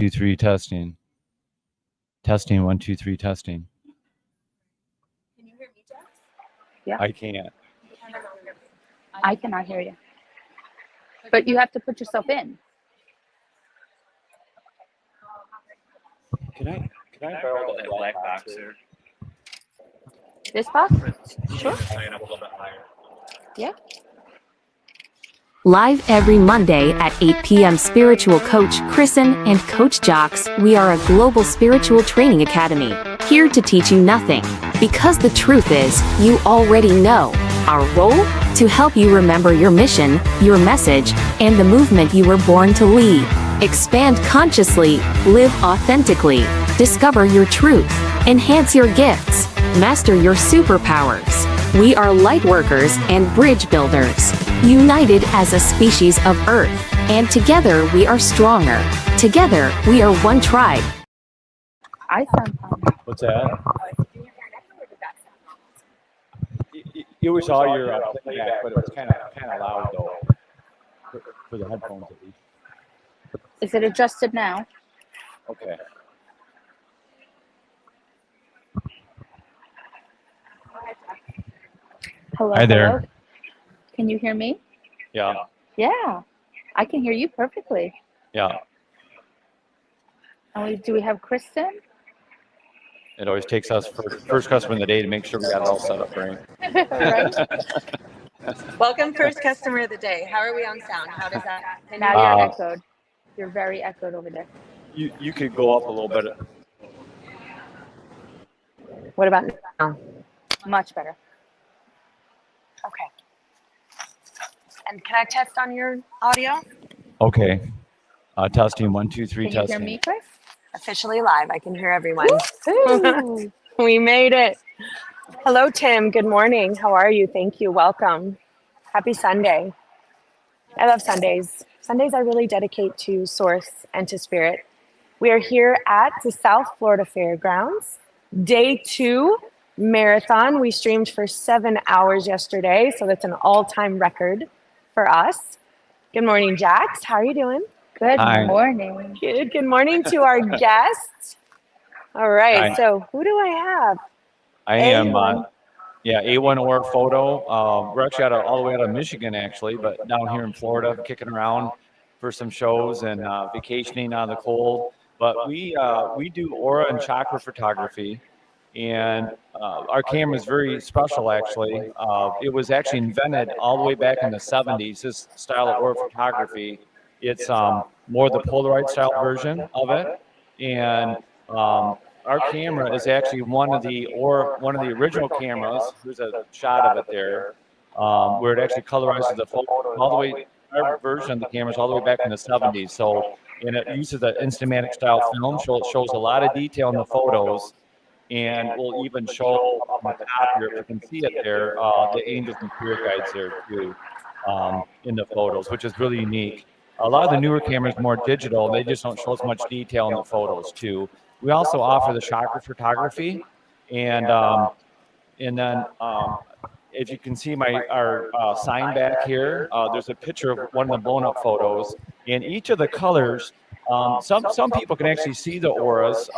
2, 3, testing. Testing, 1, 2, 3, testing. Can you hear me, Jess? Yeah. I can't. I cannot hear you. But you have to put yourself in. Can I borrow that black box here? This box? Sure. Sign up a little bit higher. Yeah. Live every Monday at 8 p.m. Spiritual Coach Kristen and Coach Jocks. We are a global spiritual training academy, here to teach you nothing, because the truth is, you already know. Our role? To help you remember your mission, your message, and the movement you were born to lead. Expand consciously, live authentically, discover your truth, enhance your gifts, master your superpowers. We are light workers and bridge builders, united as a species of Earth, and together we are stronger. Together we are one tribe. I sound fine. What's that? It was all your playback, but it was kind of loud though, for the headphones at least. Is it adjusted now? Okay. Hello. Hi there. Hello? Can you hear me? Yeah. Yeah. I can hear you perfectly. Yeah. And do we have Kristen? It always takes us first customer of the day to make sure we got it all set up right. Right? Welcome, first customer of the day. How are we on sound? How does that? Now you're echoed. You're very echoed over there. You could go up a little bit. What about now? Much better. Okay. And can I test on your audio? Okay. Testing, 1, 2, 3, Can you testing. hear me, Kris? Officially live. I can hear everyone. Woo! We made it. Hello, Tim. Good morning. How are you? Thank you. Welcome. Happy Sunday. I love Sundays. Sundays I really dedicate to Source and to Spirit. We are here at the South Florida Fairgrounds, day 2 marathon. We streamed for 7 hours yesterday, so that's an all-time record for us. Good morning, Jax. How are you doing? Good Hi. morning. Good morning to our guests. All right, Hi. so who do I have? I am, A1. A1 or photo. We're actually all the way out of Michigan, actually, but down here in Florida, kicking around for some shows and vacationing out of the cold. But we do aura and chakra photography, and our camera is very special, actually. It was actually invented all the way back in the 70s, this style of aura photography. It's more the Polaroid style version of it, and our camera is actually one of the original cameras. There's a shot of it there, where it actually colorizes the photo all the way. Our version of the camera is all the way back in the 70s. So, and it uses the Instamatic style film, so it shows a lot of detail in the photos, and we'll even show up on the top here, if you can see it there, the angels and spirit guides there too, in the photos, which is really unique. A lot of the newer cameras are more digital. They just don't show as much detail in the photos too. We also offer the chakra photography, and then if you can see our sign back here, there's a picture of one of the blown up photos. And each of the colors, some people can actually see the auras,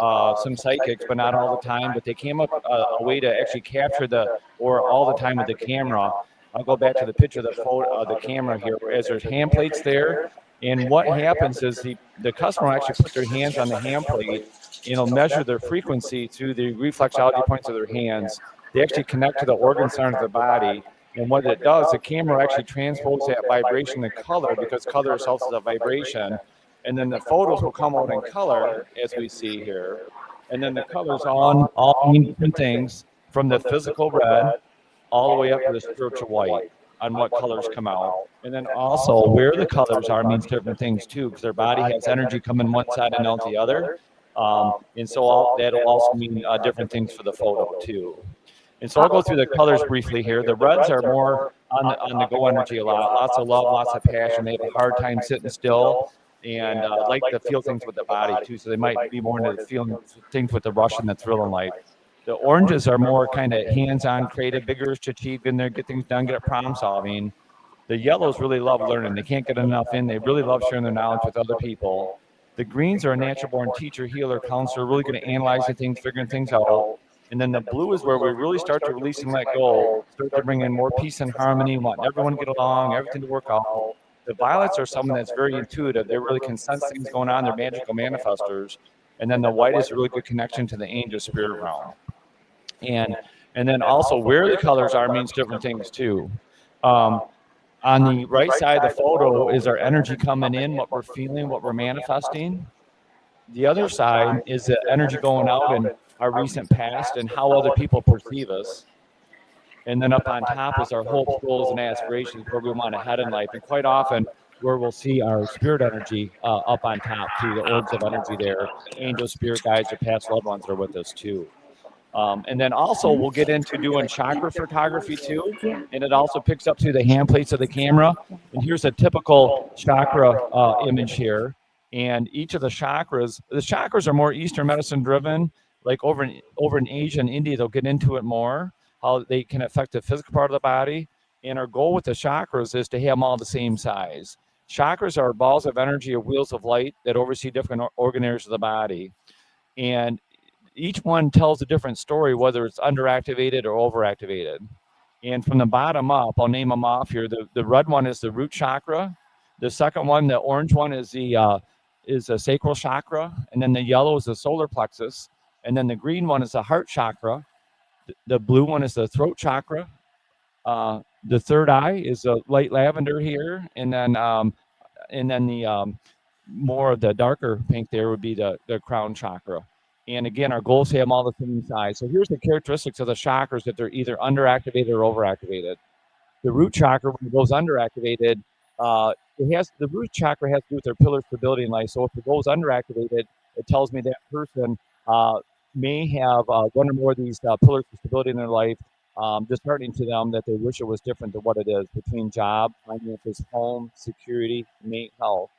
some psychics, but not all the time. But they came up a way to actually capture the aura all the time with the camera. I'll go back to the picture of the photo of the camera here, as there's hand plates there. And what happens is the customer actually puts their hands on the hand plate, and it'll measure their frequency through the reflexology points of their hands. They actually connect to the organ centers of the body. And what it does, the camera actually transposes that vibration to color, because color itself is a vibration. And then the photos will come out in color, as we see here. And then the colors all mean different things, from the physical red all the way up to the spiritual white, on what colors come out. And then also where the colors are means different things too, because their body has energy coming one side and out the other. And so that'll also mean different things for the photo too. And so I'll go through the colors briefly here. The reds are more on the go energy a lot. Lots of love, lots of passion. They have a hard time sitting still, and like to feel things with the body too. So they might be more into feeling things with the Russian, the thrill in life. The oranges are more kind of hands-on, creative, bigger, strategic in there, get things done, get problem solving. The yellows really love learning. They can't get enough in. They really love sharing their knowledge with other people. The greens are a natural born teacher, healer, counselor, really good at analyzing things, figuring things out. And then the blue is where we really start to release and let go, start to bring in more peace and harmony, want everyone to get along, everything to work out. The violets are someone that's very intuitive. They really can sense things going on. They're magical manifestors. And then the white is a really good connection to the angel spirit realm. And then also where the colors are means different things too. On the right side of the photo is our energy coming in, what we're feeling, what we're manifesting. The other side is the energy going out in our recent past and how other people perceive us. And then up on top is our hopes, goals, and aspirations, where we want to head in life. And quite often, where we'll see our spirit energy up on top too, the orbs of energy there. Angel, spirit guides, or past loved ones are with us too. And then also we'll get into doing chakra photography too. And it also picks up through the hand plates of the camera. And here's a typical chakra image here. And each of the chakras are more Eastern medicine driven. Like over in Asia and India, they'll get into it more, how they can affect the physical part of the body. And our goal with the chakras is to have them all the same size. Chakras are balls of energy or wheels of light that oversee different organ areas of the body. And each one tells a different story, whether it's underactivated or overactivated. And from the bottom up, I'll name them off here. The red one is the root chakra. The second one, the orange one, is the sacral chakra. And then the yellow is the solar plexus. And then the green one is the heart chakra. The blue one is the throat chakra. The third eye is the light lavender here. And then the more of the darker pink there would be the crown chakra. And again, our goals have them all the same size. So here's the characteristics of the chakras, that they're either underactivated or overactivated. The root chakra, when it goes underactivated, the root chakra has to do with their pillar stability in life. So if it goes underactivated, it tells me that person may have one or more of these pillars of stability in their life, disheartening to them, that they wish it was different than what it is, between job, finances, home, security, mate, health.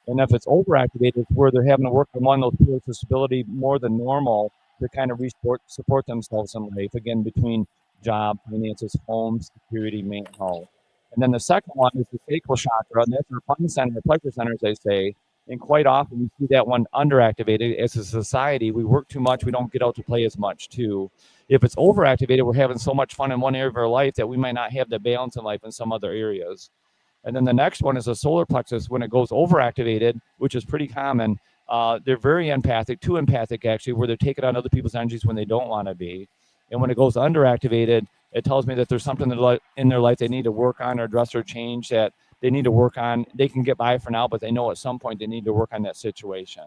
And if it's overactivated, it's where they're having to work on one of those pillars of stability more than normal to kind of support themselves in life, again, between job, finances, home, security, mate, health. And then the second one is the sacral chakra, and that's our fun center, the pleasure center, as they say. And quite often we see that one underactivated. As a society, we work too much, we don't get out to play as much too. If it's overactivated, we're having so much fun in one area of our life that we might not have the balance in life in some other areas. And then the next one is the solar plexus. When it goes overactivated, which is pretty common, they're very empathic, too empathic actually, where they're taking on other people's energies when they don't want to be. And when it goes underactivated, it tells me that there's something in their life they need to work on or address or change, that they need to work on. They can get by for now, but they know at some point they need to work on that situation.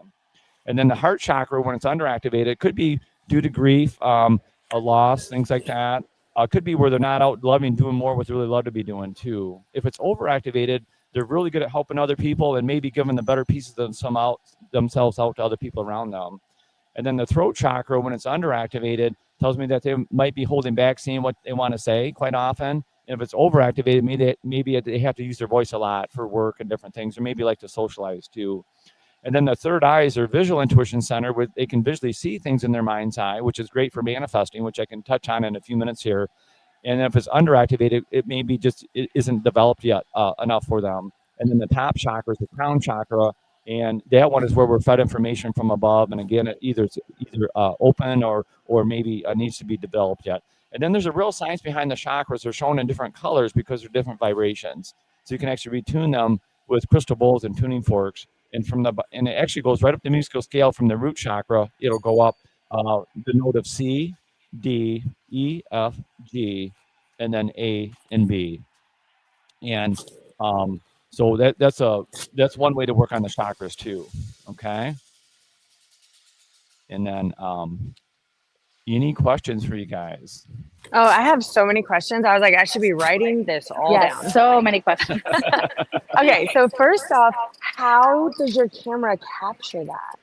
And then the heart chakra, when it's underactivated, it could be due to grief, a loss, things like that. Could be where they're not out loving, doing more what they really love to be doing too. If it's overactivated, they're really good at helping other people and maybe giving the better pieces of themselves out to other people around them. And then the throat chakra, when it's underactivated, tells me that they might be holding back saying what they want to say quite often. And if it's overactivated, maybe they have to use their voice a lot for work and different things, or maybe like to socialize too. And then the third eye is their visual intuition center, where they can visually see things in their mind's eye, which is great for manifesting, which I can touch on in a few minutes here. And if it's underactivated, it maybe just it isn't developed yet enough for them. And then the top chakra is the crown chakra, and that one is where we're fed information from above. And again, it's either open or maybe needs to be developed yet. And then there's a real science behind the chakras. They're shown in different colors because they're different vibrations. So you can actually retune them with crystal bowls and tuning forks. And it actually goes right up the musical scale from the root chakra. It'll go up the note of C, D, E, F, G, and then A and B. And so that's one way to work on the chakras too. Okay. And then any questions for you guys? Oh, I have so many questions. I was like, I should be writing this all down. So many questions. Okay, so first off, how does your camera capture that?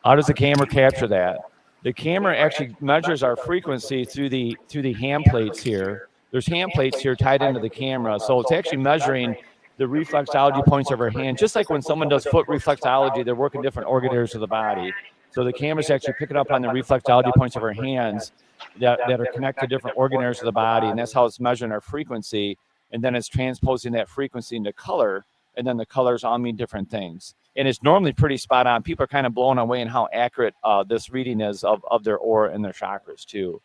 How does the camera capture that? The camera actually measures our frequency through the hand plates here. There's hand plates here tied into the camera, so it's actually measuring the reflexology points of our hand. Just like when someone does foot reflexology, they're working different organ areas of the body. So the camera's actually picking up on the reflexology points of our hands that are connected to different organ areas of the body, and that's how it's measuring our frequency. And then it's transposing that frequency into color, and then the colors all mean different things. and it's normally pretty spot on. People are kind of blown away in how accurate this reading is of their aura and their chakras too.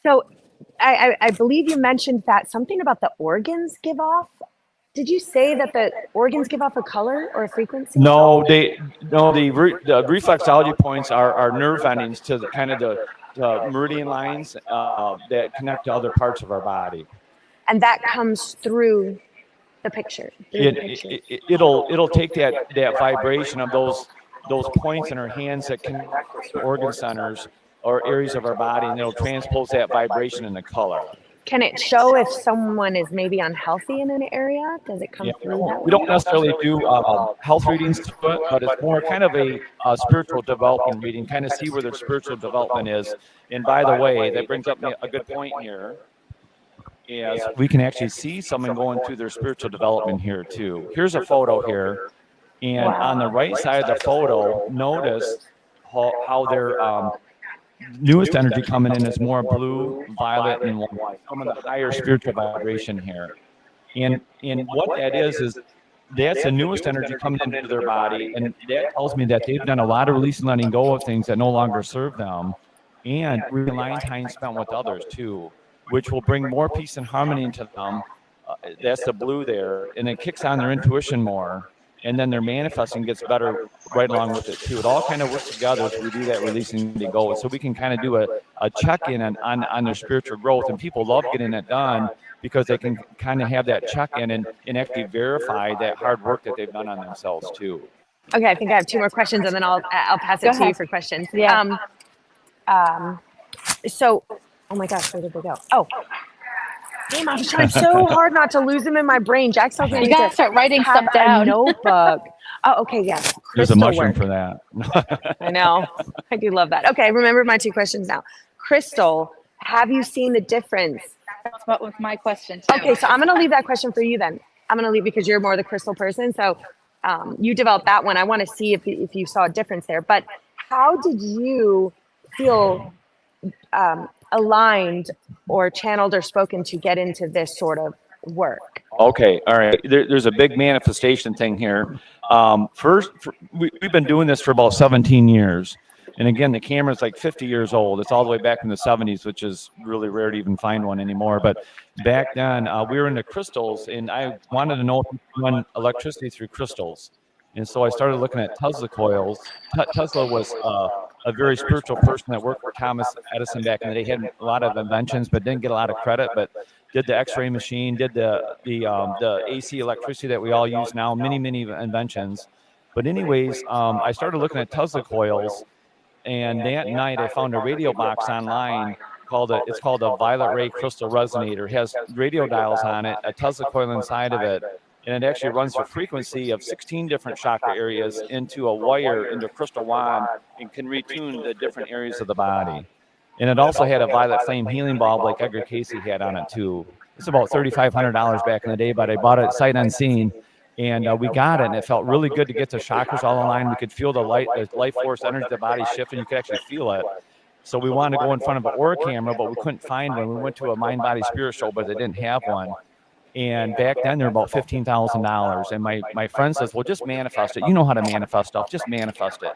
So I believe you mentioned that something about the organs give off. Did you say that the organs give off a color or a frequency? No, the reflexology points are nerve endings to the kind of the meridian lines that connect to other parts of our body. And that comes through the picture. It'll take that vibration of those points in our hands that connect to organ centers or areas of our body, and it'll transpose that vibration into color. Can it show if someone is maybe unhealthy in an area? Does it come through that way? We don't necessarily do health readings to it, but it's more kind of a spiritual development reading, kind of see where their spiritual development is. And by the way, that brings up a good point here. Is we can actually see someone going through their spiritual development here too. Here's a photo here, and on the right side of the photo, notice how their newest energy coming in is more blue, violet, and white. Some of the higher spiritual vibration here. And what that is that's the newest energy coming into their body, and that tells me that they've done a lot of release and letting go of things that no longer serve them, and realign time spent with others too, which will bring more peace and harmony into them. That's the blue there, and it kicks on their intuition more. And then their manifesting gets better right along with it too. It all kind of works together as we do that releasing the goal. So we can kind of do a check-in on their spiritual growth. And people love getting it done because they can kind of have that check-in and actually verify that hard work that they've done on themselves too. Okay, I think I have 2 more questions, and then I'll pass it to you for questions. Yeah. So, oh my gosh, where did they go? Oh, damn, I was trying so hard not to lose them in my brain. Jack tells me You gotta start writing stuff down. Notebook. Oh, okay, yes. There's a mushroom work. for that. I know. I do love that. Okay, remember my 2 questions now. Crystal, have you seen the difference? That's what was my question too. Okay, so I'm going to leave that question for you then. I'm going to leave because you're more the crystal person. So you developed that one. I want to see if you saw a difference there. But how did you feel aligned or channeled or spoken to get into this sort of work? Okay, all right. There's a big manifestation thing here. We've been doing this for about 17 years. And again, the camera's like 50 years old. It's all the way back in the 70s, which is really rare to even find one anymore. But back then, we were into crystals, and I wanted to know if you could run electricity through crystals. And so I started looking at Tesla coils. Tesla was a very spiritual person that worked for Thomas Edison back in the day. He had a lot of inventions, but didn't get a lot of credit. But did the X-ray machine, did the AC electricity that we all use now, many inventions. But anyways, I started looking at Tesla coils, and that night I found a radio box online it's called a violet ray crystal resonator. It has radio dials on it, a Tesla coil inside of it, and it actually runs a frequency of 16 different chakra areas into a wire, into a crystal wand, and can retune the different areas of the body. And it also had a violet flame healing bulb like Edgar Casey had on it too. It's about $3,500 back in the day, but I bought it sight unseen, and we got it, and it felt really good to get the chakras all aligned. We could feel the life force energy of the body shift, and you could actually feel it. So we wanted to go in front of an aura camera, but we couldn't find one. We went to a Mind Body Spirit show, but they didn't have one. And back then, they were about $15,000. And my friend says, well, just manifest it. You know how to manifest stuff. Just manifest it.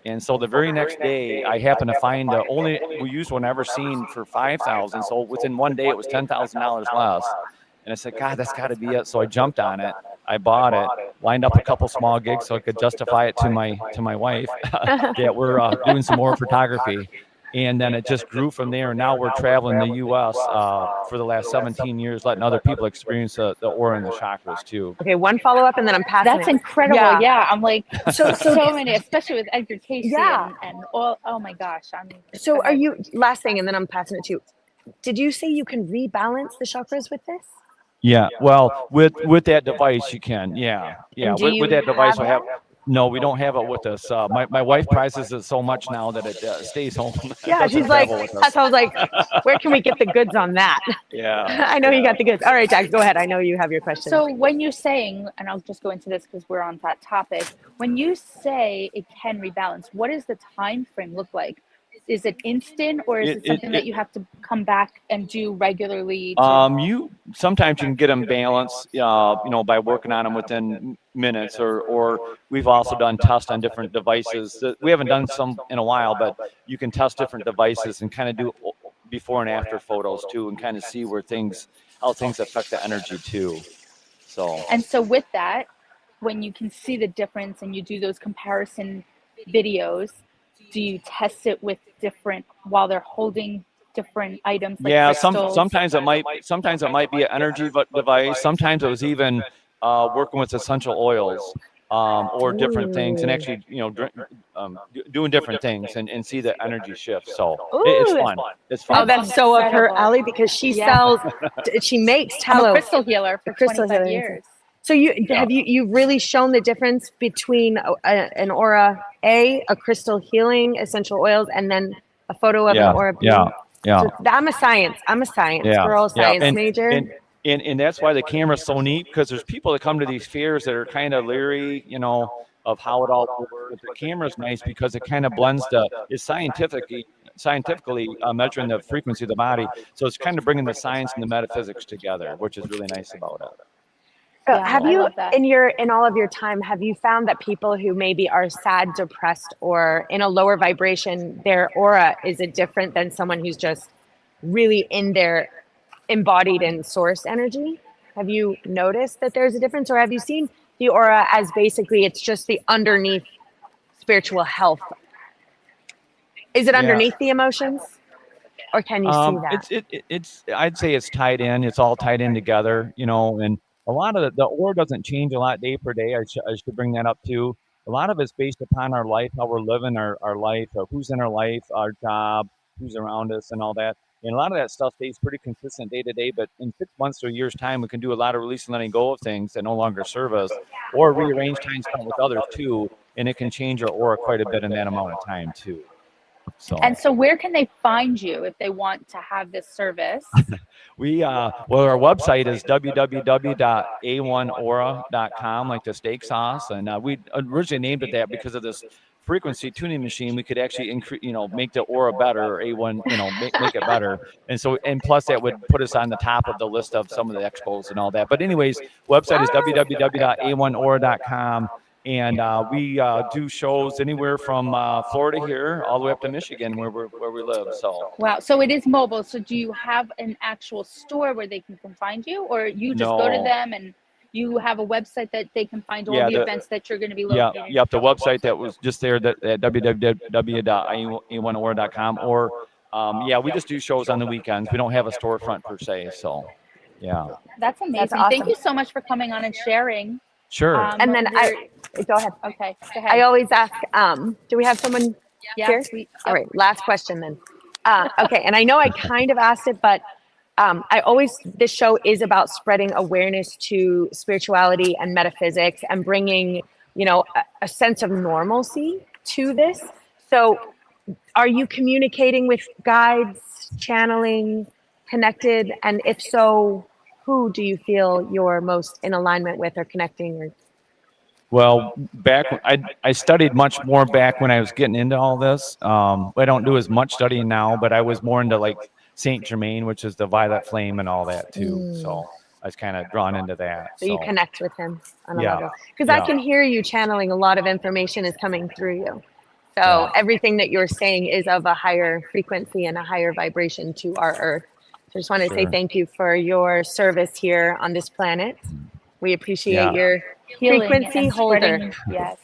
And so the very next day, I happened to find the only we used one ever seen for $5,000. So within one day, it was $10,000 less. And I said, God, that's got to be it. So I jumped on it. I bought it, lined up a couple small gigs so I could justify it to my wife that we're doing some more photography. And then it just grew from there. And now we're traveling the U.S. For the last 17 years, letting other people experience the aura and the chakras too. Okay, one follow-up, and then I'm passing. That's incredible. Yeah, I'm like so many, especially with Edgar Casey and all. Oh my gosh, So are you? Last thing, and then I'm passing it to you. Did you say you can rebalance the chakras with this? Yeah. Well, with that device, you can. Yeah. With that device, I have. No, we don't have it with us. My wife prizes it so much now that it stays home. Yeah, she's like, that's how I was like, where can we get the goods on that? Yeah. I know you got the goods. All right, Jack, go ahead. I know you have your question. So when you're saying, and I'll just go into this because we're on that topic, when you say it can rebalance, what does the time frame look like is it instant, or is it something that you have to come back and do regularly? You sometimes you can get them balanced, by working on them within minutes, or we've also done tests on different devices. We haven't done some in a while, but you can test different devices and kind of do before and after photos too, and kind of see how things affect the energy too. And so with that, when you can see the difference and you do those comparison videos, do you test it with different while they're holding different items? Like crystals? Sometimes it might be an energy device. Sometimes it was even working with essential oils or different things, and actually doing different things and see the energy shift. So it's fun. It's fun. Oh, that's so up her alley, because she makes I'm a tallow. crystal healer for 25 years. So you really shown the difference between an aura, a crystal healing essential oils, and then a photo of an aura. Yeah. So I'm a science girl, science major. And that's why the camera's so neat, because there's people that come to these fairs that are kind of leery, of how it all works. But the camera's nice because it kind of blends it's scientifically measuring the frequency of the body. So it's kind of bringing the science and the metaphysics together, which is really nice about it. So have you, in all of your time, have you found that people who maybe are sad, depressed, or in a lower vibration, their aura, is it different than someone who's just really in their embodied in source energy? Have you noticed that there's a difference, or have you seen the aura as basically it's just the underneath spiritual health? Is it underneath the emotions, or can you see that? It's I'd say it's tied in. It's all tied in together, and a lot of the aura doesn't change a lot day per day. I should bring that up too. A lot of it's based upon our life, how we're living our life, who's in our life, our job, who's around us, and all that. And a lot of that stuff stays pretty consistent day to day. But in 6 months or a year's time, we can do a lot of release and letting go of things that no longer serve us, or rearrange time spent with others too. And it can change our aura quite a bit in that amount of time too. So where can they find you if they want to have this service? Our website is www.a1aura.com, like the steak sauce. And we originally named it that because of this frequency tuning machine. We could actually increase, make the aura better, or A1, make it better. And plus that would put us on the top of the list of some of the expos and all that. But anyways, website is www.a1aura.com. And we do shows anywhere from Florida here all the way up to Michigan, where we live. So wow, so it is mobile. So do you have an actual store where they can find you, or you just go to them and you have a website that they can find all the events that you're going to be locating? Yeah, the website that was just there at www.a1aura.com, or we just do shows on the weekends. We don't have a storefront per se, so yeah. That's amazing. That's awesome. Thank you so much for coming on and sharing. Sure. And then go ahead. Okay, go ahead. I always ask, do we have someone here? Yep. All right, last question then. Okay, and I know I kind of asked it, but this show is about spreading awareness to spirituality and metaphysics and bringing, a sense of normalcy to this. So are you communicating with guides, channeling, connected? And if so, who do you feel you're most in alignment with or connecting? Well, I studied much more back when I was getting into all this. I don't do as much studying now, but I was more into like Saint Germain, which is the violet flame and all that too. So I was kind of drawn into that. So you connect with him on a level. Because I can hear you channeling, a lot of information is coming through you. So everything that you're saying is of a higher frequency and a higher vibration to our earth. So I just want to say thank you for your service here on this planet. We appreciate your frequency holder. Yes.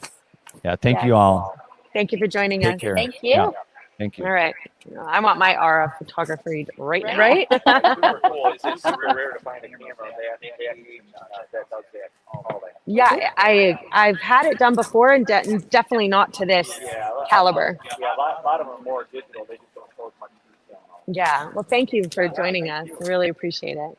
Yeah, thank you all. Thank you for joining Take us. care. Thank you. Yeah, thank you. All right. I want my aura photography right now. Right? Super cool. It's super rare to find a camera that does that. All that. Yeah, I've had it done before, and definitely not to this caliber. Yeah, a lot of them are more digital. They just don't show as much detail. Yeah. Well, thank you for joining us. I really appreciate it.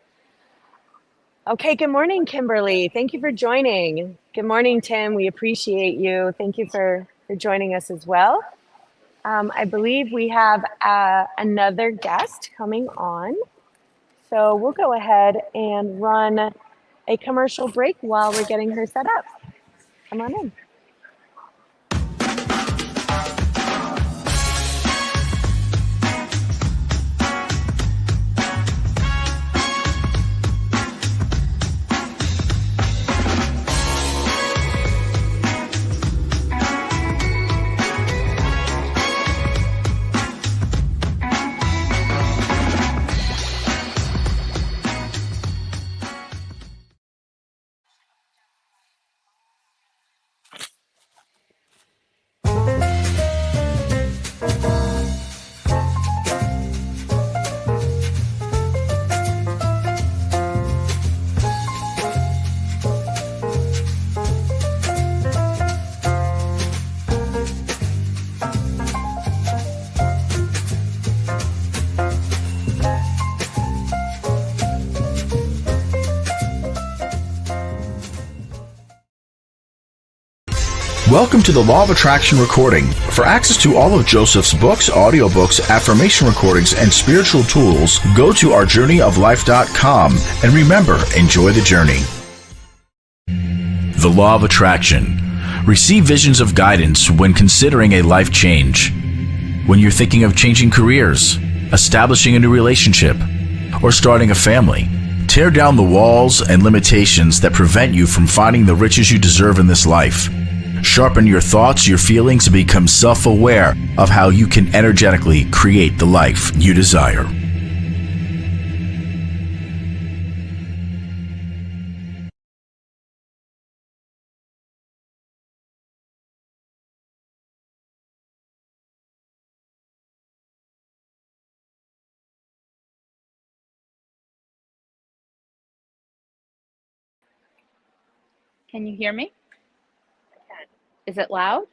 Okay. Good morning, Kimberly. Thank you for joining. Good morning, Tim. We appreciate you. Thank you for joining us as well. I believe we have another guest coming on. So we'll go ahead and run a commercial break while we're getting her set up. Come on in. Welcome to the Law of Attraction Recording. For access to all of Joseph's books, audiobooks, affirmation recordings, and spiritual tools, go to ourjourneyoflife.com. And remember, enjoy the journey. The Law of Attraction. Receive visions of guidance when considering a life change. When you're thinking of changing careers, establishing a new relationship, or starting a family, tear down the walls and limitations that prevent you from finding the riches you deserve in this life. Sharpen your thoughts, your feelings, and become self-aware of how you can energetically create the life you desire. Can you hear me? Is it loud?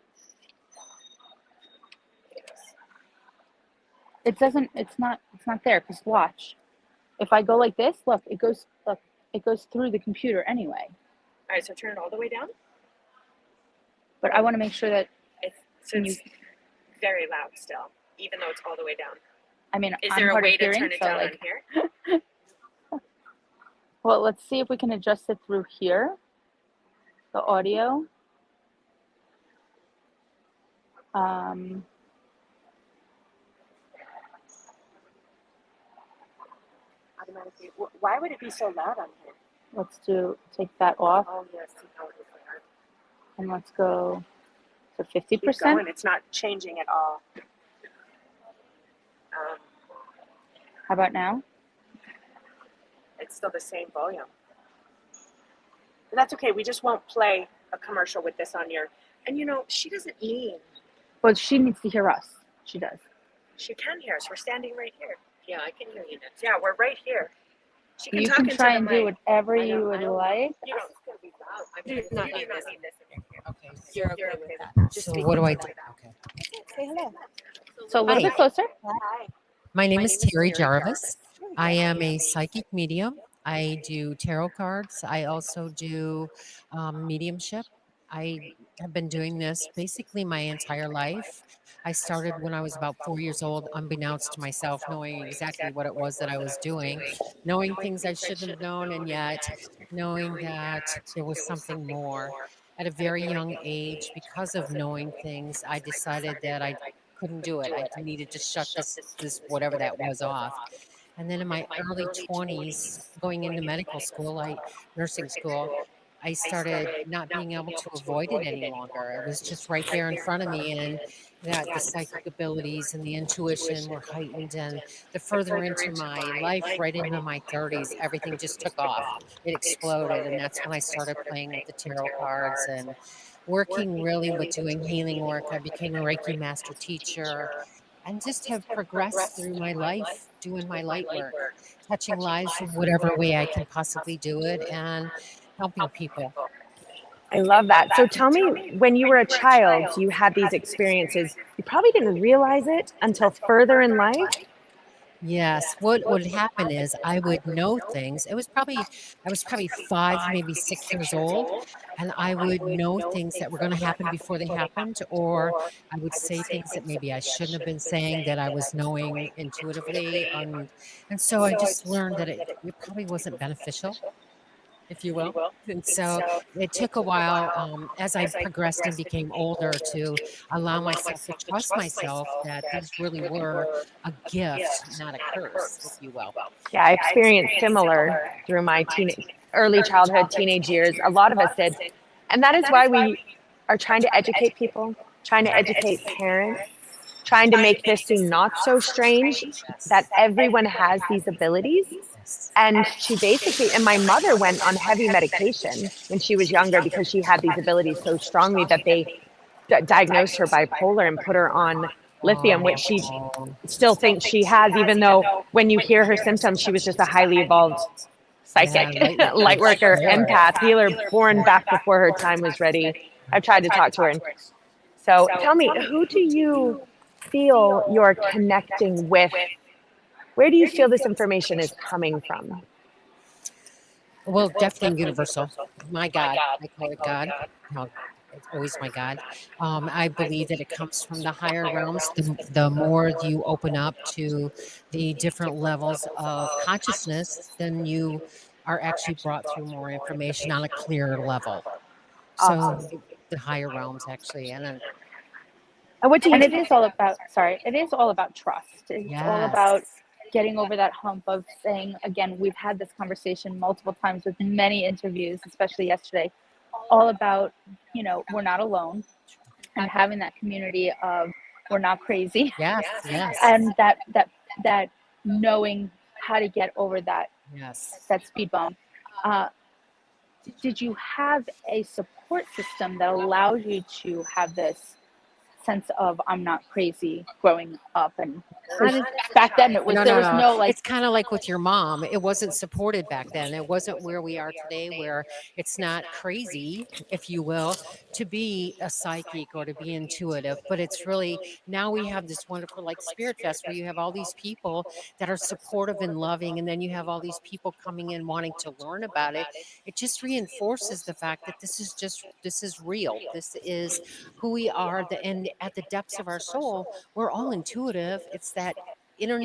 It's not there, because watch. If I go like this, look, it goes through the computer anyway. All right, so turn it all the way down. But I want to make sure that It's very loud still, even though it's all the way down. I mean, Is I'm there a hard way of to hearing, turn it so down like, on here? well, let's see if we can adjust it through here, the audio. Automatically. Why would it be so loud on here? Let's take that off, Oh, yes. See how it is there. and let's go to Keep 50%. going. It's not changing at all. How about now? It's still the same volume. But that's okay. We just won't play a commercial with this on your. And she doesn't mean. Well, she needs to hear us. She does. She can hear us. We're standing right here. Yeah, I can hear you. Yeah, we're right here. She can You talk can into try the and mic. do whatever you would like. You don't. It's gonna be loud. I mean, Do not you do need not this. need this in here. Okay, you're okay You're with okay that. with that. So Just what do I do? speak Okay. Say hello. So a little Hi. bit closer. Hi. My name is Terry Jarvis. I am a psychic medium. I do tarot cards. I also do mediumship. I have been doing this basically my entire life. I started when I was about 4 years old, unbeknownst to myself, knowing exactly what it was that I was doing, knowing things I shouldn't have known, and yet knowing that there was something more. At a very young age, because of knowing things, I decided that I couldn't do it. I needed to shut this whatever that was off. And then in my early 20s, going into medical school, nursing school, I started not being able to avoid it any longer. It was just right there in front of me, and that the psychic abilities and the intuition were heightened. And the further into my life, right into my 30s, everything just took off. It exploded, and that's when I started playing with the tarot cards and working really with doing healing work. I became a Reiki master teacher and just have progressed through my life doing my light work, touching lives in whatever way I can possibly do it, and helping people. I love that. So tell me, when you were a child, you had these experiences. You probably didn't realize it until further in life. Yes, what would happen is I would know things. I was probably 5, maybe 6 years old, and I would know things that were going to happen before they happened, or I would say things that maybe I shouldn't have been saying that I was knowing intuitively, and so I just learned that it probably wasn't beneficial, if you will. And so it took a while as I progressed and became older to allow myself to trust myself that these really were a gift, not a curse, if you will. Yeah, I experienced similar through my early childhood, teenage years. A lot of us did. And that is why we are trying to educate people, trying to educate parents, trying to make this seem not so strange that everyone has these abilities. And she basically, and my mother went on heavy medication when she was younger because she had these abilities so strongly that they diagnosed her bipolar and put her on lithium, which she still thinks she has, even though when you hear her symptoms, she was just a highly evolved psychic, light worker, empath, healer, born back before her time was ready. I've tried to talk to her. And so tell me, who do you feel you're connecting with? Where do you feel this information is coming from? Well, definitely universal. My God, I call it God. It's always my God. I believe that it comes from the higher realms. The more you open up to the different levels of consciousness, then you are actually brought through more information on a clearer level. So Awesome. the higher realms actually, and then And what do you And it is all about, sorry, it is all about trust. It's all about yes, getting over that hump of saying, again, we've had this conversation multiple times with many interviews, especially yesterday, all about, we're not alone, and having that community of we're not crazy, yes, yes, and that knowing how to get over that yes. speed bump. Did you have a support system that allows you to have this sense of I'm not crazy growing up? And Not in- back then it was No, there no, was no. no like It's kind of like with your mom. It wasn't supported back then. It wasn't where we are today, where it's not crazy, if you will, to be a psychic or to be intuitive. But it's really now we have this wonderful like Spirit Fest where you have all these people that are supportive and loving, and then you have all these people coming in wanting to learn about it. It just reinforces the fact that this is real. This is who we are. And at the depths of our soul, we're all intuitive. It's that inner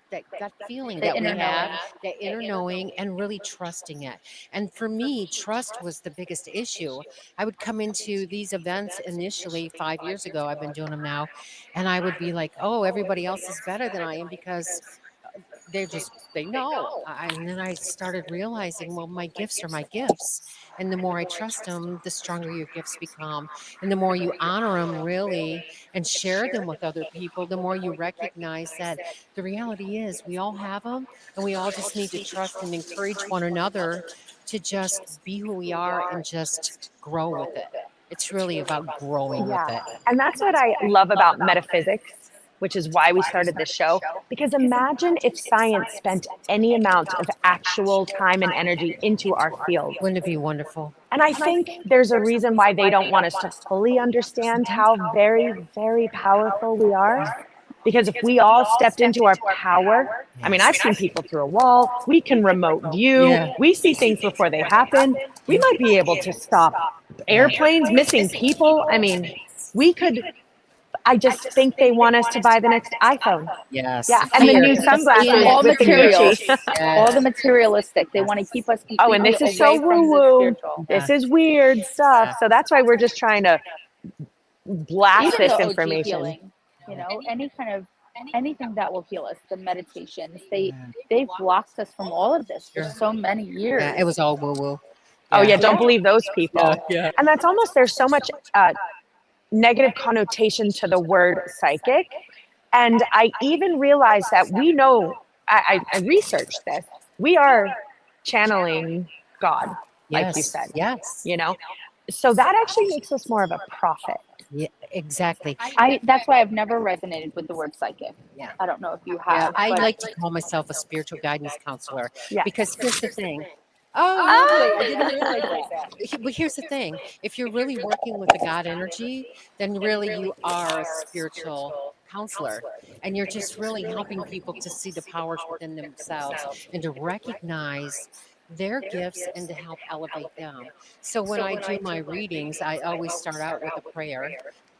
that gut feeling the that we inner knowing. have, that inner knowing, and really trusting it. And for me, trust was the biggest issue. I would come into these events initially 5 years ago. I've been doing them now, and I would be like, "Oh, everybody else is better than I am because they know." And then I started realizing, well, my gifts are my gifts. And the more I trust them, the stronger your gifts become. And the more you honor them really and share them with other people, the more you recognize that the reality is we all have them and we all just need to trust and encourage one another to just be who we are and just grow with it. It's really about growing with Yeah. it. And that's what I love about metaphysics, which is why we started this show. Because imagine if science spent any amount of actual time and energy into our field. Wouldn't it be wonderful? And I think there's a reason why they don't want us to fully understand how very, very powerful we are. Because if we all stepped into our power, I mean, I've seen people through a wall. We can remote view. Yeah. We see things before they happen. We might be able to stop airplanes, missing people. I mean, we could. I just think they want us to buy the next iPhone. Yes. Yeah, and the Fear. new sunglasses All with the material. Gucci. All the materialistic. They want to keep us Oh, and completely this is so away from the woo-woo. spiritual. This is weird stuff. So that's why we're just trying to blast Even this the OG information. healing, anything that will heal us, the meditations, they've blocked us from all of this for so many years. Yeah, it was all woo woo. Oh yeah, don't believe those people. Yeah. And that's almost, there's so much negative connotation to the word psychic. And I even realized that we know, I researched this, we are channeling God, like you said, Yes. you know? So that actually makes us more of a prophet. Yeah, exactly. That's why I've never resonated with the word psychic. Yeah. I don't know if you Yeah, have. I but like to call myself a spiritual guidance counselor Yeah. because here's the thing. Oh, lovely. I didn't realize that. But here's the thing. If you're really working with the God energy, then really you are a spiritual counselor. And you're just really helping people to see the powers within themselves and to recognize their gifts and to help elevate them. So when I do my readings, I always start out with a prayer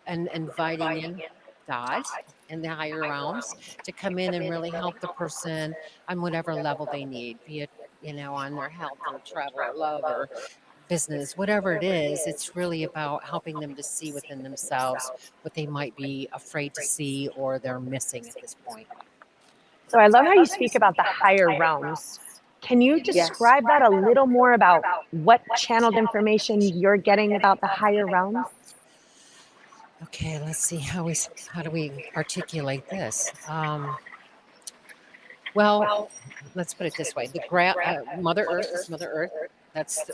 and inviting in God and the higher realms to come in and really help the person on whatever level they need, be it on their health or travel or love or business, whatever it is. It's really about helping them to see within themselves what they might be afraid to see or they're missing at this point. So I love how you speak about the higher realms. Can you describe that a little more about what channeled information you're getting about the higher realms? Okay, let's see how do we articulate this. Well, let's put it this way: Mother Earth is Mother Earth. That's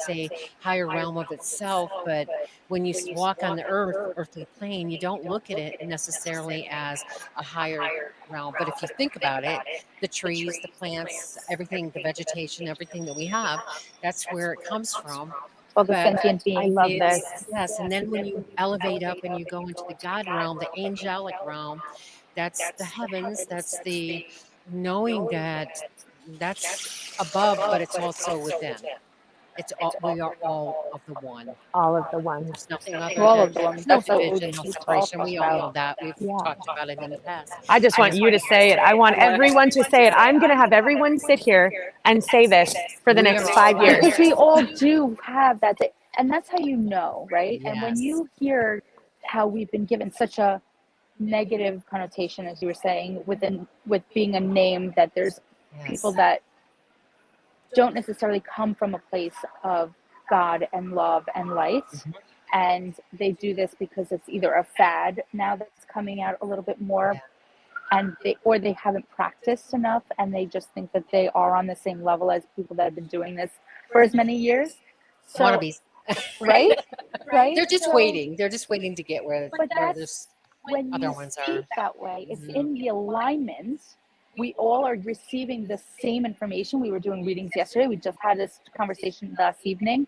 a higher realm of itself. But when you walk on the earthly plane, you don't look at it necessarily as a higher realm. But if you think about it, the trees, the plants, everything, the vegetation, everything that we have, that's where it comes from. all the But sentient I beings. love this. Yes, and then when you elevate up and you go into the God realm, the angelic realm, that's the heavens, that's the knowing that that's above, but it's also within. It's all, we are all of the one. All of the ones. There's nothing other. We're all of There's them. no That's what division, no we all separation. talk We all know about. that. We've Yeah. talked about it in the past. I just want you to say it. I want everyone to say it. I'm going to have everyone sit here and say this for the We next are 5 all years. Because we all do have that, and that's how you know, right? And when Yes. you hear how we've been given such a negative connotation, as you were saying, with being a name, that there's people that don't necessarily come from a place of God and love and light, and they do this because it's either a fad now that's coming out a little bit more, and they haven't practiced enough, and they just think that they are on the same level as people that have been doing this for as many years. So, Wannabes. right? They're just waiting. They're just waiting to get where that's there's when other you ones speak are. that way, it's in the alignment. We all are receiving the same information. We were doing readings yesterday. We just had this conversation last evening.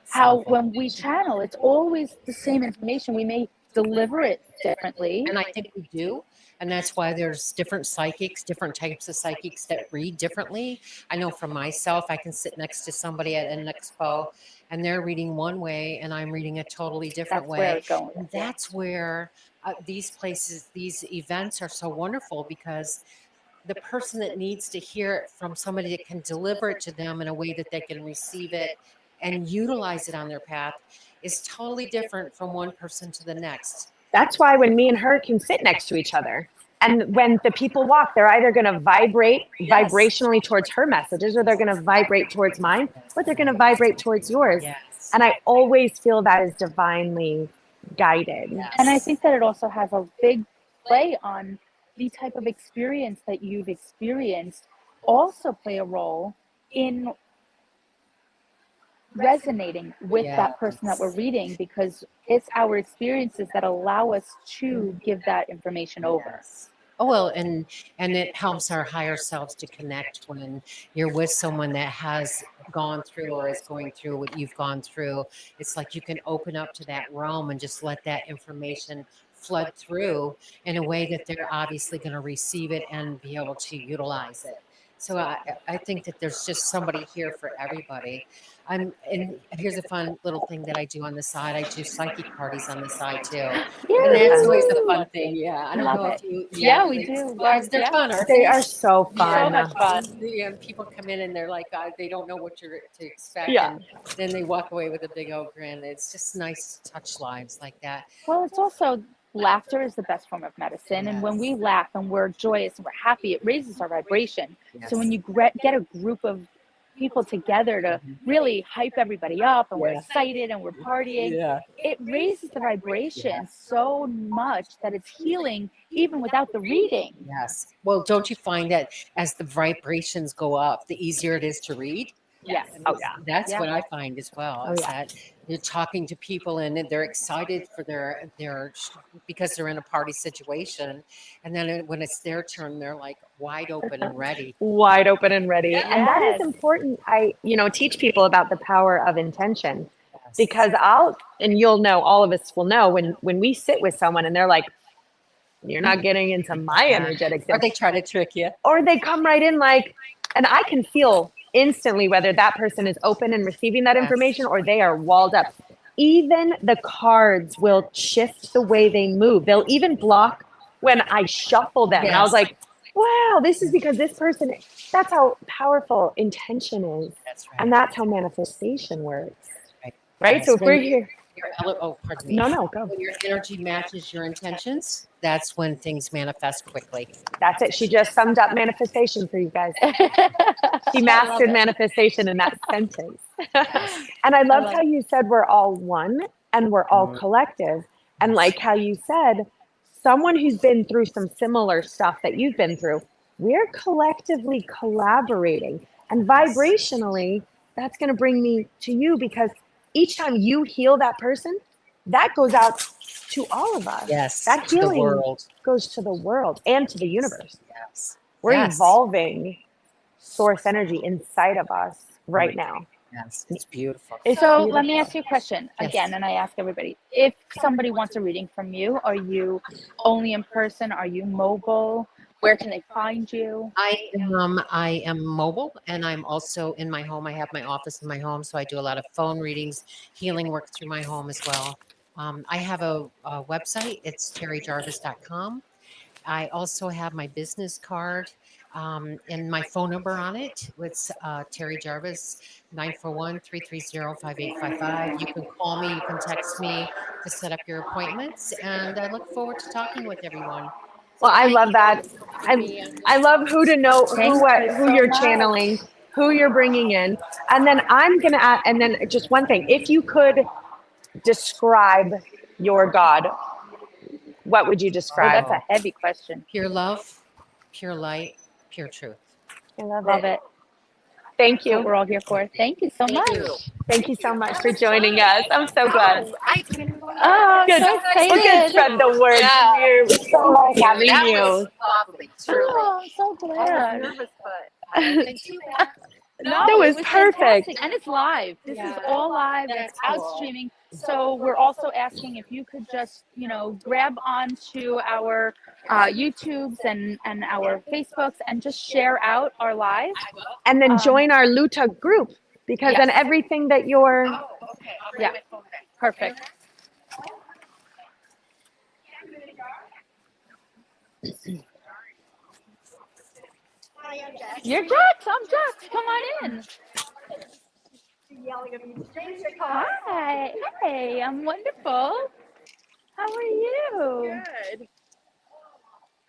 How when we channel, it's always the same information. We may deliver it differently. And I think we do. And that's why there's different psychics, different types of psychics that read differently. I know for myself, I can sit next to somebody at an expo and they're reading one way and I'm reading a totally different That's where I way. was going. And that's where these places, these events are so wonderful, because the person that needs to hear it from somebody that can deliver it to them in a way that they can receive it and utilize it on their path is totally different from one person to the next. That's why when me and her can sit next to each other, and when the people walk, they're either going to vibrate vibrationally towards her messages, or they're going to vibrate towards mine, or they're going to vibrate towards yours. Yes. And I always feel that is divinely guided. And I think that it also has a big play on the type of experience that you've experienced, also play a role in resonating with that person that we're reading, because it's our experiences that allow us to give that information over. Oh, well, and it helps our higher selves to connect when you're with someone that has gone through or is going through what you've gone through. It's like you can open up to that realm and just let that information flood through in a way that they're obviously going to receive it and be able to utilize it. So I think that there's just somebody here for everybody. And here's a fun little thing that I do on the side. I do psychic parties on the side too. Yeah, And that's always a fun thing. Yeah. I don't Love know it. if you. Yeah, we do. They're fun, aren't They are so So fun. much fun. Yeah, people come in and they're like, they don't know what you're to expect. Yeah. And then they walk away with a big old grin. It's just nice to touch lives like that. Well, it's also, laughter is the best form of medicine. And when we laugh and we're joyous and we're happy, it raises our vibration. So when you get a group of people together to really hype everybody up, and we're excited and we're partying, it raises the vibration so much that it's healing even without the reading. Yes. Well, don't you find that as the vibrations go up, the easier it is to read? Yes. Oh, yeah. That's Yeah. what I find as well. Oh, Is yeah. that you're talking to people and they're excited for their because they're in a party situation, and then when it's their turn, they're like wide open and ready. Wide open and ready. And that is Yes. important. I teach people about the power of intention, Yes. because and you'll know, all of us will know, when we sit with someone and they're like, you're not getting into my energetic Or thing, they try to trick you. or they come right in like, and I can feel instantly whether that person is open and receiving that information or they are walled up. Even the cards will shift the way they move. They'll even block when I shuffle them. And I was like, wow, this is because this person, that's how powerful intention is. That's right. And that's how manifestation works. Right. Right? So if we're here, Pardon me. no, go. When your energy matches your intentions, that's when things manifest quickly. That's it. She just summed up manifestation for you guys. She mastered manifestation in that sentence. And I loved how you said we're all one and we're all collective. And like how you said, someone who's been through some similar stuff that you've been through, we're collectively collaborating. And vibrationally, that's going to bring me to you, because each time you heal that person, that goes out to all of us. Yes. That to the healing world. goes to the world and to the universe. Yes. We're Yes. evolving source energy inside of us right now. Yes, it's beautiful. It's So beautiful. let me ask you a question Yes. again, and I ask everybody: if somebody wants a reading from you, are you only in person? Are you mobile? Where can they find you? I am mobile, and I'm also in my home. I have my office in my home, so I do a lot of phone readings, healing work through my home as well. I have a website. It's terryjarvis.com. I also have my business card and my phone number on it. It's Terry Jarvis, 941-330-5855. You can call me, you can text me to set up your appointments, and I look forward to talking with everyone. Well, I Thank love you that. for having me on I this love show. who to know, Thank you who so you're much. channeling, who you're bringing in, and then I'm gonna add, and then just one thing: if you could describe your God, what would you Oh, describe? that's a heavy question. Pure love, pure light, pure truth. I love Love it. it. Thank That's what you. we're all here for. Thank you so much. Thank you so much for joining us. I'm so glad. Oh, I'm Good. so We're gonna excited. spread the word. We're so nice having you. Lovely, truly. Oh, I'm so glad. Nervous, but thank you. No, That was it was perfect. fantastic. And it's live. This is all live. That's It's out cool. streaming. So we're also asking if you could just, grab onto our YouTubes and our Facebooks and just share out our live. And then join our Luta group, because then Yes. everything that you're Yeah, perfect. You're Jax. I'm Jax. Come on in. Hi. Hey, I'm wonderful. How are you? Good.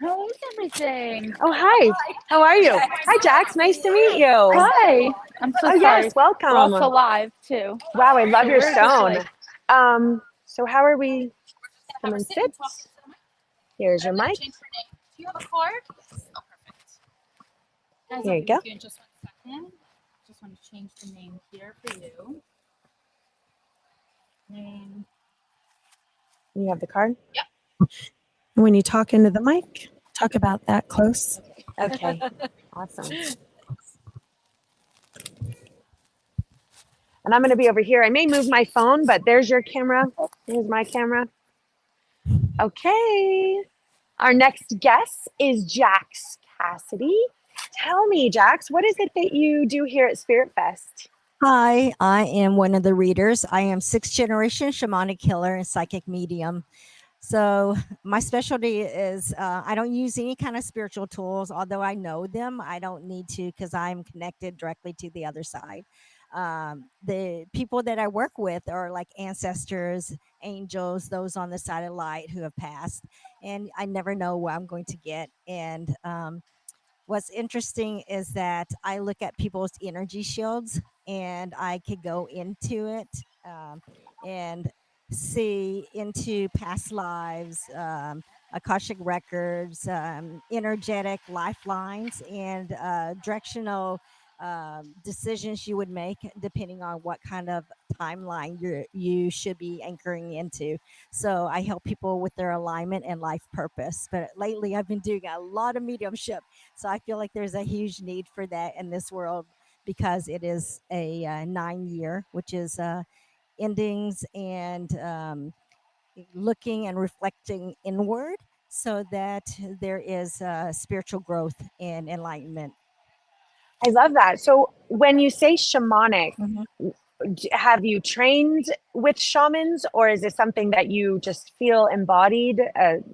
How is everything? Oh, hi. How are you? Hi, Jax. Nice to meet you. Hi. I'm so Oh, sorry. yes. Welcome. We're also live too. Wow, I love So your we're just stone. like- So how are we? Come and sit. Here's your mic. Do you have a card? Oh, perfect. Guys, Here I'll you be go. with you in just 1 second. Just want to change the name here for you. Name. You have the card? Yep. When you talk into the mic, talk about that close. Okay. Awesome. And I'm going to be over here. I may move my phone, but there's your camera. Here's my camera. Okay. Our next guest is Jax Cassidy. Tell me, Jax, what is it that you do here at Spirit Fest? Hi, I am one of the readers. I am sixth generation shamanic healer and psychic medium. So my specialty is I don't use any kind of spiritual tools, although I know them. I don't need to because I'm connected directly to the other side. The people that I work with are like ancestors, angels, those on the side of light who have passed, and I never know what I'm going to get. And what's interesting is that I look at people's energy shields and I could go into it and see into past lives, Akashic records, energetic lifelines, and directional decisions you would make depending on what kind of timeline you should be anchoring into. So I help people with their alignment and life purpose. But lately, I've been doing a lot of mediumship, so I feel like there's a huge need for that in this world because it is a 9-year, which is endings and looking and reflecting inward so that there is spiritual growth and enlightenment. I love that. So when you say shamanic, Mhm. have you trained with shamans, or is it something that you just feel embodied?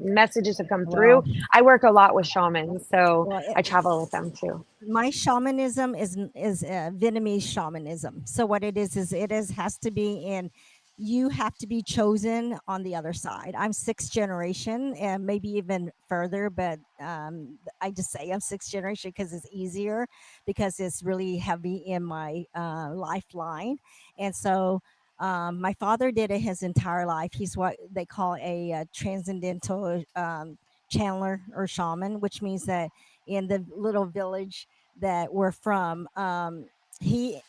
Messages have come through. Well, I work a lot with shamans, so well, I travel with them too. my shamanism is Vietnamese shamanism. So what it is it is has to be in. You have to be chosen on the other side. I'm sixth generation and maybe even further, but I just say I'm sixth generation because it's easier because it's really heavy in my lifeline. And so my father did it his entire life. He's what they call a transcendental channeler or shaman, which means that in the little village that we're from, he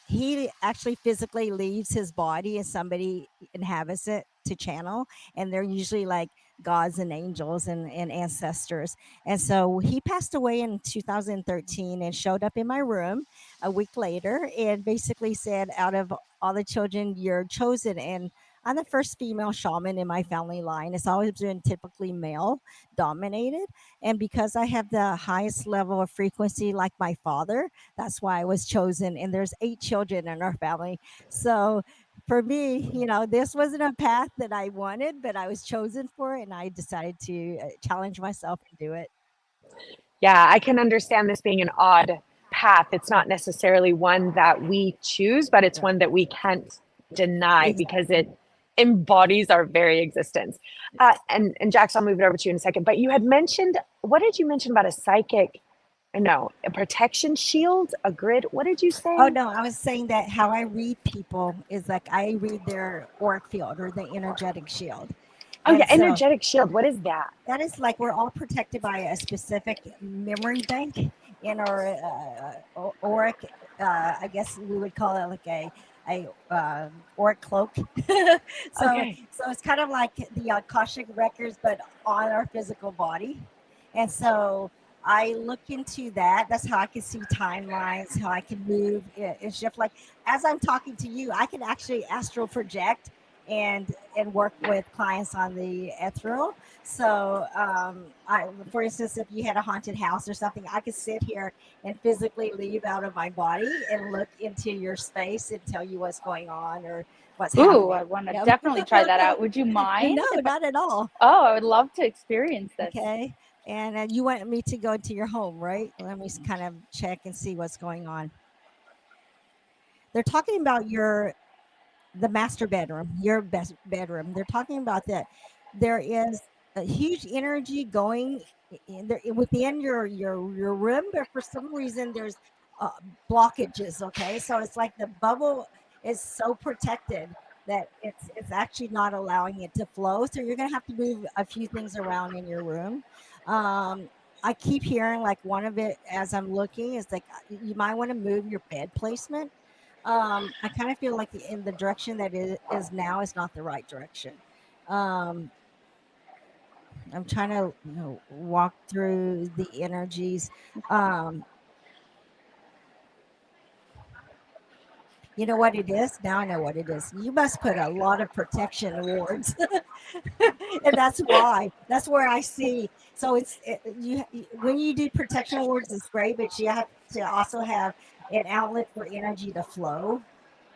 actually physically leaves his body and somebody inhabits it to channel, and they're usually like gods and angels and ancestors. And so he passed away in 2013 and showed up in my room a week later and basically said, out of all the children, you're chosen. And I'm the first female shaman in my family line. It's always been typically male dominated. And because I have the highest level of frequency, like my father, that's why I was chosen. And there's 8 children in our family. So for me, this wasn't a path that I wanted, but I was chosen for it. And I decided to challenge myself and do it. Yeah, I can understand this being an odd path. It's not necessarily one that we choose, but it's one that we can't deny because it embodies our very existence. And Jax, I'll move it over to you in a second. But you had mentioned, what did you mention about a psychic? No, a protection shield, a grid. What did you say? Oh, no, I was saying that how I read people is like I read their auric field or the energetic shield. Oh, yeah, energetic shield. What is that? That is like we're all protected by a specific memory bank in our auric. I guess we would call it like a auric cloak. So it's kind of like the Akashic records, but on our physical body. And so I look into that. That's how I can see timelines, how I can move and shift. Like as I'm talking to you, I can actually astral project and work with clients on the ethereal. So for instance, if you had a haunted house or something, I could sit here and physically leave out of my body and look into your space and tell you what's going on or what's happening. Ooh, I want to definitely try that out. Would you mind? No, not at all. Oh, I would love to experience this. Okay. And you want me to go to your home, right? Let me kind of check and see what's going on. They're talking about the master bedroom, your best bedroom. They're talking about that there is a huge energy going within your room, but for some reason there's blockages. Okay, so it's like the bubble is so protected that it's actually not allowing it to flow. So you're gonna have to move a few things around in your room. I keep hearing like one of it as I'm looking is like you might want to move your bed placement. I kind of feel like in the direction that it is now is not the right direction. I'm trying to walk through the energies. You know what it is? Now I know what it is. You must put a lot of protection awards. And that's why. That's where I see. So when you do protection awards, it's great, but you have to also have an outlet for energy to flow.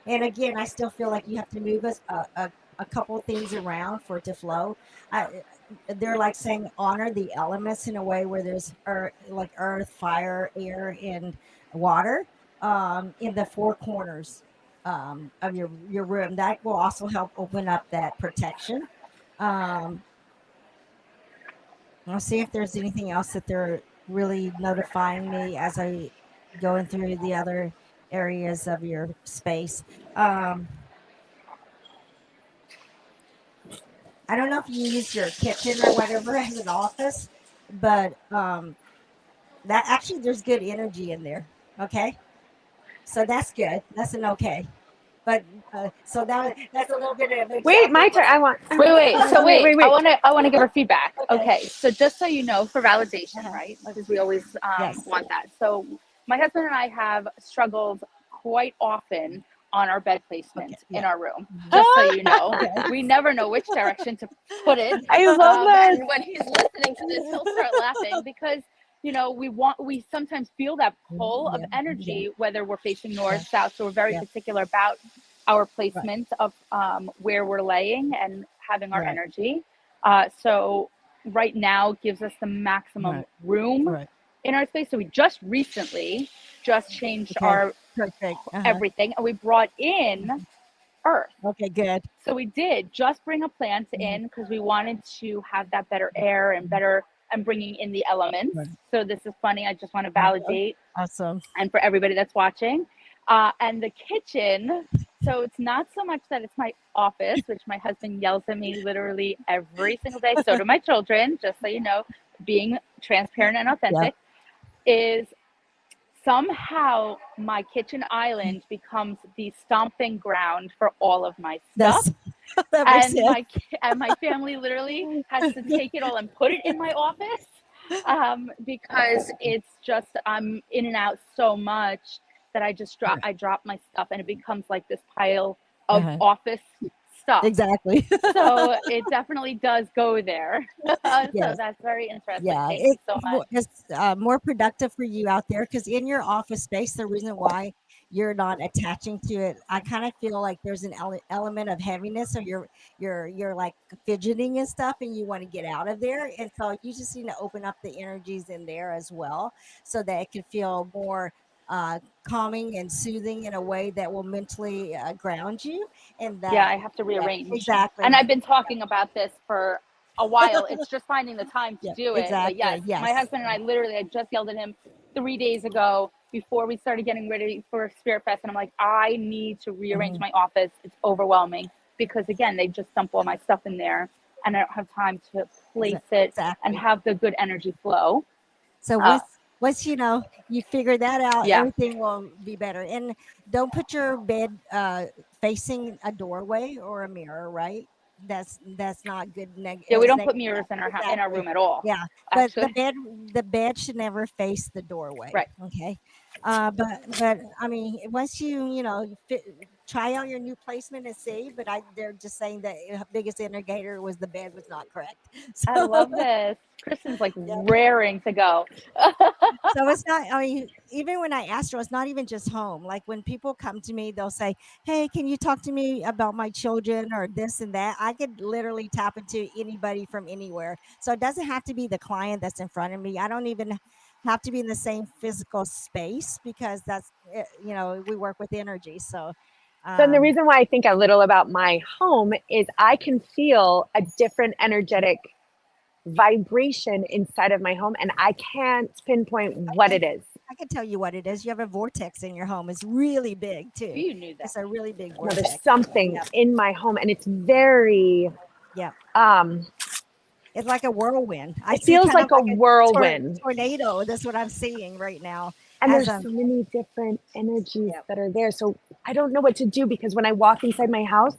And again, I still feel like you have to move a couple things around for it to flow. They're like saying honor the elements in a way where there's earth, fire, air, and water in the 4 corners of your room. That will also help open up that protection. I'll see if there's anything else that they're really notifying me as I going through the other areas of your space. I don't know if you use your kitchen or whatever as an office, but that actually there's good energy in there. Okay, so that's good. That's an okay. But so that's a little bit of wait, my turn. I want wait. So wait. I want to give her feedback. Okay. So just so you know, for validation, right? Because we always want that. So my husband and I have struggled quite often on our bed placement in our room. Just so you know, we never know which direction to put it. I love that. And when he's listening to this, he'll start laughing because we sometimes feel that pull of energy, whether we're facing north, south. So we're very particular about our placement of where we're laying and having our energy. So right now gives us the maximum room in our space. So we just recently changed our everything, and we brought in earth. Okay, good. So we did just bring a plant in because we wanted to have that better air and better and bringing in the elements. So this is funny. I just want to validate. Awesome. And for everybody that's watching. And the kitchen, so it's not so much that it's my office, which my husband yells at me literally every single day. So do my children, just so you know, being transparent and authentic, is somehow my kitchen island becomes the stomping ground for all of my stuff. That makes and sense. my family literally has to take it all and put it in my office, because it's just I'm in and out so much that I drop my stuff and it becomes like this pile of Uh-huh. office stuff. Exactly. So it definitely does go there. So Yes. that's very interesting. Yeah, Thank you so much. it's more productive for you out there because in your office space, the reason why you're not attaching to it, I kind of feel like there's an element of heaviness, or you're like fidgeting and stuff, and you want to get out of there, and so you just need to open up the energies in there as well, so that it can feel more calming and soothing in a way that will mentally ground you, and Yeah, that I have to yeah, rearrange. exactly. And I've been talking about this for a while. It's just finding the time to Yeah, do it. But yes, exactly. my Yes. husband and I just yelled at him 3 days ago before we started getting ready for Spirit Fest. And I'm like, I need to rearrange Mhm. my office. It's overwhelming because, again, they just dump all my stuff in there and I don't have time to place it and Exactly. have the good energy flow. So Uh, once you figure that out, yeah. everything will be better. And don't put your bed facing a doorway or a mirror, right? That's not good. Yeah, we don't put Yeah, mirrors in our exactly. room at all. Yeah, but Actually, the bed should never face the doorway. right. Okay, but I mean, once try out your new placement and see. But they're just saying that biggest indicator was the bed was not correct. I So love this. Kristen's like yeah. raring to go. So it's not, I mean, even when I asked her, it's not even just home. Like when people come to me, they'll say, hey, can you talk to me about my children or this and that? I could literally tap into anybody from anywhere. So it doesn't have to be the client that's in front of me. I don't even have to be in the same physical space because we work with energy. So, So the reason why I think a little about my home is I can feel a different energetic vibration inside of my home, and I can't pinpoint what it is. I can tell you what it is. You have a vortex in your home. It's really big too. You knew that. It's a really big No, vortex. there's something Yeah. in my home, and it's very Yeah. um It's like a whirlwind. it feels like a whirlwind. Tornado. That's what I'm seeing right now. And there's so many different energies that are there. So I don't know what to do because when I walk inside my house,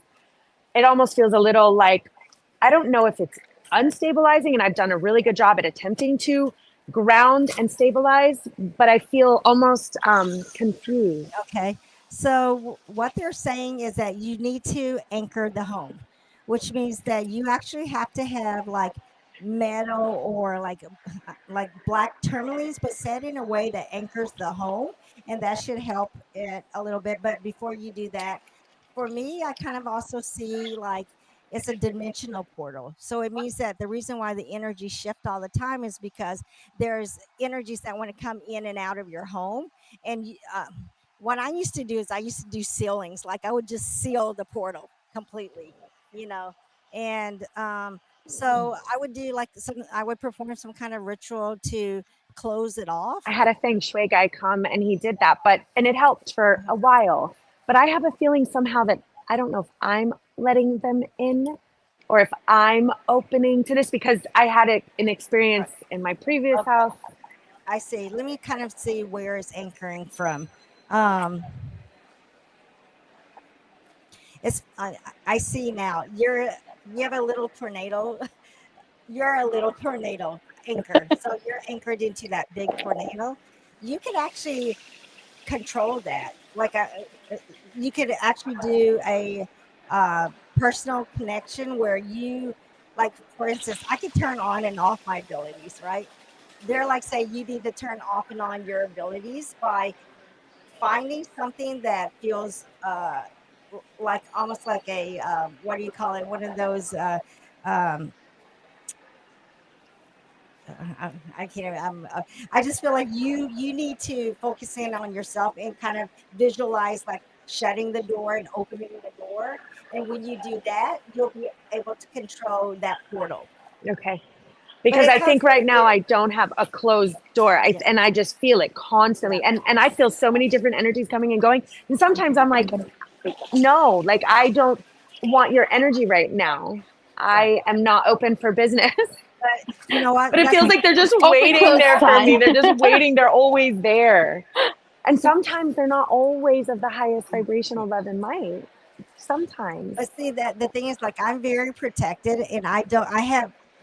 it almost feels a little like, I don't know if it's unstabilizing, and I've done a really good job at attempting to ground and stabilize, but I feel almost confused. Okay. So what they're saying is that you need to anchor the home, which means that you actually have to have like metal or like black tourmalines, but set in a way that anchors the home, and that should help it a little bit. But before you do that, for me, I kind of also see like it's a dimensional portal. So it means that the reason why the energy shift all the time is because there's energies that want to come in and out of your home. And what I used to do is I used to do sealings. Like I would just seal the portal completely, and so I would do I would perform some kind of ritual to close it off. I had a feng shui guy come and he did that, and it helped for a while. But I have a feeling somehow that I don't know if I'm letting them in or if I'm opening to this because I had an experience in my previous house. I see. Let me kind of see where it's anchoring from. I see now. You have a little tornado. You're a little tornado anchor. So you're anchored into that big tornado. You could actually control that. You could actually do a personal connection where you, like, for instance, I could turn on and off my abilities, right? They're like, say you need to turn off and on your abilities by finding something that feels like almost like a what do you call it? One of those I can't. I just feel like you need to focus in on yourself and kind of visualize like shutting the door and opening the door. And when you do that, you'll be able to control that portal. Okay. Because I think right now I don't have a closed door, and I just feel it constantly, and I feel so many different energies coming and going. And sometimes I'm like, no, like I don't want your energy right now. I am not open for business. But you know what? But it feels like they're just waiting there for me. They're just waiting. They're always there. And sometimes they're not always of the highest vibrational love and light. sometimes. But see that the thing is, like, I'm very protected, and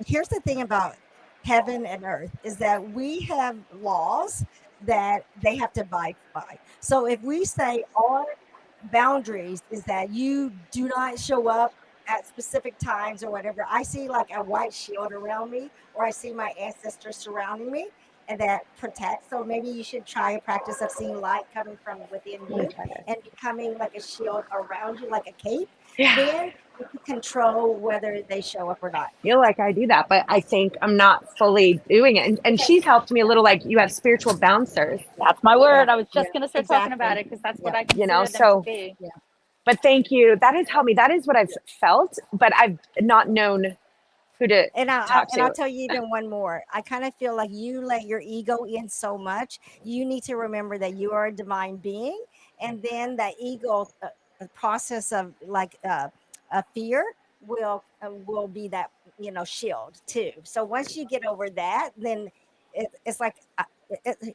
here's the thing about heaven and earth is that we have laws that they have to abide by. So if we say our boundaries is that you do not show up at specific times or whatever, I see like a white shield around me, or I see my ancestors surrounding me, and that protects. So maybe you should try a practice of seeing light coming from within you and becoming like a shield around you, like a cape. Yeah. Then you can control whether they show up or not. I feel like I do that, but I think I'm not fully doing it. And she's helped me a little, like, you have spiritual bouncers. That's my word. Yeah, I was just going to start talking about it because that's what I consider You know, them so- to be. But thank you. That has helped me. That is what I've felt, but I've not known who to talk to. I'll tell you even one more. I kind of feel like you let your ego in so much. You need to remember that you are a divine being, and then that ego process of like a fear will be that, you know, shield too. So once you get over that, then it's like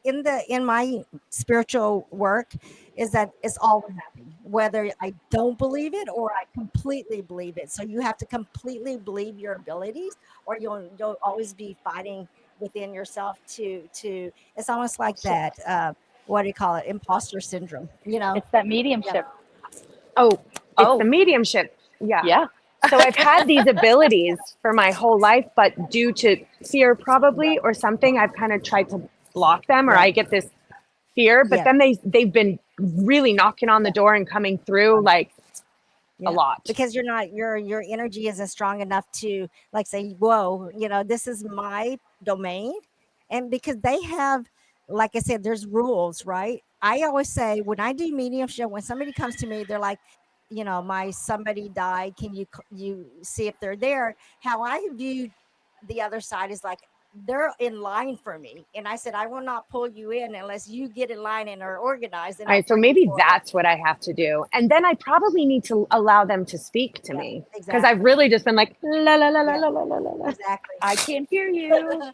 in my spiritual work is that it's all happening, whether I don't believe it or I completely believe it. So you have to completely believe your abilities, or you'll always be fighting within yourself to it's almost like that what do you call it, imposter syndrome, you know? It's that mediumship. It's the mediumship. Yeah. So I've had these abilities for my whole life, but due to fear probably or something, I've kind of tried to block them, or I get this fear, but then they've been really knocking on the door and coming through like a lot. Because you're not, your energy isn't strong enough to like say, whoa, you know, this is my domain. And because they have, like I said, there's rules, right? I always say when I do mediumship, when somebody comes to me, they're like, you know, somebody died. Can you see if they're there? How I view the other side is like, they're in line for me. And I said, I will not pull you in unless you get in line and are organized. And All right, so maybe that's what I have to do. And then I probably need to allow them to speak to me. Because I've really just been like, la, la, la, la, la, la, la, la. Exactly. I can't hear you.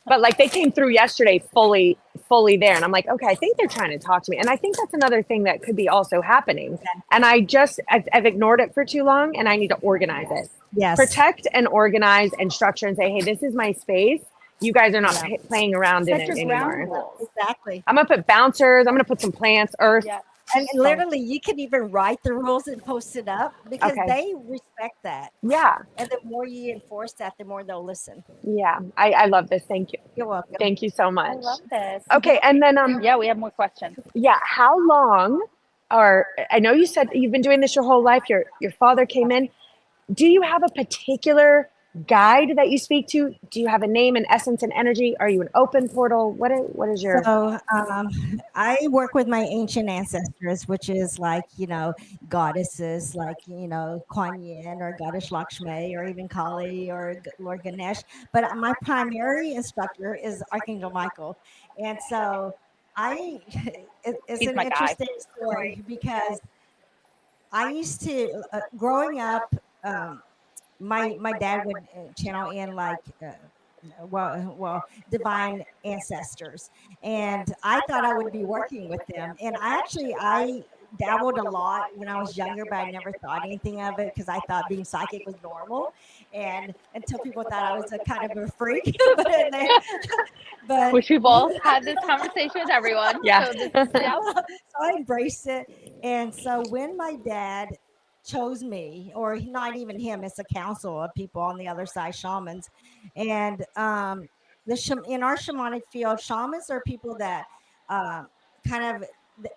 But like they came through yesterday fully there. And I'm like, okay, I think they're trying to talk to me. And I think that's another thing that could be also happening. And I've ignored it for too long, and I need to organize it. Yes. Protect and organize and structure and say, hey, this is my space. You guys are not playing around in it anymore. Exactly. I'm going to put bouncers. I'm going to put some plants, earth. Yeah. And literally, you can even write the rules and post it up because they respect that. Yeah. And the more you enforce that, the more they'll listen. Yeah. I love this. Thank you. You're welcome. Thank you so much. I love this. Okay. And then, yeah, we have more questions. yeah. How long I know you said you've been doing this your whole life. Your father came in. Do you have a particular guide that you speak to? Do you have a name and essence and energy? Are you an open portal? What is your... So I work with my ancient ancestors, which is like, you know, goddesses like, you know, Kuan Yin or Goddess Lakshmi or even Kali or Lord Ganesh. But my primary instructor is Archangel Michael. And so it's an interesting story because I used to, growing up, my dad would channel in like divine ancestors, and I thought I would be working with them. And I dabbled a lot when I was younger, but I never thought anything of it because I thought being psychic was normal, and until people thought I was a kind of a freak. but which we've all had this conversation with everyone. Yeah. So I embraced it. And so when my dad chose me, or not even him, it's a council of people on the other side, shamans. And in our shamanic field, shamans are people that kind of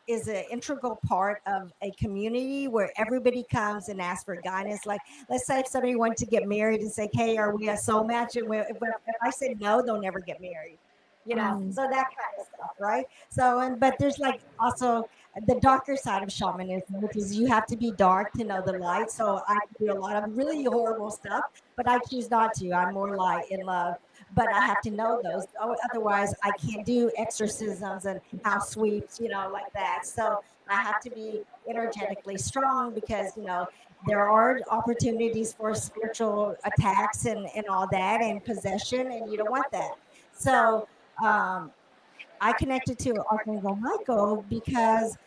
is an integral part of a community where everybody comes and asks for guidance. Like, let's say if somebody wanted to get married and say, hey, are we a soul match? And if I say no, they'll never get married. You know, so that kind of stuff, right? So, but there's like also the darker side of shamanism, which is you have to be dark to know the light. So I do a lot of really horrible stuff, but I choose not to. I'm more light and love, but I have to know those. Otherwise, I can't do exorcisms and house sweeps, you know, like that. So I have to be energetically strong because, you know, there are opportunities for spiritual attacks and all that and possession, and you don't want that. So I connected to Archangel Michael because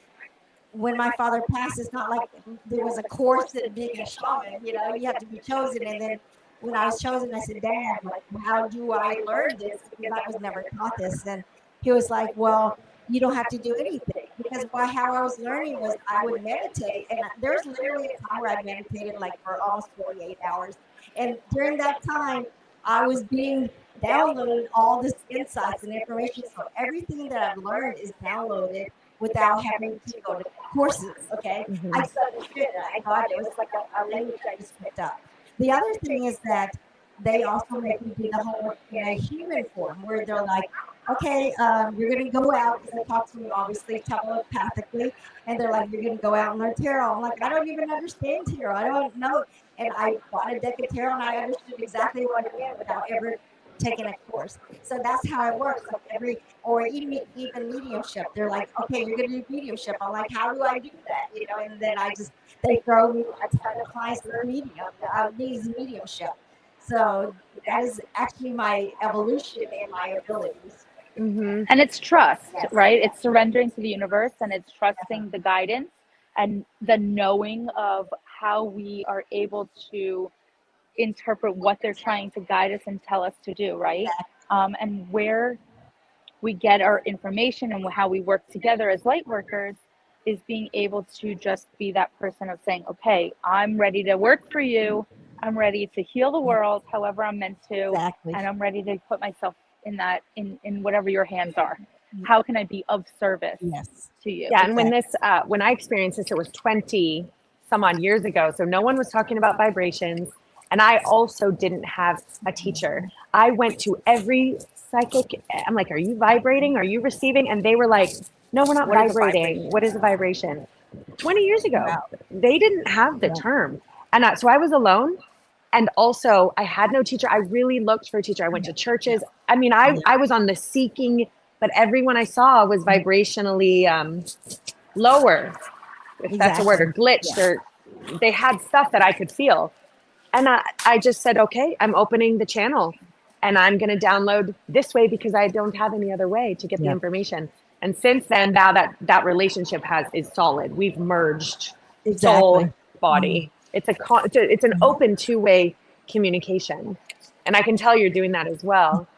when my father passed, it's not like there was a course in being a shaman. You have to be chosen. And then when I was chosen, I said, Dad, like, how do I learn this? Because I was never taught this. And he was like, well, you don't have to do anything. Because how I was learning was I would meditate. And there's literally a time where I meditated like for almost 48 hours. And during that time, I was being downloaded all this insights and information. So everything that I've learned is downloaded without having to go to courses. Okay. I just understood it. I got it. It was like a language I just picked up. The other thing is that they also make me do the homework in a human form where they're like, okay, you're going to go out, because they talk to me obviously telepathically, and they're like, you're going to go out and learn tarot. I'm like, I don't even understand tarot. I don't know. And I bought a deck of tarot and I understood exactly what it meant without ever taking a course. So that's how it works. Like even mediumship. They're like, okay, you're going to do mediumship. I'm like, how do I do that? And then they throw me a ton of clients that are needs mediumship. So that is actually my evolution and my abilities. And it's trust, right? It's surrendering to the universe, and it's trusting the guidance and the knowing of how we are able to interpret what they're trying to guide us and tell us to do, right? And where we get our information and how we work together as light workers is being able to just be that person of saying, okay, I'm ready to work for you. I'm ready to heal the world however I'm meant to. And I'm ready to put myself in that, in whatever your hands are. How can I be of service to you? Yeah. And when I experienced this, it was 20 some odd years ago. So no one was talking about vibrations. And I also didn't have a teacher. I went to every psychic. I'm like, are you vibrating? Are you receiving? And they were like, no, we're not vibrating. What is a vibration? 20 years ago, they didn't have the term. And so I was alone. And also I had no teacher. I really looked for a teacher. I went to churches. I mean, I was on the seeking, but everyone I saw was vibrationally lower, if that's a word, or glitched, or they had stuff that I could feel. And I just said, okay, I'm opening the channel and I'm going to download this way because I don't have any other way to get the information. And since then, now that relationship is solid. We've merged soul, body. It's an open two-way communication. And I can tell you're doing that as well.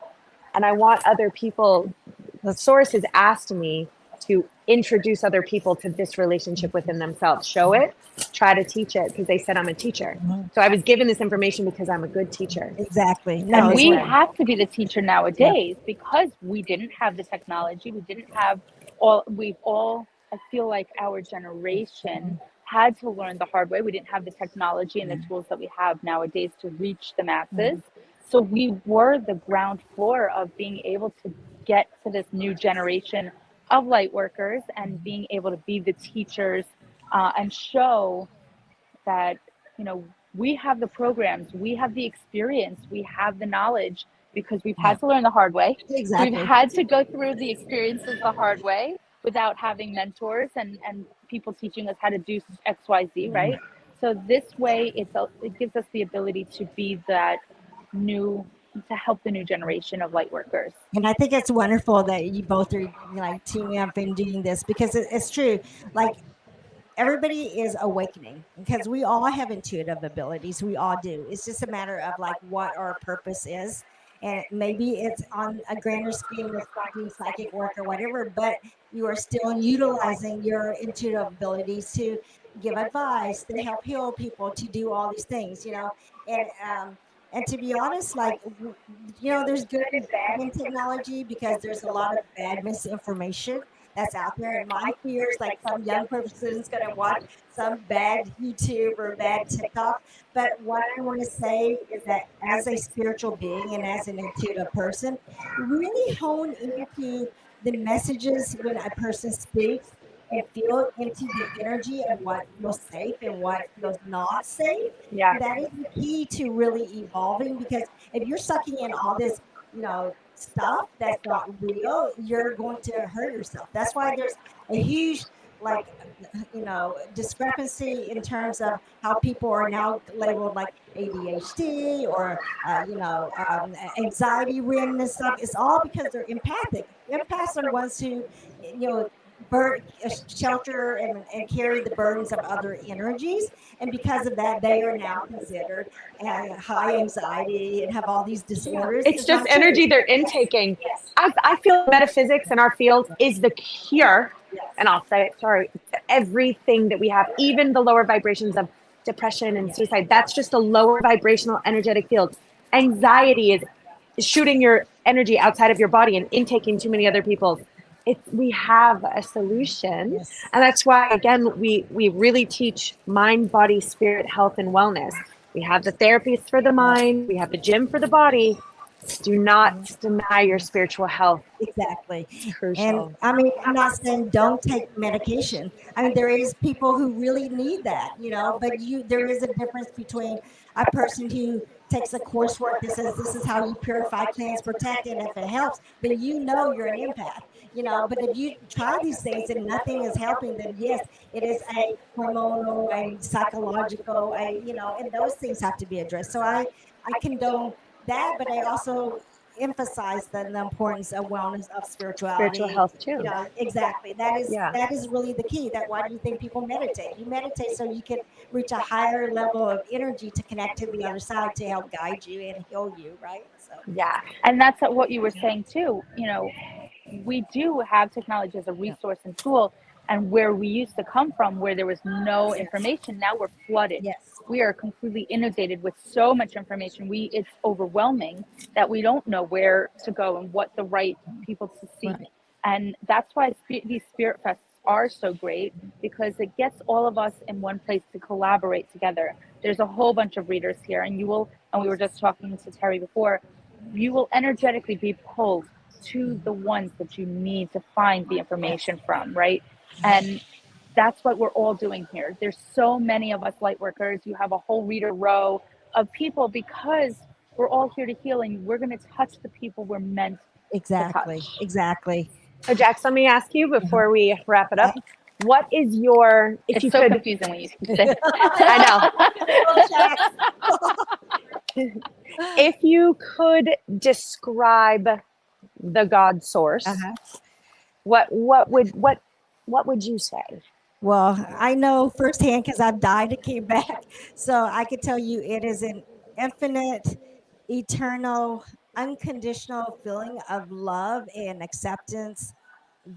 And I want other people, the source has asked me to introduce other people to this relationship within themselves. Show it, try to teach it, because they said I'm a teacher. So I was given this information because I'm a good teacher. Exactly. No, and we have to be the teacher nowadays because we didn't have the technology. We didn't have I feel like our generation had to learn the hard way. We didn't have the technology and the tools that we have nowadays to reach the masses. So we were the ground floor of being able to get to this new generation of light workers and being able to be the teachers and show that, we have the programs, we have the experience, we have the knowledge, because we've had to learn the hard way. Exactly. We've had to go through the experiences the hard way without having mentors and people teaching us how to do XYZ, right? So this way, it gives us the ability to be that to help the new generation of light workers. And I think it's wonderful that you both are like teaming up and doing this, because it's true. Like, everybody is awakening because we all have intuitive abilities. We all do. It's just a matter of like what our purpose is. And maybe it's on a grander scheme of doing psychic work or whatever, but you are still utilizing your intuitive abilities to give advice, to help heal people, to do all these things, and to be honest, like, there's good and bad in technology, because there's a lot of bad misinformation that's out there. And my fear is like some young person is going to watch some bad YouTube or bad TikTok. But what I want to say is that as a spiritual being and as an intuitive person, really hone into the messages when a person speaks and feel into the energy of what feels safe and what feels not safe. Yeah. That is the key to really evolving, because if you're sucking in all this, stuff that's not real, you're going to hurt yourself. That's why there's a huge discrepancy in terms of how people are now labeled like ADHD or anxiety ridden and stuff. It's all because they're empathic. Empaths are ones who shelter and carry the burdens of other energies. And because of that, they are now considered high anxiety and have all these disorders. It's just energy they're intaking. I feel metaphysics in our field is the cure, and I'll say it, sorry, everything that we have, even the lower vibrations of depression and suicide. That's just a lower vibrational energetic field. Anxiety is shooting your energy outside of your body and intaking too many other people's. We have a solution. Yes. And that's why, again, we really teach mind, body, spirit, health, and wellness. We have the therapists for the mind. We have the gym for the body. Do not deny your spiritual health. Exactly. It's crucial. And I mean, I'm not saying don't take medication. I mean, there is people who really need that, you know, but there is a difference between a person who takes a coursework that says this is how you purify, cleanse, protect, and if it helps, then you know you're an empath. You know, but if you try these things and nothing is helping, then yes, it is a hormonal, a psychological, and those things have to be addressed. So I condone that, but I also emphasize the importance of wellness, of spirituality, Spiritual health too. You know, exactly. That is really the key. Why do you think people meditate? You meditate so you can reach a higher level of energy to connect to the other side to help guide you and heal you, right? So Yeah. And that's what you were saying too. You know, we do have technology as a resource and tool, and where we used to come from, where there was no information, now we're flooded. yes. We are completely inundated with so much information. It's overwhelming that we don't know where to go and what the right people to see. Right. And that's why these spirit fests are so great, because it gets all of us in one place to collaborate together. There's a whole bunch of readers here, and we were just talking to Terry before, you will energetically be pulled to the ones that you need to find the information from, right? And that's what we're all doing here. There's so many of us light workers. You have a whole reader row of people, because we're all here to heal, and we're going to touch the people we're meant Exactly. to touch. Exactly. So Jax, let me ask you before we wrap it up. What is your, if It's you so could, confusing when you say I know. If you could describe the God source, what would you say? Well, I know firsthand because I've died and came back. So I could tell you it is an infinite, eternal, unconditional feeling of love and acceptance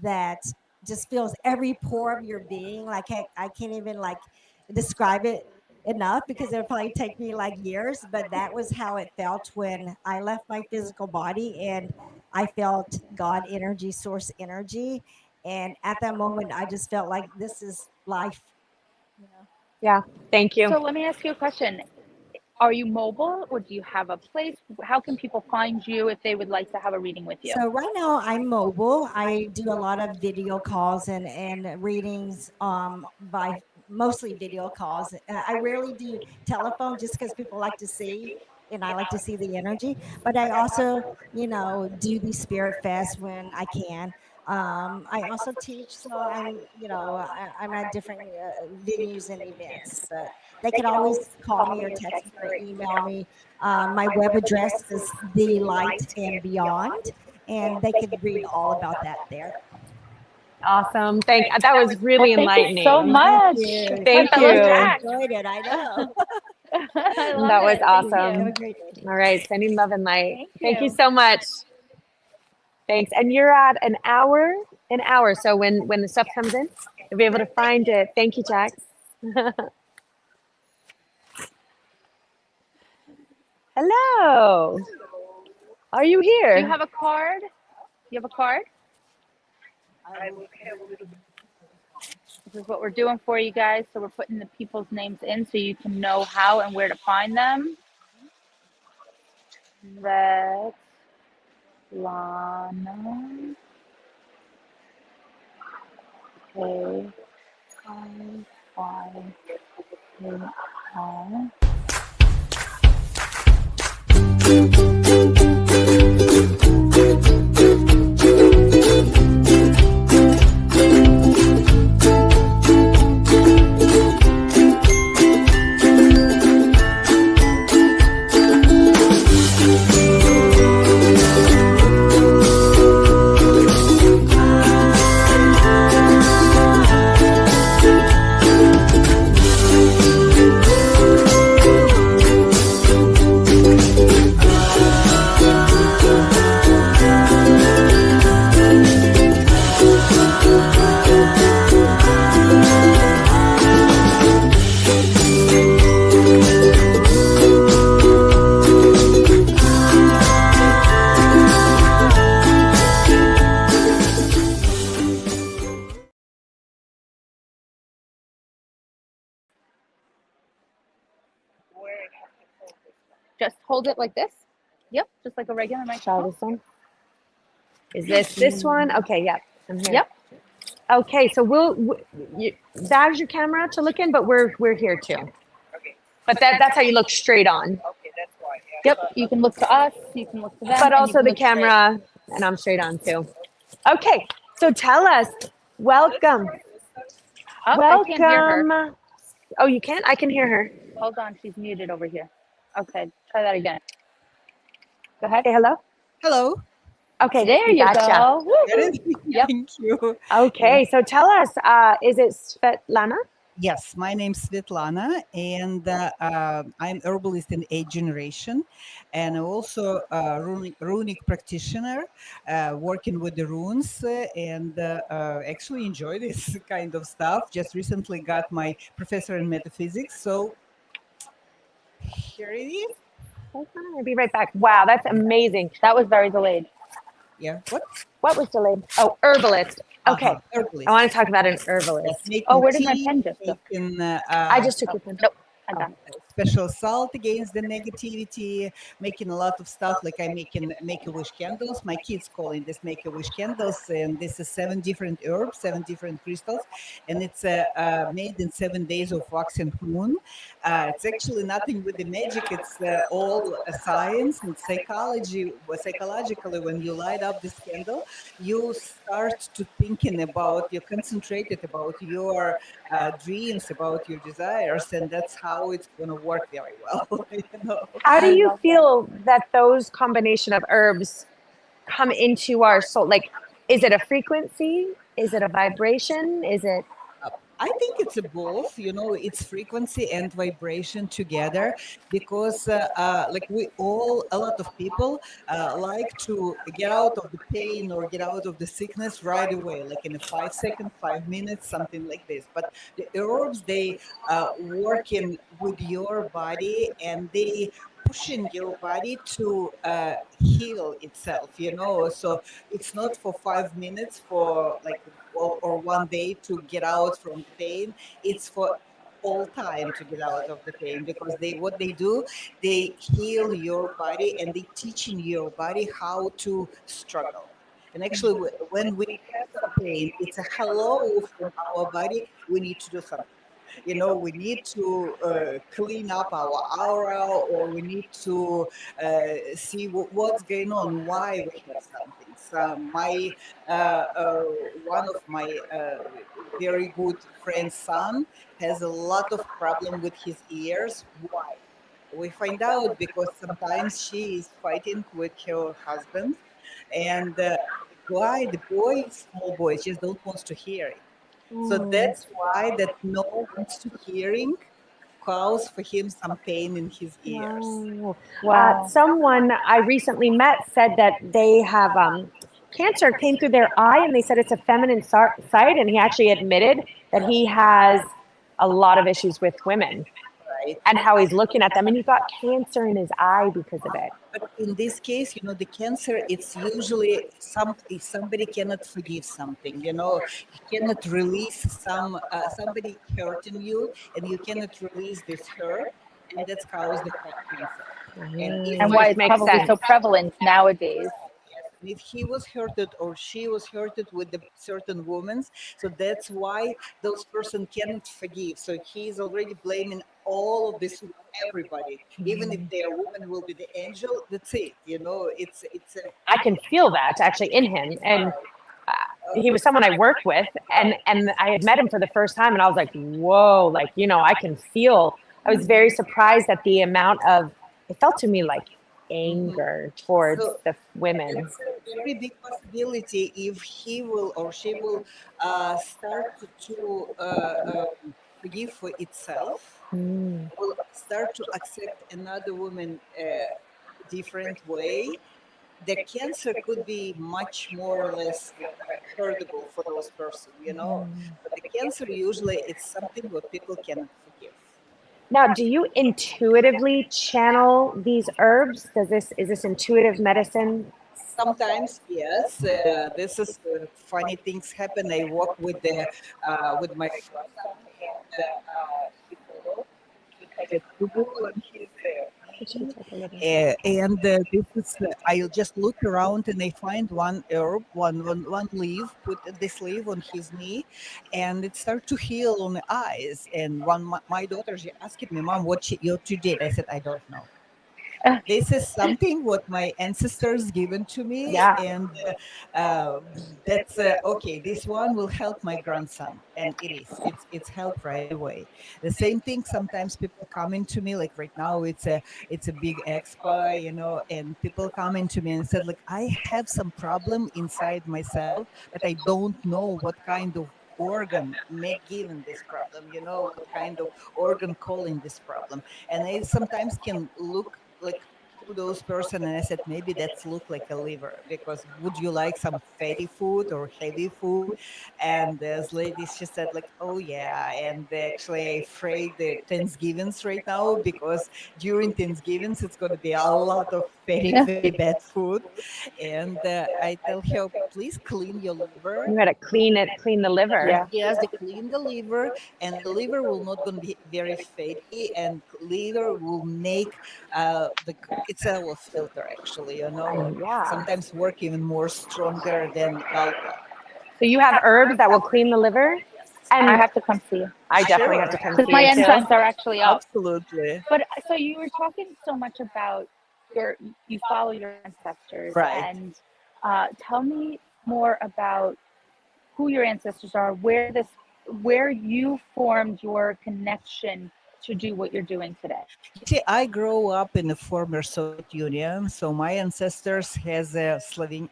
that just fills every pore of your being. Like I can't even describe it enough, because it'll probably take me years, but that was how it felt when I left my physical body and I felt God energy, source energy. And at that moment, I just felt like this is life. You know? Yeah, thank you. So let me ask you a question. Are you mobile, or do you have a place? How can people find you if they would like to have a reading with you? So right now I'm mobile. I do a lot of video calls and readings by mostly video calls. I rarely do telephone just because people like to see, and I like to see the energy. But I also, do the spirit fest when I can. I also teach, so I'm at different venues and events. But they can always call me or text me or email me. My web address is The Light and Beyond, and they can read all about that there. Awesome. That was really enlightening. Thank you so much. Thank I you. enjoyed it. I know. That was awesome. All right. Sending love and light. Thank you so much. Thanks. And you're at an hour. So when the stuff comes in, you'll be able to find it. Thank you, Jax. Hello. Are you here? Do you have a card? You have a card? This is what we're doing for you guys. So we're putting the people's names in so you can know how and where to find them. That's Lana. Okay. hold it like this. Yep, just like a regular Try microphone. this one. Is this one? Okay, yep. I'm here. Yep. Okay, so that's your camera to look in, but we're here too. Okay. But that's how you look straight on. Okay, that's why. Yep. You can look to us. You can look to them. But and you also can the look straight. camera, and I'm straight on too. Okay, so tell us, welcome. Oh, I can't hear her. Welcome. Oh, you can? I can hear her. Hold on, she's muted over here. Okay, try that again. Go ahead. Say hello. Hello. Okay, There you gotcha. go. That is, Yep. thank you. Okay, so tell us, is it Svetlana? Yes, my name's Svetlana, and I'm herbalist in 8th generation, and also a runic practitioner, working with the runes, and actually enjoy this kind of stuff. Just recently got my professor in metaphysics, so here it is. I'll be right back. Wow, that's amazing. That was very delayed. Yeah, what? What was delayed? Oh, herbalist. Okay, Herbalist. I want to talk about an Yes, herbalist. making Oh, where did my tea, pen just go? making, I just took your pen. Nope, I'm done. special salt against the negativity, making a lot of stuff like I'm making make-a-wish candles. My kids calling this make-a-wish candles, and this is 7 different herbs, 7 different crystals, and it's made in 7 days of wax and moon. It's actually nothing with the magic. It's all science and psychology. Psychologically, when you light up this candle, you start to thinking about, you're concentrated about your dreams, about your desires, and that's how it's going to work very well. You know? How do I you love feel that those combination of herbs come into our soul? Like, is it a frequency? Is it a vibration? Is it? I think it's a both, you know, it's frequency and vibration together, because like we all, a lot of people like to get out of the pain or get out of the sickness right away, like in a 5 second, 5 minutes, something like this. But the herbs, they working with your body, and they pushing your body to heal itself, you know. So it's not for 5 minutes for like or 1 day to get out from the pain. It's for all time to get out of the pain, because what they do, they heal your body, and they teaching your body how to struggle. And actually, when we have some pain, it's a hello from our body. We need to do something. You know, we need to clean up our aura, or we need to see what's going on, why we have something. So one of my very good friend's son has a lot of problem with his ears. Why? We find out because sometimes she is fighting with her husband, and the boy, small boys, just don't want to hear it. So that's why that no wants to hearing cause for him some pain in his ears. Wow. Someone I recently met said that they have cancer came through their eye, and they said it's a feminine side, and he actually admitted that he has a lot of issues with women, Right. and how he's looking at them, and he got cancer in his eye because of it. But in this case, you know, the cancer, it's usually if somebody cannot forgive something, you know, you cannot release somebody hurting you, and you cannot release this hurt, and that's caused the cancer. And why it's Makes probably sense. so prevalent nowadays. And if he was hurted or she was hurted with the certain women, so that's why those person cannot forgive. So he's already blaming all of this, everybody. Even if their woman will be the angel, that's it. You know, it's a I can feel that actually in him, and he was someone I worked with, and I had met him for the first time, and I was like, whoa, like, you know, I can feel. I was very surprised at the amount of. It felt to me like anger towards the women. It's a very big possibility if he will or she will start to forgive for itself, will start to accept another woman different way. The cancer could be much more or less hurtable for those person, you know. But the cancer usually it's something what people cannot forgive. Now, do you intuitively channel these herbs? Is this intuitive medicine? Sometimes, yes. This is funny things happen. I walk with my son, and he had a Google, and he's there. And this is I'll just look around and I find one herb, one leaf, put this leaf on his knee, and it started to heal on the eyes. And one my daughter, she asked me, "Mom, what you did?" I said, "I don't know. This is something what my ancestors given to me, Yeah. and that's okay. This one will help my grandson, and it is. It's help right away. The same thing. Sometimes people coming to me, like right now, it's a big expo, you know, and people coming to me and said, like, I have some problem inside myself, but I don't know what kind of organ may given this problem, you know, what kind of organ calling this problem. And I sometimes can look like to those person and I said, maybe that's look like a liver, because would you like some fatty food or heavy food? And this lady, she said like, oh yeah. And actually I afraid the Thanksgivings right now, because during Thanksgivings it's going to be a lot of very bad food. And I tell her, please clean your liver. You got to clean the liver. Yeah. Yes, they clean the liver, and the liver will not going to be very fatty, and liver will make it's a filter actually. You know, Yeah. sometimes work even more stronger than gallbladder. So you have herbs that will clean the liver? And I have to come see you. I definitely have Sure. to come Because see my you too. incense are actually up. Absolutely. But so you were talking so much about you follow your ancestors, Right. and tell me more about who your ancestors are, where you formed your connection to do what you're doing today. See, I grew up in the former Soviet Union, so my ancestors has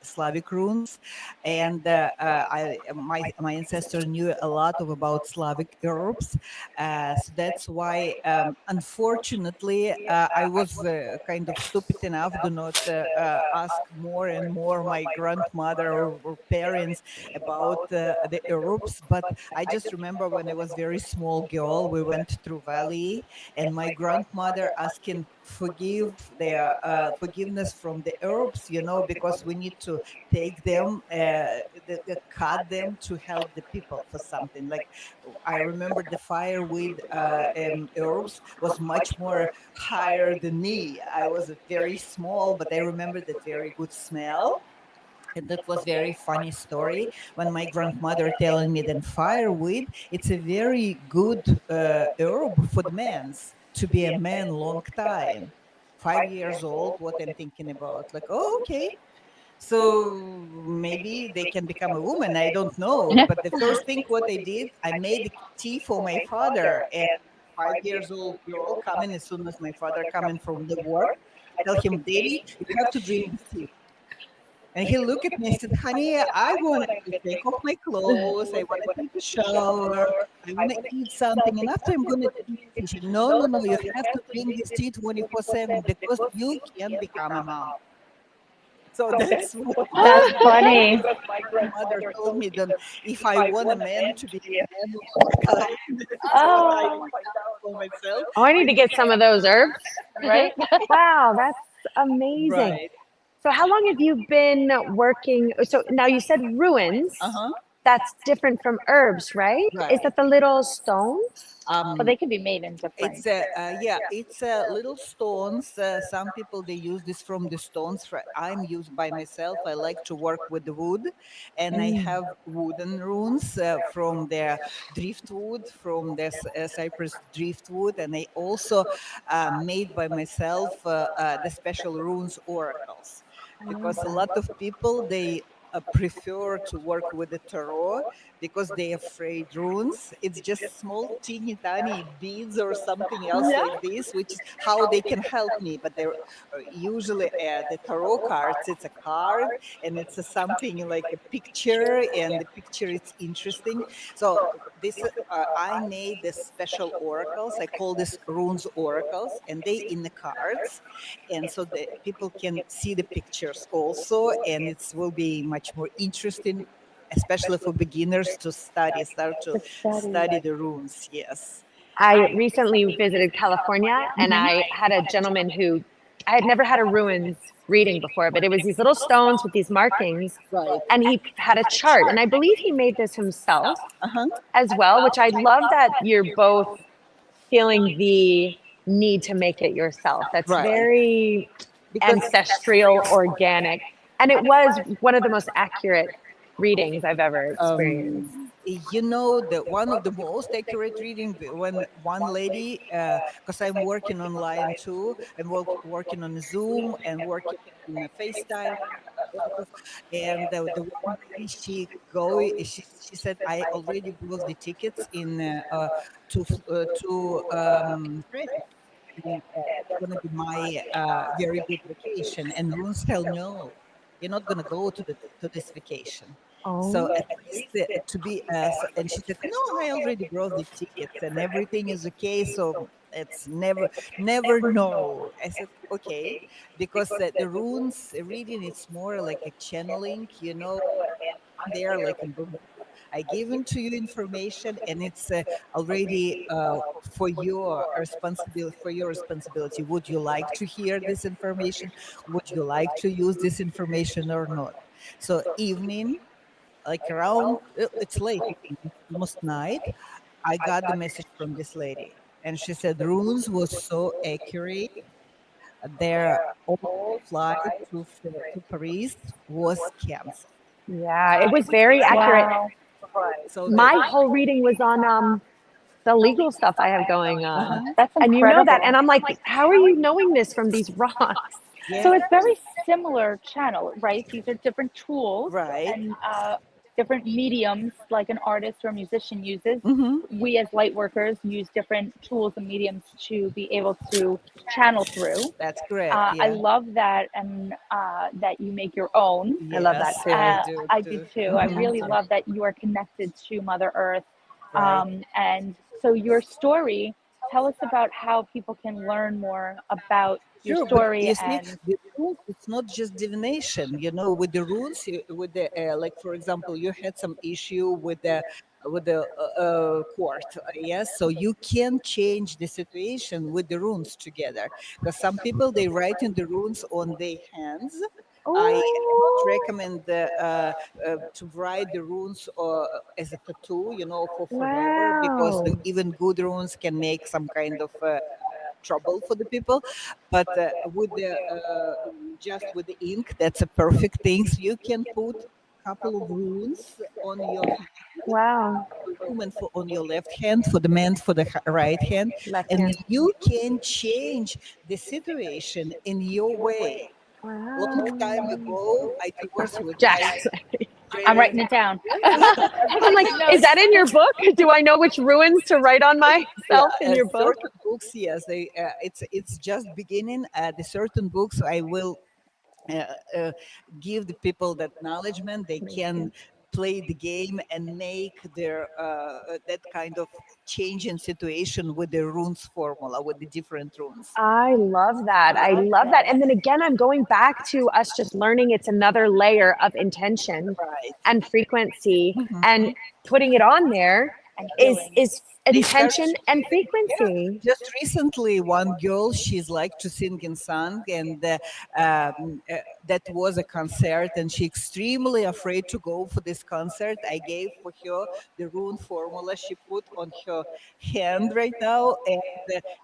Slavic runes, and my ancestor knew a lot of about Slavic herbs. So that's why, unfortunately, I was kind of stupid enough to not ask more and more my grandmother or parents about the herbs. But I just remember when I was very small girl, we went through valley, and my grandmother asking forgiveness from the herbs, you know, because we need to take them, cut them to help the people for something. Like I remember the fireweed herbs was much more higher than me. I was very small, but I remember that very good smell. And that was very funny story when my grandmother telling me that fireweed, it's a very good herb for the men's to be a man long time. 5 years old, what I'm thinking about, like, oh, okay. So maybe they can become a woman. I don't know. But the first thing what I did, I made tea for my father. And 5 years old girl coming as soon as my father coming from the work, I tell him, Daddy, you have to drink this tea. And he looked at me and said, honey, I want to take off my clothes. I want to take a shower. I want to eat something. And after I'm going to eat, he said, no, no, no, you have to drink this tea 24/7 because you can become a mom. So that's what That's funny. my grandmother told me that if I want a man to be a man, that's what I find out for myself. Oh, I need to get some of those herbs, right? Wow, that's amazing. Right. So how long have you been working? So now you said ruins. Uh-huh. That's different from herbs, right? Is Right. that the little stones? But they can be made in different. It's little stones. Some people they use this from the stones. I'm used by myself. I like to work with the wood, and I have wooden runes from the driftwood, from the cypress driftwood, and I also made by myself the special runes oracles, because a lot of people they prefer to work with the tarot because they're afraid runes. It's just small, teeny, tiny beads or something else like this, which is how they can help me. But they're usually the tarot cards. It's a card and it's something like a picture, and the picture is interesting. So this I made the special oracles. I call this runes oracles, and they in the cards, and so the people can see the pictures also, and it will be much more interesting, especially for beginners to start to study the runes. Yes. I recently visited California, and I had a gentleman who I had never had a ruins reading before, but it was these little stones with these markings, Right. and he had a chart, and I believe he made this himself Uh-huh. as well, which I love that you're both feeling the need to make it yourself. That's Right. very Because ancestral, organic. And it was one of the most accurate readings I've ever experienced. you know, the one of the most accurate reading when one lady, because I'm working online too, I'm working on Zoom and working on FaceTime, and the one lady, she said, I already bought the tickets in to and it's going to be my very good vacation. And runes tell no, you're not going to go to this vacation. So Oh, at least to be, and she said, no, I already brought the tickets and everything is okay. So it's never no. I said, okay, because the runes reading, it's more like a channeling, you know, and they are like in I given to you information, and it's already for your responsibility. Would you like to hear this information? Would you like to use this information or not? So evening, like around it's late, it's almost night. I got the message from this lady, and she said runes was so accurate. Their all flight to Paris was canceled. yeah, it was very accurate. Wow. So the My whole reading was on the legal stuff I have going on. That's And you know that. incredible. And I'm like, how are you knowing this from these rocks? So yeah, it's very similar channel, right? These are different tools right. and different mediums like an artist or a musician uses. Mm-hmm. We as light workers use different tools and mediums to be able to channel through. That's correct. I Yeah. love that, and that you make your own. I love that Yes, too. I do I do too. I really love that you are connected to Mother Earth. Right. And so your story, tell us about how people can learn more about your Sure, but story. you see, And the runes, it's not just divination. You know, with the runes, with the like, for example, you had some issue with the court, yes. So you can change the situation with the runes together. Because some people they write in the runes on their hands. I don't Oh, recommend to write the runes as a tattoo, you know, for forever, because wow. even good runes can make some kind of trouble for the people. But with the just with the ink, that's a perfect thing. So you can put a couple of runes on your hand, Wow. for woman for on your left hand, for the man for the right hand, Left and hand. you can change the situation in your way. Long time Wow. ago, I divorced with my Jack's. I'm writing it down. I'm like, is that in your book? Do I know which ruins to write on yeah, myself in your book? certain books. Yes, they it's just beginning. The certain books I will uh, uh, give the people that acknowledgement. They can play the game and make their that kind of change in situation with the runes formula, with the different runes. I love that. I love that. And then again, I'm going back to us just learning it's another layer of intention Right. and frequency, and putting it on there And is healing. They start. intention and Yeah, frequency. just recently, one girl, she's like to sing and song, and that was a concert, and she extremely afraid to go for this concert. I gave for her the rune formula she put on her hand right now, and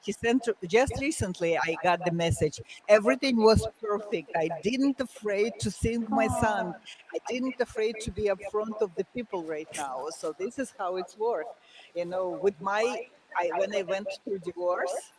she sent just recently. I got the message. Everything was perfect. I didn't afraid to sing my song. I didn't afraid to be up front of the people right now. So this is how it's worked. You know, with my when I went through divorce,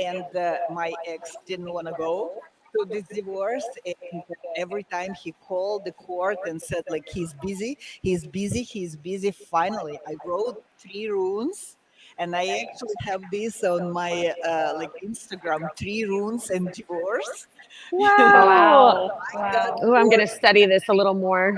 and my ex didn't want to go to this divorce, and every time he called the court and said like he's busy, he's busy, he's busy. Finally, I wrote 3 runes. And I actually have this on my like Instagram, 3 runes and divorce. You know, Wow. Wow. I got Wow. Oh, I'm going to divorced study this a little more.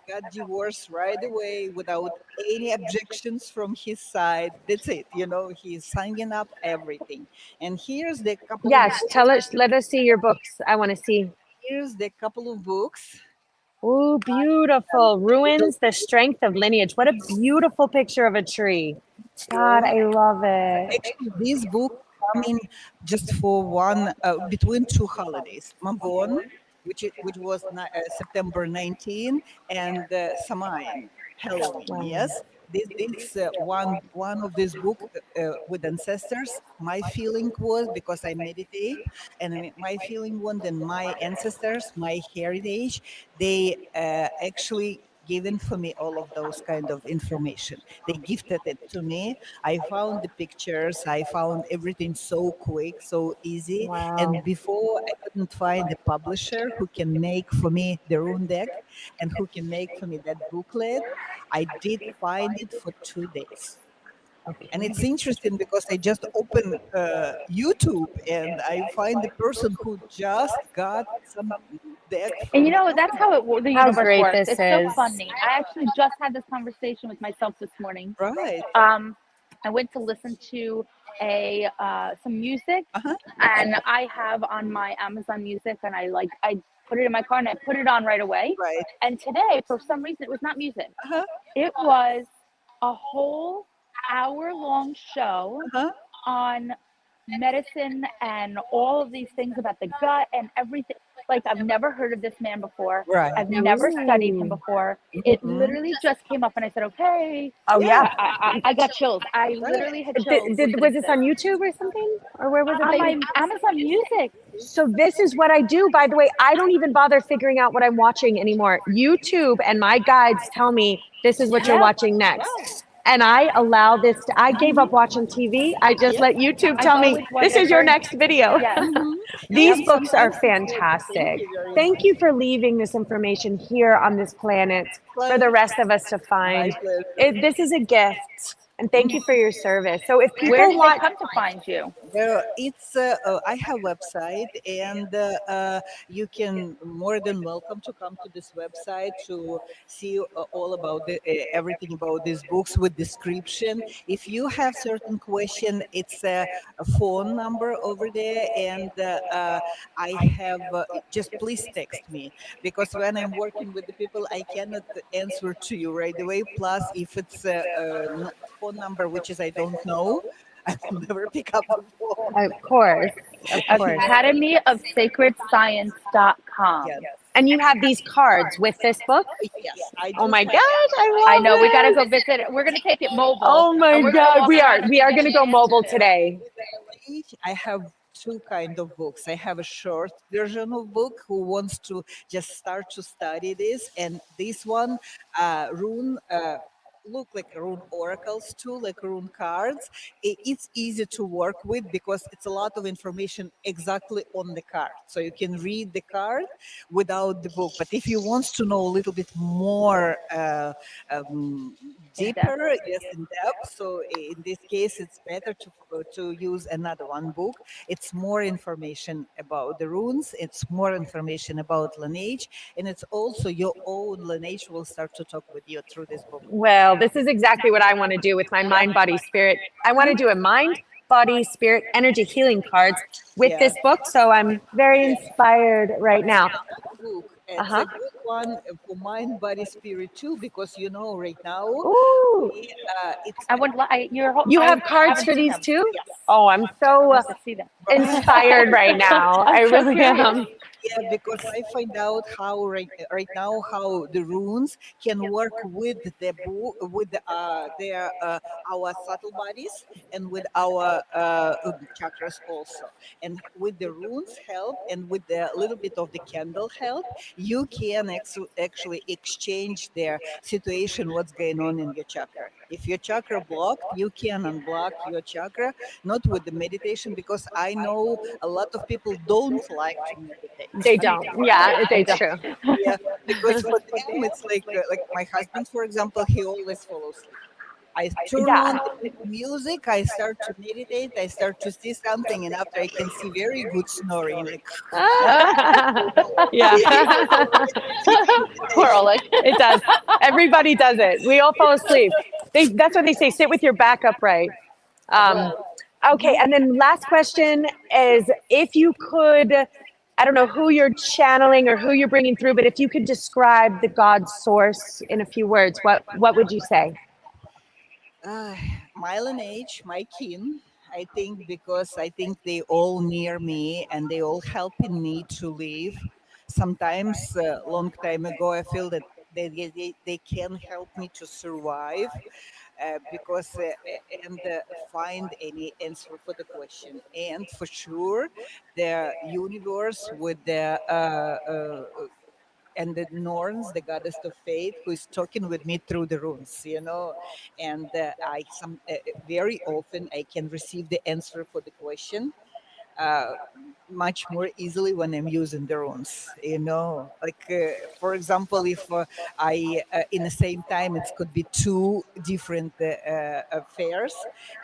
got divorced right away without any objections from his side. That's it. You know, he's signing up everything. And here's the couple of Yes, tell us, let us see your books. I want to see. books. Oh, beautiful. So, Ruins, the strength of lineage. What a beautiful picture of a tree. God, I love it. actually, this book coming just for one between 2 holidays, Magon, which was September 19, and Samain, Halloween. Wow. Yes. One of this book with ancestors. My feeling was because I meditate, and my feeling was that my ancestors, my heritage, they actually given for me all of those kind of information. They gifted it to me. I found the pictures. I found everything so quick, so easy. Wow. And before I couldn't find a publisher who can make for me the rune deck and who can make for me that booklet. I did find it for 2 days. And it's interesting because I just open YouTube and I find the person who just got some deck And from that's how the How universe great works. this It's so is. funny. I actually just had this conversation with myself this morning. right. I went to listen to a some music, Uh-huh. and I have on my Amazon Music, and I put it in my car and I put it on right away. Right. And today, for some reason, it was not music. Uh-huh. It was a whole hour-long show Uh-huh. on medicine and all of these things about the gut and everything. Like, I've never heard of this man before. Right. I've never studied him Ooh. before. It Mhm. literally just came up, and I said, okay. Oh yeah. I got chills. I literally had chills. Was this on YouTube or something, or where was it? On that my you- Amazon Music. So this is what I do. By the way, I don't even bother figuring out what I'm watching anymore. YouTube and my guides tell me this is what you're Yeah. watching next. And I allow this to, I gave up watching TV. I just let YouTube I tell go me with this is your whatever- next video. Yes. These Yep. books are Thank fantastic. you very Thank much. you for leaving this information here on this planet for the rest of us to find. My pleasure. This is a gift. And thank you for your service. So if people Where did they want, come to find you? I have website, and you can more than welcome to come to this website to see all about everything about these books with description. If you have certain question, it's a phone number over there, and I have just please text me, because when I'm working with the people, I cannot answer to you right away. Plus, if it's a phone number which is I don't know, I will never pick up the phone. of course, of course. Academy of Sacred Science.com. Yes. And you have these cards with this book? Yes, I do. Oh my gosh, I love I know, we gotta this. go visit it. We're gonna take it mobile. Oh my and we're gonna God, walk we around are and going to go mobile today. I have two kind of books. I have a short version of book who wants to just start to study this, and this one, rune. Look like rune oracles too, like rune cards. It's easy to work with because it's a lot of information exactly on the card, so you can read the card without the book. But if you want to know a little bit more um, deeper, yes, in depth, so in this case, it's better to use another one book. It's more information about the runes. It's more information about lineage, and it's also your own lineage will start to talk with you through this book. Well, this is exactly what I want to do with my mind, body, spirit. I want to do a mind, body, spirit, energy healing cards with this book. So I'm very inspired right now. Book. It's Uh-huh. a good one for mind, body, spirit too, because right now Ooh, it's I would like you have cards for these too? Oh, I'm so I have to see them. inspired right now. I I'm so really curious. am. yeah, because I find out how right now how the runes can work with the book with their our subtle bodies and with our chakras also, and with the runes help and with the little bit of the candle help, you can actually exchange their situation, what's going on in your chakra. If your chakra blocked, you can unblock your chakra, not with the meditation, because I know a lot of people don't like to meditate. They don't. Yeah, it's true. Yeah, because for them it's like my husband, for example, he always falls asleep. I turn on the music, I start to meditate, I start to see something, and after I can see very good snoring, like Yeah. Poor Oleg. It does. Everybody does it. We all fall asleep. That's what they say. Sit with your back upright. Okay. And then last question is, if you could, I don't know who you're channeling or who you're bringing through, but if you could describe the God source in a few words, what would you say? my lineage, my kin. I think because I think they all near me and they all helping me to live. Sometimes, long time ago, I feel that they can help me to survive, because and find any answer for the question. And for sure, the universe with the and the Norns, the goddess of faith, who is talking with me through the runes, and I some very often I can receive the answer for the question uh, much more easily when I'm using the runes. Like for example, if I in the same time it could be two different affairs,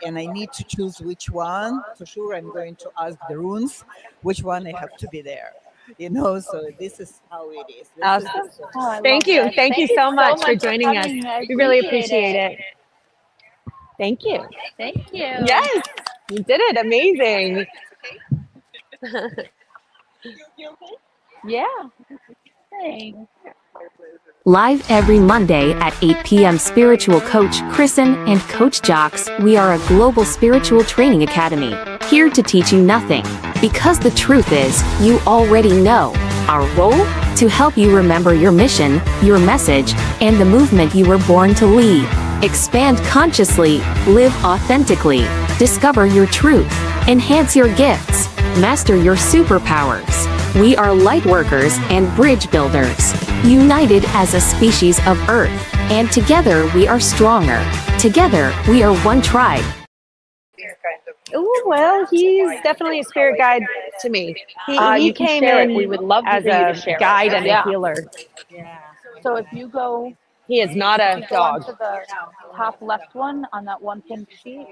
and I need to choose which one. For sure, I'm going to ask the runes which one I have to be there. So this is how it is. This is the Awesome. source. Oh, I Thank love you. that. Thank you so much for joining us. coming. I We really appreciate appreciate it. Thank you. Thank you. Yes, you did it. Amazing. Yeah. Thanks. Live every Monday at 8 p.m. Spiritual Coach Kristen and Coach Jocks, we are a global spiritual training academy, here to teach you nothing. Because the truth is, you already know. Our role? To help you remember your mission, your message, and the movement you were born to lead. Expand consciously, live authentically, discover your truth, enhance your gifts, master your superpowers. We are light workers and bridge builders, united as a species of Earth, and together we are stronger. Together we are one tribe. Oh, well, he's definitely a spirit guide to me. He You can came share in it. We would love to as hear you a to share guide it. and Yeah. a healer. So if you go, He is not a go dog. onto the top left one on that one pink sheet,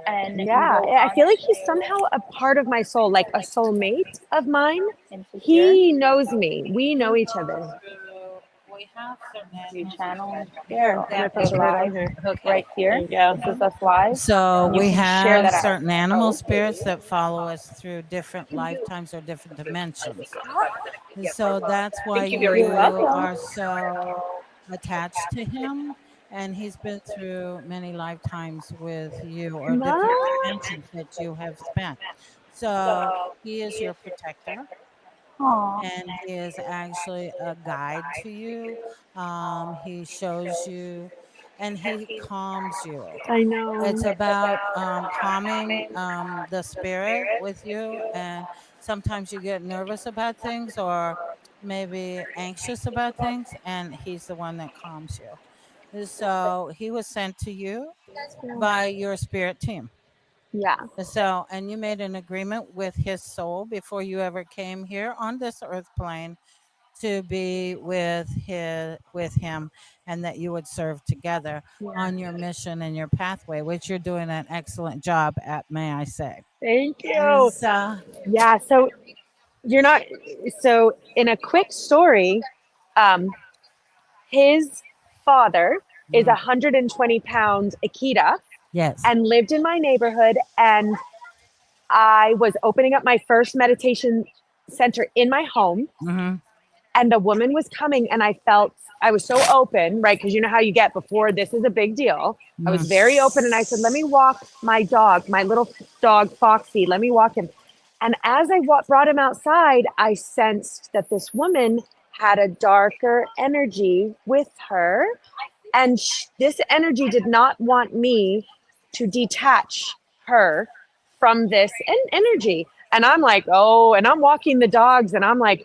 and Yeah, you go I feel like on he's somehow a part of my soul, like a soulmate of mine. into here. He knows me. We know each other. You channel Here, I'm gonna put you right on here. right here. There you go. This is us live. So You we can share have that out. certain animal spirits that follow us through different lifetimes or different dimensions. And so that's why you welcome. are so attached to him. And he's been through many lifetimes with you, or different dimensions that you have spent. So he is your protector, Aw. and he is actually a guide to you. He shows you, and he calms you. I know. It's about calming the spirit with you. And sometimes you get nervous about things, or maybe anxious about things, and he's the one that calms you. So he was sent to you by your spirit team. Yeah. So, and you made an agreement with his soul before you ever came here on this earth plane to be with him, and that you would serve together on your mission and your pathway, which you're doing an excellent job at, may I say. Thank you. So, Yeah. So you're not. So in a quick story, his father is 120-pound Akita yes. and lived in my neighborhood, and I was opening up my first meditation center in my home, Mm-hmm. and a woman was coming, and I felt I was so open, right? Because you know how you get before this is a big deal. I was very open, and I said, let me walk my dog, my little dog, Foxy. Let me walk him. And as I brought him outside, I sensed that this woman had a darker energy with her. And this energy did not want me to detach her from this energy. And I'm like, oh, and I'm walking the dogs, and I'm like,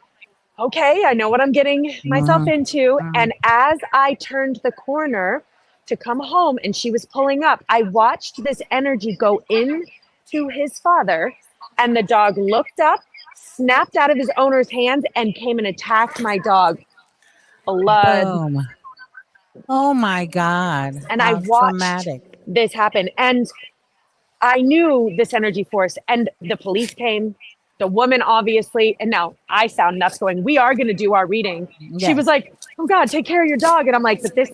okay, I know what I'm getting myself into. And as I turned the corner to come home and she was pulling up, I watched this energy go into his father, and the dog looked up, snapped out of his owner's hands, and came and attacked my dog. Blood. Boom. Oh my God. And How I watched traumatic. this happen. And I knew this energy force, and the police came, the woman obviously, and now I sound nuts going, we are going to do our reading. She was like, oh God, take care of your dog. And I'm like, but this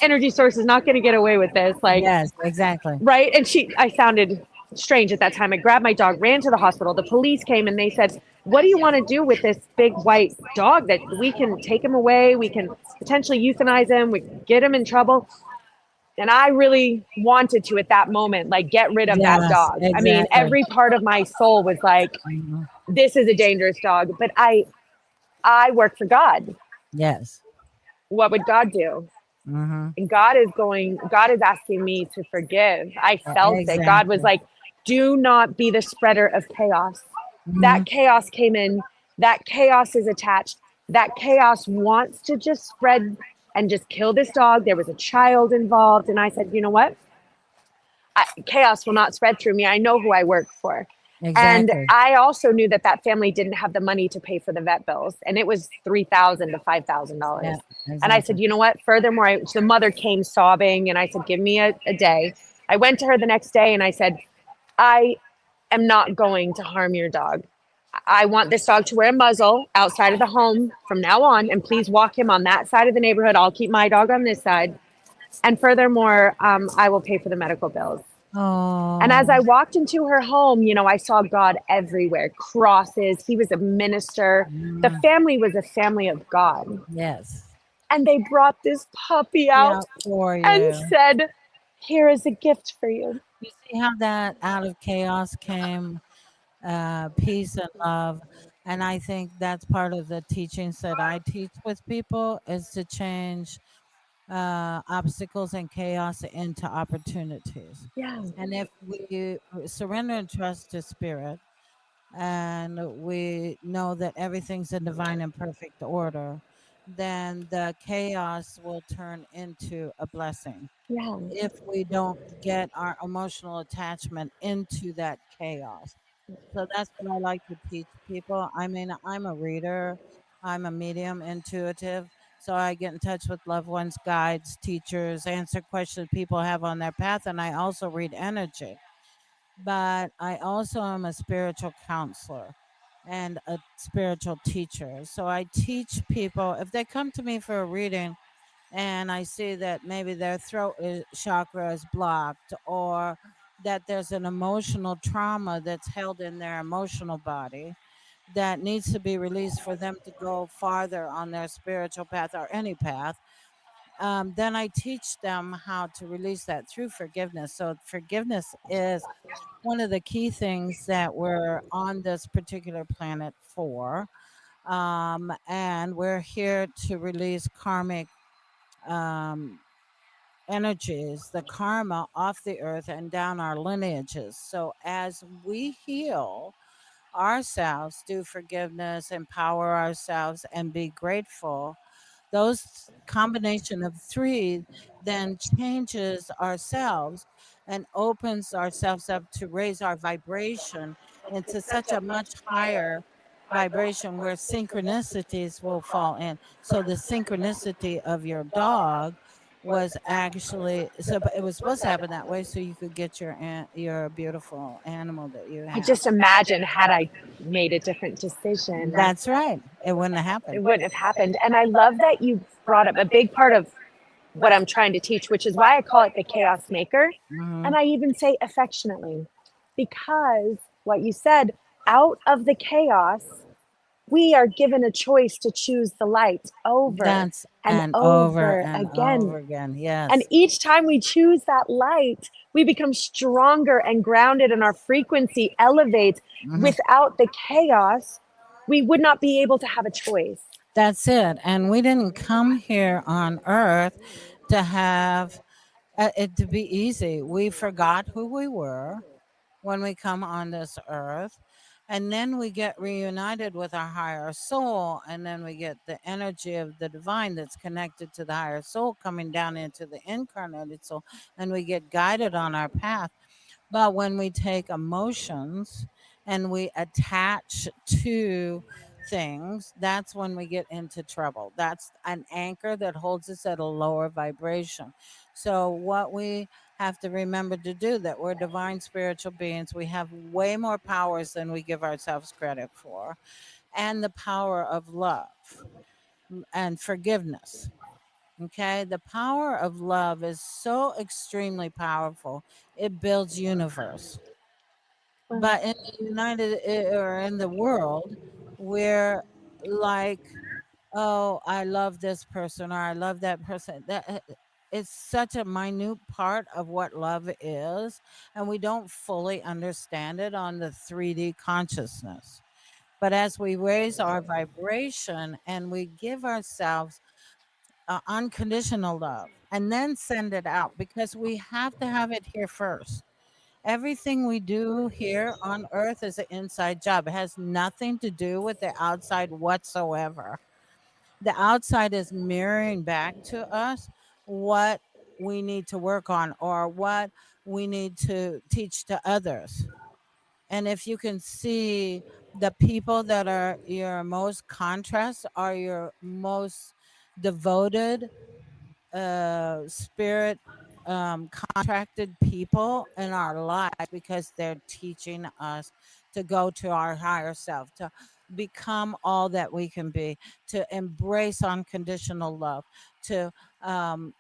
energy source is not going to get away with this. Like, yes, exactly. right. And I sounded strange at that time. I grabbed my dog, ran to the hospital. The police came and they said, what do you want to do with this big white dog that we can take him away? We can potentially euthanize him. We can get him in trouble. And I really wanted to, at that moment, like, get rid of that dog. Exactly. I mean, every part of my soul was like, this is a dangerous dog. But I work for God. Yes. what would God do? Mm-hmm. And God is asking me to forgive. I felt it. God was Exactly. like, do not be the spreader of chaos. Mm-hmm. That chaos came in, that chaos is attached, that chaos wants to just spread and just kill this dog. There was a child involved. And I said, you know what? Chaos will not spread through me. I know who I work for. And Exactly. I also knew that that family didn't have the money to pay for the vet bills, and it was $3,000 to $5,000. Yeah, And I said, exactly. you know what? Furthermore, the mother came sobbing, and I said, give me a day. I went to her the next day, and I said, I am not going to harm your dog. I want this dog to wear a muzzle outside of the home from now on, and please walk him on that side of the neighborhood. I'll keep my dog on this side. And furthermore, I will pay for the medical bills. And as Oh, I walked into her home, you know, I saw God everywhere, crosses. He was a minister. The mm, family was a family of God. yes. And they brought this puppy Yeah, out for and you. said, here is a gift for you. You see how that out of chaos came peace and love. And I think that's part of the teachings that I teach with people is to change obstacles and chaos into opportunities. Yeah. And if we surrender and trust to spirit, and we know that everything's in divine and perfect order, then the chaos will turn into a blessing Yeah. if we don't get our emotional attachment into that chaos. So that's what I like to teach people. I mean, I'm a reader, I'm a medium, intuitive. So I get in touch with loved ones, guides, teachers, answer questions people have on their path. And I also read energy. But I also am a spiritual counselor and a spiritual teacher. So I teach people, if they come to me for a reading, and I see that maybe their chakra is blocked or that there's an emotional trauma that's held in their emotional body that needs to be released for them to go farther on their spiritual path or any path, then I teach them how to release that through forgiveness. So, forgiveness is one of the key things that we're on this particular planet for. And we're here to release karmic um, energies, the karma off the earth and down our lineages. So as we heal ourselves, do forgiveness, empower ourselves, and be grateful, those combination of three then changes ourselves and opens ourselves up to raise our vibration into such a much higher vibration where synchronicities will fall in. So the synchronicity of your dog was actually, so it was supposed to happen that way so you could get your beautiful animal that you I have. just imagine had I made a different decision, That's right. It wouldn't have it happened. wouldn't have happened. And I love that you brought up a big part of what I'm trying to teach, which is why I call it the chaos maker. Hmm. And I even say affectionately, because what you said, out of the chaos, we are given a choice to choose the light over That's and and over over again. again. And Yes. each time we choose that light, we become stronger and grounded, and our frequency elevates. Hmm. Without the chaos, we would not be able to have a choice. That's it. And we didn't come here on earth to have it to be easy. We forgot who we were when we come on this earth. And then we get reunited with our higher soul. And then we get the energy of the divine that's connected to the higher soul coming down into the incarnated soul. And we get guided on our path. But when we take emotions and we attach to things, that's when we get into trouble. That's an anchor that holds us at a lower vibration. So, what we have to remember to do that we're divine spiritual beings. We have way more powers than we give ourselves credit for, and the power of love and forgiveness. Okay, the power of love is so extremely powerful. It builds universe. But in the or in the world, we're like, oh, I love this person or I love that person. It's such a minute part of what love is, and we don't fully understand it on the 3D consciousness. But as we raise our vibration and we give ourselves unconditional love and then send it out, because we have to have it here first. Everything we do here on earth is an inside job. It has nothing to do with the outside whatsoever. The outside is mirroring back to us what we need to work on or what we need to teach to others. And if you can see, the people that are your most contrast are your most devoted, spirit, contracted people in our life, because they're teaching us to go to our higher self, to become all that we can be, to embrace unconditional love, to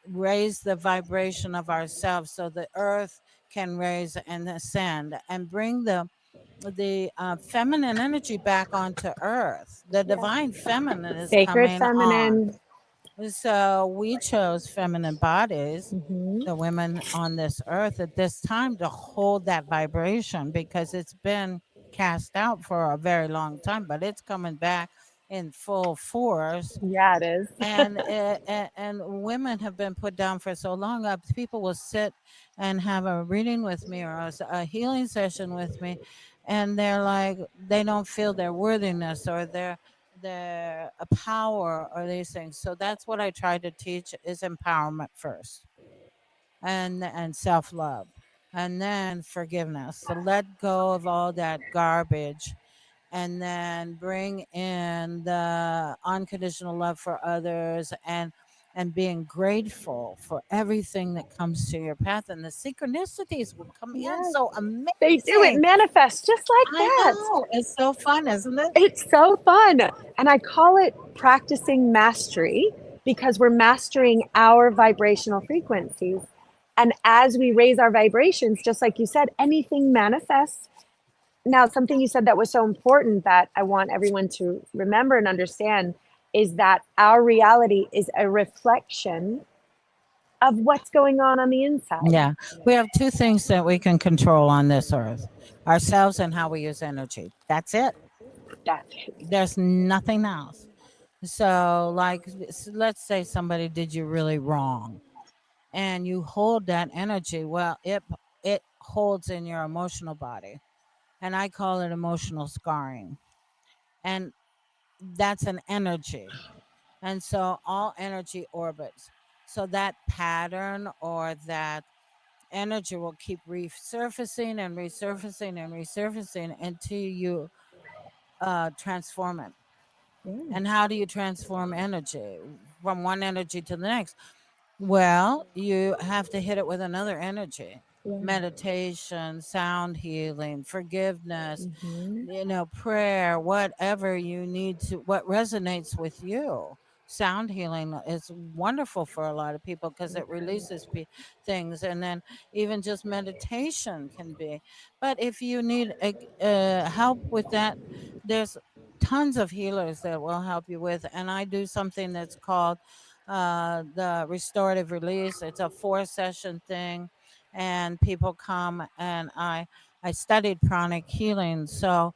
raise the vibration of ourselves so the earth can raise and ascend and bring the feminine energy back onto earth. The divine feminine is Sacred coming on. feminine. So we chose feminine bodies, Hmm. the women on this earth at this time, to hold that vibration, because it's been cast out for a very long time, but it's coming back in full force. Yeah, it is. And women have been put down for so long. People will sit and have a reading with me or a healing session with me, and they're like, they don't feel their worthiness or their power or these things. So that's what I try to teach, is empowerment first, and self-love, and then forgiveness, to let go of all that garbage, and then bring in the unconditional love for others, and being grateful for everything that comes to your path, and the synchronicities will come in Yes. so They do it amazing. manifest just like I that. know, it's so fun, isn't it? It's so fun. And I call it practicing mastery because we're mastering our vibrational frequencies. And as we raise our vibrations, just like you said, anything manifests. Now, something you said that was so important that I want everyone to remember and understand is that our reality is a reflection of what's going on the inside. Yeah, we have two things that we can control on this earth: ourselves and how we use energy. That's it. That's it. There's nothing else. So, like, let's say somebody did you really wrong, and you hold that energy. Well, it holds in your emotional body, and I call it emotional scarring. And that's an energy. And so all energy orbits. So that pattern or that energy will keep resurfacing and resurfacing and resurfacing until you transform it. And how do you transform energy from one energy to the next? Well, you have to hit it with another energy. Meditation, sound healing, forgiveness, prayer, whatever you need to, what resonates with you. Sound healing is wonderful for a lot of people because it releases things, and then even just meditation can be. But if you need help with that, there's tons of healers that will help you with. And I do something that's called the restorative release. It's a 4-session thing, and people come, and I studied pranic healing. So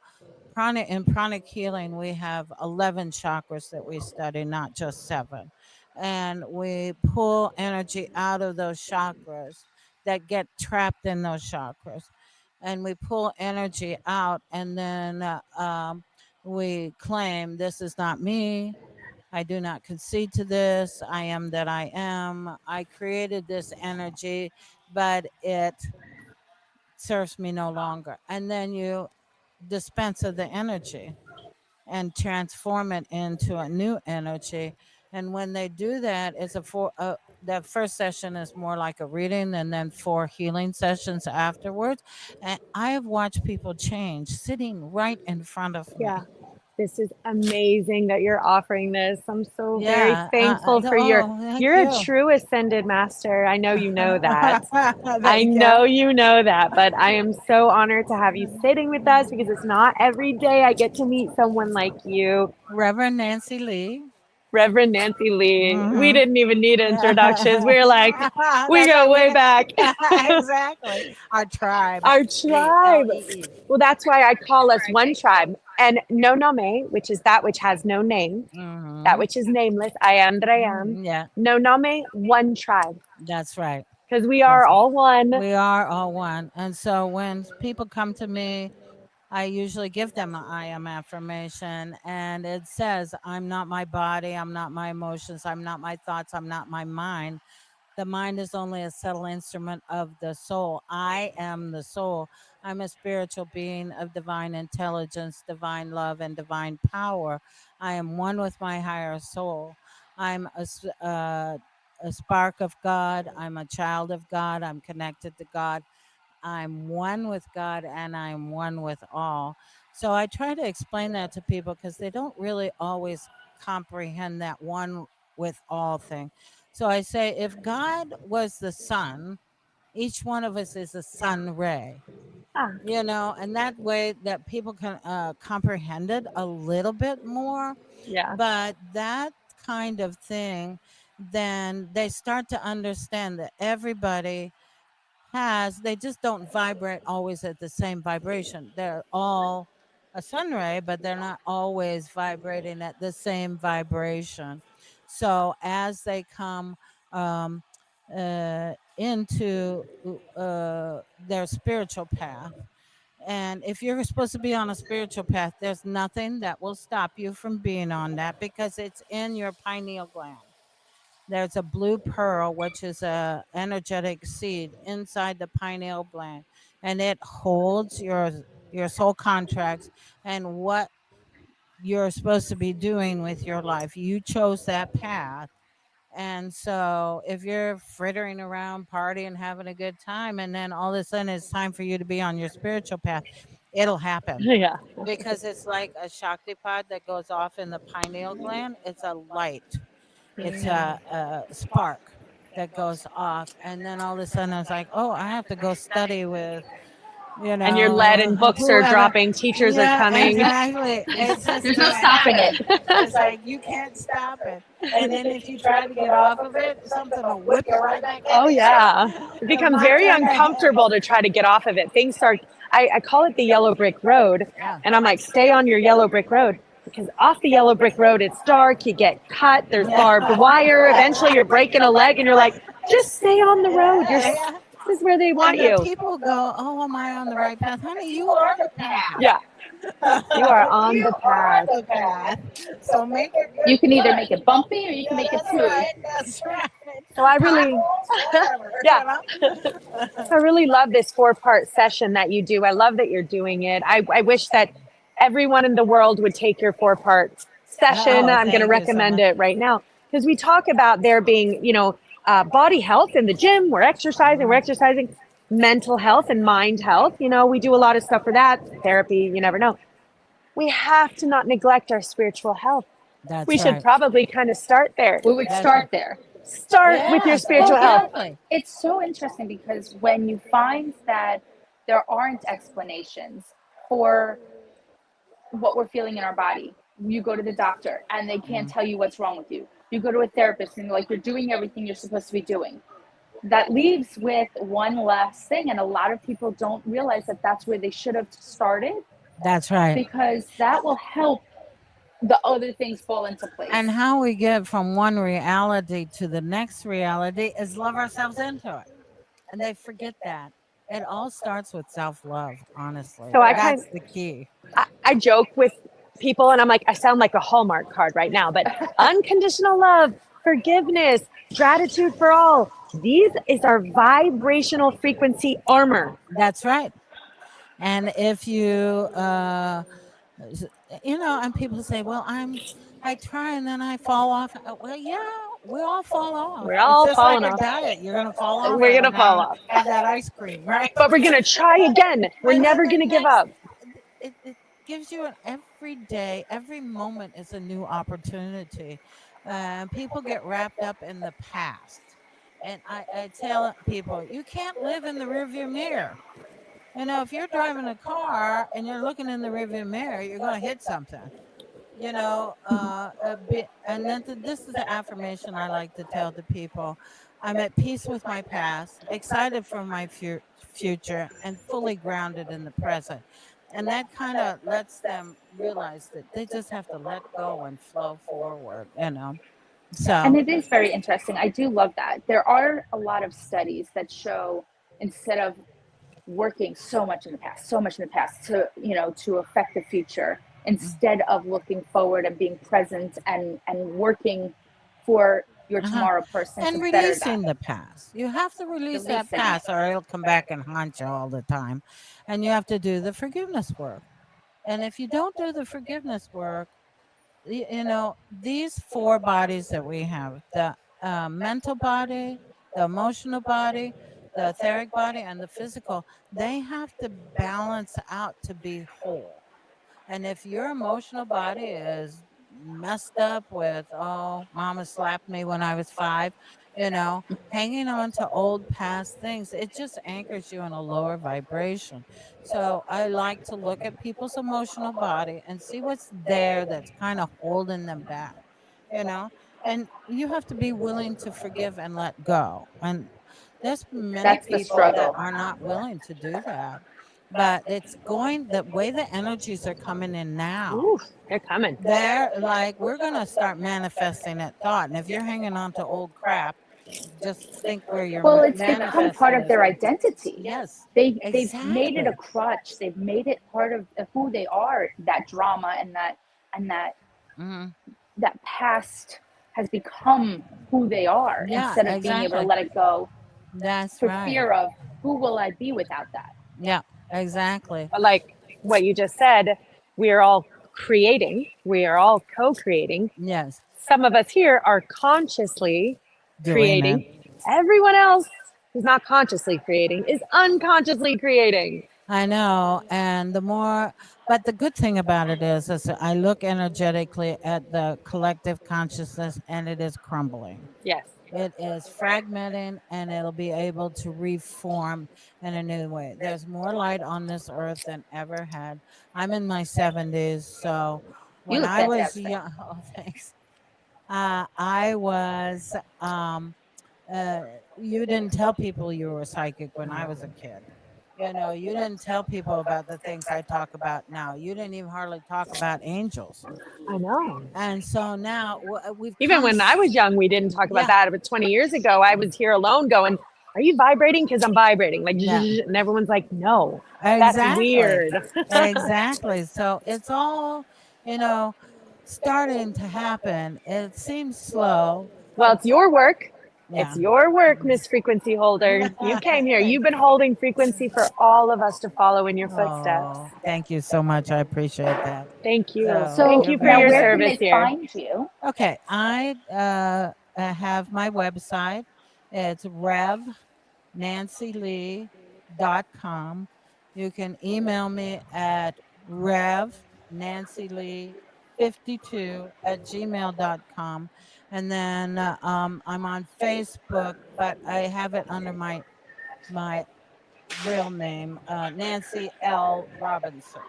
in pranic healing, we have 11 chakras that we study, not just 7. And we pull energy out of those chakras that get trapped in those chakras. And we pull energy out, and then we claim, this is not me. I do not concede to this. I am that I am. I created this energy, but it serves me no longer. And then you dispense of the energy and transform it into a new energy. And when they do that, that first session is more like a reading, and then 4 healing sessions afterwards. And I have watched people change sitting right in front of me. Yeah. This is amazing that you're offering this. I'm so very Yeah. thankful for thank you're you. a true ascended master. I know you know that. I Thank you. know you know that, but I am so honored to have you sitting with us because it's not every day I get to meet someone like you. Reverend Nancy Lee. Reverend Nancy Lee. We Mhm. didn't even need introductions. We're like, we That's go why way back. exactly. Our tribe. Our tribe. LEE. Well, that's why I call us one tribe. And no name, which is that which has no name, that which is nameless. I am that I am. Yeah, No name, one tribe, that's right. because we are all one. We are all one. And so when people come to me, I usually give them an I am affirmation, and it says, I'm not my body, I'm not my emotions, I'm not my thoughts, I'm not my mind. The mind is only a subtle instrument of the soul. I am the soul. I'm a spiritual being of divine intelligence, divine love, and divine power. I am one with my higher soul. I'm a spark of God. I'm a child of God. I'm connected to God. I'm one with God and I'm one with all. So I try to explain that to people because they don't really always comprehend that one with all thing. So I say, if God was the sun, each one of us is a sun ray, Ah, and that way that people can comprehend it a little bit more. yeah. But that kind of thing, then they start to understand that everybody they just don't vibrate always at the same vibration. They're all a sun ray, but they're not always vibrating at the same vibration. So as they come um, into their spiritual path, and if you're supposed to be on a spiritual path, there's nothing that will stop you from being on that because it's in your pineal gland. There's a blue pearl, which is a energetic seed inside the pineal gland, and it holds your soul contracts and what you're supposed to be doing with your life. You chose that path. And so if you're frittering around, partying, having a good time, and then all of a sudden it's time for you to be on your spiritual path, it'll happen Yeah. because it's like a Shakti pod that goes off in the pineal gland. It's a light, it's a spark that goes off. And then all of a sudden I was like, oh, I have to go study with, And you're led and books are whoever. dropping, teachers are Yeah, coming. exactly. It's just There's no gonna stopping happen. it. It's like you can't stop it. And then if you try to get off of it, something will whip you right back in. Oh yeah. It It'll becomes knock very you on the head. uncomfortable to try to get off of it. Things start I call it the yellow brick road. Yeah. And I'm like, stay on your yellow brick road. Because off the yellow brick road it's dark, you get cut, there's barbed wire, eventually you're breaking a leg and you're like, just stay on the road. This is where they want And then you. people go, oh, am I on the right path? Honey, you are the path. Yeah. You are on the path. The path. So make it good. You can either make it bumpy or you can make it smooth. That's right. So I really yeah. So I really love this 4-part session that you do. I love that you're doing it. I wish that everyone in the world would take your 4-part session. I'm going to recommend it right now because we talk about there being, body health in the gym. We're exercising, mental health and mind health. We do a lot of stuff for that. Therapy, you never know. We have to not neglect our spiritual health. We should probably kind of start there. We would start there. Start with your spiritual health. It's so interesting because when you find that there aren't explanations for what we're feeling in our body, you go to the doctor and they can't tell you what's wrong with you. You go to a therapist and they're like, you're doing everything you're supposed to be doing. That leaves with one last thing. And a lot of people don't realize that that's where they should have started. That's right. Because that will help the other things fall into place. And how we get from one reality to the next reality is love ourselves into it. And they forget that. It all starts with self-love, honestly. So that's the key. I joke with people and I'm like, I sound like a Hallmark card right now, but unconditional love, forgiveness, gratitude for all. These is our vibrational frequency armor. That's right. And if you, and people say, well, I try and then I fall off. Well, yeah, we all fall off. We're all falling like off. A diet. You're going to fall off. We're going to fall off. Have that ice cream, right? But we're going to try again. We're never going to give up. It gives you every day, every moment is a new opportunity. People get wrapped up in the past. And I tell people, you can't live in the rearview mirror. If you're driving a car and you're looking in the rearview mirror, you're going to hit something. And then this is the affirmation I like to tell to people. I'm at peace with my past, excited for my future, and fully grounded in the present. And that kind of lets them realize that they just have to let go and flow forward, you know. And So, it is very interesting. I do love that. There are a lot of studies that show instead of working so much in the past to, to affect the future, instead of looking forward and being present and working for your uh-huh. tomorrow person to And better that. releasing the past. You have to release that Releasing it. past or it'll come back and haunt you all the time. And you have to do the forgiveness work. And if you don't do the forgiveness work, you know, these four bodies that we have, the mental body, the emotional body, the etheric body, and the physical, they have to balance out to be whole. And if your emotional body is messed up with, oh, mama slapped me when I was 5, you know, hanging on to old past things, it just anchors you in a lower vibration. So I like to look at people's emotional body and see what's there that's kind of holding them back, you know, and you have to be willing to forgive and let go. And there's many That's the people that struggle. are not willing to do that, but it's going the way the energies are coming in now. Ooh, they're coming. They're like, we're going to start manifesting that thought. And if you're hanging on to old crap, just think where you're Well, it's become part manifesting of this their from. identity. Yes, They've made it exactly. a crutch. They've made it part of who they are. That drama and Hmm. that past has become who they are, Yeah, instead of being able to exactly. let it go That's for right. fear of who will I be without that. Yeah, exactly. But like what you just said, we are all creating, we are all co-creating. Yes, Some of us here are consciously doing it. creating. Everyone else who's not consciously creating is unconsciously creating. I know. And the more, but the good thing about it is I look energetically at the collective consciousness and it is crumbling. Yes. It is fragmenting and it'll be able to reform in a new way. There's more light on this earth than ever had. I'm in my 70s. So You when look I was fantastic. young, oh, thanks. I was, uh, you didn't tell people you were psychic when I was a kid. You know, you didn't tell people about the things I talk about now. You didn't even hardly talk about angels. I know. And so now we've Even come. when I was young, we didn't talk about Yeah, that. But 20 years ago, I was here alone going, are you vibrating? Because I'm vibrating. Like, yeah, and everyone's like, no, that's exactly. weird. Exactly. So it's all, you know, starting to happen. It seems slow. Well, it's your work. Yeah. It's your work, Miss Frequency Holder. You came here. Thank You've been you. holding frequency for all of us to follow in your footsteps. Oh, thank you so much. I appreciate that. Thank you. So So Thank you're you for now, your very where can service they here. find you? okay. I have my website. It's revnancylee.com. You can email me at revnancylee52@gmail.com. And then I'm on Facebook, but I have it under my real name, Nancy L. Robinson.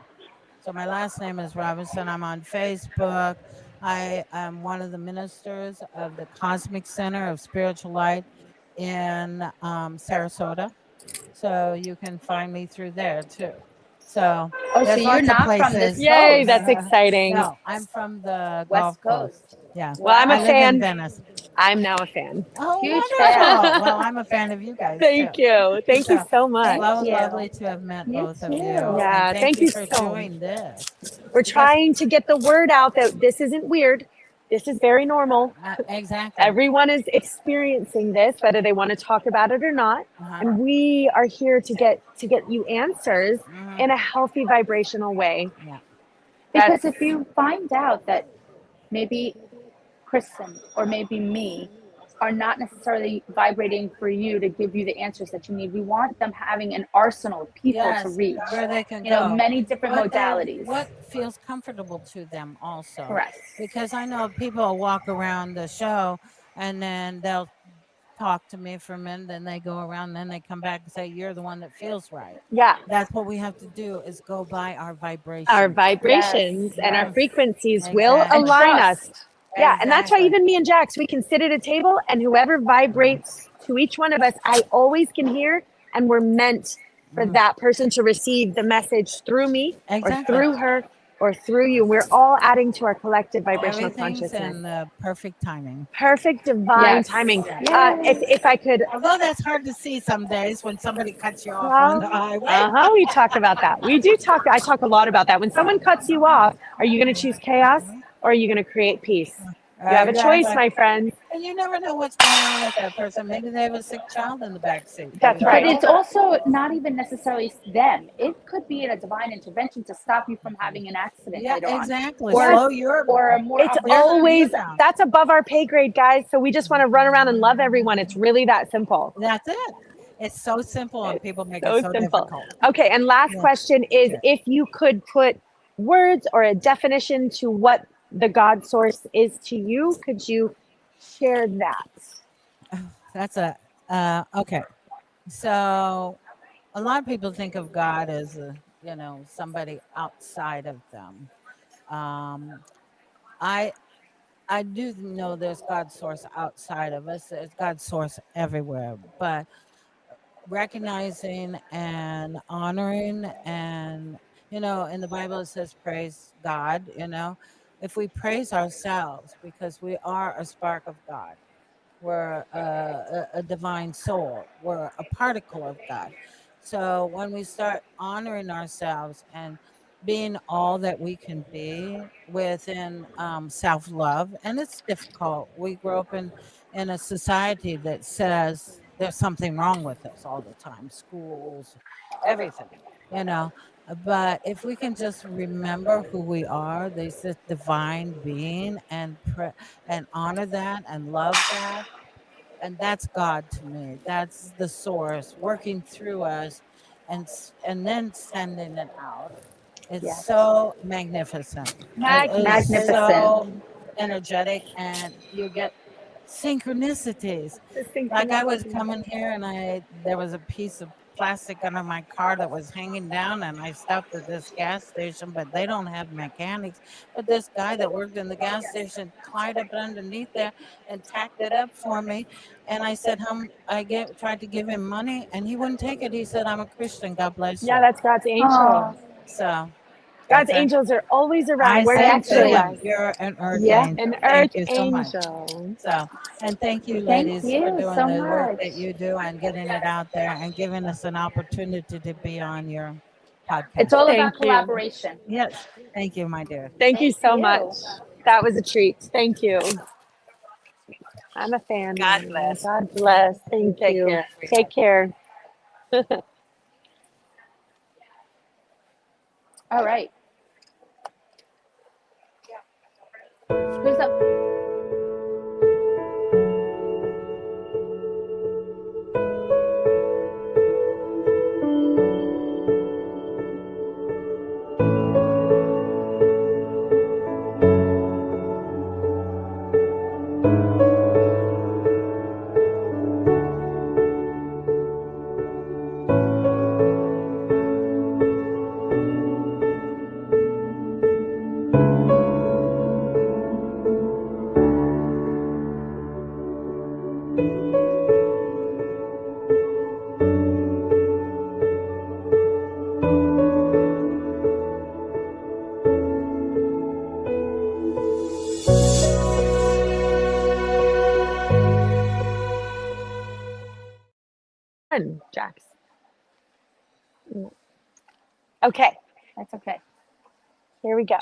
So my last name is Robinson. I'm on Facebook. I am one of the ministers of the Cosmic Center of Spiritual Light in Sarasota. So you can find me through there too. So Oh, so there's you're lots of not from this places. Yay, coast, that's exciting. No, I'm from the West Gulf Coast. Coast. Yeah. Well, I'm I a Wow. live in fan. Venice. I'm now a fan. Oh, Huge wonderful. fan. Well, I'm a fan of you guys too. Thank you. Thank you So so much. Thank you. lovely to have met You both of too. you. Yeah, And thank thank you you for so doing this. We're Because trying to get the word out that this isn't weird. This is very normal. exactly. Everyone is experiencing this, whether they want to talk about it or not. Uh-huh. And we are here to get you answers Mhm. in a healthy vibrational way. Yeah. Because if you find out that maybe Kristen or maybe me are not necessarily vibrating for you to give you the answers that you need, we want them having an arsenal of people to Yes, reach. where they can You know, go. many different modalities. What feels comfortable to them also. Correct. Because I know people walk around the show and then they'll talk to me for a minute, then they go around, then they come back and say, you're the one that feels right. Yeah. That's what we have to do is go by our vibration. Our vibrations Yes, and our yes. frequencies will Exactly. And align trust. us. Yeah, and that's why Exactly. even me and Jax, we can sit at a table and whoever vibrates to each one of us, I always can hear, and we're meant for that person to receive the message through me or Exactly. through her or through you. We're all adding to our collective vibrational Everything's consciousness. in the perfect timing. Perfect divine Yes. timing. Yes. If I could, Although that's hard to see some days when somebody cuts you off well, on the highway. we talk about that. We do talk. I talk a lot about that. When someone cuts you off, are you going to choose chaos or are you going to create peace? You have a choice, Exactly. my friend. And you never know what's going on with that person. Maybe they have a sick child in the back seat. That's But right. it's also not even necessarily them. It could be a divine intervention to stop you from having an accident Yeah, later on. exactly. Or, Slow your or a more It's opportunity. always, down. that's above our pay grade, guys. So we just want to run around and love everyone. It's really that simple. That's it. It's so simple and people make So it so simple. difficult. Okay, and last Yeah. question is if you could put words or a definition to what the God source is to you, could you share that? That's okay. So a lot of people think of God as somebody outside of them. I I do know there's God's source outside of us. There's God's source everywhere, but recognizing and honoring and in the Bible it says praise God. If we praise ourselves because we are a spark of God, we're a divine soul, we're a particle of God. So when we start honoring ourselves and being all that we can be within self-love, and it's difficult. We grow up in a society that says there's something wrong with us all the time, schools, everything, you know. But if we can just remember who we are, there's this divine being, and honor that and love that, and that's God to me. That's the source working through us, and then sending it out. It's so magnificent. It's Magnificent. so energetic, and you get synchronicities. Like I was coming here, and there was a piece of plastic under my car that was hanging down, and I stopped at this gas station, but they don't have mechanics. But this guy that worked in the gas station climbed up underneath there and tacked it up for me. And I said, tried to give him money, and he wouldn't take it. He said, "I'm a Christian. God bless you." Yeah, that's God's angel. Oh, So God's that's it. angels are always around I working said to through him, us. "You're an earth Yeah. angel." An Thank earth you so much. angel. So, and thank you, Thank ladies, you for doing so the work much. that you do and getting it out there and giving us an opportunity to be on your podcast. It's all Thank about you. collaboration. Yes, thank you, my dear. Thank you Thank so you. much. That was a treat. Thank you. I'm a fan. God Mary. bless. God bless. Thank Take you. care. Take care. All right. Who's up? Fun, Jax. Okay, That's okay. here we go.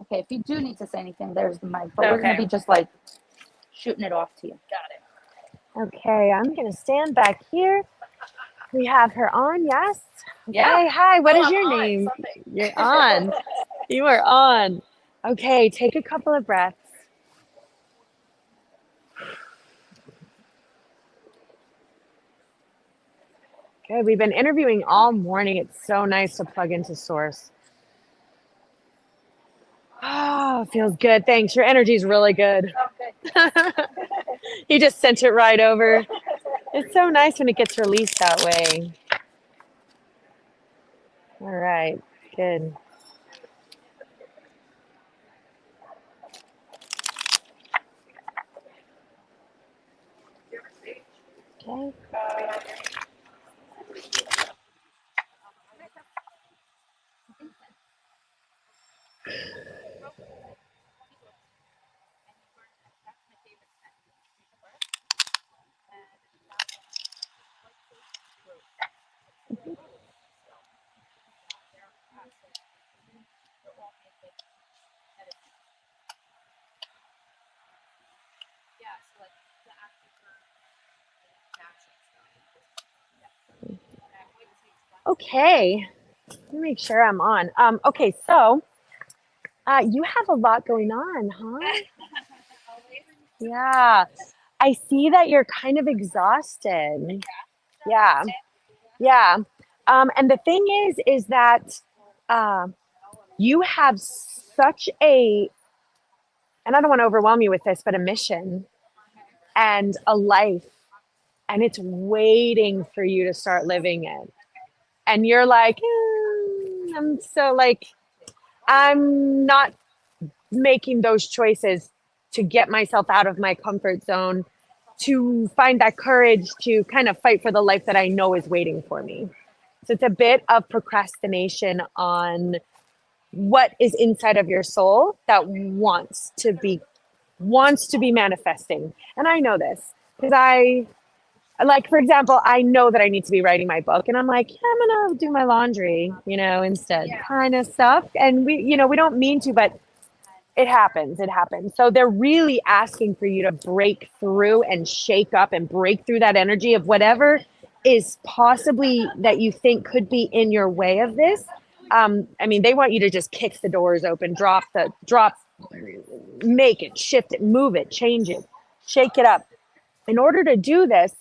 Okay, if you do need to say anything, there's the mic. But we're going to Okay. be just like shooting it off to you. Okay, I'm going to stand back here. We have her on, yes? Yeah. Okay, hi, what is I'm your on name? something. You're on. You are on. Okay, take a couple of breaths. Good, we've been interviewing all morning. It's so nice to plug into Source. Oh, feels good. Thanks. Your energy's really good. You just sent it right over. It's so nice when it gets released that way. All right, good. Okay. Okay, let me make sure I'm on. Okay, so you have a lot going on, huh? Yeah, I see that you're kind of exhausted. Yeah, yeah. And the thing is that uh, you have such a, and I don't want to overwhelm you with this, but a mission and a life, and it's waiting for you to start living it. And you're like, I'm so like, I'm not making those choices to get myself out of my comfort zone, to find that courage to kind of fight for the life that I know is waiting for me. So it's a bit of procrastination on what is inside of your soul that wants to be manifesting. And I know this because I, like, for example, I know that I need to be writing my book, and I'm like, yeah, I'm gonna do my laundry, instead, kind of stuff. And we don't mean to, but it happens. It happens. So they're really asking for you to break through and shake up and break through that energy of whatever is possibly that you think could be in your way of this. I mean, they want you to just kick the doors open, make it, shift it, move it, change it, shake it up. In order to do this,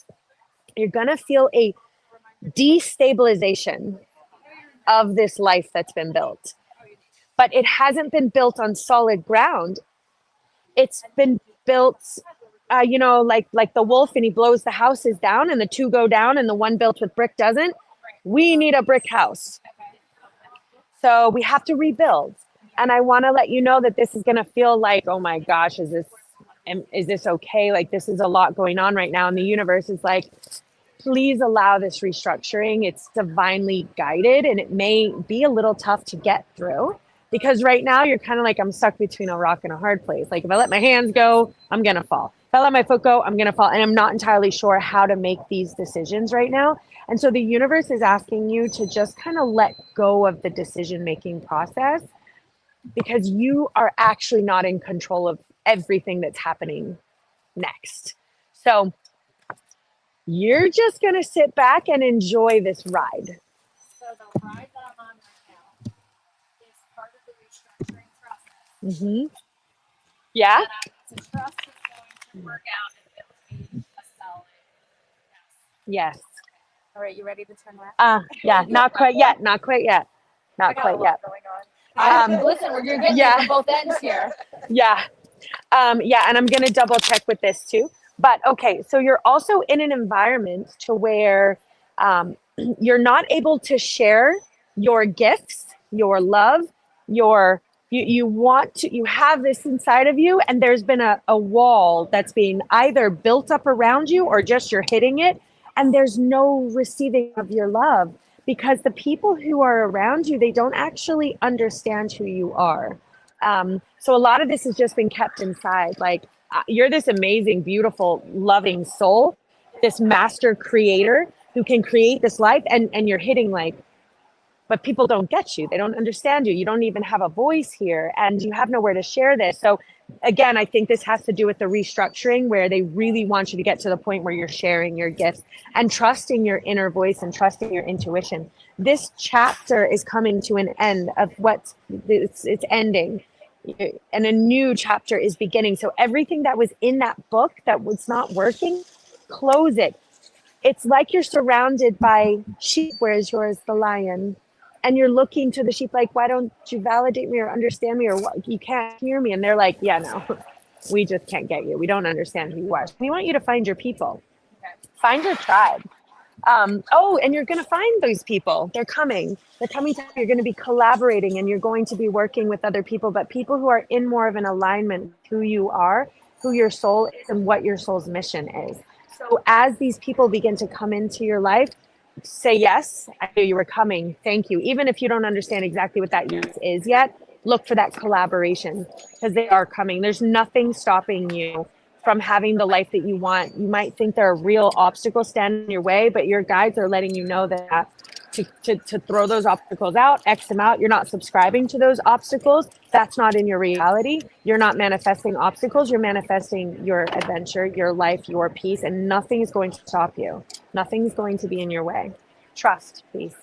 you're going to feel a destabilization of this life that's been built. But it hasn't been built on solid ground. It's been built, like the wolf, and he blows the houses down and the two go down and the one built with brick doesn't. We need a brick house. So we have to rebuild. And I want to let you know that this is going to feel like, oh my gosh, is this okay? Like, this is a lot going on right now. And the universe is like, please allow this restructuring. It's divinely guided, and it may be a little tough to get through because right now you're kind of like, I'm stuck between a rock and a hard place. Like, if I let my hands go, I'm going to fall. If I let my foot go, I'm going to fall. And I'm not entirely sure how to make these decisions right now. And so the universe is asking you to just kind of let go of the decision-making process because you are actually not in control of everything that's happening next. So you're just going to sit back and enjoy this ride. So the ride that I'm on right now is part of the restructuring process. Mm-hmm. Yeah? And to trust is going to work out and build me a solid house. Yes. All right, you ready to turn left? Yeah, not quite yet. Not quite yet. Not quite yet. Listen, we're getting from both ends here. Yeah. And I'm going to double check with this too. But okay, so you're also in an environment to where you're not able to share your gifts, your love, you have this inside of you, and there's been a wall that's being either built up around you or just you're hitting it, and there's no receiving of your love because the people who are around you, they don't actually understand who you are. So a lot of this has just been kept inside. Like, you're this amazing, beautiful, loving soul, this master creator who can create this life, and you're hitting like, but people don't get you. They don't understand you. You don't even have a voice here, and you have nowhere to share this. So again, I think this has to do with the restructuring where they really want you to get to the point where you're sharing your gifts and trusting your inner voice and trusting your intuition. This chapter is coming to an end of it's ending. And a new chapter is beginning. So everything that was in that book that was not working, close it. It's like you're surrounded by sheep. Where's yours, the lion? And you're looking to the sheep like, why don't you validate me or understand me, or what? You can't hear me. And they're like, yeah, no, we just can't get you. We don't understand who you are. We want you to find your people. Find your tribe. And you're going to find those people. They're coming to, you're going to be collaborating, and you're going to be working with other people, but people who are in more of an alignment with who you are, who your soul is, and what your soul's mission is. So as these people begin to come into your life, say, yes, I knew you were coming. Thank you. Even if you don't understand exactly what that yes is yet, look for that collaboration because they are coming. There's nothing stopping you from having the life that you want. You might think there are real obstacles standing in your way, but your guides are letting you know that to throw those obstacles out, X them out. You're not subscribing to those obstacles. That's not in your reality. You're not manifesting obstacles. You're manifesting your adventure, your life, your peace, and nothing is going to stop you. Nothing's going to be in your way. Trust, please.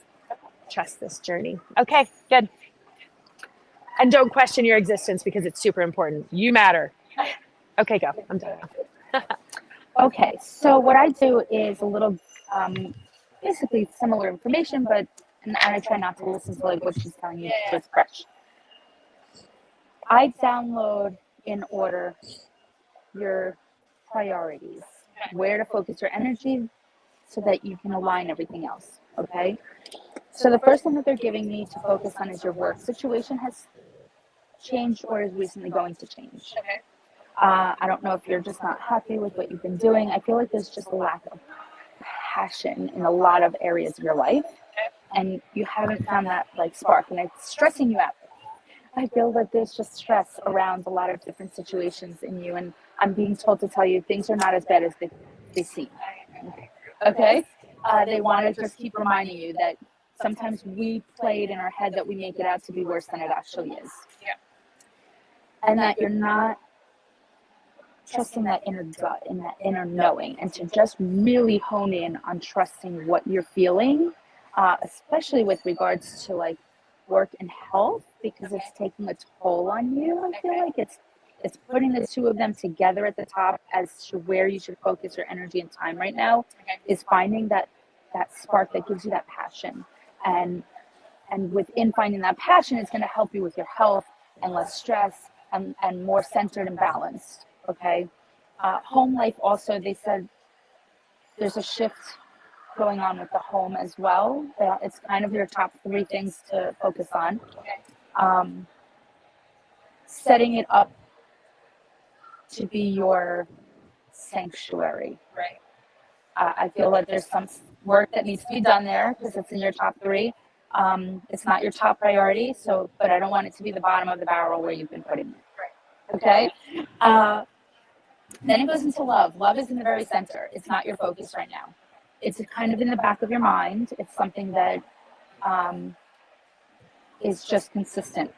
Trust this journey. Okay, good. And don't question your existence because it's super important. You matter. Okay, go. I'm done. Okay, so what I do is a little, basically similar information, but and I try not to listen to like what she's telling you to express. I download in order your priorities, where to focus your energy, so that you can align everything else. Okay. So the first thing that they're giving me to focus on is your work situation has changed or is recently going to change. Okay. I don't know if you're just not happy with what you've been doing. I feel like there's just a lack of passion in a lot of areas of your life, and you haven't found that like spark, and it's stressing you out. I feel that there's just stress around a lot of different situations in you, and I'm being told to tell you things are not as bad as they seem. Okay? They want to just keep reminding you that sometimes we play it in our head that we make it out to be worse than it actually is. Yeah. And that you're not trusting that inner gut and that inner knowing, and to just really hone in on trusting what you're feeling, especially with regards to like work and health, because it's taking a toll on you. I feel like it's putting the two of them together at the top as to where you should focus your energy and time right now, is finding that spark that gives you that passion, and within finding that passion, it's going to help you with your health and less stress and more centered and balanced. Okay. Home life also, they said there's a shift going on with the home as well. It's kind of your top 3 things to focus on. Setting it up to be your sanctuary. Right. I feel like there's some work that needs to be done there because it's in your top 3. It's not your top priority, but I don't want it to be the bottom of the barrel where you've been putting it. Okay. Then it goes into love. Love is in the very center. It's not your focus right now. It's kind of in the back of your mind. It's something that is just consistent.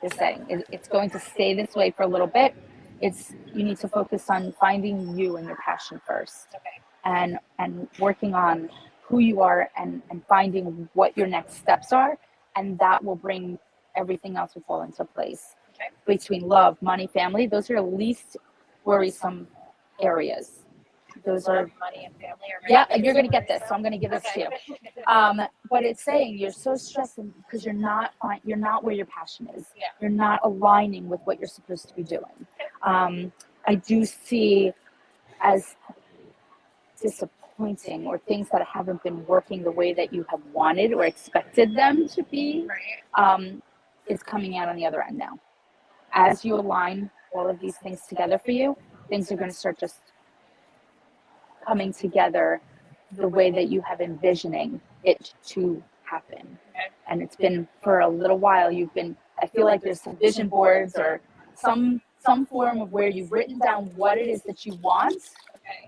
They're saying it's going to stay this way for a little bit. You need to focus on finding you and your passion first, and working on who you are and finding what your next steps are, and that will bring everything else will fall into place. Between love, money, family, those are your least worrisome areas. Those are money and family. you're going to get this, so I'm going to give this to you. But it's saying you're so stressed because you're not where your passion is. Yeah. You're not aligning with what you're supposed to be doing. I do see as disappointing or things that haven't been working the way that you have wanted or expected them to be, is coming out on the other end now. As you align all of these things together for you, things are going to start just coming together the way that you have envisioning it to happen. And it's been for a little while, I feel like there's some vision boards or some form of where you've written down what it is that you want.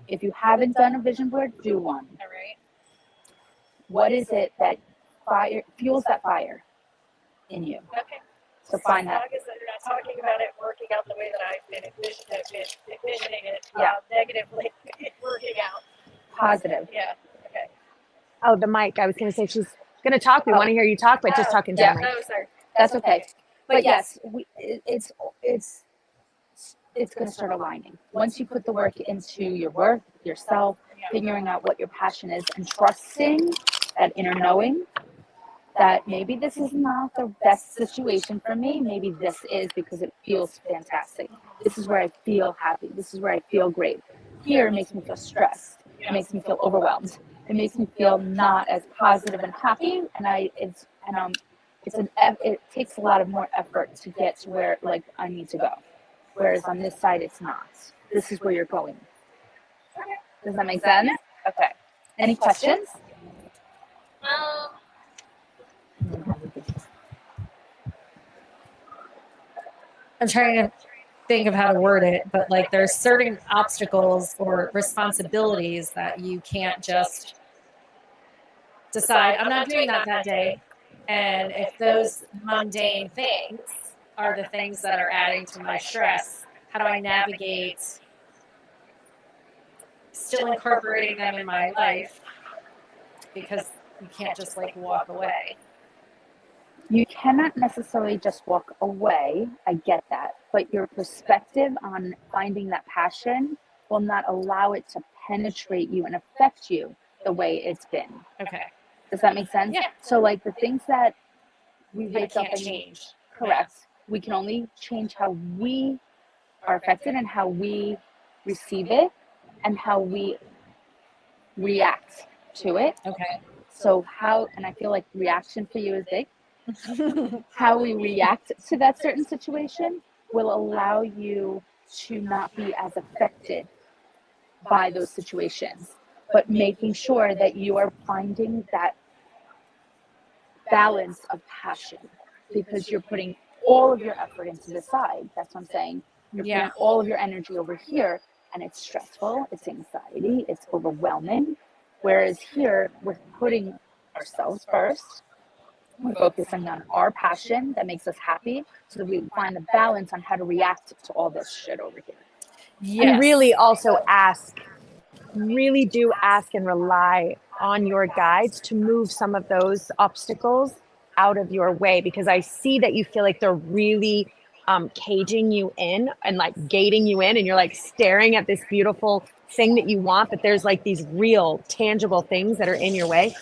If you haven't done a vision board, do one. All right. What is it that fuels that fire in you? Okay. So find that. As long as they're not talking about it working out the way that I've been envisioning it, Yeah. Negatively working out. Positive. Yeah. Okay. Oh, the mic. I was going to say she's going to talk. We want to hear you talk, but just talking to the mic. Oh, sorry. That's okay. But yes, it's going to start aligning. Once you put the work into your work, yourself, figuring out what your passion is, and trusting that inner knowing that maybe this is not the best situation for me. Maybe this is because it feels fantastic. This is where I feel happy. This is where I feel great. Here it makes me feel stressed. It makes me feel overwhelmed. It makes me feel not as positive and happy. It takes a lot of more effort to get to where like I need to go. Whereas on this side, it's not. This is where you're going. Does that make sense? Okay. Any questions? I'm trying to think of how to word it, but like there's certain obstacles or responsibilities that you can't just decide I'm not doing that day. And if those mundane things are the things that are adding to my stress, how do I navigate still incorporating them in my life? Because you can't just like walk away. You cannot necessarily just walk away. I get that. But your perspective on finding that passion will not allow it to penetrate you and affect you the way it's been. Okay. Does that make sense? Yeah. So like the things that we I wake up can't and change. correct. We can only change how we are affected and how we receive it and how we react to it. Okay. So how, and I feel like reaction for you is big. How we react to that certain situation will allow you to not be as affected by those situations, but making sure that you are finding that balance of passion, because you're putting all of your effort into the side. That's what I'm saying. You're putting all of your energy over here, and it's stressful, it's anxiety, it's overwhelming. Whereas here, we're putting ourselves first. We're focusing on our passion that makes us happy, so that we find the balance on how to react to all this shit over here. Yes. And really also really do ask and rely on your guides to move some of those obstacles out of your way, because I see that you feel like they're really caging you in and like gating you in, and you're like staring at this beautiful thing that you want, but there's like these real tangible things that are in your way.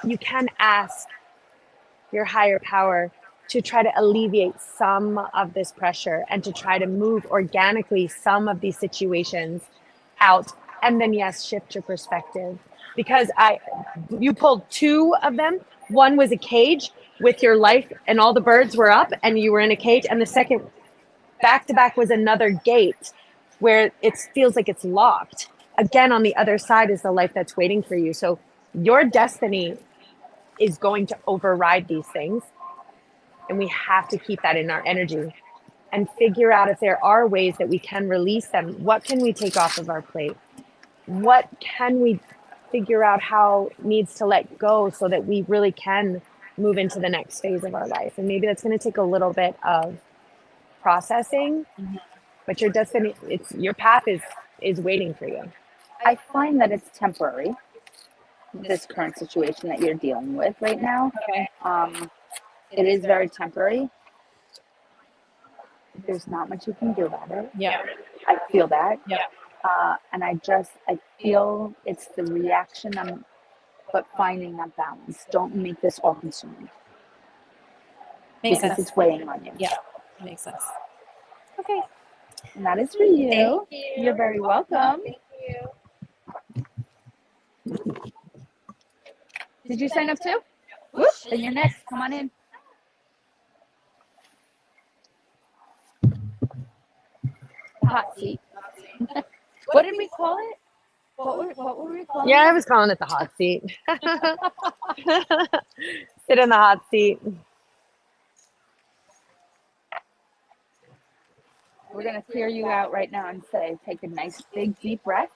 You can ask your higher power to try to alleviate some of this pressure and to try to move organically some of these situations out. And then, yes, shift your perspective, because you pulled two of them. One was a cage with your life and all the birds were up and you were in a cage. And the second back to back was another gate where it feels like it's locked. Again, on the other side is the life that's waiting for you. So your destiny is going to override these things. And we have to keep that in our energy and figure out if there are ways that we can release them. What can we take off of our plate? What can we figure out how needs to let go so that we really can move into the next phase of our life? And maybe that's going to take a little bit of processing, but your destiny, your path is waiting for you. I find that it's temporary, this current situation that you're dealing with right now. Okay. It is very temporary. There's not much you can do about it. Yeah. I feel that. Yeah. And I feel it's the reaction, but finding that balance. Don't make this all consuming. Makes because sense. It's weighing on you. Yeah, makes sense. Okay. And that is for you. Thank you. You're very welcome. Thank you. Did you sign up too? Whoop, then you're next. Come on in. The hot seat. What did we call it? What were we calling Yeah, it? I was calling it the hot seat. Sit in the hot seat. We're going to clear you out right now and say, take a nice big deep breath.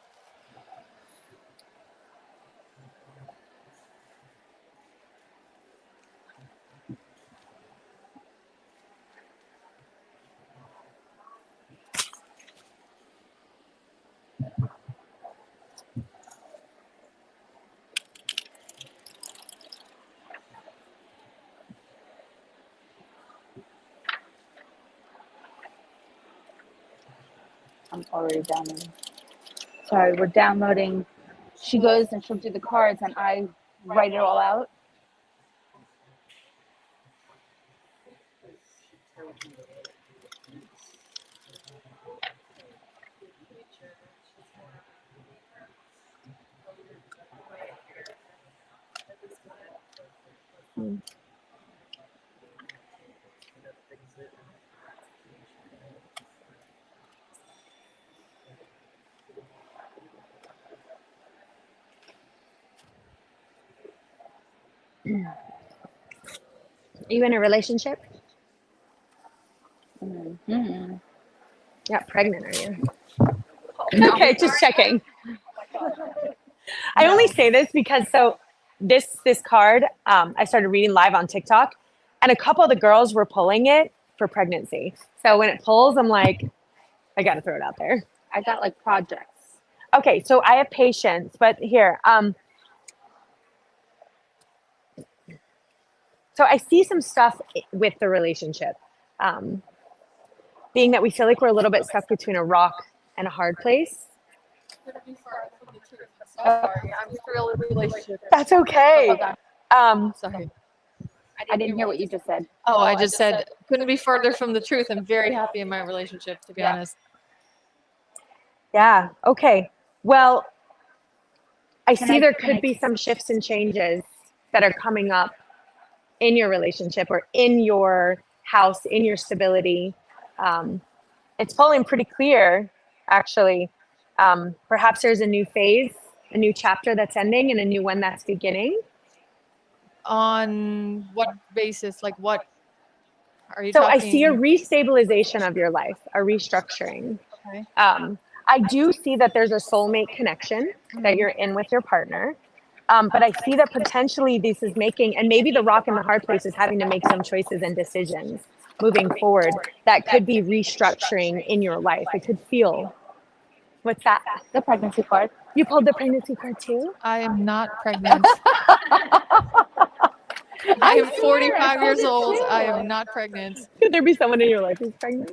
I'm already downloading. Sorry, we're downloading. She goes and she'll do the cards and I write it all out. Are you in a relationship? Mm-hmm. Yeah, pregnant, are you? Okay, just checking. I only say this because this card, I started reading live on TikTok, and a couple of the girls were pulling it for pregnancy. So when it pulls, I'm like, I got to throw it out there. I got like projects. Okay, so I have patience, but here, so I see some stuff with the relationship, being that we feel like we're a little bit stuck between a rock and a hard place. Sorry, I'm still in a relationship. That's okay. Sorry. I didn't hear what you just said. Oh, I just said couldn't be further from the truth. I'm very happy in my relationship, to be honest. Yeah. Okay. Well, I see there could be some shifts and changes that are coming up in your relationship or in your house, in your stability. It's pulling pretty clear, actually. Perhaps there's a new phase, a new chapter that's ending and a new one that's beginning. On what basis? Like what are you So talking? I see a restabilization of your life, a restructuring. Okay. I do see that there's a soulmate connection that you're in with your partner. But I see that potentially this is making, and maybe the rock and the hard place is having to make some choices and decisions moving forward that could be restructuring in your life. It could feel. What's that? The pregnancy card. You pulled the pregnancy card too? I am not pregnant. I am 45 years old. I am not pregnant. Could there be someone in your life who's pregnant?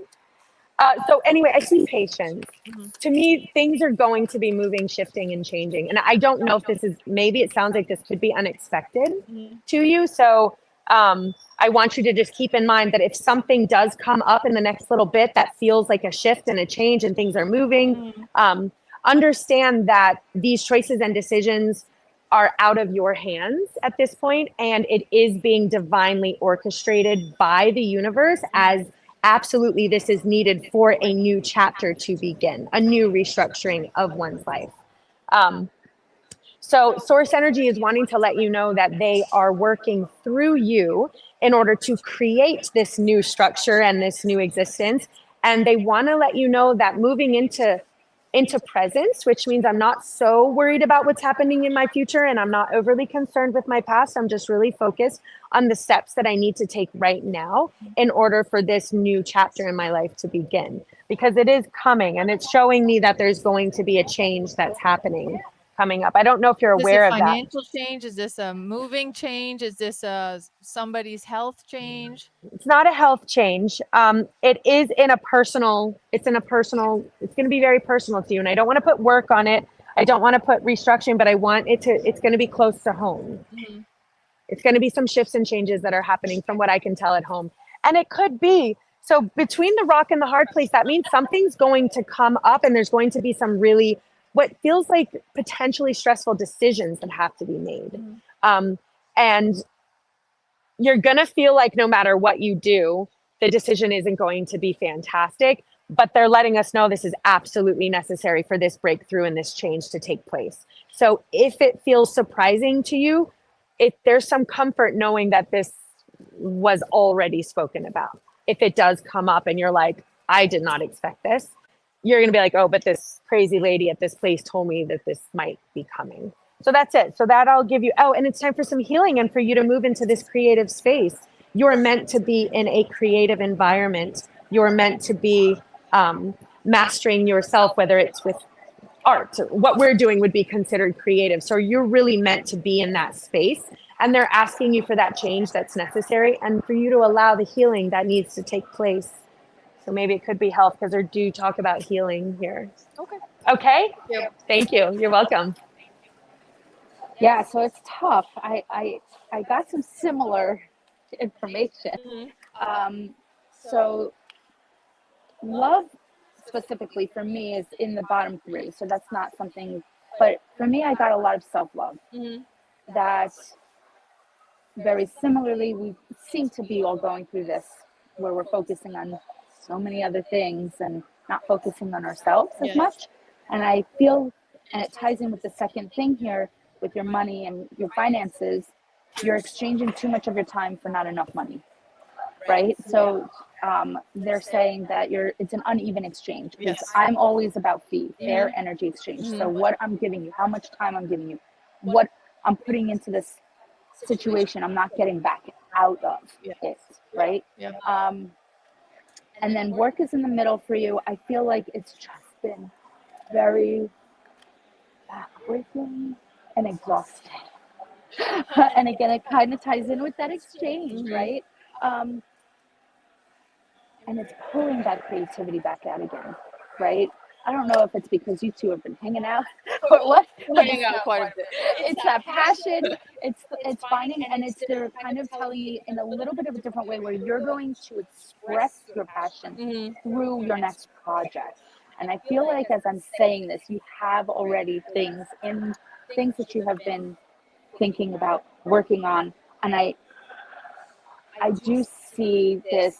So anyway, I see patience. To me, things are going to be moving, shifting, and changing. And I don't know if this is, maybe it sounds like this could be unexpected to you. So I want you to just keep in mind that if something does come up in the next little bit that feels like a shift and a change and things are moving, understand that these choices and decisions are out of your hands at this point, and it is being divinely orchestrated by the universe as absolutely this is needed for a new chapter to begin, a new restructuring of one's life. So source energy is wanting to let you know that they are working through you in order to create this new structure and this new existence. And they want to let you know that moving into presence, which means I'm not so worried about what's happening in my future and I'm not overly concerned with my past. I'm just really focused on the steps that I need to take right now in order for this new chapter in my life to begin, because it is coming and it's showing me that there's going to be a change that's happening coming up. I don't know if you're aware of that. Is this a financial change? Is this a moving change? Is this somebody's health change? It's not a health change. It is in a personal, it's going to be very personal to you. And I don't want to put work on it. I don't want to put restructuring, but I want it to, it's going to be close to home. It's going to be some shifts and changes that are happening from what I can tell at home. And it could be, so between the rock and the hard place, that means something's going to come up and there's going to be some really, what feels like potentially stressful decisions that have to be made. And you're going to feel like no matter what you do, the decision isn't going to be fantastic, but they're letting us know this is absolutely necessary for this breakthrough and this change to take place. So if it feels surprising to you, there's some comfort knowing that this was already spoken about. If it does come up and you're like, I did not expect this, you're going to be like, oh, but this crazy lady at this place told me that this might be coming. So that's it. So that I'll give you, oh, and it's time for some healing and for you to move into this creative space. You're meant to be in a creative environment. You're meant to be mastering yourself, whether it's with art. What we're doing would be considered creative. So you're really meant to be in that space. And they're asking you for that change that's necessary and for you to allow the healing that needs to take place. So maybe it could be health, because they do talk about healing here. Okay? Yep. Thank you. You're welcome. Yeah, so it's tough. I got some similar information. So love specifically for me is in the bottom 3. So that's not something, but for me, I got a lot of self-love. That very similarly, we seem to be all going through this where we're focusing on so many other things and not focusing on ourselves as much. And I feel, and it ties in with the second thing here with your money and your finances, you're exchanging too much of your time for not enough money, right? So they're saying that it's an uneven exchange, because I'm always about fair energy exchange. So what I'm giving you, how much time I'm giving you, what I'm putting into this situation I'm not getting back out of it, right? Yeah. And then work is in the middle for you. I feel like it's just been very backbreaking and exhausting. And again, it kind of ties in with that exchange, right? And it's pulling that creativity back out again, right? I don't know if it's because you two have been hanging out or what. Hanging out quite a bit. It's that passion. It's finding, and it's they're kind of telling you in a little bit of a different way where you're going to express your passion through your next project. And I feel like as I'm saying this, you have already things that you have been thinking about working on, and I do see this.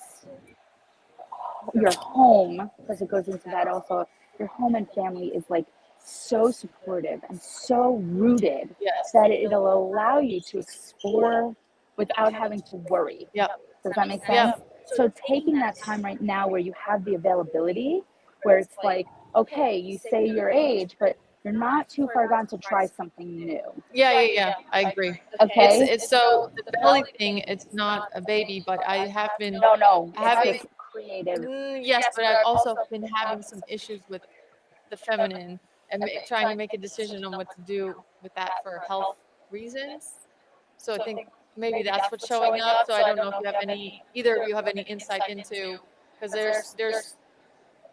Your home, because it goes into that also, your home and family is like so supportive and so rooted that it'll allow you to explore without having to worry. Yep. Does that make sense? So taking that time right now where you have the availability, where it's like, okay, you say your age, but you're not too far gone to try something new. Yeah. I agree. Okay. It's so the belly thing. It's not a baby, but I have been having creative. Yes, but I've also been having some issues with the feminine and trying to make a decision on what to do with that for health reasons. So I think maybe that's what's showing up. So I don't know if you have either of you have any insight into, because there's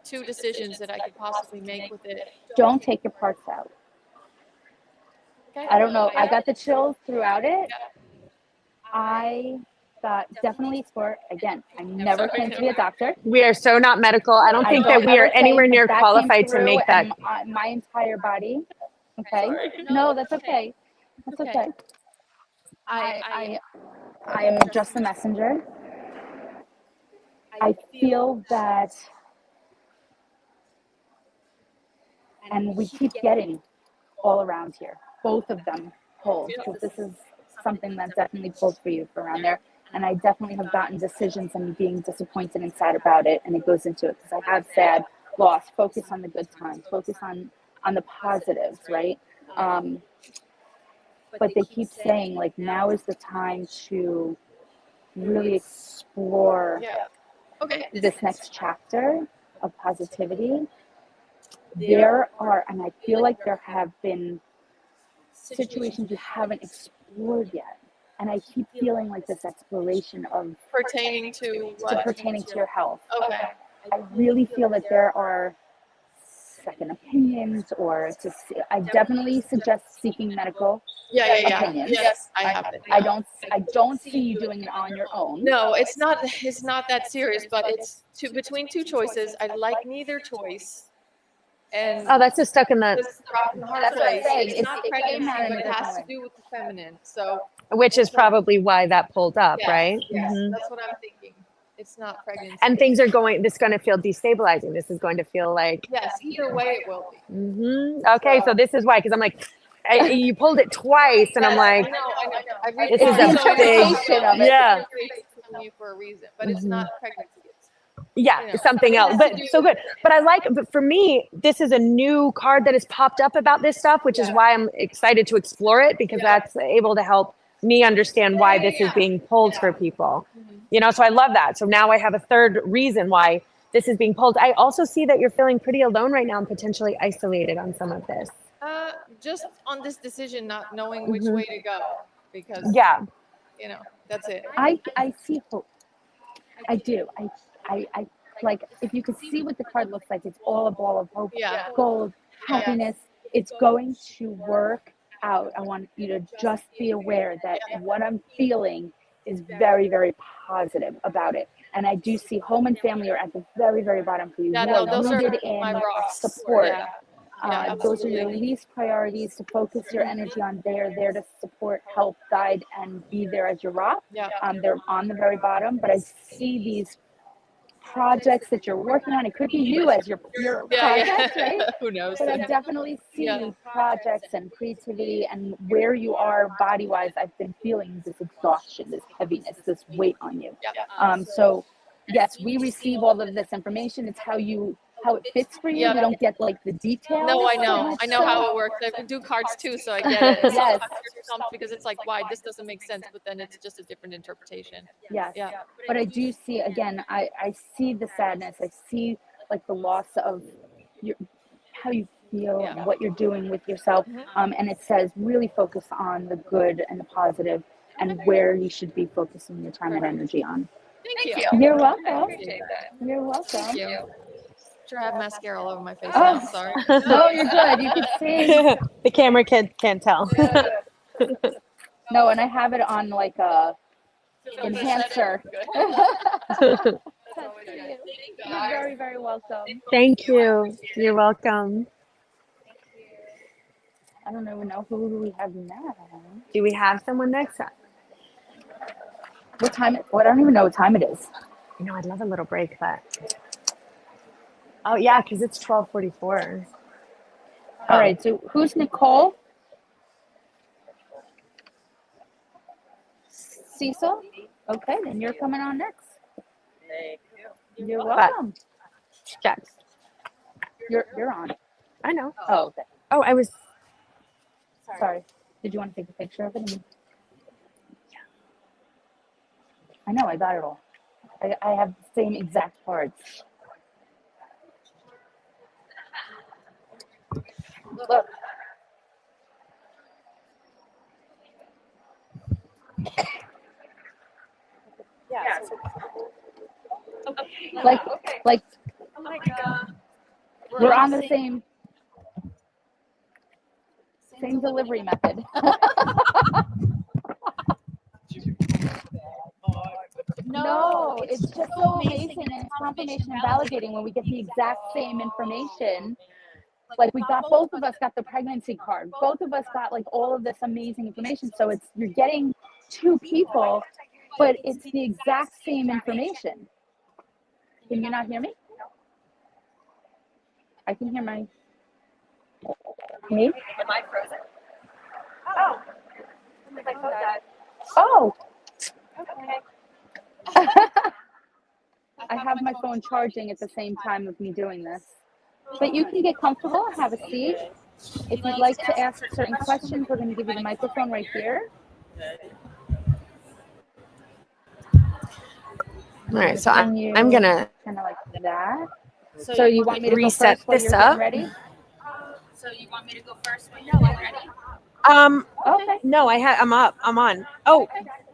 two decisions that I could possibly make with it. Don't take your parts out. Okay. I don't know. I got the chills throughout it. I thought definitely explore. Again, I never claimed to be a doctor. We are so not medical. I don't think that we are anywhere near qualified to make that. My entire body. Okay. No, that's okay. That's okay. I am just the messenger. I feel that, and we keep getting all around here. Both of them pulled. So this is something that definitely pulls for you for around there. And I definitely have gotten decisions and being disappointed and sad about it. And it goes into it because I have sad loss. Focus on the good times. Focus on the positives, right? But they keep saying, like, now is the time to really explore this next chapter of positivity. There are, and I feel like there have been situations you haven't explored yet. And I keep feeling like this exploration of pertaining to what? Pertaining to your health. Okay. I really feel that there are second opinions, or I definitely suggest seeking medical opinions. Yes, I have it. I don't see you doing it on your own. No, it's not that serious, but it's between two choices. I like neither choice. And that's just stuck in the. That's what I'm saying. It's not pregnancy, but it has to do with the feminine. So. Which is probably why that pulled up, right? Yes, that's what I'm thinking. It's not pregnancy. And things are going. This is going to feel destabilizing. This is going to feel like. Yes, either way it will be. Okay, so this is why, because I'm like, you pulled it twice, and I'm like, I know. This is a big, yeah. For a reason, but it's not pregnancy. Yeah, something else, but so good. But but for me, this is a new card that has popped up about this stuff, which is why I'm excited to explore it, because that's able to help me understand why this is being pulled for people. You know, so I love that. So now I have a third reason why this is being pulled. I also see that you're feeling pretty alone right now and potentially isolated on some of this. Just on this decision, not knowing which way to go, because you know, that's it. I see hope. I do. I like, if you could see what the card looks like, it's all a ball of hope, gold, happiness. It's going to work out. I want you to just be aware that what I'm feeling is very, very positive about it. And I do see home and family are at the very, very bottom for you. You are rooted in support. Those are your least priorities, to focus your energy on. They're there to support, help, guide, and be there as your rock. They're on the very bottom, but I see these projects that you're working on. It could be you as your project, right? Who knows? But I definitely see projects and creativity, and where you are body-wise. I've been feeling this exhaustion, this heaviness, this weight on you. So yes, we receive all of this information. It's how you how it fits for you. Yeah. We don't get like the details. No, I so know. much I know so. how it works. I do cards too, so I get it. And Yes. sometimes you're stumped because it's like, why? This doesn't make sense, but then it's just a different interpretation. Yes. Yeah. But I do see, again, I see the sadness. I see like the loss of your, how you feel and what you're doing with yourself. And it says really focus on the good and the positive and where you should be focusing your time and energy on. Thank you. You're I welcome. appreciate that. You're welcome. Thank you. Sure, I have mascara all over my face Oh. now. Sorry. No, you're good. You can see. The camera kid can't tell. No, and I have it on like a enhancer. Good. You're very, very welcome. Thank you. You're welcome. I don't even know who we have now. Do we have someone next? What time? What? I don't even know what time it is. You know, I'd love a little break, but oh yeah, because it's 12:44. All right. So who's Nicole? Cecil? Okay, then you're coming on next. Thank you. You're welcome. Jax. You're on. I know. Oh, okay. Oh, I was. Sorry. Did you want to take a picture of it? I know. I got it all. I have the same exact cards. Look. Yeah. Like. Oh my God. We're on the same delivery method. No, it's just so amazing and it's confirmation and validating when we get the exact same information. Like both of us got the pregnancy card. Both of us got like all of this amazing information. So you're getting two people, but it's the exact same information. Can you not hear me? I can hear me. Am I frozen? Oh. Oh. Okay. I have my phone charging at the same time of me doing this. But you can get comfortable, have a seat. If you'd like to ask certain questions, we're going to give you the microphone right here. All right, so I'm gonna kind of like that. So you want me to reset go first this while up. you're getting ready? So you want me to go first when you're ready? Okay. No, I'm up. I'm on. Oh,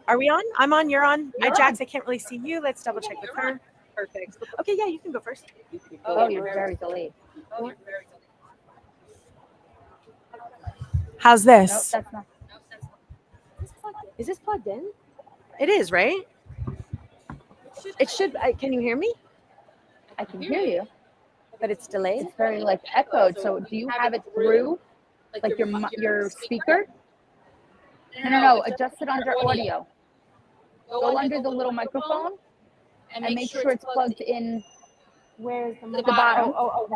are we on? I'm on. You're on. Jax, I can't really see you. Let's double check with her. Perfect. Okay, yeah, you can go first. Oh, you're very delayed. How's Nope, this? that's not. Is this plugged in? It is, right? It should. Can you hear me? I can hear you. But it's delayed. It's very like echoed. So do you have it through like your speaker? No. Adjust it under audio. Go under the little microphone and make sure it's plugged in. Where's The bottom. Oh,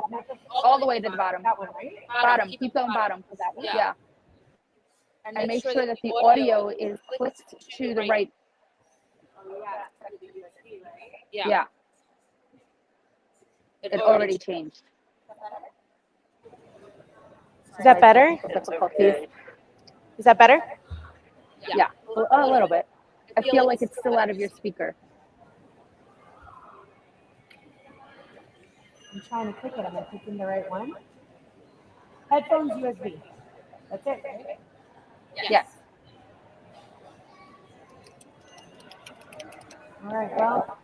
All the way to the bottom. that one, right? Bottom. Keep going bottom. Yeah. And make sure that the audio is clicked to the right. Yeah. It already changed. Is that better? Difficulties. Is that better? Yeah, a little bit. I feel like it's still out of your speaker. I'm trying to click it. Am I clicking the right one? Headphones USB. That's it, right? Yes. All right, well.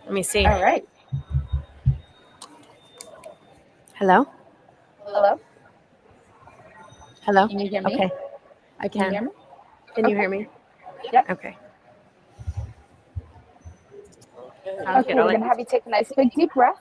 Let me see. All right. Hello? Hello? Hello? Can you hear me? Okay. I Can you can. hear me? Can you hear me? Yep. Okay. Okay, we're going to have you take a nice big deep breath.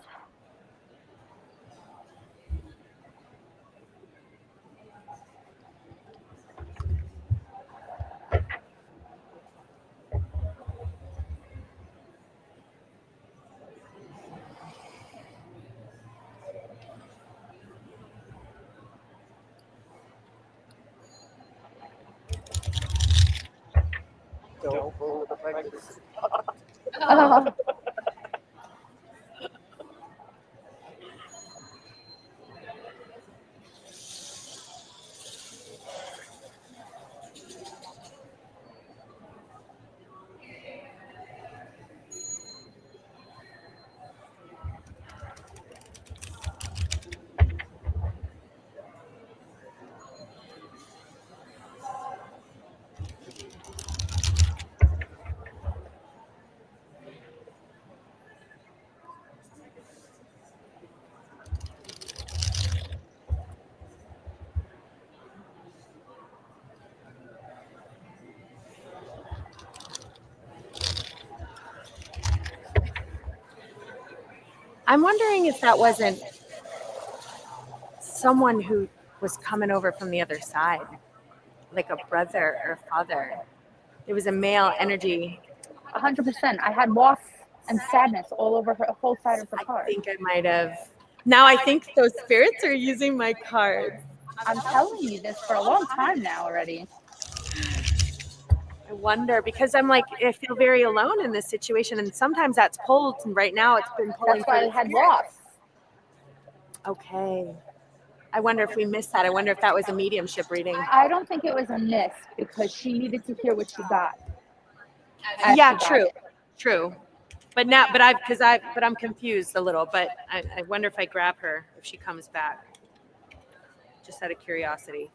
I'm wondering if that wasn't someone who was coming over from the other side, like a brother or father. It was a male energy. 100%. I had loss and sadness all over her whole side of her card. I think I might have. Now I think those spirits are using my cards. I'm telling you this for a long time now already. I wonder, because I'm like, I feel very alone in this situation, and sometimes that's pulled, and right now it's been pulling. That's why I had loss. Okay. I wonder if we missed that. I wonder if that was a mediumship reading. I don't think it was a miss because she needed to hear what she got. Yeah, true. True. But now, but I'm confused a little, but I wonder if I grab her, if she comes back. Just out of curiosity.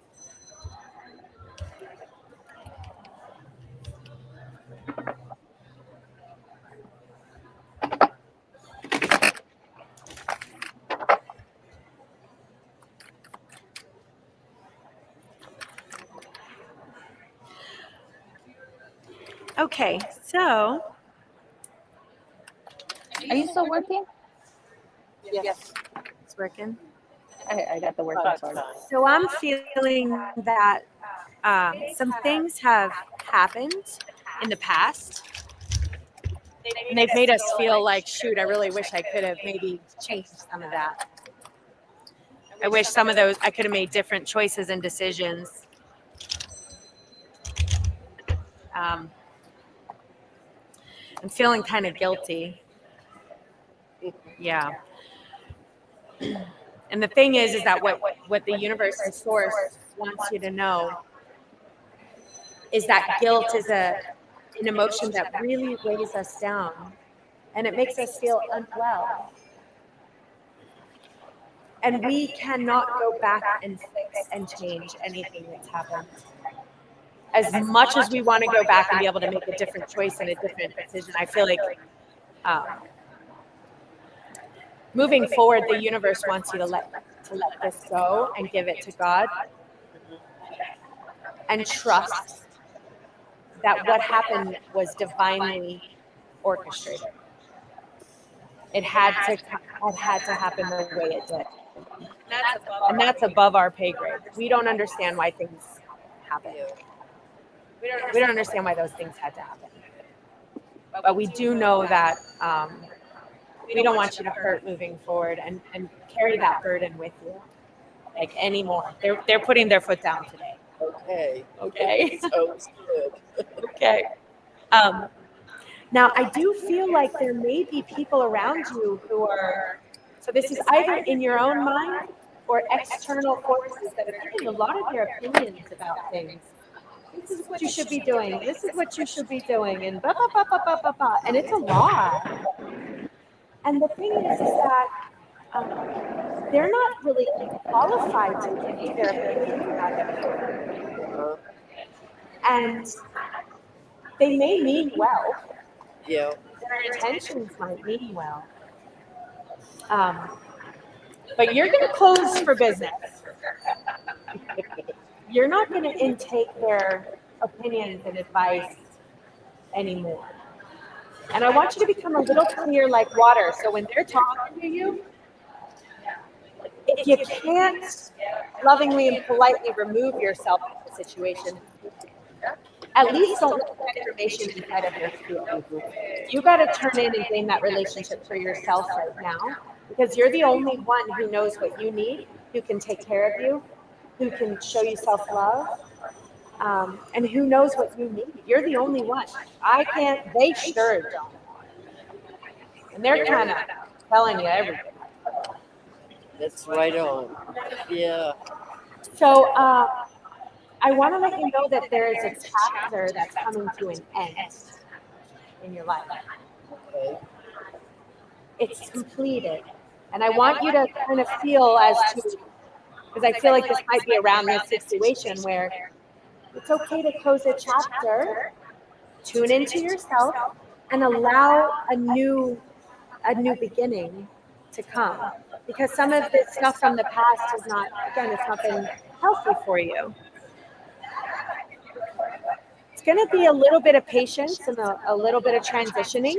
Okay, so. Are you still working? Yes. It's working. I got the working part. So I'm feeling that some things have happened in the past. And they've made us feel like, shoot, I really wish I could have maybe changed some of that. I wish some of those, I could have made different choices and decisions. I'm feeling kind of guilty. Yeah. And the thing is that what the universe and source wants you to know is that guilt is an emotion that really weighs us down, and it makes us feel unwell. And we cannot go back and fix and change anything that's happened. As much as we want to go back and be able to make a different choice and a different decision, I feel like moving forward, the universe wants you to let this go and give it to God and trust that what happened was divinely orchestrated. It had to happen the way it did. And that's above our pay grade. We don't understand why things happen. We don't understand why those things had to happen. But we do know that we don't want you to hurt moving forward and carry that burden with you like anymore. They're putting their foot down today. Okay. Sounds good. Okay. Now, I do feel like there may be people around you who are, so this is either in your own mind or external forces that are giving a lot of your opinions about things. This is what you should be doing. This is what you should be doing. And blah, blah, blah, blah, blah, blah, blah. And it's a lot. And the thing is that they're not really qualified to give you their opinions about everything. And they may mean well. Yeah. Their intentions might mean well. But you're going to close for business. You're not going to intake their opinions and advice anymore. And I want you to become a little clear like water. So when they're talking to you, if you can't lovingly and politely remove yourself from the situation, at least don't let that information inside of your field. You got to turn in and gain that relationship for yourself right now, because you're the only one who knows what you need, who can take care of you, who can show you self-love, and who knows what you need. You're the only one. I can't, they sure don't. And they're kind of telling you everything. That's right on. Yeah. So I want to let you know that there is a chapter that's coming to an end in your life. Okay. It's completed. And I want you to kind of feel as to, because I feel like this might be around this situation where it's okay to close a chapter, tune into yourself, and allow a new beginning to come. Because some of this stuff from the past has not, again, it's not been healthy for you. It's going to be a little bit of patience and a little bit of transitioning.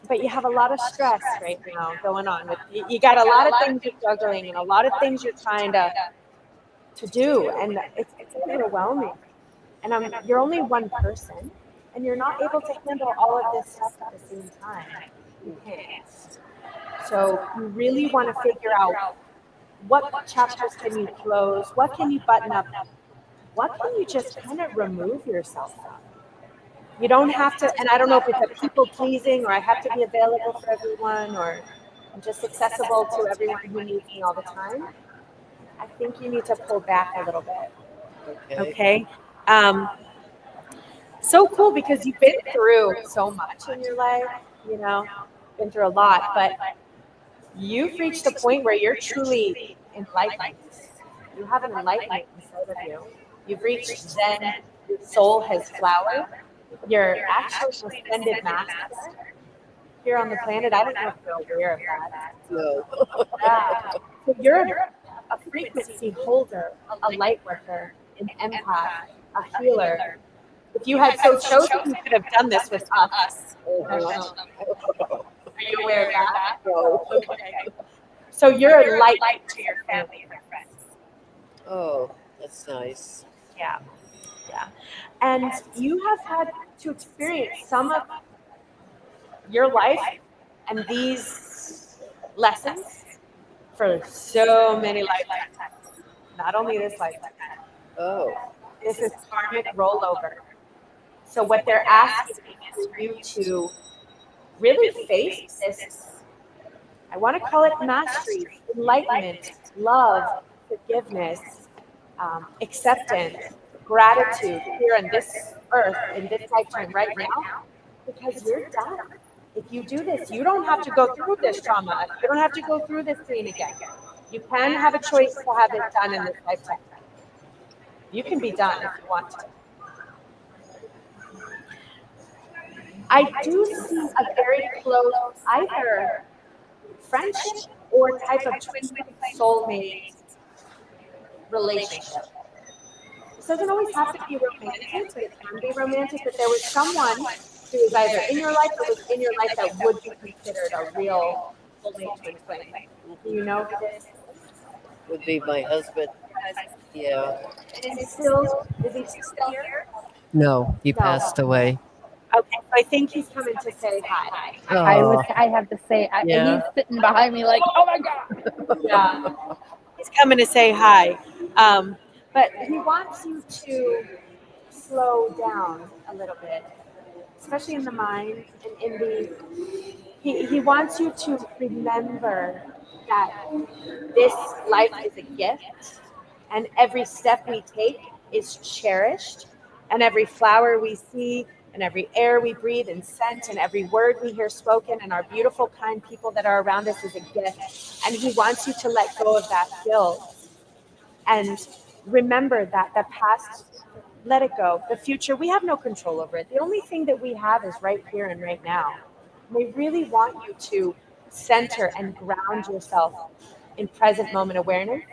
but you have a lot of stress right now going on. With you got a lot of things you're juggling and a lot of things you're trying to do, and it's overwhelming. And you're only one person, and you're not able to handle all of this stuff at the same time. You can't. So you really want to figure out what chapters can you close, what can you button up, what can you just kind of remove yourself from. You don't have to, and I don't know if it's a people pleasing or I have to be available for everyone or I'm just accessible to everyone who needs me all the time. I think you need to pull back a little bit. Okay. So cool because you've been through so much in your life, you know, been through a lot, but you've reached a point where you're truly enlightened. You have an enlightenment inside of you. You've reached Zen. Your soul has flowered. You're actually an ascended master here on the planet. I don't know if you're aware of that. No. So you're a frequency holder, a light worker, an empath, a healer. If you had so chosen, you could have done this with us. Are you aware of that? No. Okay. So you're a light to your family and your friends. Oh, that's nice. Yeah. And you have had to experience some of your life and these lessons for so many lifetimes. Not only this lifetime. Oh. This is karmic rollover. So what they're asking is for you to really face this. I want to call it mastery, enlightenment, love, forgiveness, acceptance, gratitude here on this earth, in this lifetime right now, because you're done. If you do this, you don't have to go through this trauma. You don't have to go through this pain again. You can have a choice to have it done in this lifetime. You can be done if you want to. I do see a very close either friendship or type of twin soulmate relationship. This doesn't always have to be romantic, but it can be romantic. But there was someone who is either in your life or was in your life that would be considered a real soulmate twin flame. Do you know who this Would be my husband. Yeah. is? Is he still here? No, he passed away. Okay, so I think he's coming to say hi. I have to say, Yeah. he's sitting behind me like, oh my God. Yeah, he's coming to say hi. But he wants you to slow down a little bit, especially in the mind and in the. He wants you to remember that this life is a gift, and every step we take is cherished, and every flower we see, and every air we breathe and scent, and every word we hear spoken, and our beautiful, kind people that are around us is a gift. And he wants you to let go of that guilt and remember that the past, let it go. The future, we have no control over it. The only thing that we have is right here and right now. We really want you to center and ground yourself in present moment awareness.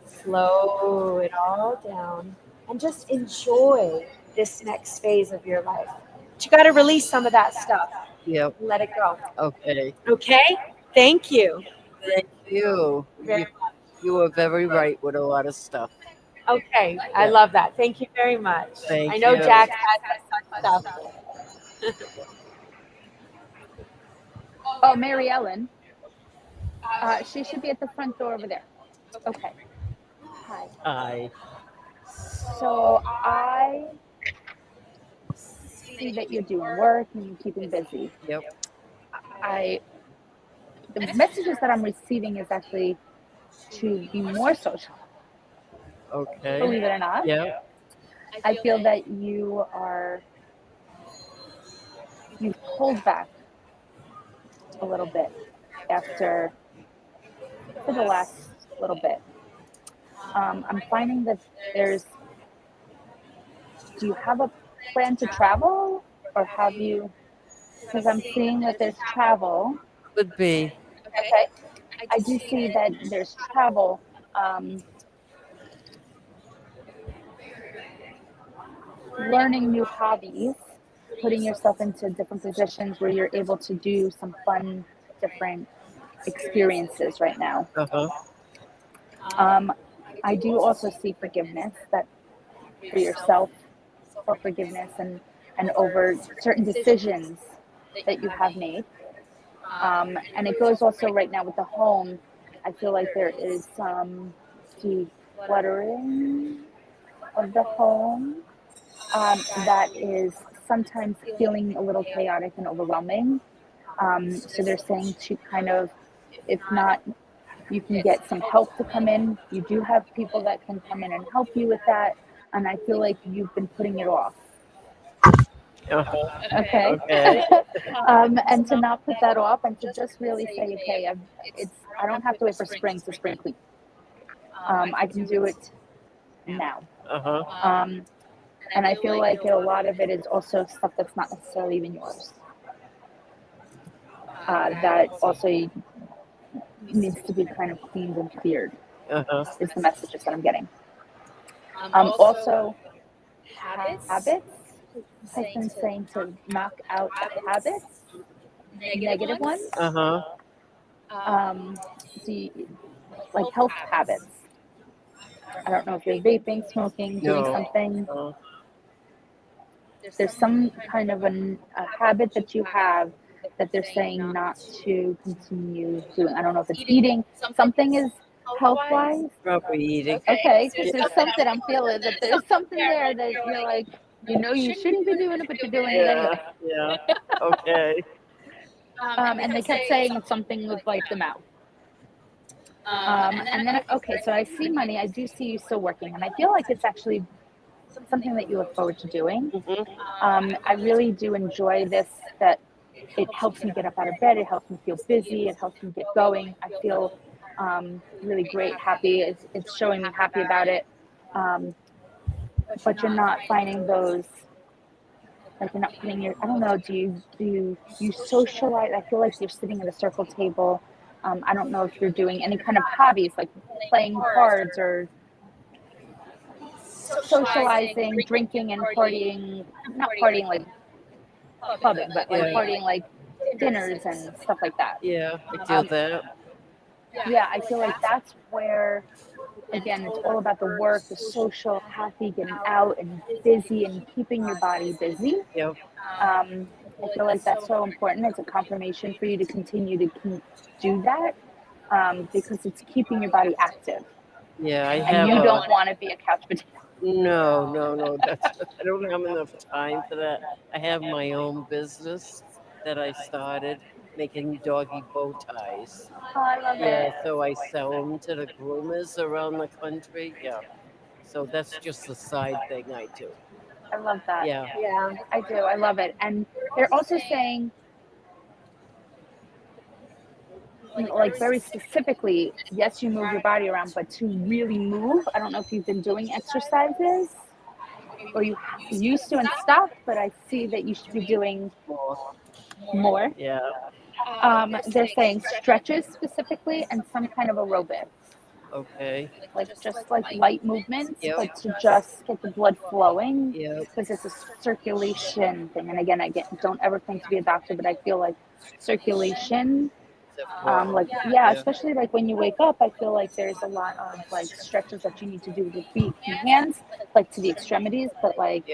Slow it all down and just enjoy this next phase of your life. But you got to release some of that stuff. Yep. Let it go. Okay. Okay? Thank you. Thank you. You were very right with a lot of stuff. Okay. I love that. Thank you very much. Thank I know you. Jack has some stuff. Oh, Mary Ellen. She should be at the front door over there. Okay. Hi. Hi. So I see that you're doing work and you're keeping busy. Yep. The messages that I'm receiving is actually to be more social. Okay. Believe it or not. Yeah. I feel that you've pulled back a little bit for the last little bit. I'm finding that do you have a plan to travel, or have you, because I'm seeing that there's travel. Could be. Okay. I do see that there's travel. Learning new hobbies, putting yourself into different positions where you're able to do some fun, different experiences right now. I do also see forgiveness, that for yourself, for forgiveness and over certain decisions that you have made. And it goes also right now with the home. I feel like there is some decluttering of the home that is sometimes feeling a little chaotic and overwhelming. So they're saying to kind of, if not, you can get some help to come in. You do have people that can come in and help you with that. And I feel like you've been putting it off. Okay. And to not put that off and to just really say, okay, I don't have to wait for spring to spring clean. I can do it now. And I feel like a lot of it is also stuff that's not necessarily even yours. That also needs to be kind of cleaned and cleared. Is the messages that I'm getting. Also, habits. Has been saying to knock out habits, negative ones. Like health habits. I don't know if you're vaping, smoking, doing something. There's some kind of a habit that you have that they're saying not to continue doing. I don't know if it's eating. Something is health-wise. Proper eating. Okay, because there's something I'm feeling that there's something there that you're like, you know, you shouldn't be doing it, but you're doing it anyway. Yeah. Okay. And they kept saying it's something with like the mouth. And then, okay, so I see money. I do see you still working, and I feel like it's actually something that you look forward to doing. I really do enjoy this, that it helps me get up out of bed. It helps me feel busy. It helps me get going. I feel really great, happy. It's showing me happy about it. But you're not finding those, like you're not putting your, I don't know, do you socialize? I feel like you're sitting at a circle table. I don't know if you're doing any kind of hobbies, like playing cards or socializing, drinking and partying, not partying like clubbing, but like partying like dinners and stuff like that. Yeah, I do that. Yeah, I feel like that's where, again, it's all about the work, the social, happy, getting out and busy and keeping your body busy. I feel like that's so important. It's a confirmation for you to continue to do that because it's keeping your body active. Yeah, I and have. You don't want to be a couch potato. No. I don't have enough time for that. I have my own business that I started making doggy bow ties. Oh, I love it. So I sell them to the groomers around the country. Yeah. So that's just a side thing I do. I love that. Yeah. Yeah, I do. I love it. And they're also saying, like very specifically, yes, you move your body around, but to really move, I don't know if you've been doing exercises or you used to and stopped, but I see that you should be doing more. Yeah. They're saying stretches specifically and some kind of aerobics. Okay. Like just like light movements, but to just get the blood flowing, because it's a circulation thing. And again, don't ever claim to be a doctor, but I feel like circulation, especially like when you wake up, I feel like there's a lot of like stretches that you need to do with your feet and hands, like to the extremities, but like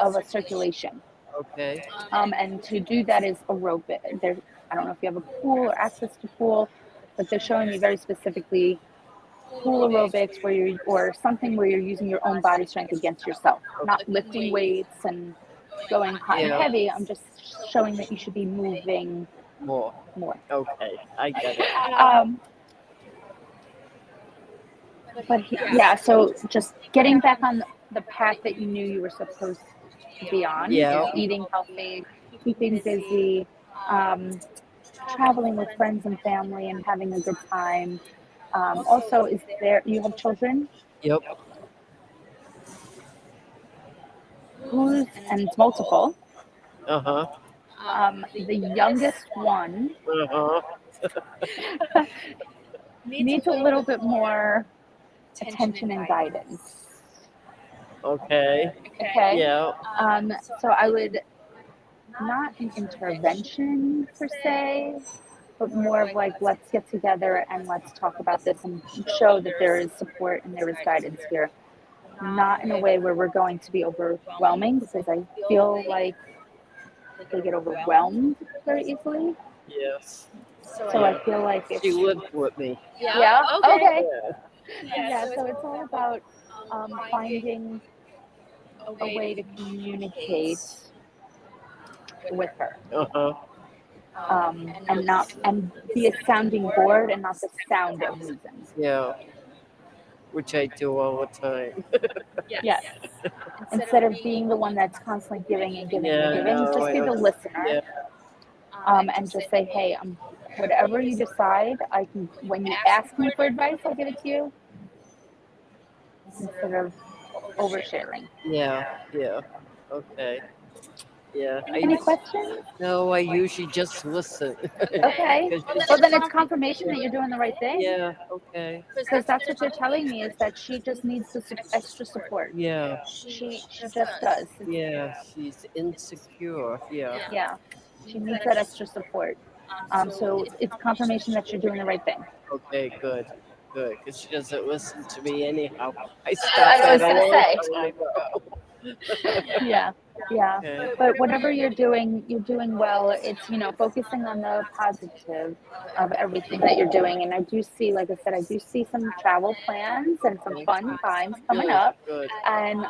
of a circulation. Okay. And to do that is aerobic. I don't know if you have a pool or access to pool, but they're showing me very specifically pool aerobics or something where you're using your own body strength against yourself, not lifting weights and going hot and heavy. I'm just showing that you should be moving more. Okay, I get it. So just getting back on the path that you knew you were supposed to be on. Eating healthy, keeping busy, traveling with friends and family and having a good time. Also, you have children? Yep. And it's multiple. Uh-huh. The youngest one needs a little bit more attention and guidance. Okay. Okay. Yeah. So I would not an intervention per se, but more of like, let's get together and let's talk about this and show that there is support and there is guidance here. Not in a way where we're going to be overwhelming, because I feel like they get overwhelmed very easily. Yes. So I feel like it's... She lived with me. Yeah? Okay. Yeah. Yeah, so it's all about finding a way to communicate with her. Uh-huh. And be a sounding board and not the sound of reason. Yeah. Which I do all the time. Yes. Instead of being the one that's constantly giving and giving Yeah, and giving, no, just be the listener. Yeah. And just say, hey, whatever you decide, I can. When you ask me for advice, I'll give it to you. Instead of oversharing. Yeah. Yeah. Okay. Yeah. Any questions? No, I usually just listen. Okay. Well, then it's confirmation that you're doing the right thing. Yeah. Okay. Because that's what you're telling me, is that she just needs the extra support. Yeah. She just does. Yeah. She's insecure. Yeah. Yeah. She needs that extra support. So it's confirmation that you're doing the right thing. Okay. Good. Good. Because she doesn't listen to me anyhow. I stopped I was that gonna a say. long time ago. Yeah. Yeah. Okay. But whatever you're doing well. It's, focusing on the positive of everything that you're doing. And I do see, like I said, I do see some travel plans and some fun times coming up. Good. And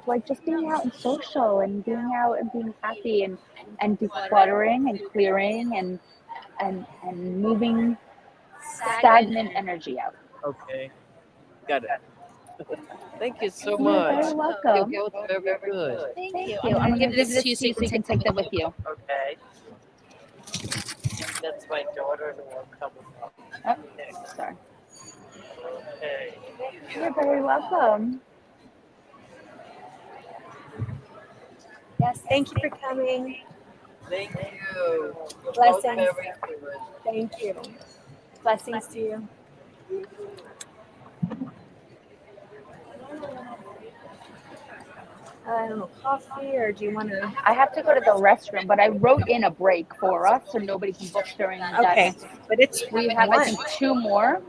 like just being out and social and being out and being happy and decluttering and clearing and moving stagnant energy out. Okay. Got it. Thank you so You're much. very welcome. You're both very good. Thank you. I'm going to give this to you so you can take that with you. Okay. That's my daughter who will come up next. Sorry. Okay. You're very welcome. Yes, thank you for coming. Thank you. You're Blessings. both very good. Thank you. Blessings to you. I don't know, coffee, or do you want to? I have to go to the restroom, but I wrote in a break for us so nobody can book during that. Okay, but it's We have, I think, 2 more.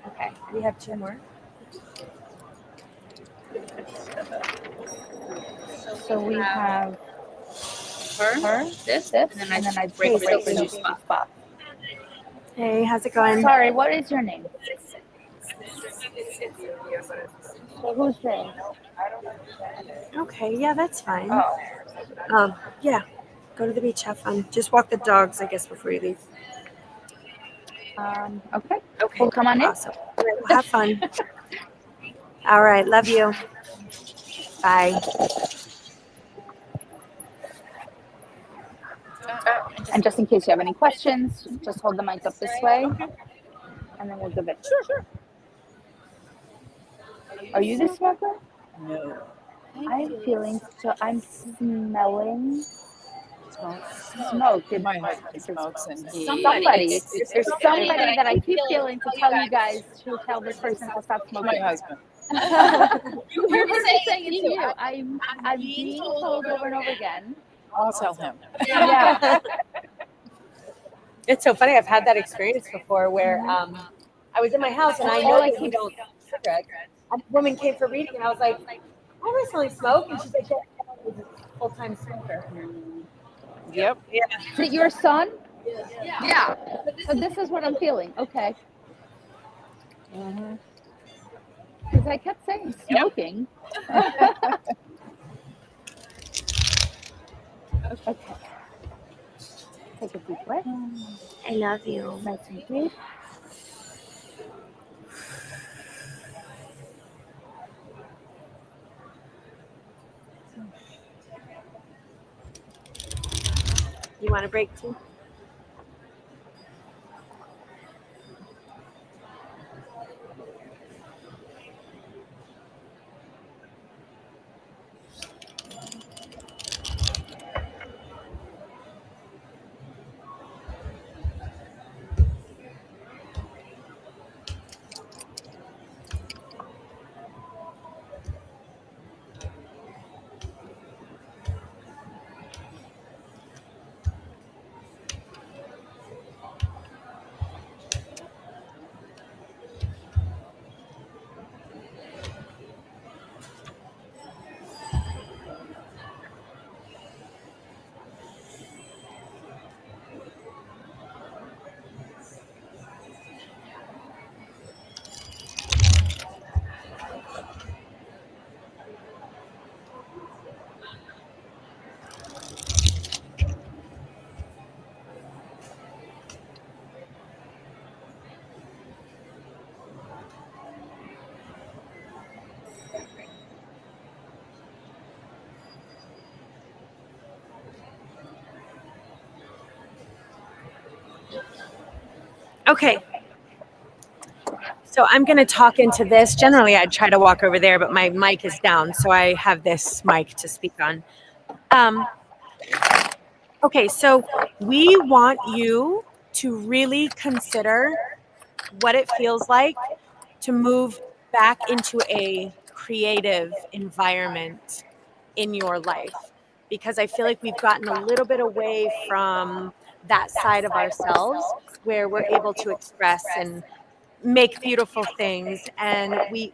Okay, we have 2 more. So we have her, this, and then I break for the new spot. Hey, how's it going? Sorry, what is your name? So who's Jane? Okay, yeah, that's fine. Oh. Yeah, go to the beach, have fun. Just walk the dogs, I guess, before you leave. Okay. Okay. Well, come on in. Awesome. All right, well, have fun. All right, love you. Bye. And just in case you have any questions, just hold the mic up this way, and then we'll give it. Sure. Are you the smoker? No. I'm feeling, so I'm smelling smoke. My husband smokes, and he... Somebody. There's somebody that I keep feeling to tell you guys to tell this person to stop smoking. My husband. You hear me saying it's you. I'm being told over and over again. I'll tell him. Yeah. It's so funny. I've had that experience before where I was in my house and I know that you don't cigarette. A woman came for reading and I was like, I was smelling smoke, and she's like, yeah, I was a full-time smoker. Yep. Yeah. Is it your son? Yeah. So this is what I'm feeling. Okay. Because I kept saying smoking. Okay. Take a deep breath. I love you. Nice and deep. You want a break too? Okay. So I'm going to talk into this. Generally, I'd try to walk over there, but my mic is down, so I have this mic to speak on. Okay, so we want you to really consider what it feels like to move back into a creative environment in your life, because I feel like we've gotten a little bit away from that side of ourselves where we're able to express and make beautiful things, and we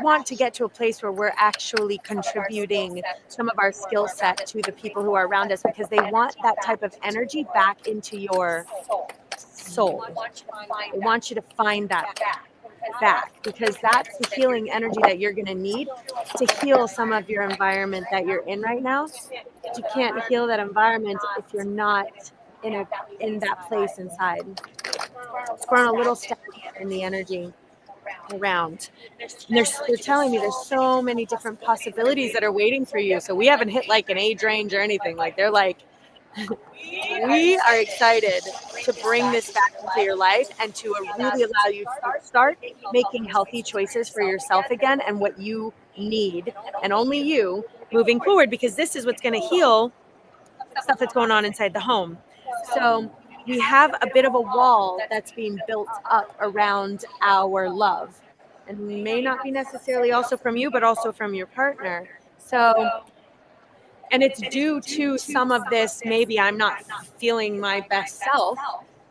want to get to a place where we're actually contributing some of our skill set to the people who are around us, because they want that type of energy back into your soul. They want you to find that back, because that's the healing energy that you're going to need to heal some of your environment that you're in right now. You can't heal that environment if you're not in that place inside. It's growing a little stagnant in the energy around. And they're telling me there's so many different possibilities that are waiting for you. So we haven't hit like an age range or anything. Like they're like, we are excited to bring this back into your life and to really allow you to start making healthy choices for yourself again and what you need, and only you, moving forward, because this is what's going to heal stuff that's going on inside the home. So we have a bit of a wall that's being built up around our love, and may not be necessarily also from you, but also from your partner. So, and it's due to some of this, maybe I'm not feeling my best self.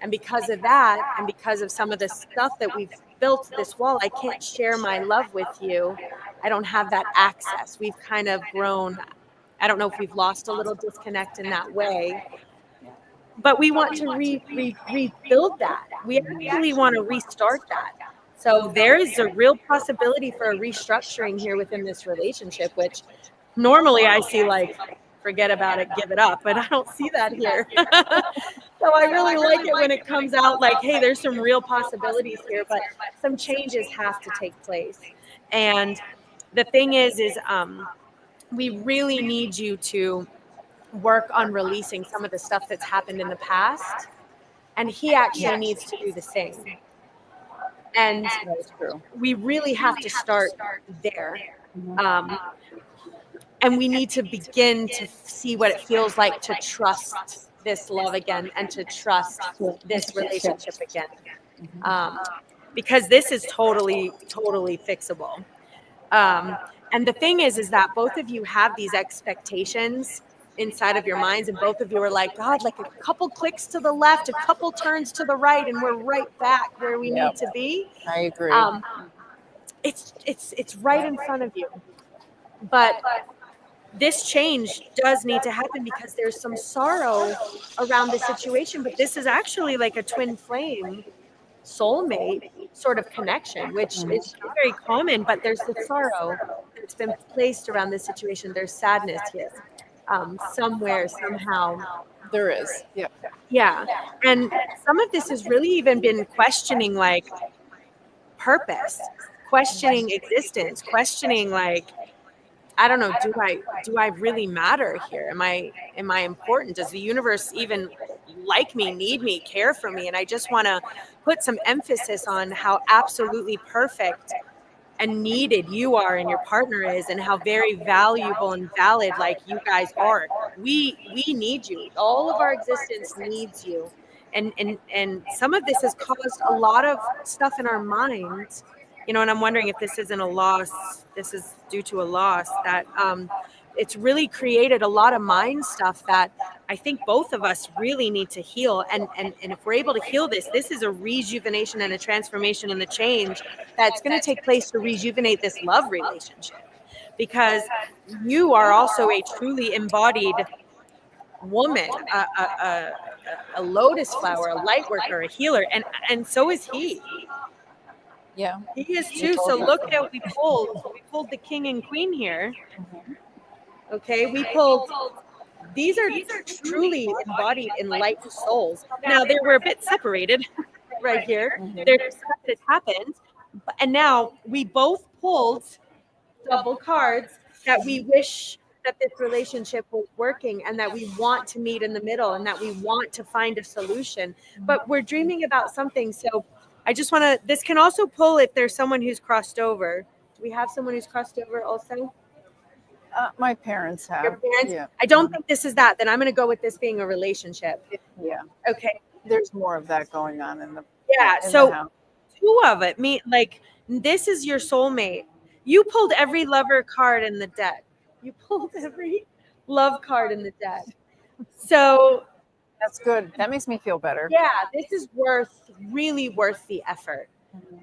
And because of that, and because of some of the stuff that we've built this wall, I can't share my love with you. I don't have that access. We've kind of grown. I don't know if we've lost a little disconnect in that way, but we want to rebuild that. We actually want to restart that. So there is a real possibility for a restructuring here within this relationship, which normally I see like, forget about it, give it up, but I don't see that here. So I really like it when it comes out like, hey, there's some real possibilities here, but some changes have to take place. And the thing is we really need you to work on releasing some of the stuff that's happened in the past, and he actually needs to do the same. And we really have to start there. And we need to begin to see what it feels like to trust this love again and to trust this relationship again. Because this is totally fixable. And the thing is that both of you have these expectations inside of your minds, and both of you are like, God, like a couple clicks to the left, a couple turns to the right, and we're right back where we need to be. I agree. It's right in front of you. But this change does need to happen because there's some sorrow around the situation. But this is actually like a twin flame soulmate sort of connection, which is very common, but there's the sorrow that's been placed around this situation. There's sadness here. Somewhere, somehow. There is. Yeah. Yeah. And some of this has really even been questioning like purpose, questioning existence, questioning like, I don't know, do I really matter here? Am I important? Does the universe even like me, need me, care for me? And I just want to put some emphasis on how absolutely perfect and needed you are and your partner is, and how very valuable and valid like you guys are. We need you. All of our existence needs you. And some of this has caused a lot of stuff in our minds, you know, and I'm wondering if this isn't a loss. This is due to a loss that it's really created a lot of mind stuff that I think both of us really need to heal. And if we're able to heal this is a rejuvenation and a transformation and a change that's going to take place to rejuvenate this love relationship, because you are also a truly embodied woman, a lotus flower, a light worker, a healer, and so is he. Yeah. He is too. So look at what we pulled. We pulled the king and queen here. Okay, we pulled. These are truly embodied enlightened souls. Now they were a bit separated right here. There's stuff that happened, and now we both pulled double cards that we wish that this relationship was working and that we want to meet in the middle and that we want to find a solution, but we're dreaming about something. So I just want to, this can also pull if there's someone who's crossed over. Do we have someone who's crossed over also? My parents have. Your parents? Yeah. I don't think this is that. Then I'm going to go with this being a relationship. Yeah. Okay. There's more of that going on in the Yeah. in So the house. two of it. Like, this is your soulmate. You pulled every lover card in the deck. You pulled every love card in the deck. So That's good. That makes me feel better. yeah, this is really worth the effort.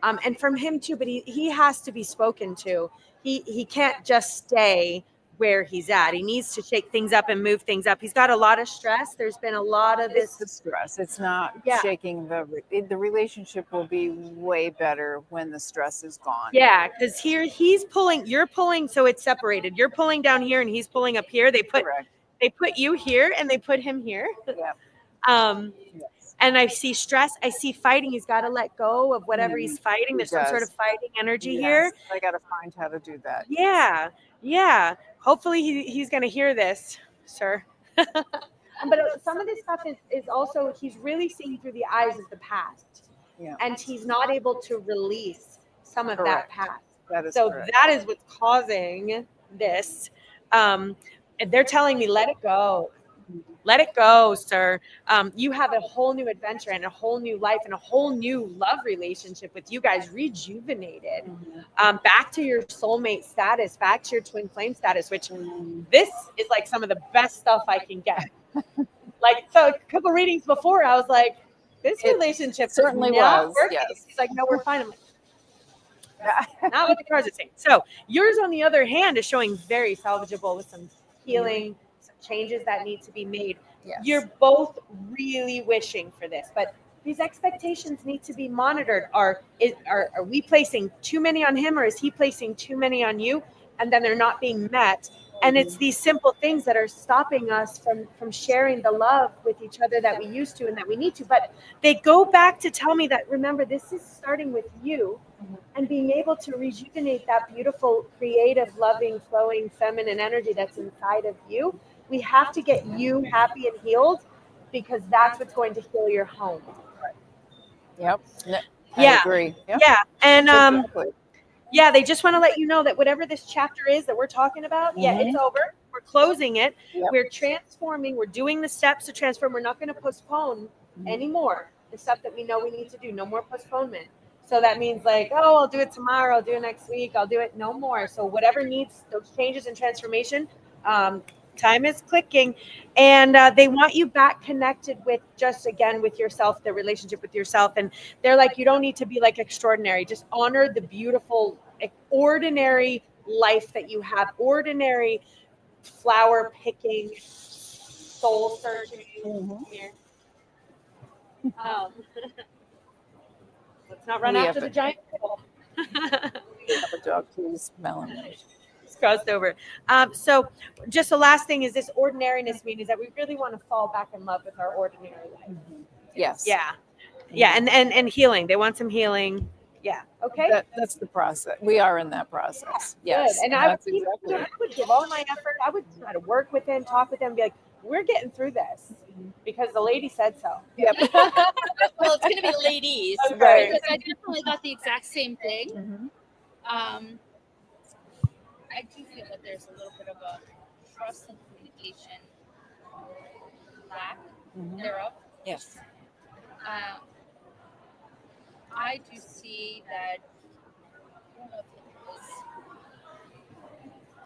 And from him too, but he has to be spoken to. He can't just stay where he's at. He needs to shake things up and move things up. He's got a lot of stress. There's been a lot of It's the stress. It's not shaking the relationship will be way better when the stress is gone. Yeah, because here you're pulling, so it's separated. You're pulling down here and he's pulling up here. They put you here and they put him here. Yeah. And I see stress. I see fighting. He's got to let go of whatever he's fighting. There's some sort of fighting energy here. I got to find how to do that. Yeah. Yeah. Hopefully he's going to hear this, sir. But some of this stuff is also, he's really seeing through the eyes of the past. Yeah. And he's not able to release some of that past. That is so correct. that is what's causing this. And they're telling me, let it go. Let it go, sir. You have a whole new adventure and a whole new life and a whole new love relationship with you guys rejuvenated. Back to your soulmate status, back to your twin flame status, which this is like some of the best stuff I can get. Like, so a couple readings before, I was like, this relationship certainly not was, working. yes. He's like, no, we're fine. I'm like, not what the cards are saying. So yours, on the other hand, is showing very salvageable with some healing, some changes that need to be made. Yes. You're both really wishing for this, but these expectations need to be monitored. Are we placing too many on him, or is he placing too many on you? And then they're not being met. And it's these simple things that are stopping us from sharing the love with each other that we used to and that we need to. But they go back to tell me that, remember, this is starting with you and being able to rejuvenate that beautiful, creative, loving, flowing, feminine energy that's inside of you. We have to get you happy and healed, because that's what's going to heal your home. Yep. I agree. Yep. Yeah. And Exactly. yeah, they just want to let you know that whatever this chapter is that we're talking about, it's over. We're closing it. Yep. We're transforming. We're doing the steps to transform. We're not going to postpone anymore the stuff that we know we need to do. No more postponement. So that means like, oh, I'll do it tomorrow. I'll do it next week. I'll do it no more. So whatever needs those changes and transformation, time is clicking. And they want you back connected with just, again, with yourself, the relationship with yourself. And they're like, you don't need to be like extraordinary. Just honor the beautiful, ordinary life that you have. Ordinary flower picking, soul searching. Here. Let's not run after the giant pool. Have a dog, please, Melanie. Crossed over. So just the last thing is this ordinariness means that we really want to fall back in love with our ordinary life. Yes. Yeah. Yeah. And healing. They want some healing. Yeah. Okay. That's the process. We are in that process. Yes. Good. And I would give all my effort. I would try to work with them, talk with them, be like, we're getting through this because the lady said so. Yep. Well, it's going to be ladies. Okay. Because I definitely got the exact same thing. I do feel that there's a little bit of a trust and communication lack thereof. Yes. I do see that, I don't know if it was,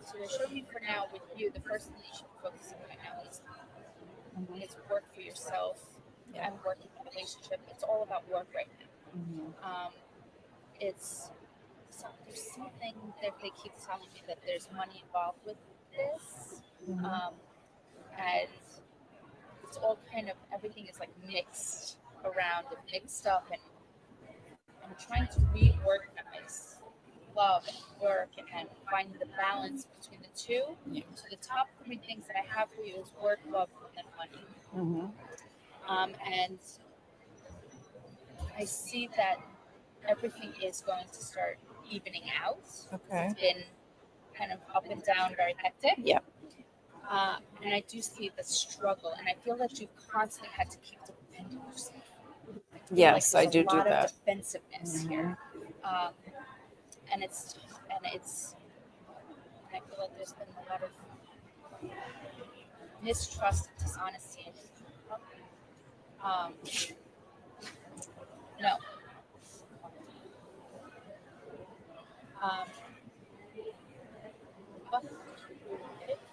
so they're showing me for now with you, the first thing that you should be focusing on right now is work for yourself and work in the relationship. It's all about work right now. There's something that they keep telling me that there's money involved with this, and it's all kind of, everything is like mixed around and mixed up, and I'm trying to reorganize love and work and find the balance between the two. So the top 3 things that I have for you is work, love, and money. And I see that everything is going to start evening out. Okay. It's been kind of up and down, very hectic. Yeah. And I do see the struggle, and I feel that you've constantly had to keep defending yourself. Yes, I do A lot do that. of defensiveness here, and I feel like there's been a lot of mistrust, dishonesty. No.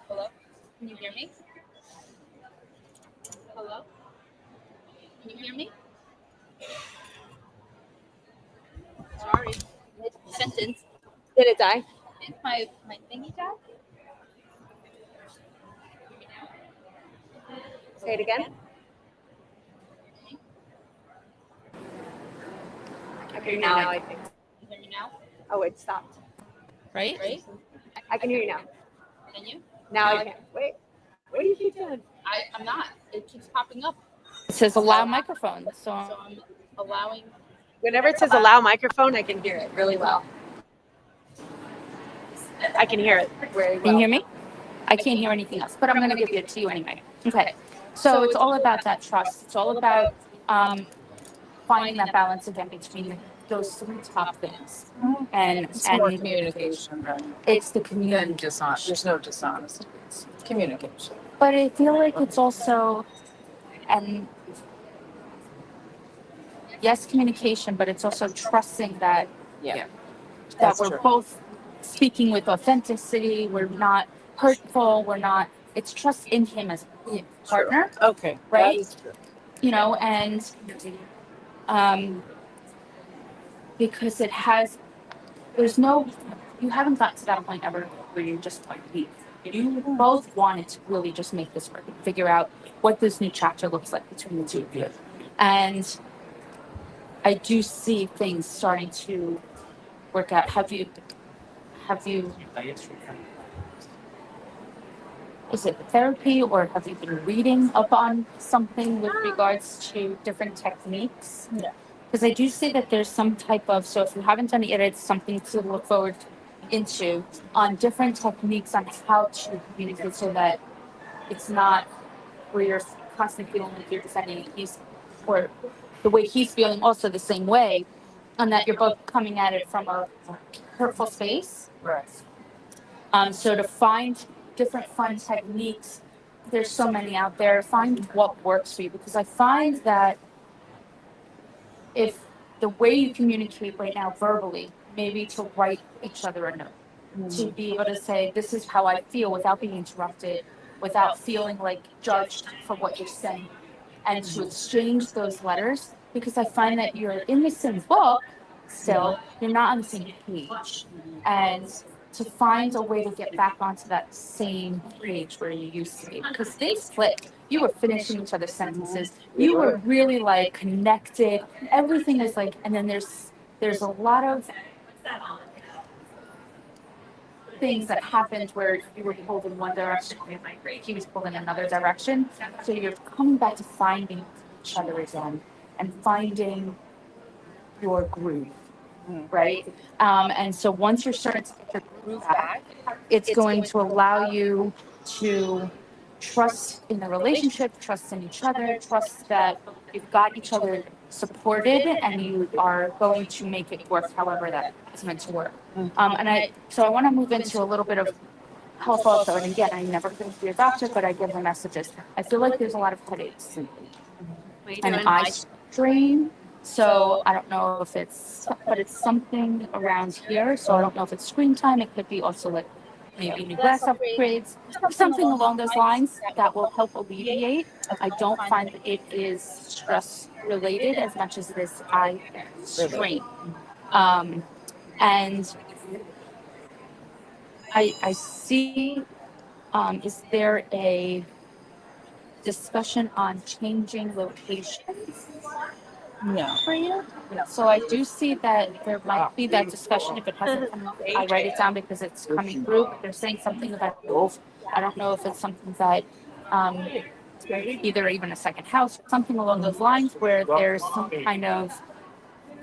Hello? Can you hear me? Hello? Can you hear me? Sorry. Sentence. Did it die? Did my thingy die? Say it again. I can hear you now, I think. You hear me now? Oh, it stopped. Right? I can hear you now. Can you? Now I can. Wait. What do you keep doing? I'm not. It keeps popping up. It says allow microphone, so I'm allowing. Whenever it says allow microphone, I can hear it really well. I can hear it very well. Can you hear me? I can't hear anything else, but I'm going to give it to you anyway. Okay. So it's all about that trust. It's all about finding that balance again between those three top things. And It's more communication, right? it's the communication. Than dishonest. There's no dishonesty. It's communication. But I feel like it's also, and yes, communication, but it's also trusting that that That's we're true. both speaking with authenticity. We're not hurtful. We're not. It's trust in him as a partner. Okay. Right? That is true. You know, and because you haven't got to that point ever where you're just like, you both wanted to really just make this work and figure out what this new chapter looks like between the two of you. And I do see things starting to work out. Have you, is it therapy, or have you been reading up on something with regards to different techniques? Yeah. Because I do see that there's some type of, so if you haven't done it yet, it's something to look forward into on different techniques on how to communicate so that it's not where you're constantly feeling like you're defending or the way he's feeling also the same way, and that you're both coming at it from a hurtful space. Right. So to find different fun techniques, there's so many out there, find what works for you, because I find that if the way you communicate right now verbally, maybe to write each other a note, to be able to say, this is how I feel without being interrupted, without feeling like judged for what you're saying, and to exchange those letters, because I find that you're in the same book still, you're not on the same page. And to find a way to get back onto that same page where you used to be, because things flipped. You were finishing each other's sentences. You were really like connected. Everything is like, and then there's a lot of things that happened where you were pulled in one direction, he was pulled in another direction. So you're coming back to finding each other again and finding your groove, right? And so once you're starting to get your groove back, it's going to allow you to trust in the relationship, trust in each other, trust that you've got each other supported and you are going to make it work however that is meant to work. And I want to move into a little bit of health also. And again, I never been to your doctor, but I give the messages. I feel like there's a lot of headaches and an eye strain. So I don't know if but it's something around here. So I don't know if it's screen time. It could be also like maybe new glass upgrades, something along those lines that will help alleviate. I don't find that it is stress related as much as it is eye strain. And I see, is there a discussion on changing locations? No. For you? So I do see that there might be that discussion. If it hasn't come up, I write it down because it's coming through. But they're saying something about both. I don't know if it's something that either even a second house, something along those lines, where there's some kind of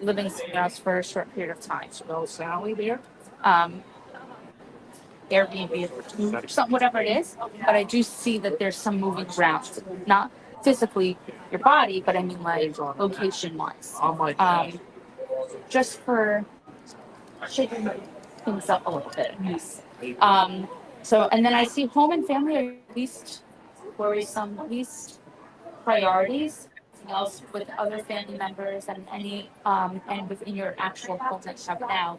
living somewhere else for a short period of time. So Sally there. Airbnb or something, whatever it is. But I do see that there's some moving around, not physically your body, but I mean like location wise. Just for shaking things up a little bit. So, and then I see home and family are least worrisome, least priorities. Everything else with other family members and and within your actual home that you have now.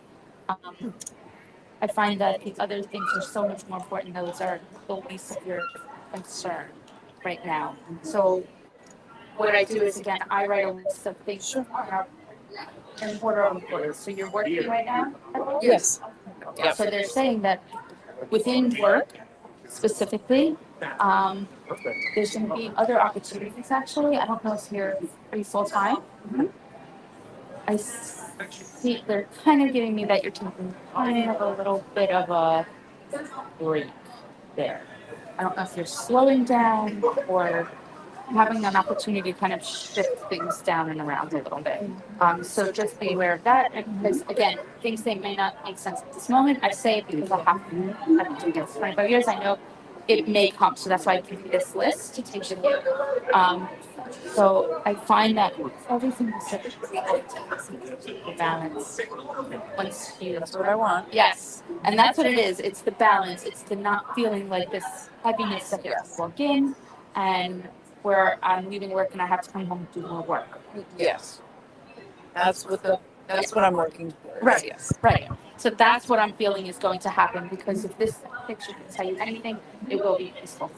I find that the other things are so much more important. Those are the least of your concern right now. So what I do is, again, I write a list of things in order. So you're working right now? Yes. So they're saying that within work specifically, there's going to be other opportunities actually. I don't know if are you full time? I see they're kind of giving me that you're taking kind of a little bit of a break there. I don't know if you're slowing down or having an opportunity to kind of shift things down and around a little bit. So just be aware of that. Because again, things that may not make sense at this moment, I say it because I've been doing this 25 years. I know it may come. So that's why I give you this list to take with you. So I find that everything is such a balance. That's what I want. Yes. And that's what it is. It's the balance. It's the not feeling like this heaviness that you walk in and where I'm leaving work and I have to come home and do more work. Yes. That's what I'm working towards. Right. Yes. Right. So that's what I'm feeling is going to happen because if this picture can tell you anything, it will be peaceful.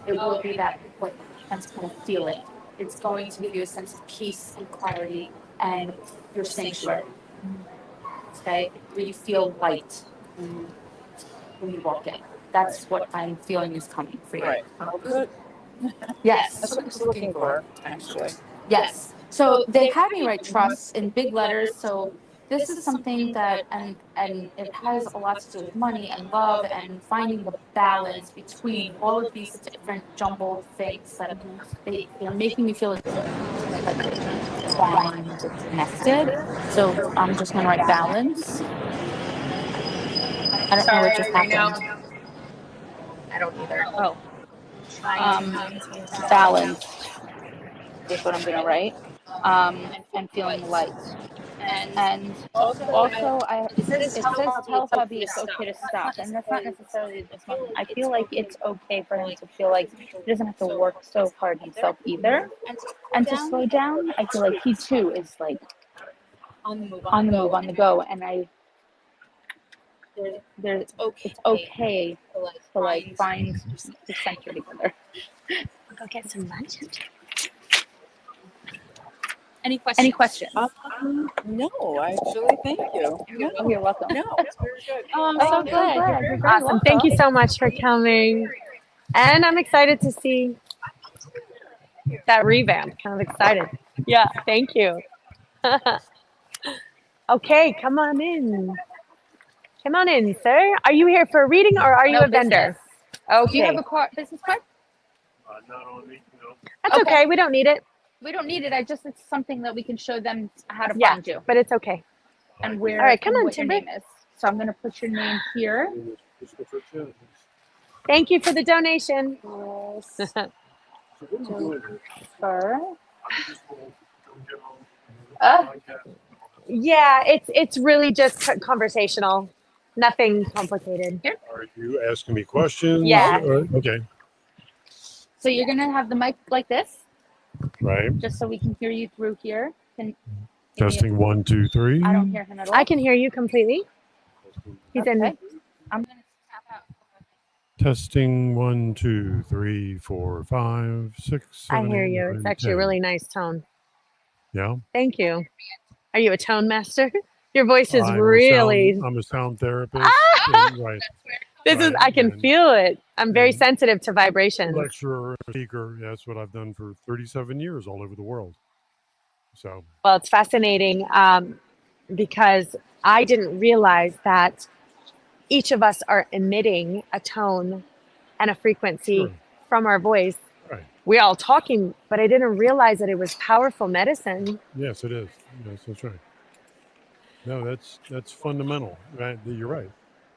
It will be that what I'm kind of feeling. It's going to give you a sense of peace and clarity and your sanctuary. Okay, where you feel light when you walk in. That's what I'm feeling is coming for you. Right. Good. Yes. That's what I was looking for, actually. Yes. So they had me write trust in big letters. So this is something that, and it has a lot to do with money and love and finding the balance between all of these different jumbled things that they're making me feel like connected. So I'm just going to write balance. I don't know what just happened. I don't either. Oh. Balance is what I'm gonna write. And feeling light. And also, it says tell hubby it's okay to stop, and that's not necessarily this moment. I feel like it's okay for him to feel like he doesn't have to work so hard himself either, and to slow down. I feel like he too is like on the move, on the go, and it's okay to like find the center together. Go get some lunch. Any questions? No, actually, thank you. No. Oh, you're welcome. No, it's very good. Oh, I'm so glad. You're very Awesome. Thank you so much for coming. And I'm excited to see that revamp. Kind of excited. Yeah, thank you. Okay, come on in. Come on in, sir. Are you here for a reading or are you No, a vendor? Do you have Okay. a business card? Not on me, no. That's okay. We don't need it. We don't need it. It's something that we can show them how to Yeah, find you but it's okay. and where All right, come and on, what your Timber. name is. So I'm gonna put your name here. Thank you for the donation. Yeah, it's really just conversational. Nothing complicated. Are you asking me questions? Yeah. Okay. So you're gonna have the mic like this, Right. just so we can hear you through here. Testing 1, 2, 3. I don't hear him at all. I can hear you completely. He's in. Okay. I'm gonna tap out. Testing 1, 2, 3, 4, 5, 6, 7, I hear 8, you. 9, It's actually a 10. really nice tone. Yeah. Thank you. Are you a tone master? Your voice is I'm really. I'm a sound therapist. Right. I can feel it. I'm very sensitive to vibrations. Lecturer, speaker. Yeah, that's what I've done for 37 years all over the world. So. Well, it's fascinating because I didn't realize that each of us are emitting a tone and a frequency from our voice. Right. We're all talking, but I didn't realize that it was powerful medicine. Yes, it is. Yes, that's right. No, that's fundamental. Right? You're right.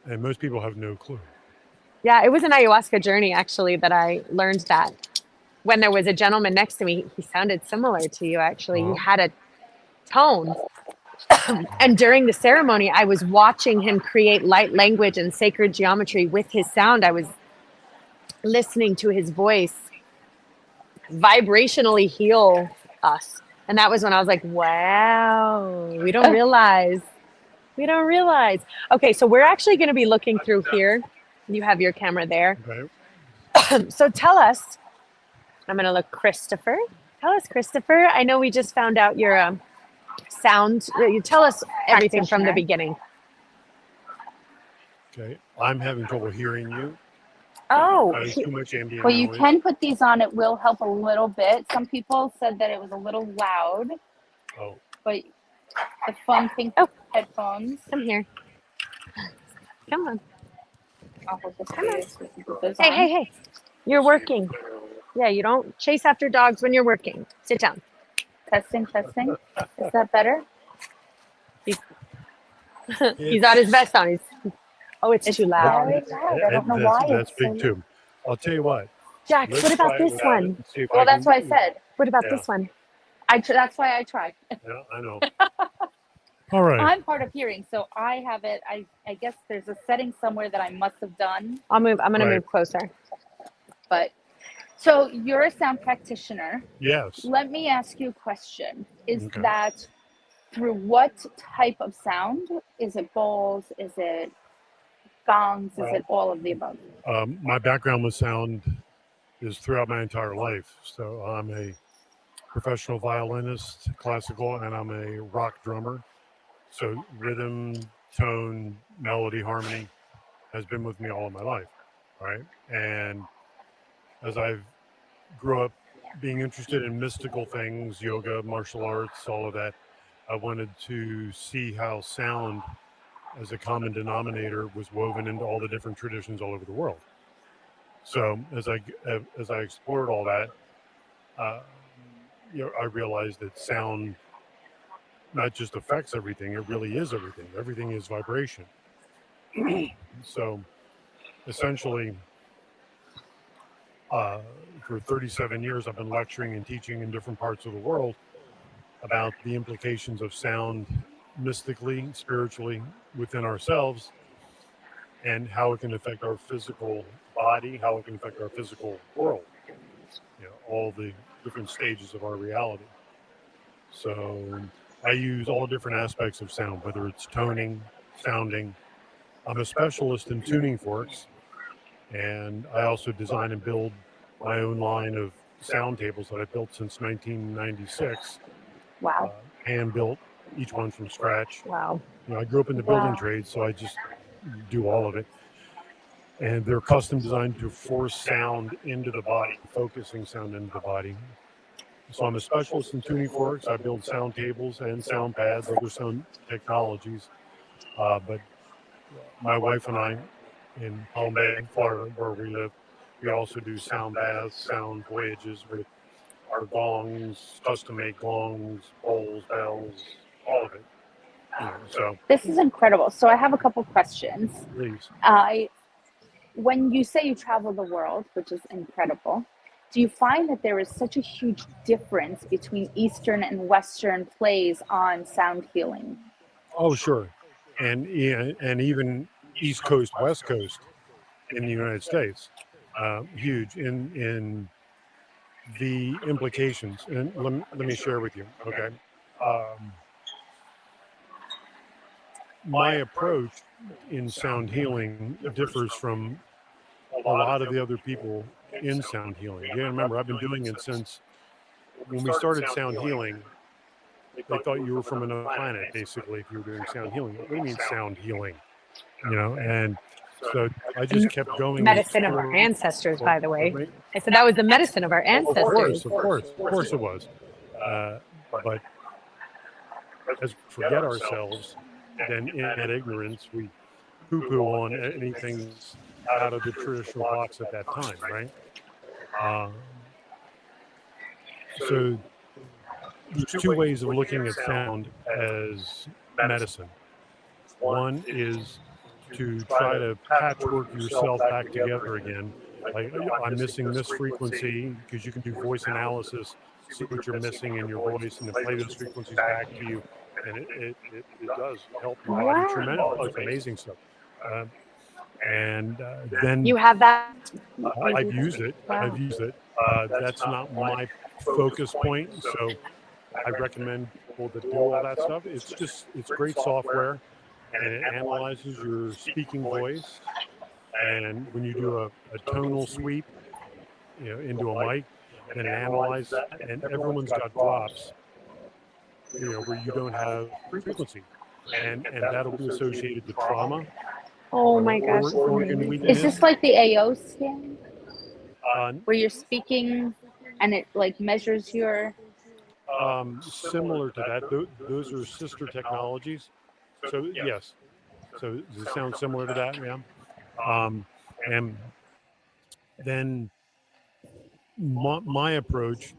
And most people have no clue. Yeah, it was an ayahuasca journey actually that I learned that when there was a gentleman next to me, he sounded similar to you actually. He had a tone. And during the ceremony, I was watching him create light language and sacred geometry with his sound. I was listening to his voice vibrationally heal us. And that was when I was like, wow, we don't realize. We don't realize. Okay, so we're actually going to be looking through here. You have your camera there. Okay. So tell us, I'm going to look Christopher. Tell us, Christopher, I know we just found out your sound. You tell us everything from the beginning. Okay. I'm having trouble hearing you. Oh, too much ambient well, you noise. can put these on. It will help a little bit. Some people said that it was a little loud. Oh. But the fun pink headphones. Come here. Come on. I'll hold this Come on. so we can put those Hey, on. hey, hey. You're working. Yeah, you don't chase after dogs when you're working. Sit down. Testing, testing. Is that better? He's got his vest on. It's too loud. Very loud. I don't know why That's it's so big too. I'll tell you what. Jax, Let's what about try it this without it one? and see if Well, I that's can- what I said. What about Yeah. this one? That's why I tried. Yeah, I know. All right. I'm hard of hearing, so I have it. I guess there's a setting somewhere that I must have done. I'm going to move closer. But so you're a sound practitioner. Yes. Let me ask you a question. Is Okay. that through what type of sound? Is it bowls? Is it gongs? Is it all of the above? My background with sound is throughout my entire life. So I'm a professional violinist, classical, and I'm a rock drummer. So rhythm, tone, melody, harmony has been with me all of my life, right? And as I've grew up being interested in mystical things, yoga, martial arts, all of that, I wanted to see how sound as a common denominator was woven into all the different traditions all over the world. So as I explored all that, I realized that sound not just affects everything, it really is everything. Everything is vibration. So essentially, for 37 years, I've been lecturing and teaching in different parts of the world about the implications of sound mystically, spiritually within ourselves, and how it can affect our physical body, how it can affect our physical world, all the different stages of our reality. So I use all different aspects of sound, whether it's toning, sounding. I'm a specialist in tuning forks, and I also design and build my own line of sound tables that I built since 1996. Wow. Hand built, each one from scratch. Wow. I grew up in the building trade, so I just do all of it. And they're custom designed to force sound into the body, focusing sound into the body. So I'm a specialist in tuning forks. I build sound tables and sound pads, other sound technologies. But my wife and I, in Palm Bay, Florida, where we live, we also do sound baths, sound voyages with our gongs, custom-made gongs, bowls, bells, all of it. So This is incredible. So I have a couple questions. Please. When you say you travel the world, which is incredible, do you find that there is such a huge difference between Eastern and Western plays on sound healing? Oh, sure. And even East Coast, West Coast in the United States, huge in the implications. And let me share with you, okay? My approach in sound healing differs from a lot of the other people in sound healing. You gotta remember, I've been doing it since when we started sound healing. They thought you were from another planet, basically, if you were doing sound healing. What do you mean sound healing? And so I just kept going. Medicine of our ancestors, by the way. I said that was the medicine of our ancestors. Of course it was. But as we forget ourselves, then in that ignorance, we poo-poo on anything out of the traditional box at that time, right? So there's two ways of looking at sound as medicine. One is to try to patchwork yourself back together again. Like, I'm missing this frequency, because you can do voice analysis, see what you're missing in your voice, and then play those frequencies back to you. And it does help your body Wow. tremendously. It's amazing stuff. And then You have that? I've used it. Wow. I've used it. That's not my focus point. So I recommend people that do all that stuff. It's great software, and it analyzes your speaking voice. And when you do a tonal sweep, into a mic, then it analyzes, and everyone's got drops, where you don't have frequency, and that'll be associated to trauma. Oh my gosh. Organ Is weakness. this like the AO scan? Uh, Where you're speaking and it like measures your... Similar to that. Those are sister technologies. So yes. So does it sound similar to that? Yeah. And then my approach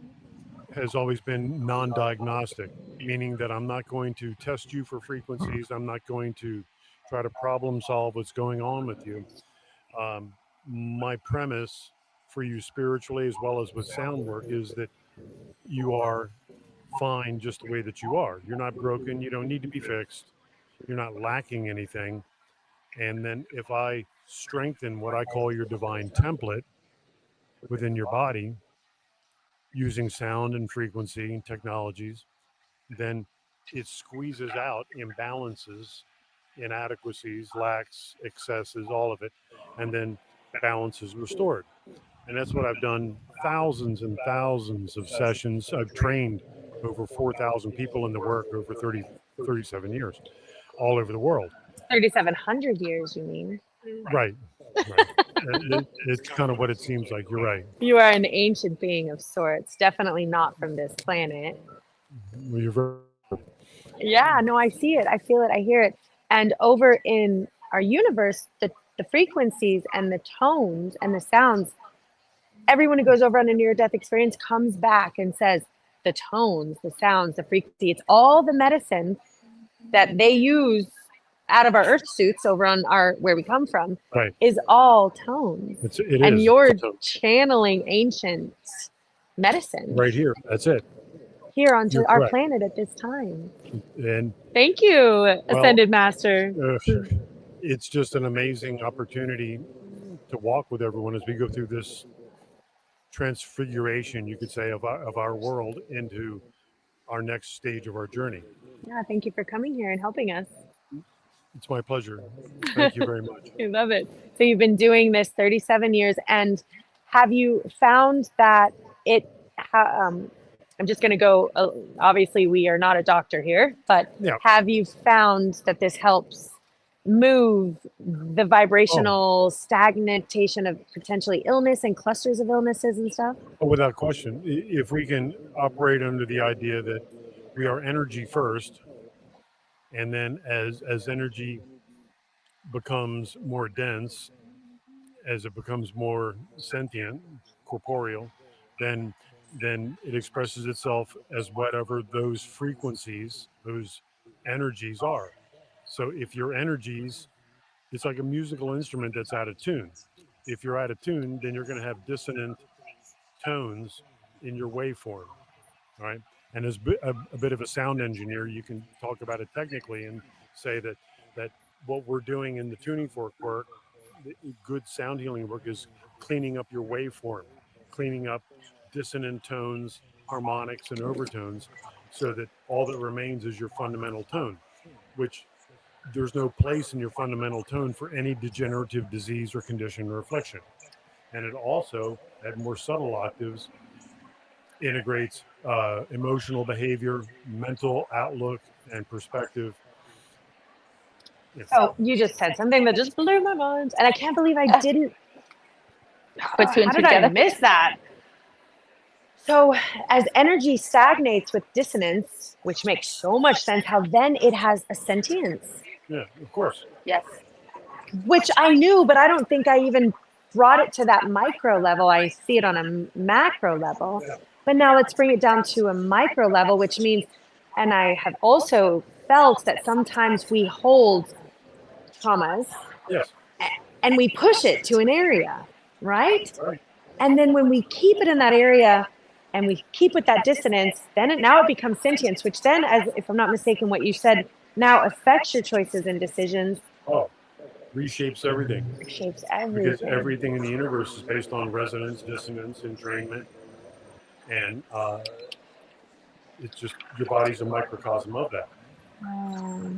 has always been non-diagnostic, meaning that I'm not going to test you for frequencies. I'm not going to try to problem solve what's going on with you. My premise for you spiritually, as well as with sound work, is that you are fine just the way that you are. You're not broken. You don't need to be fixed. You're not lacking anything. And then if I strengthen what I call your divine template within your body using sound and frequency and technologies, then it squeezes out imbalances, inadequacies, lacks, excesses, all of it, and then balance is restored. And that's what I've done thousands and thousands of sessions. I've trained over 4,000 people in the work over 37 years, all over the world. 3,700 years, you mean? Right. It's kind of what it seems like. You're right. You are an ancient being of sorts, definitely not from this planet. Well, you're very... Yeah, no, I see it. I feel it. I hear it. And over in our universe, the frequencies and the tones and the sounds, everyone who goes over on a near-death experience comes back and says, the tones, the sounds, the frequency, it's all the medicine that they use out of our earth suits over on where we come from, right, is all tones. And you're channeling ancient medicine right here. That's it. Here onto You're our correct. planet at this time. And thank you, Ascended Master. It's just an amazing opportunity to walk with everyone as we go through this transfiguration, you could say, of our world into our next stage of our journey. Yeah, thank you for coming here and helping us. It's my pleasure. Thank you very much. I love it. So you've been doing this 37 years, and have you found that it, I'm just going to go, obviously we are not a doctor here, but have you found that this helps move the vibrational stagnation of potentially illness and clusters of illnesses and stuff? Oh, without question. If we can operate under the idea that we are energy first, and then as energy becomes more dense, as it becomes more sentient, corporeal, then it expresses itself as whatever those frequencies, those energies are. So if your energies, it's like a musical instrument that's out of tune. If you're out of tune, then you're going to have dissonant tones in your waveform, all right? And as a bit of a sound engineer, you can talk about it technically and say that what we're doing in the tuning fork work, good sound healing work, is cleaning up your waveform, cleaning up dissonant tones, harmonics, and overtones, so that all that remains is your fundamental tone, which there's no place in your fundamental tone for any degenerative disease or condition or affliction. And it also, at more subtle octaves, integrates emotional behavior, mental outlook, and perspective. Yes. Oh, you just said something that just blew my mind, and I can't believe I didn't. How did I miss that? So as energy stagnates with dissonance, which makes so much sense, how then it has a sentience. Yeah, of course. Yes. Which I knew, but I don't think I even brought it to that micro level. I see it on a macro level. But now let's bring it down to a micro level, which means, and I have also felt that sometimes we hold traumas Yes. And we push it to an area, right? And then when we keep it in that area and we keep with that dissonance, then now it becomes sentience, which then, as if I'm not mistaken, what you said now affects your choices and decisions. Oh, reshapes everything. Reshapes Because everything. everything in the universe is based on resonance, dissonance, entrainment, and it's just your body's a microcosm of that.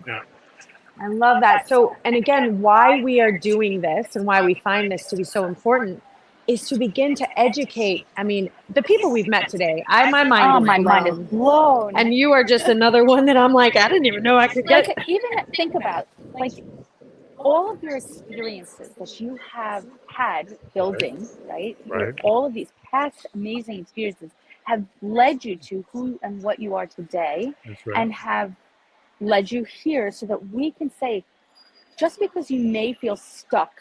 Yeah. I love that. So, and again, why we are doing this and why we find this to be so important is to begin to educate. I mean, the people we've met today, my mind is blown. And you are just another one that I'm like, I didn't even know I could get. Like, even think about, like, all of your experiences that you have had building, right? All of these past amazing experiences have led you to who and what you are today. That's right. And have led you here so that we can say, just because you may feel stuck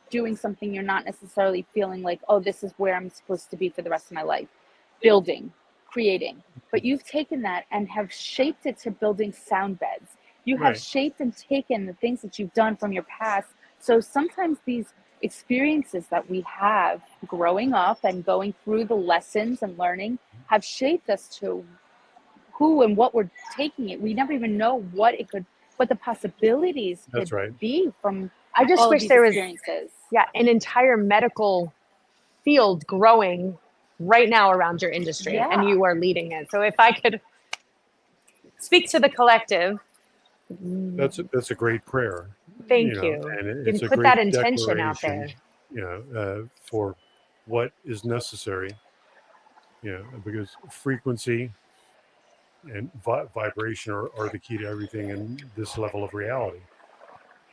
doing something you're not necessarily feeling like, oh, this is where I'm supposed to be for the rest of my life, building, creating, but you've taken that and have shaped it to building sound beds. You have shaped and taken the things that you've done from your past. So sometimes these experiences that we have growing up and going through the lessons and learning have shaped us to who and what we're taking it. We never even know what the possibilities could be from I just all wish of there these was, experiences. an entire medical field growing right now around your industry, and you are leading it. So if I could speak to the collective. That's a great prayer. Thank you. And it's a put great that intention out there. For what is necessary. Because frequency and vibration are the key to everything in this level of reality.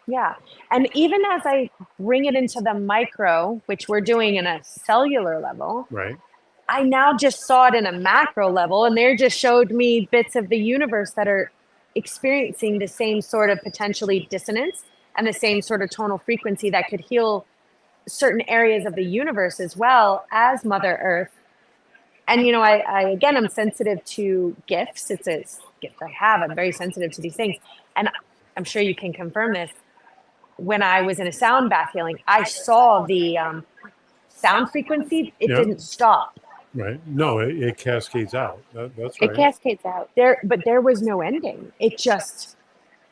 Yeah. And even as I bring it into the micro, which we're doing in a cellular level, right? I now just saw it in a macro level, and they just showed me bits of the universe that are experiencing the same sort of potentially dissonance and the same sort of tonal frequency that could heal certain areas of the universe as well as Mother Earth. And, I again, I'm sensitive to gifts. It's a gift I have. I'm very sensitive to these things. And I'm sure you can confirm this. When I was in a sound bath healing, I saw the sound frequency. It didn't stop. Right. No, it cascades out. That's right. It cascades out. But there was no ending. It just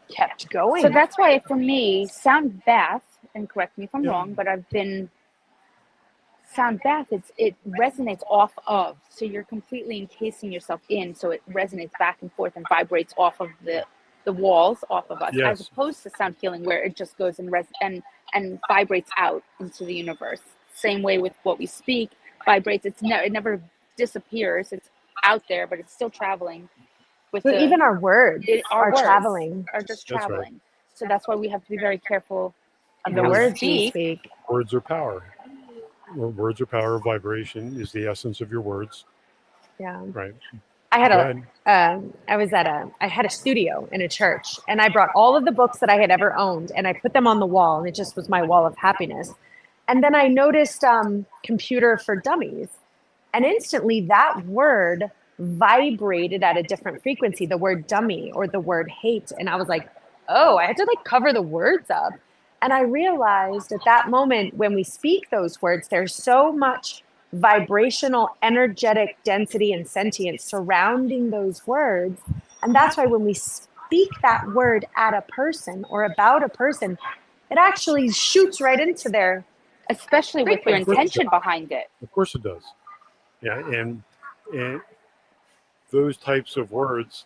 kept going. So that's why, for me, sound bath, and correct me if I'm wrong, but I've been sound bath, it resonates off of. So you're completely encasing yourself in, so it resonates back and forth and vibrates off of the walls, off of us, as opposed to sound healing, where it just goes and vibrates out into the universe. Same way with what we speak, vibrates. It never disappears. It's out there, but it's still traveling. But even our words are traveling. Are just traveling. So that's why we have to be very careful of the words we speak. Words are power. Words are power. Vibration is the essence of your words. Yeah. Right. I had a studio in a church, and I brought all of the books that I had ever owned, and I put them on the wall, and it just was my wall of happiness. And then I noticed computer for dummies, and instantly that word vibrated at a different frequency, the word dummy or the word hate. And I was like, oh, I had to cover the words up. And I realized at that moment, when we speak those words, there's so much vibrational, energetic density and sentience surrounding those words. And that's why when we speak that word at a person or about a person, it actually shoots right into their, especially with your intention behind it. Of course it does. Yeah. And those types of words,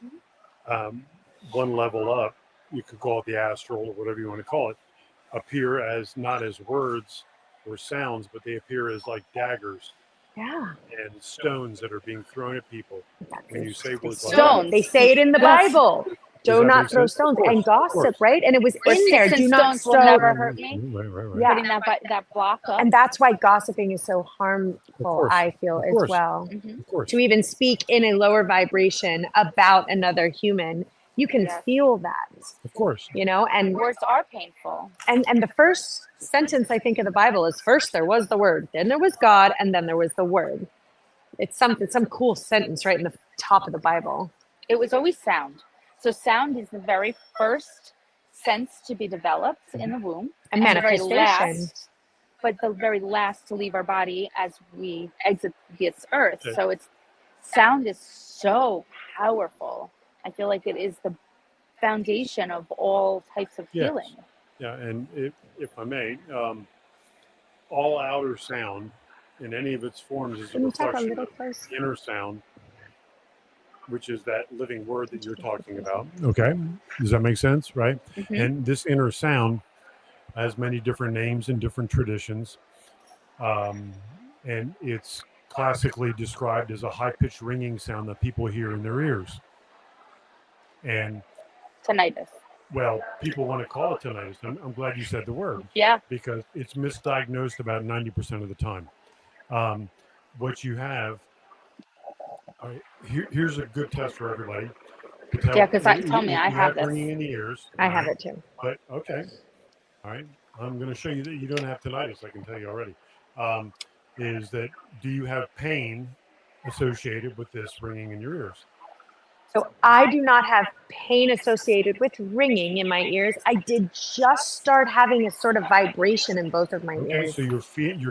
one level up, you could call it the astral or whatever you want to call it, appear as not as words or sounds, but they appear as like daggers. Yeah. And stones that are being thrown at people. When you say words like stones, they say it in the Bible. Do not throw stones and gossip, right? And it was in there. Do not will never hurt me. Right. Yeah. Putting that block up. And that's why gossiping is so harmful, I feel, as well. Of course. To even speak in a lower vibration about another human, you can feel that. Of course. And words are painful. And the first sentence I think of the Bible is, first there was the Word, then there was God, and then there was the Word. It's some cool sentence right in the top of the Bible. It was always sound. So sound is the very first sense to be developed in the womb. A and the very manifestation. last, but the very last to leave our body as we exit this earth. Okay. So it's sound is so powerful. I feel like it is the foundation of all types of Yes. healing. Yeah, and if I may, all outer sound in any of its forms is a Can you talk a reflection little of closer? inner sound, which is that living word that you're talking about. Okay, does that make sense? Right? Mhm. And this inner sound has many different names and different traditions, and it's classically described as a high-pitched ringing sound that people hear in their ears. And Tinnitus. well, people want to call it tinnitus. I'm glad you said the word. Yeah. Because it's misdiagnosed about 90% of the time. What you have, all right, here's a good test for everybody. To tell, Yeah, 'cause tell me, if I you have ringing this. in the ears. I have right, it too. But okay, all right. I'm going to show you that you don't have tinnitus. I can tell you already. Is that do you have pain associated with this ringing in your ears? So I do not have pain associated with ringing in my ears. I did just start having a sort of vibration in both of my Okay, ears. so you're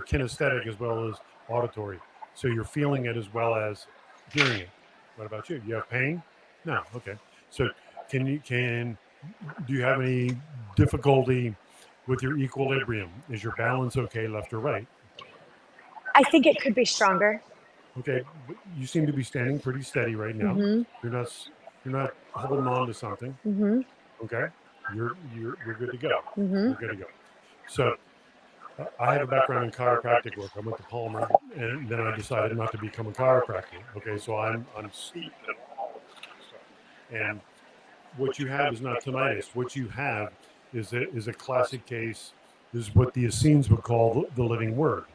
kinesthetic as well as auditory. So you're feeling it as well as hearing it. What about you? You have pain? No. Okay. So do you have any difficulty with your equilibrium? Is your balance okay, left or right? I think it could be stronger. Okay, but you seem to be standing pretty steady right now. Mm-hmm. You're not holding on to something. Mm-hmm. Okay, you're good to go. Mm-hmm. You're good to go. So I have a background in chiropractic work. I went to Palmer, and then I decided not to become a chiropractor. Okay, so I'm steeped in all this stuff. And what you have is not tinnitus. What you have is a classic case. Is what the Essenes would call the living word.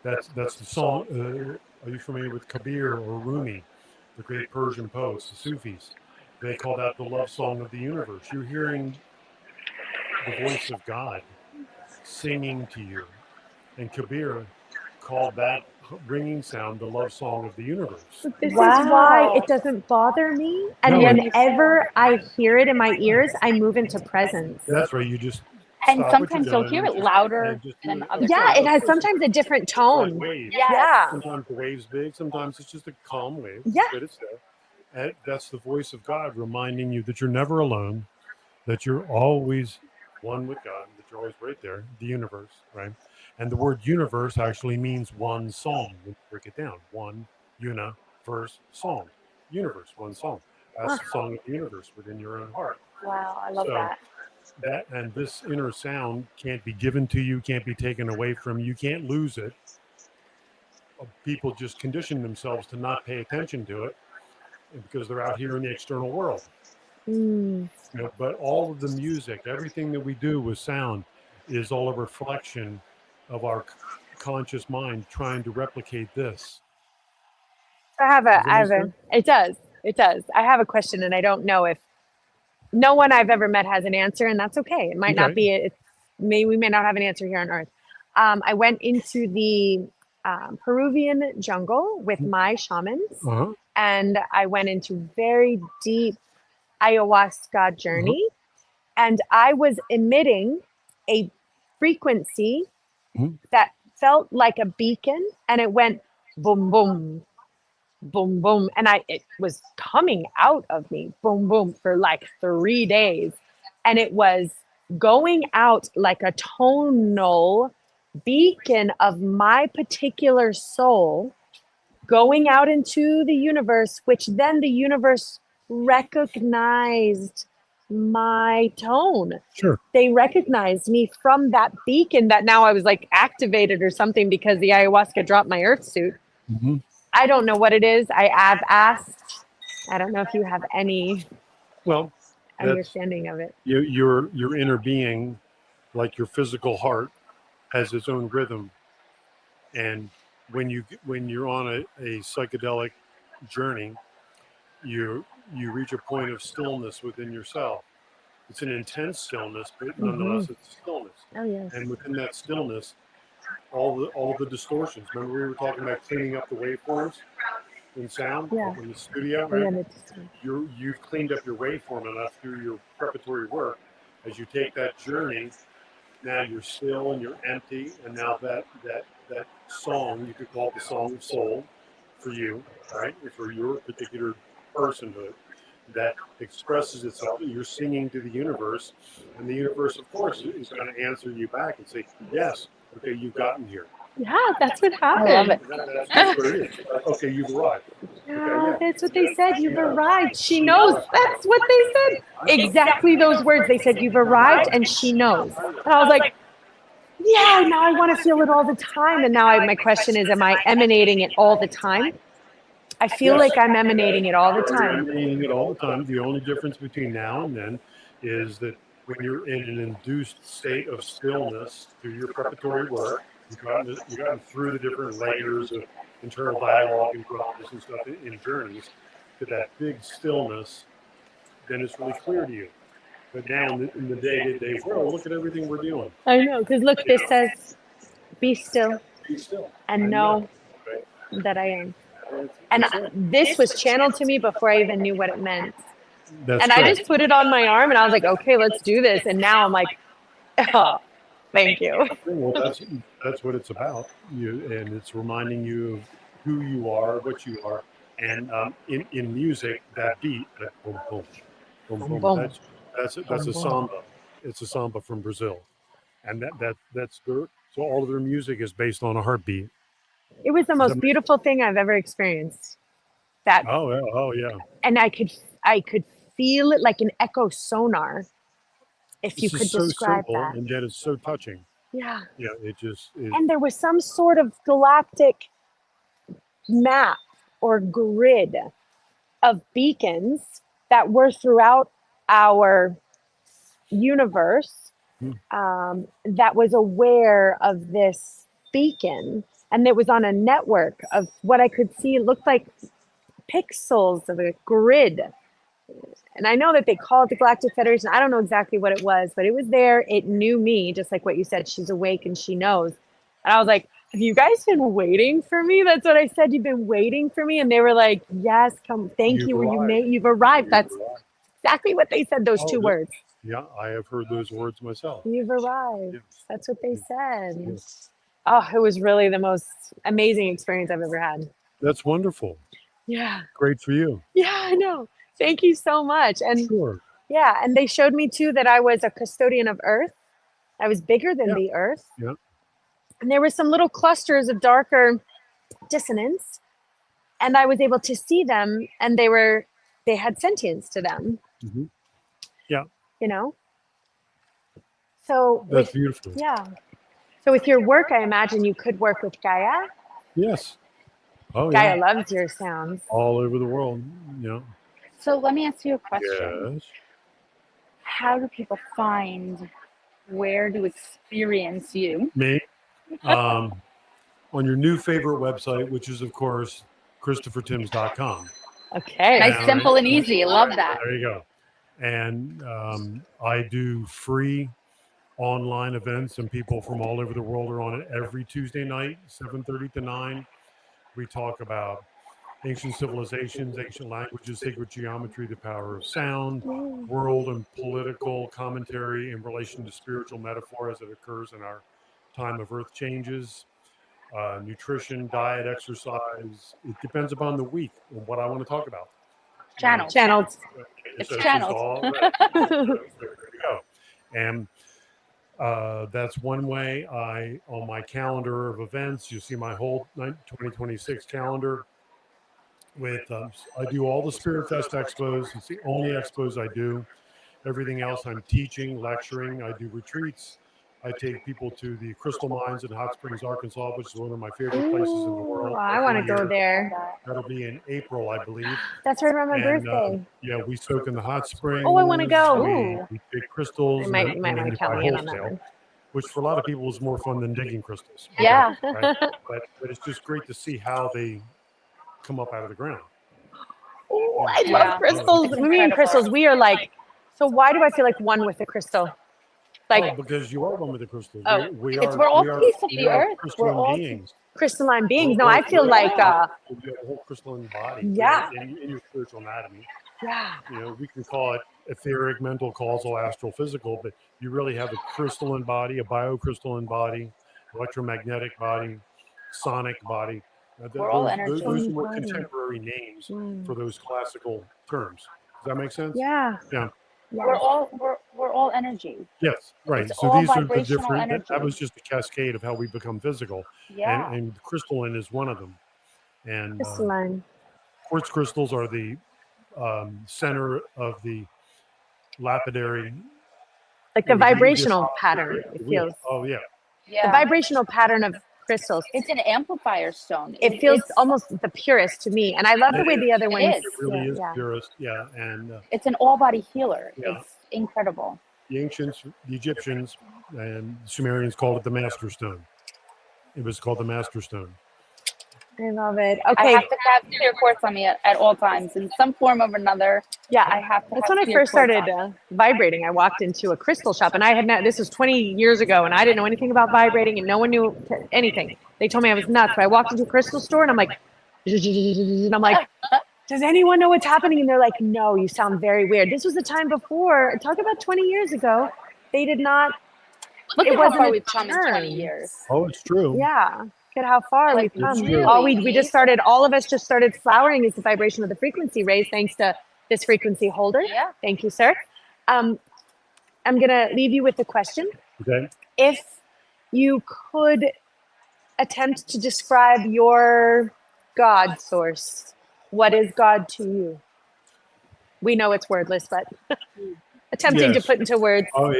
That's the song. Are you familiar with Kabir or Rumi, the great Persian poets, the Sufis? They call that the love song of the universe. You're hearing the voice of God singing to you. And Kabir called that ringing sound the love song of the universe. This is why it doesn't bother me. And No, whenever I hear it in my ears, I move into presence. That's right. You just And stop what you're sometimes you'll doing hear and it just- louder and just do than it. other Yeah, times. it has sometimes a different It's like tone. waves. Yeah. Sometimes the wave's big. Sometimes it's just a calm wave. Yeah. But it's there. And that's the voice of God reminding you that you're never alone, that you're always one with God, that you're always right there, the universe, right? And the word universe actually means one song. When you break it down, one universe song. Universe, one song. That's the song of the universe within your own heart. Wow, I love So that. that and this inner sound can't be given to you, can't be taken away from you, you can't lose it. People just condition themselves to not pay attention to it because they're out here in the external world. Mm. You know, but all of the music, everything that we do with sound is all a reflection of our conscious mind trying to replicate this. I Does that have make a, it does. I have a question and I don't know if no one I've ever met has an answer, and that's okay. It might not Okay. be, we may not have an answer here on Earth. I went into the Peruvian jungle with my shamans, Uh-huh. and I went into very deep ayahuasca journey, and I was emitting a frequency that felt like a beacon, and it went boom, boom, boom, boom, and it was coming out of me, boom, boom, for like 3 days, and it was going out like a tonal beacon of my particular soul going out into the universe, which then the universe recognized my tone. Sure. They recognized me from that beacon that now I was like activated or something because the ayahuasca dropped my earth suit. Mm-hmm. I don't know what it is. I have asked. I don't know if you have any Well, that's understanding of it. your inner being, like your physical heart, has its own rhythm. And when you're on a psychedelic journey, you reach a point of stillness within yourself. It's an intense stillness, but nonetheless it's stillness. Oh yes. And within that stillness, all the distortions. Remember we were talking about cleaning up the waveforms in sound in the studio, right? You've cleaned up your waveform enough through your preparatory work. As you take that journey Now you're still and you're empty, and now that song, you could call it the song of soul for you, right? For your particular personhood that expresses itself. You're singing to the universe, and the universe, of course, is going to answer you back and say, yes, okay, you've gotten here. Yeah, that's what happened. I love it. That's what it is. Okay, you've arrived. Yeah, that's what they said. You've arrived. She knows. That's what they said. Exactly those words. They said, you've arrived and she knows. And I was like, yeah, now I want to feel it all the time. And now my question is, am I emanating it all the time? I feel like I'm emanating it all the You're time. emanating it all the time. The only difference between now and then is that when you're in an induced state of stillness through your preparatory work, you've gotten through the different layers of internal dialogue and process and stuff in journeys to that big stillness, then it's really clear to you. But now in the day-to-day world, look at everything we're doing. I know, because look, this says, be still, and know Right? that I am. And this was channeled to me before I even knew what it meant. That's And I correct. just put it on my arm and I was like, okay, let's do this. And now I'm like, oh, thank you. Well, that's what it's about. And it's reminding you of who you are, what you are, and in music, that beat, that boom, boom, boom, boom, Boom. that's a samba. It's a samba from Brazil, and that's their. So all of their music is based on a heartbeat. It was the most beautiful thing I've ever experienced. That, Oh yeah. and I could feel it like an echo sonar. If you This could is so describe simple, that. and yet it's so touching. Yeah. Yeah, it just is. And there was some sort of galactic map or grid of beacons that were throughout our universe that was aware of this beacon. And it was on a network of what I could see. It looked like pixels of a grid. And I know that they call it the Galactic Federation. I don't know exactly what it was, but it was there. It knew me, just like what you said. She's awake and she knows. And I was like, have you guys been waiting for me? That's what I said. You've been waiting for me. And they were like, yes, come. Thank you. You've arrived. That's exactly what they said, those two words. Yeah, I have heard those words myself. You've arrived. That's what they said. Oh, it was really the most amazing experience I've ever had. That's wonderful. Yeah. Great for you. Yeah, I know. Thank you so much. And Sure. yeah, and they showed me too that I was a custodian of Earth. I was bigger than the Earth. Yeah. And there were some little clusters of darker dissonance. And I was able to see them, and they had sentience to them. Mm-hmm. Yeah. You know? So That's beautiful. Yeah. So with your work, I imagine you could work with Gaia. Yes. Oh, Gaia yeah. loves your sounds. All over the world. Yeah. So let me ask you a question. Yes. How do people find where to experience you? Me. On your new favorite website, which is, of course, ChristopherTims.com. Okay. Nice, simple, and easy. Love that. There you go. And I do free online events, and people from all over the world are on it every Tuesday night, 7:30 to 9. We talk about ancient civilizations, ancient languages, sacred geometry, the power of sound, world and political commentary in relation to spiritual metaphor as it occurs in our time of earth changes, nutrition, diet, exercise. It depends upon the week and what I want to talk about. Channels. It's channels. all right. So there you go. And that's one way. On my calendar of events, you see my whole 2026 calendar. With I do all the Spirit Fest expos. It's the only expos I do. Everything else I'm teaching, lecturing. I do retreats. I take people to the Crystal Mines in Hot Springs, Arkansas, which is one of my favorite places in the world. I want to go there. That'll be in April, I believe. That's right around my birthday. Yeah, we soak in the hot springs. Oh, I want to go. We dig crystals. You might want to count me in on that one. Which for a lot of people is more fun than digging crystals. Yeah. Right? But it's just great to see how they come up out of the ground. Oh, I love crystals. Me and crystals, we are like, so why do I feel like one with the crystal? Like, because you are one with the crystals. Oh, we're all piece of the earth. We're all beings. Crystalline beings. No, I feel like you have a whole crystalline body. Yeah. In your spiritual anatomy. Yeah. You know, we can call it etheric, mental, causal, astral, physical, but you really have a crystalline body, a biocrystalline body, electromagnetic body, sonic body. We're all energy. Those are more contemporary names for those classical terms. Does that make sense? Yeah. Yeah. We're all energy. Yes, right. It's So all these are the vibrational different. energy. That was just a cascade of how we become physical, Yeah. and crystalline is one of them. And Crystalline. quartz crystals are the center of the lapidary. Like the vibrational pattern, it feels. Oh yeah. The vibrational pattern of crystals. It's an amplifier stone. It feels almost the purest to me, and I love the way the other ones. It really is purest. Yeah, and it's an all-body healer. Yeah. It's incredible. The ancients, the Egyptians, and Sumerians called it the Master Stone. It was called the Master Stone. I love it. I Okay. have to have clear quartz on me at all times in some form or another. Yeah, I have to. That's have when I clear first quartz started on. vibrating. I walked into a crystal shop, and I had not. This was 20 years ago, and I didn't know anything about vibrating, and no one knew anything. They told me I was nuts. But I walked into a crystal store, and I'm like, and I'm like, does anyone know what's happening? And they're like, no, you sound very weird. This was the time before. Talk about 20 years ago. They did not. Look it at how wasn't far a we've come in 20 term. years. Oh, it's true. Yeah. Look at how far we've come. true. Oh, we just started. All of us just started flowering as the vibration of the frequency raised, thanks to this frequency holder. Yeah. Thank you, sir. I'm gonna leave you with a question. Okay. If you could attempt to describe your God source, what is God to you? We know it's wordless, but attempting to Yes. put into words. Oh,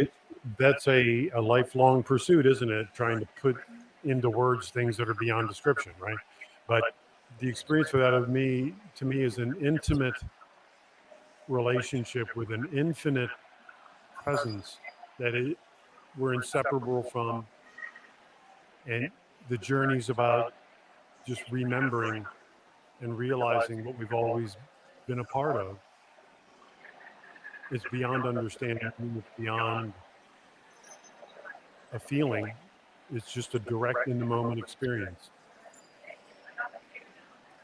that's a lifelong pursuit, isn't it? Trying to put into words things that are beyond description, right? But the experience for that to me is an intimate relationship with an infinite presence that we're inseparable from, and the journey's about just remembering and realizing what we've always been a part of. It's beyond understanding, it's beyond a feeling. It's just a direct in the moment experience.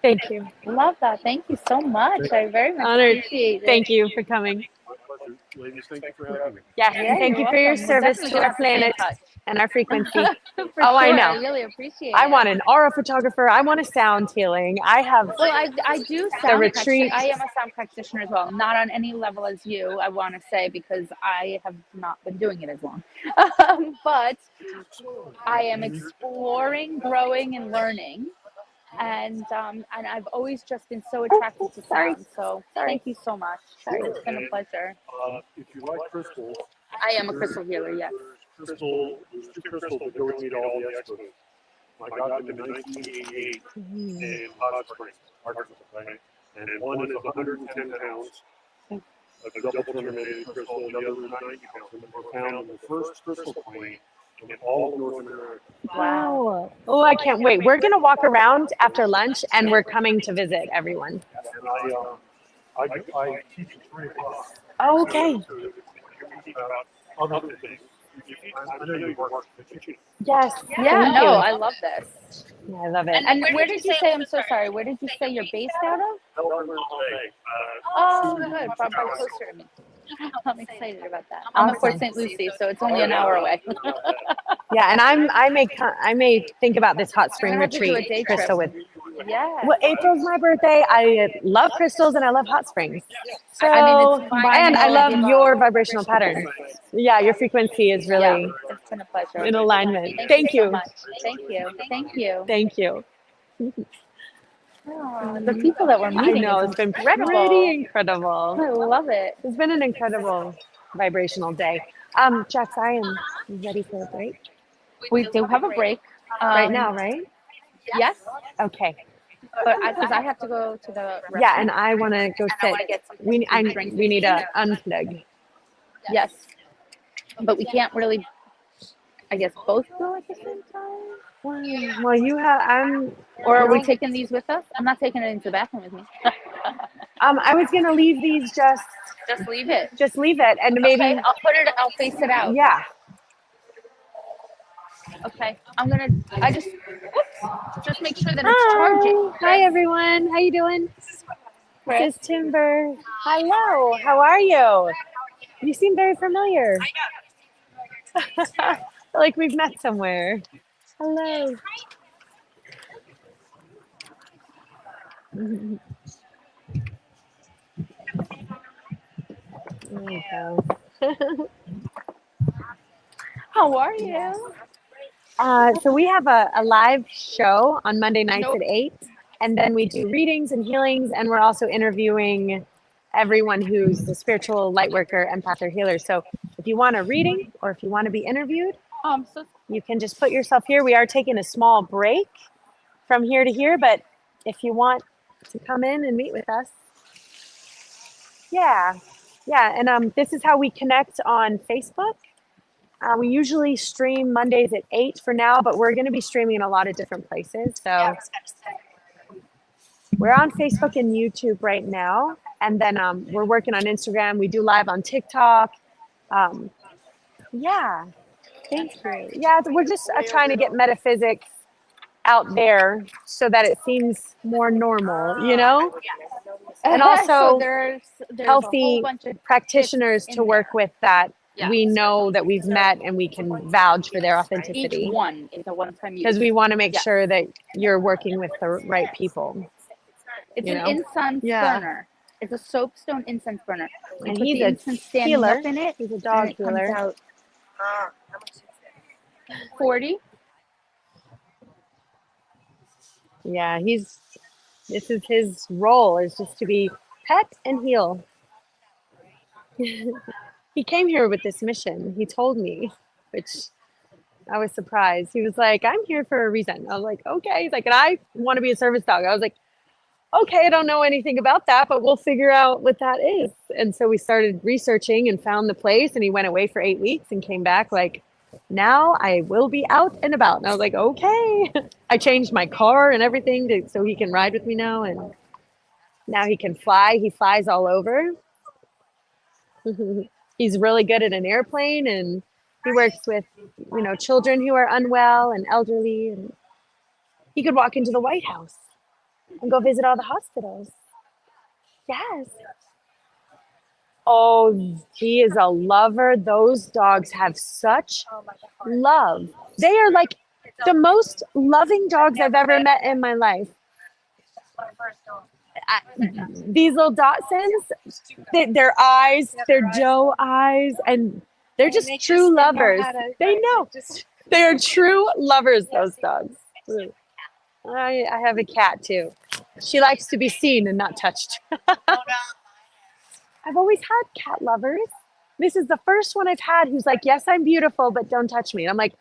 Thank you. Love that. Thank you so much. I very much Honored. appreciate it. Thank you for coming. My pleasure. Ladies, thank you for having me. Yes, Yeah, and thank you're you for your welcome. We'll service definitely to our have to stay in planet touch. and our frequency. For Oh, I sure. know. I really appreciate I it. want an aura photographer. I want a sound healing. I have Well, I do the sound retreat. I am a sound practitioner as well. Not on any level as you, I want to say, because I have not been doing it as long. But I am exploring, growing, and learning. And I've always just been so attracted to sound. So thank you so much. It's been a pleasure. If you like crystals, I am a crystal healer, yes. there's two crystals that go to meet all the experts. I got them in 1988 in Hot Springs, Arkansas, right? And one is 110 pounds of double terminated crystal, the other is 90 pounds. And they were found in the first crystal plane in all of North America. Wow. Oh, I can't wait. We're going to walk around after lunch, and we're coming to visit everyone. And I teach at 3 o'clock. Oh, okay. So you teach about other things. I know you work with teaching. Yes. Yeah, thank no, you. I love this. Yeah, I love it. And where did you say, I'm so sorry, where did you say you're based out of? Oh, good. Probably closer to me. I'm excited about that. I'm of course St. Lucie, so it's only an hour away. Yeah, and I may think about this hot spring I'm gonna have to do a retreat, day Crystal. trip. With Yeah. well, April's my birthday. I love crystals and I love hot springs. So, I mean, it's fine. and I love Give your up. vibrational pattern. Yeah, your frequency is really Yeah, it's been a pleasure. in alignment. Thank Thank you so you. much. Thank you. Thank you. Thank you. Oh, the people that we're meeting I know, is it's been incredible. pretty incredible. I love it. It's been an incredible vibrational day. Jax, I am ready for a break. We do have a break. Right now, right? Yes. Okay. But because I have to go to the Yeah, and I want to go I sit. wanna get some We drinks. need to unplug. Yes. But we can't really, I guess, both go at the same time. Well, you have. Or are we taking these with us? I'm not taking it into the bathroom with me. I was gonna leave these just leave it. Just leave it, and maybe Okay, I'll face it out. Yeah. Okay. I just make sure that it's charging. Hi everyone. How you doing? Kris. This is Timber. Hello. How are you? You seem very familiar. Like we've met somewhere. Hello. There you go. How are you? So we have a live show on Monday nights at 8, and then we do readings and healings, and we're also interviewing everyone who's the spiritual light worker, empath, or healer. So if you want a reading or if you want to be interviewed, you can just put yourself here. We are taking a small break from here to here, but if you want to come in and meet with us, yeah. And this is how we connect on Facebook. We usually stream Mondays at 8 for now, but we're going to be streaming in a lot of different places. So we're on Facebook and YouTube right now. And then we're working on Instagram. We do live on TikTok. Yeah, thank you. Yeah, we're just trying to get metaphysics out there so that it seems more normal, you know? And So also there's a healthy whole bunch of practitioners tips to in work there. with that Yeah. we know that we've met and we can vouch for their authenticity. Each one is a one-time use. Because we want to make Yes. sure that you're working with the right people. It's you an know? incense Yeah. burner. It's a soapstone incense burner. You And put he's the a incense standing healer. up in it, He's a and dog it comes healer. out 40. Yeah, this is his role, is just to be pet and heal. He came here with this mission. He told me, which I was surprised. He was like, I'm here for a reason. I was like, okay. He's like, and I want to be a service dog. I was like, okay, I don't know anything about that, but we'll figure out what that is. And so we started researching and found the place, and he went away for 8 weeks and came back like, now I will be out and about. And I was like, okay. I changed my car and everything so he can ride with me now. And now he can fly. He flies all over. He's really good at an airplane, and he works with, children who are unwell and elderly. And he could walk into the White House and go visit all the hospitals. Yes. Oh, he is a lover. Those dogs have such love. They are like the most loving dogs I've ever met in my life. These little Dachshunds, their eyes, their doe eyes, and they're just true lovers. They know. They are true lovers, those dogs. I have a cat too. She likes to be seen and not touched. I've always had cat lovers. This is the first one I've had who's like, yes, I'm beautiful, but don't touch me. And I'm like,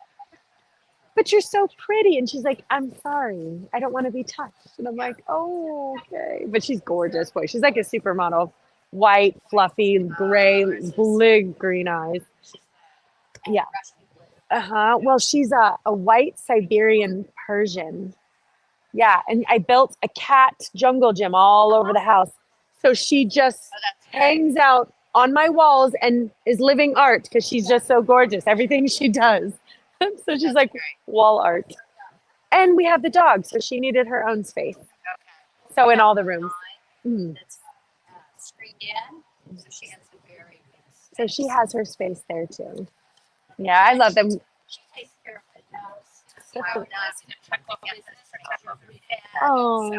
but you're so pretty. And she's like, I'm sorry. I don't want to be touched. And I'm like, oh, okay. But she's gorgeous. Boy, she's like a supermodel. White, fluffy, gray, big green eyes. Yeah. Well, she's a white Siberian Persian. Yeah. And I built a cat jungle gym all over the house. So she just hangs out on my walls and is living art because she's just so gorgeous. Everything she does. So she's like wall art. And we have the dog, so she needed her own space. So in all the rooms. So she has her space there too. Yeah, I love them. Oh.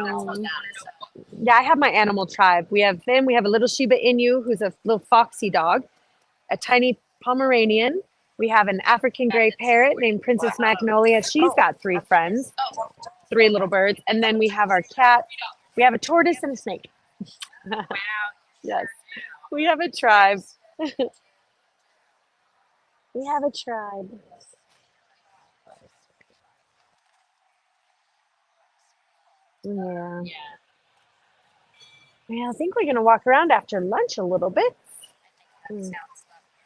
Yeah, I have my animal tribe. We have them. We have a little Shiba Inu, who's a little foxy dog, a tiny Pomeranian. We have an African gray parrot named Princess Magnolia. She's got 3 friends, 3 little birds. And then we have our cat. We have a tortoise and a snake. Yes, we have a tribe. We have a tribe. Yeah. Yeah, I think we're going to walk around after lunch a little bit.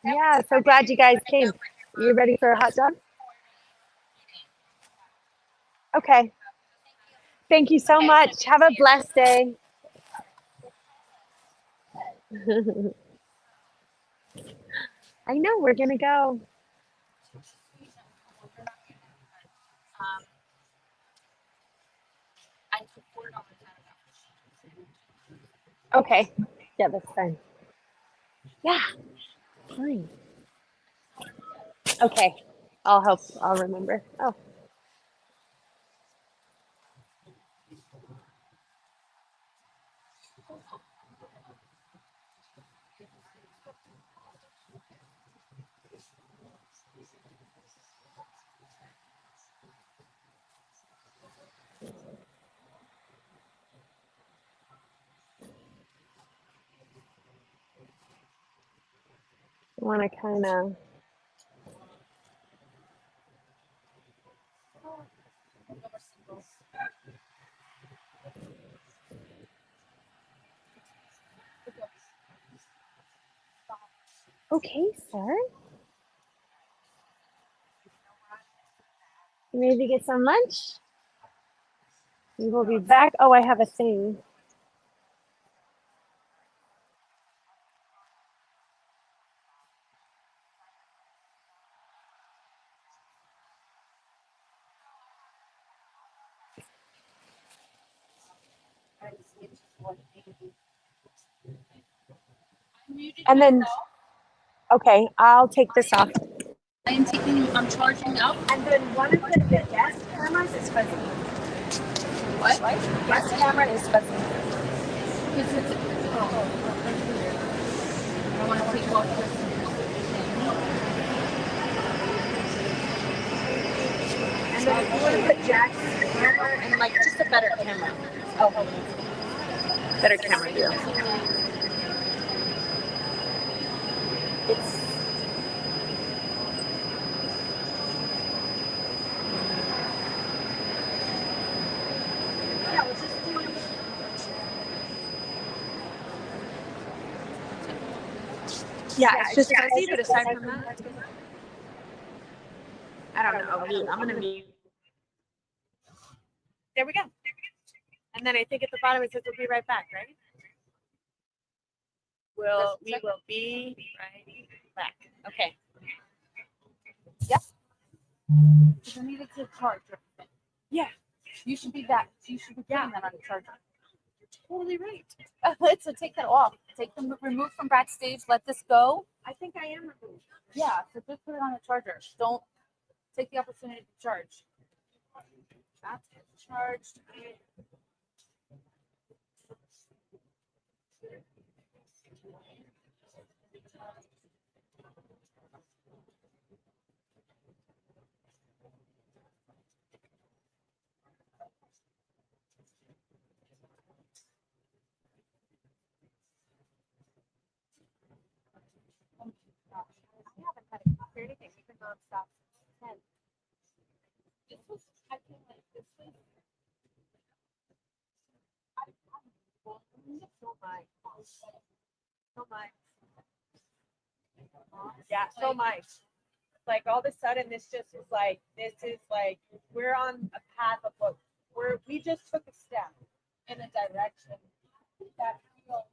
Yeah, so glad you guys came. You ready for a hot dog? Okay. Thank you so much. Have a blessed day. I know, we're going to go. Okay. Yeah, that's fine. Yeah. fine. Okay, I'll help. I'll remember. Oh. I want to kind of. Okay, sir. You ready to get some lunch? We will be back. Oh, I have a thing. And then, okay, I'll take this off. I'm charging up. And then one of the guest cameras is fuzzy. What? Guest camera is fuzzy. I want to take off this. And then if you want to put Jack's camera and like just a better camera. Oh, hold on. Better camera view. It's yeah, we're just doing Yeah, it's just fuzzy, but aside from that, I don't know. Mute. I'm gonna mute. there we go. And then I think at the bottom it says we'll be right back, right? We will be right back. Okay. Yep. I needed to charge everything. Yeah. You should be back. You should be putting that on the charger. You're totally right. So take that off. Take them remove from backstage. Let this go. I think I am removed. Yeah. So just put it on the charger. Don't take the opportunity to charge. That's charged. I haven't had a clear anything, even though it's stopped 10. This was, I feel like this was. So much. So much. Yeah, so much. Like all of a sudden, this just was like, this is like, we're on a path of what we just took a step in a direction that feels.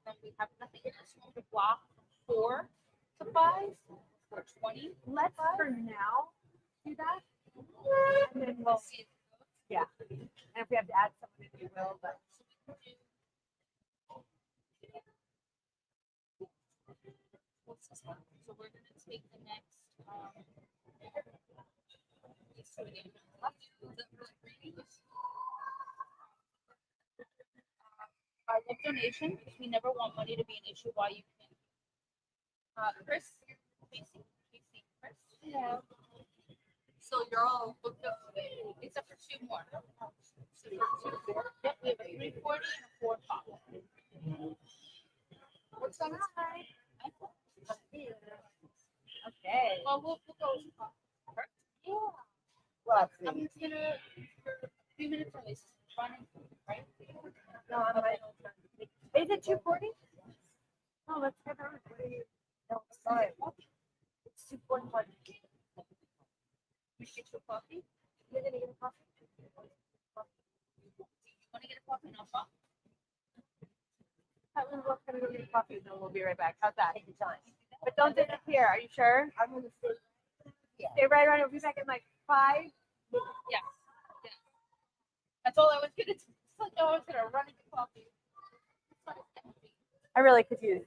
them we have nothing in this room to block from 4 to 5 or 20. Let's for now do that. And then we'll see. Yeah. And if we have to add someone in, we will. But what's this one? So we're going to take the next. I love donation because we never want money to be an issue while you can. Kris, Chris. Yeah. So you're all booked up today, except for 2 more. So yep, we have a 3:40 and a 4 o'clock. What's on tonight? okay. Well, we'll go. Yeah. Well, I'm just gonna for a few minutes early. Running, right? No, I'm right. Is it 2:40? No, let's get her. No, sorry. It's 2:41. We should get you a coffee. You're gonna get a coffee? You want to get a coffee and I'll talk? We're gonna go get a coffee, and then we'll be right back. How's that? Take your time. But don't disappear. Are you sure? I'm gonna stay. Yeah. Stay right around. We'll be back in like 5. Yes. Yes. That's all I was gonna do. It's like I was gonna run and get coffee. I really could use.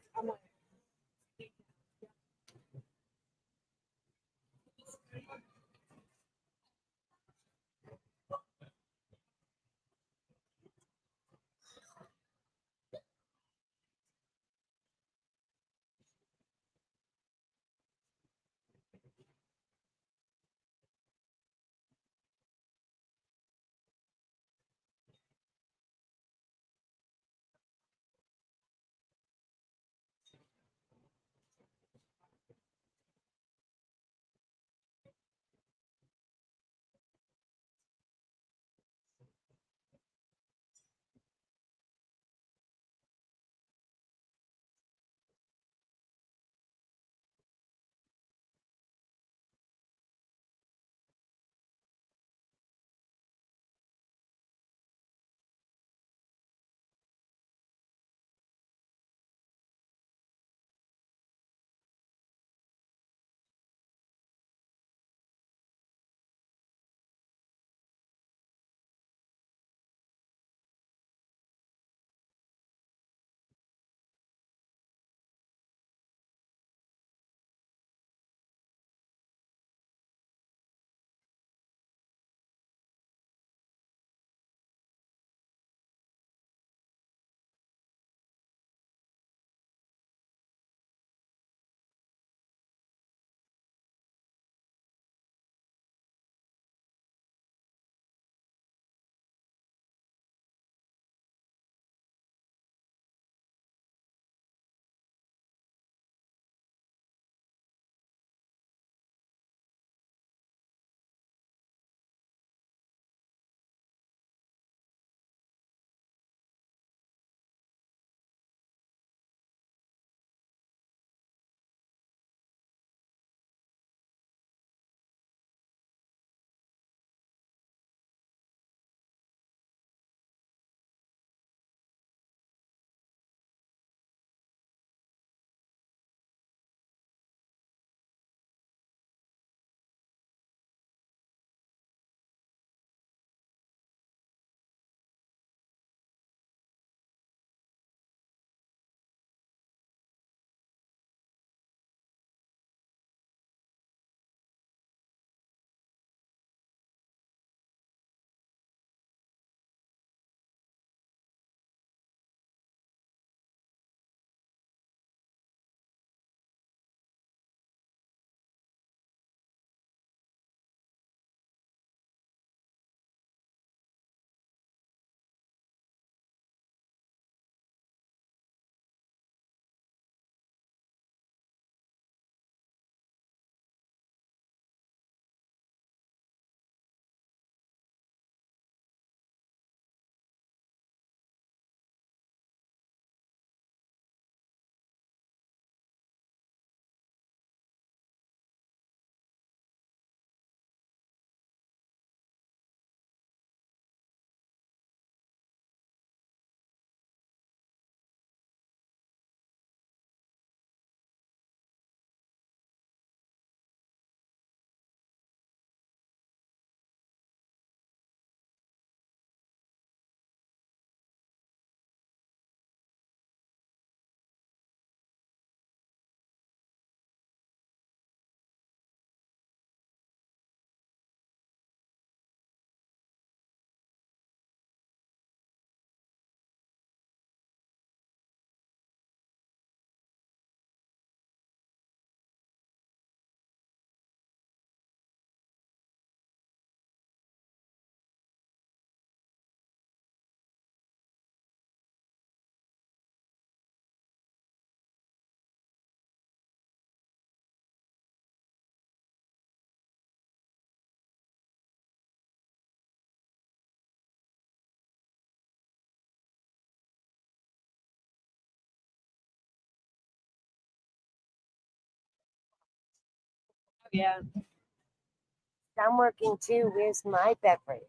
Yeah. I'm working too. Where's my beverage?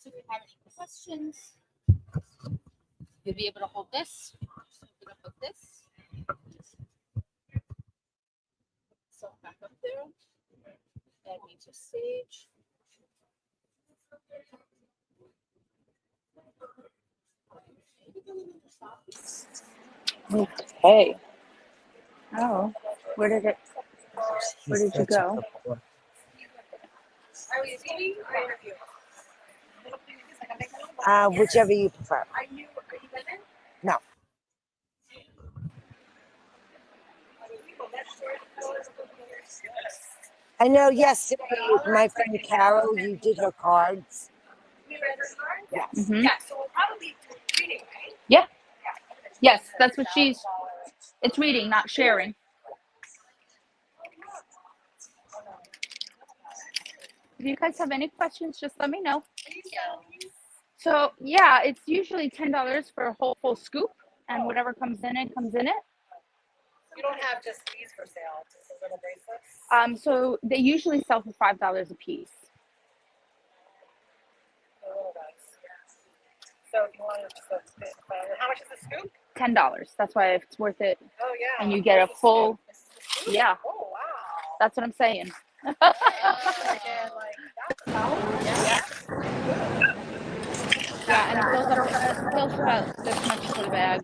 So if you have any questions, you'll be able to hold this. Just open up with this. So back up there. Add me to stage. Okay. Oh, where did you go? Whichever you prefer. No. I know yesterday, my friend Carol, you did her cards. Yes. Mhm. Yeah. Yes, that's what it's reading, not sharing. If you guys have any questions, just let me know. So yeah, it's usually $10 for a whole full scoop, and whatever comes in it comes in it. You don't have just these for sale, just the little bracelets? So they usually sell for $5 a piece. The little ones. So if you wanted just how much is the scoop? $10. That's why it's worth it. Oh yeah. And you get a full. Yeah. Oh wow. That's what I'm saying. Yeah, and it fills about this much for the bag.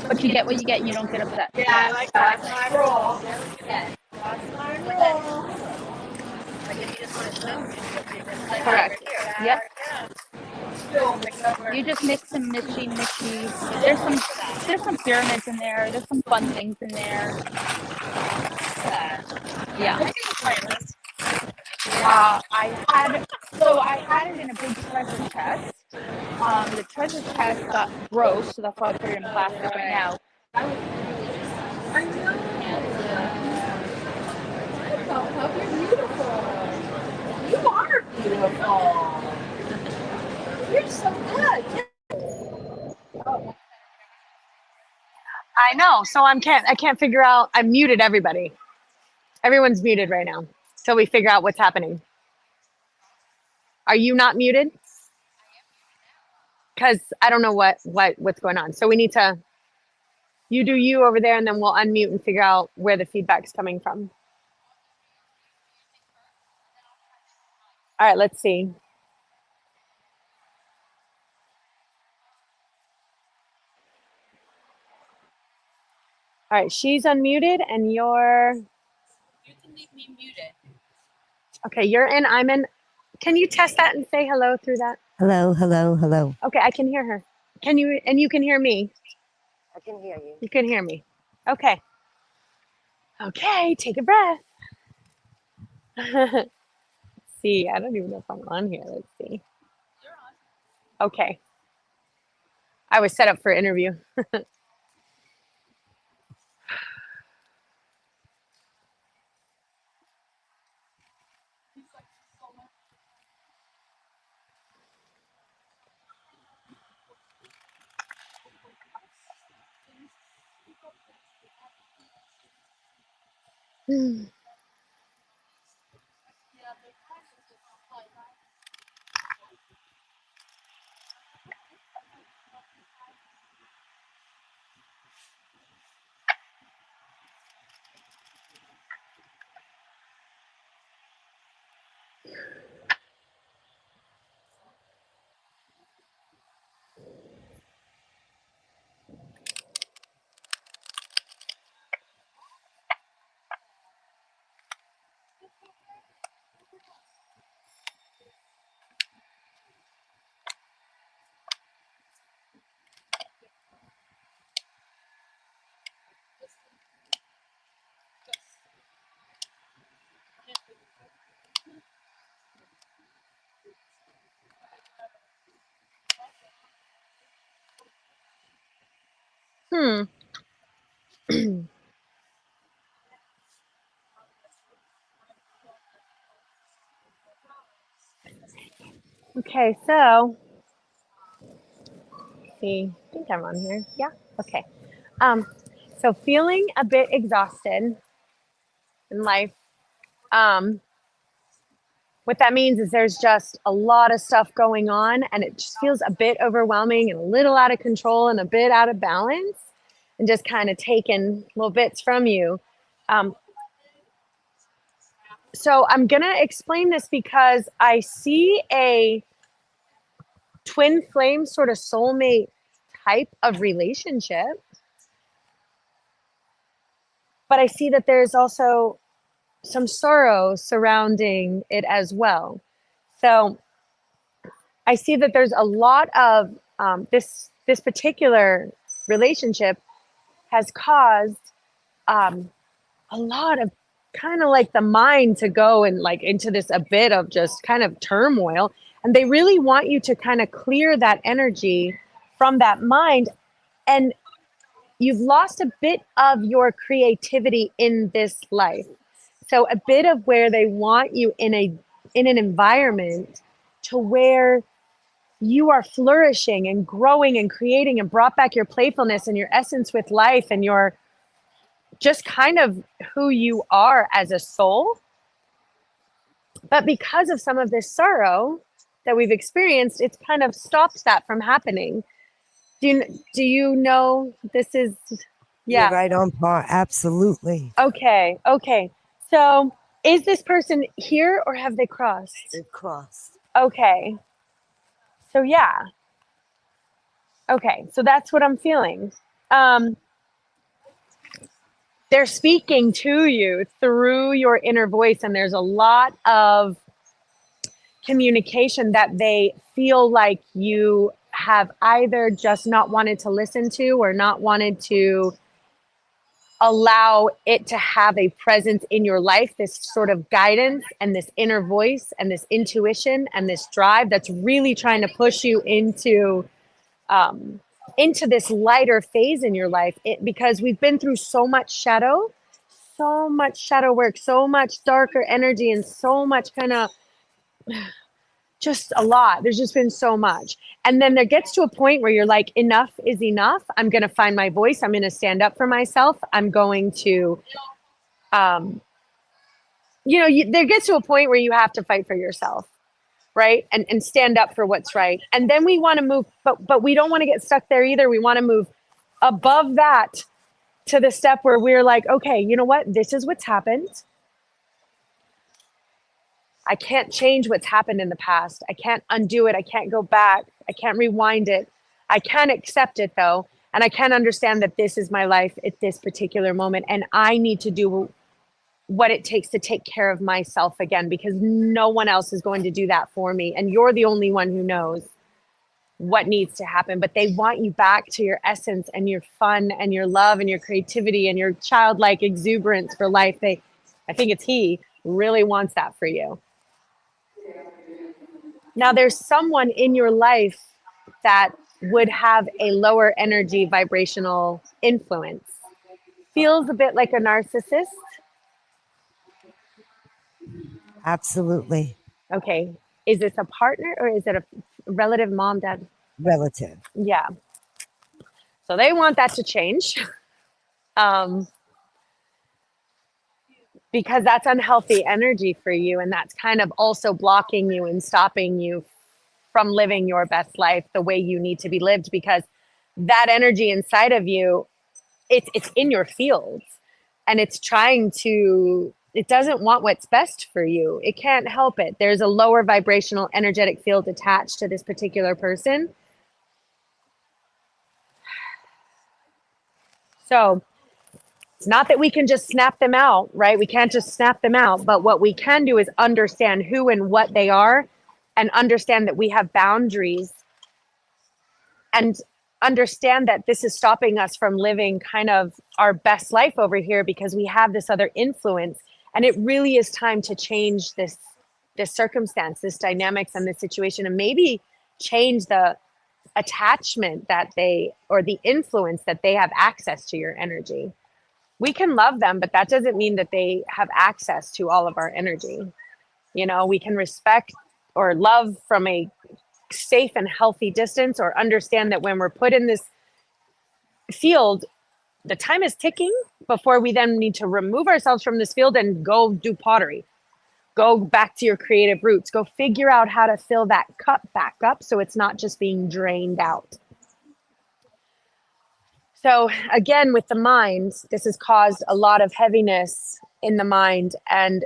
But you get what you get, and you don't get upset. Yeah, I like that. That's my rule. That's my rule. Like if you just want to smoke, like Correct. Yep. You just mix and mishy. There's some pyramids in there. There's some fun things in there. Yeah. I had it in a big treasure chest. The treasure chest got gross, so that's why I put it in plastic right now. I was really just You're beautiful. You are beautiful. You're so good. I know. So I can't figure out. I muted everybody. Everyone's muted right now. Till we figure out what's happening. Are you not muted? Because I don't know what's going on. So we need to. You do you over there, and then we'll unmute and figure out where the feedback's coming from. All right. Let's see. All right. She's unmuted, and you're. You can leave me muted. Okay. You're in. I'm in. Can you test that and say hello through that? Hello, hello, hello. Okay, I can hear her. Can you? And you can hear me. I can hear you. You can hear me. Okay. Okay, take a breath. Let's see, I don't even know if I'm on here. Let's see. Okay. I was set up for interview. Hmm. Okay, so see, I think I'm on here. Yeah. Okay. So feeling a bit exhausted in life. What that means is there's just a lot of stuff going on, and it just feels a bit overwhelming and a little out of control and a bit out of balance, and just kind of taking little bits from you. Um, so I'm gonna explain this because I see a twin flame sort of soulmate type of relationship, but I see that there's also some sorrow surrounding it as well. So I see that there's a lot of this particular relationship has caused a lot of kind of like the mind to go and like into this a bit of just kind of turmoil, and they really want you to kind of clear that energy from that mind, and you've lost a bit of your creativity in this life. So a bit of where they want you in an environment to where you are flourishing and growing and creating and brought back your playfulness and your essence with life and your just kind of who you are as a soul. But because of some of this sorrow that we've experienced, it's kind of stopped that from happening. Do you know this is, yeah. You're right on par. Absolutely. Okay. So is this person here or have they crossed? They've crossed. Okay. So yeah. Okay. So that's what I'm feeling. They're speaking to you through your inner voice, and there's a lot of communication that they feel like you have either just not wanted to listen to or not wanted to allow it to have a presence in your life, this sort of guidance and this inner voice and this intuition and this drive that's really trying to push you into this lighter phase in your life, because we've been through so much shadow work, so much darker energy, and so much kind of just a lot. There's just been so much. And then there gets to a point where you're like, enough is enough. I'm going to find my voice. I'm going to stand up for myself. I'm going to, there gets to a point where you have to fight for yourself, right? And stand up for what's right. And then we want to move, but we don't want to get stuck there either. We want to move above that to the step where we're like, okay, you know what? This is what's happened. I can't change what's happened in the past. I can't undo it. I can't go back. I can't rewind it. I can accept it though. And I can understand that this is my life at this particular moment. And I need to do what it takes to take care of myself again, because no one else is going to do that for me. And you're the only one who knows what needs to happen. But they want you back to your essence and your fun and your love and your creativity and your childlike exuberance for life. I think it's he really wants that for you. Now, there's someone in your life that would have a lower energy vibrational influence. Feels a bit like a narcissist. Absolutely. Okay. Is this a partner or is it a relative, mom, dad? Relative. Yeah. So they want that to change. Because that's unhealthy energy for you, and that's kind of also blocking you and stopping you from living your best life the way you need to be lived, because that energy inside of you, it's in your fields, and it doesn't want what's best for you. It can't help it. There's a lower vibrational energetic field attached to this particular person. So it's not that we can just snap them out, right? We can't just snap them out. But what we can do is understand who and what they are, and understand that we have boundaries, and understand that this is stopping us from living kind of our best life over here because we have this other influence. And it really is time to change this circumstance, this dynamics and this situation, and maybe change the attachment that or the influence that they have access to your energy. We can love them, but that doesn't mean that they have access to all of our energy. You know, we can respect or love from a safe and healthy distance, or understand that when we're put in this field, the time is ticking before we then need to remove ourselves from this field and go do pottery. Go back to your creative roots. Go figure out how to fill that cup back up so it's not just being drained out. So again, with the mind, this has caused a lot of heaviness in the mind, and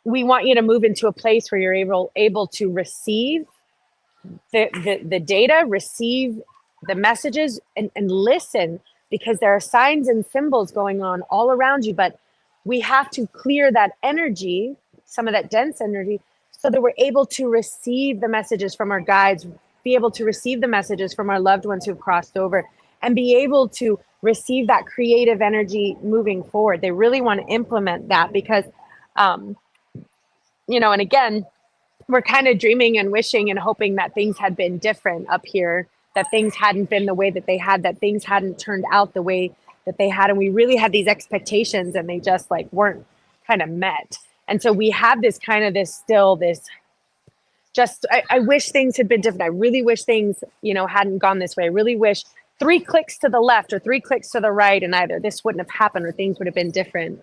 we want you to move into a place where you're able to receive the data, receive the messages, and listen, because there are signs and symbols going on all around you, but we have to clear that energy, some of that dense energy, so that we're able to receive the messages from our guides, be able to receive the messages from our loved ones who've crossed over, and be able to receive that creative energy moving forward. They really want to implement that because, you know, and again, we're kind of dreaming and wishing and hoping that things had been different up here, that things hadn't been the way that they had, that things hadn't turned out the way that they had. And we really had these expectations and they just like weren't kind of met. And so we have this kind of I wish things had been different. I really wish things, you know, hadn't gone this way. I really wish 3 clicks to the left or 3 clicks to the right, and either this wouldn't have happened or things would have been different,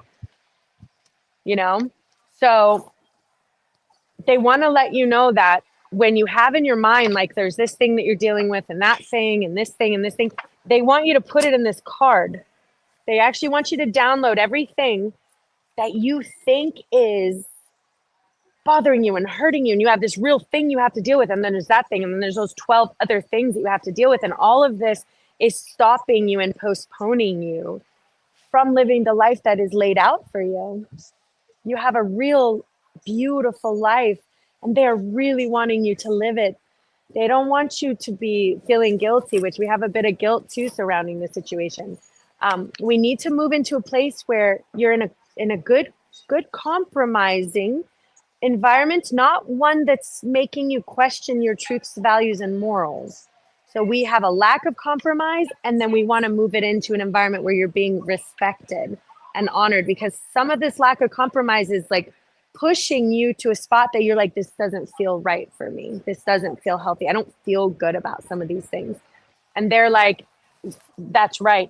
you know? So they want to let you know that when you have in your mind, like there's this thing that you're dealing with and that thing and this thing and this thing, they want you to put it in this card. They actually want you to download everything that you think is bothering you and hurting you. And you have this real thing you have to deal with. And then there's that thing. And then there's those 12 other things that you have to deal with. And all of this is stopping you and postponing you from living the life that is laid out for you. You have a real beautiful life and they're really wanting you to live it. They don't want you to be feeling guilty, which we have a bit of guilt too surrounding the situation. We need to move into a place where you're in a good compromising environment, not one that's making you question your truths, values, and morals. So we have a lack of compromise, and then we want to move it into an environment where you're being respected and honored, because some of this lack of compromise is like pushing you to a spot that you're like, this doesn't feel right for me. This doesn't feel healthy. I don't feel good about some of these things. And they're like, that's right.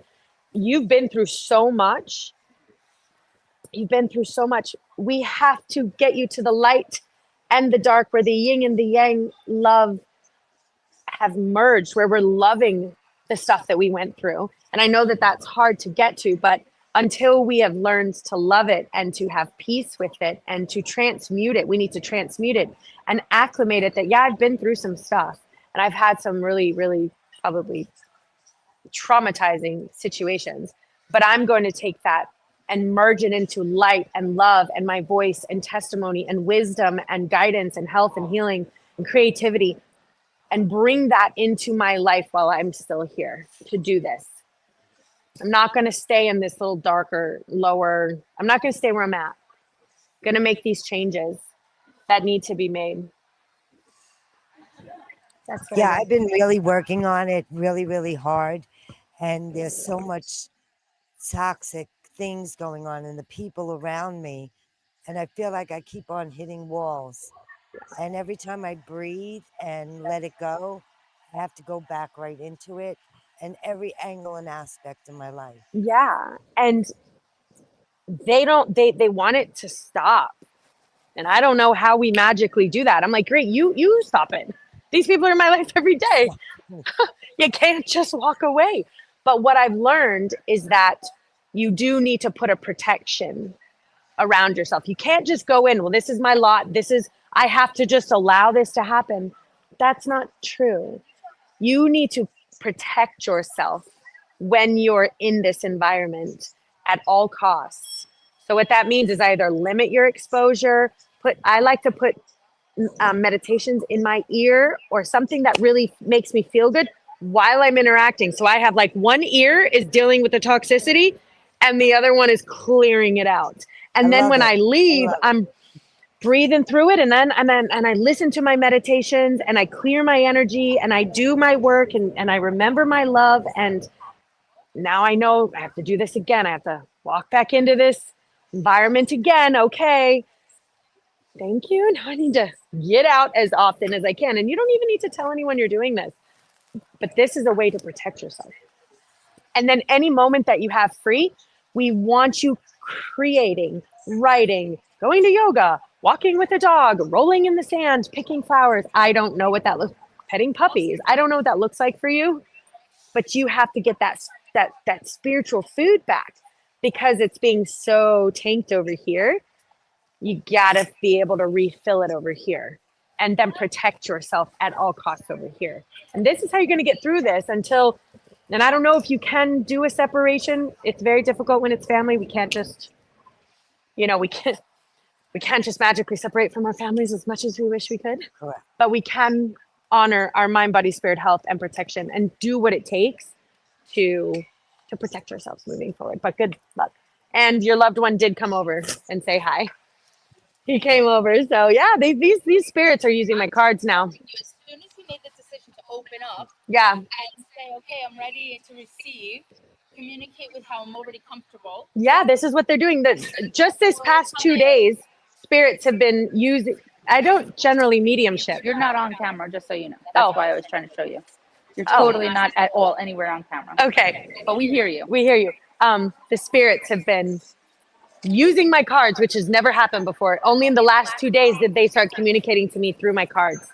You've been through so much. You've been through so much. We have to get you to the light and the dark, where the yin and the yang love have merged, where we're loving the stuff that we went through. And I know that that's hard to get to, but until we have learned to love it and to have peace with it and to transmute it, we need to transmute it and acclimate it that, yeah, I've been through some stuff and I've had some really, really probably traumatizing situations, but I'm going to take that and merge it into light and love and my voice and testimony and wisdom and guidance and health and healing and creativity, and bring that into my life while I'm still here to do this. I'm not going to stay in this little darker, lower. I'm not going to stay where I'm at. I'm going to make these changes that need to be made. That's what I've been really working on it really, really hard. And there's so much toxic things going on in the people around me. And I feel like I keep on hitting walls. And every time I breathe and let it go, I have to go back right into it in every angle and aspect of my life. Yeah. And they want it to stop. And I don't know how we magically do that. I'm like, great, you stop it. These people are in my life every day. You can't just walk away. But what I've learned is that you do need to put a protection around yourself. You can't just go in, well, this is my lot. I have to just allow this to happen. That's not true. You need to protect yourself when you're in this environment at all costs. So what that means is either limit your exposure, I like to put meditations in my ear or something that really makes me feel good while I'm interacting. So I have like one ear is dealing with the toxicity and the other one is clearing it out. And then when I leave, breathing through it, and I listen to my meditations, and I clear my energy, and I do my work, and I remember my love, and now I know I have to do this again. I have to walk back into this environment again. Okay, thank you. Now I need to get out as often as I can, and you don't even need to tell anyone you're doing this, but this is a way to protect yourself. And then any moment that you have free, we want you creating, writing, going to yoga, walking with a dog, rolling in the sand, picking flowers. I don't know what that looks, petting puppies. I don't know what that looks like for you, but you have to get that spiritual food back, because it's being so tanked over here. You gotta be able to refill it over here, and then protect yourself at all costs over here. And this is how you're gonna get through this until, and I don't know if you can do a separation. It's very difficult when it's family. We can't just, we can't just magically separate from our families as much as we wish we could. Correct. But we can honor our mind, body, spirit, health, and protection, and do what it takes to protect ourselves moving forward. But good luck. And your loved one did come over and say hi. He came over. So yeah, these spirits are using my cards now. As soon as you made the decision to open up, Yeah. and say, okay, I'm ready to receive, communicate with how I'm already comfortable. Yeah, this is what they're doing. Just this past 2 days, spirits have been using. I don't generally mediumship. You're not on camera, just so you know. That's why I was trying to show you. You're totally not at all anywhere on camera. Okay. But we hear you. We hear you. The spirits have been using my cards, which has never happened before. Only in the last 2 days did they start communicating to me through my cards,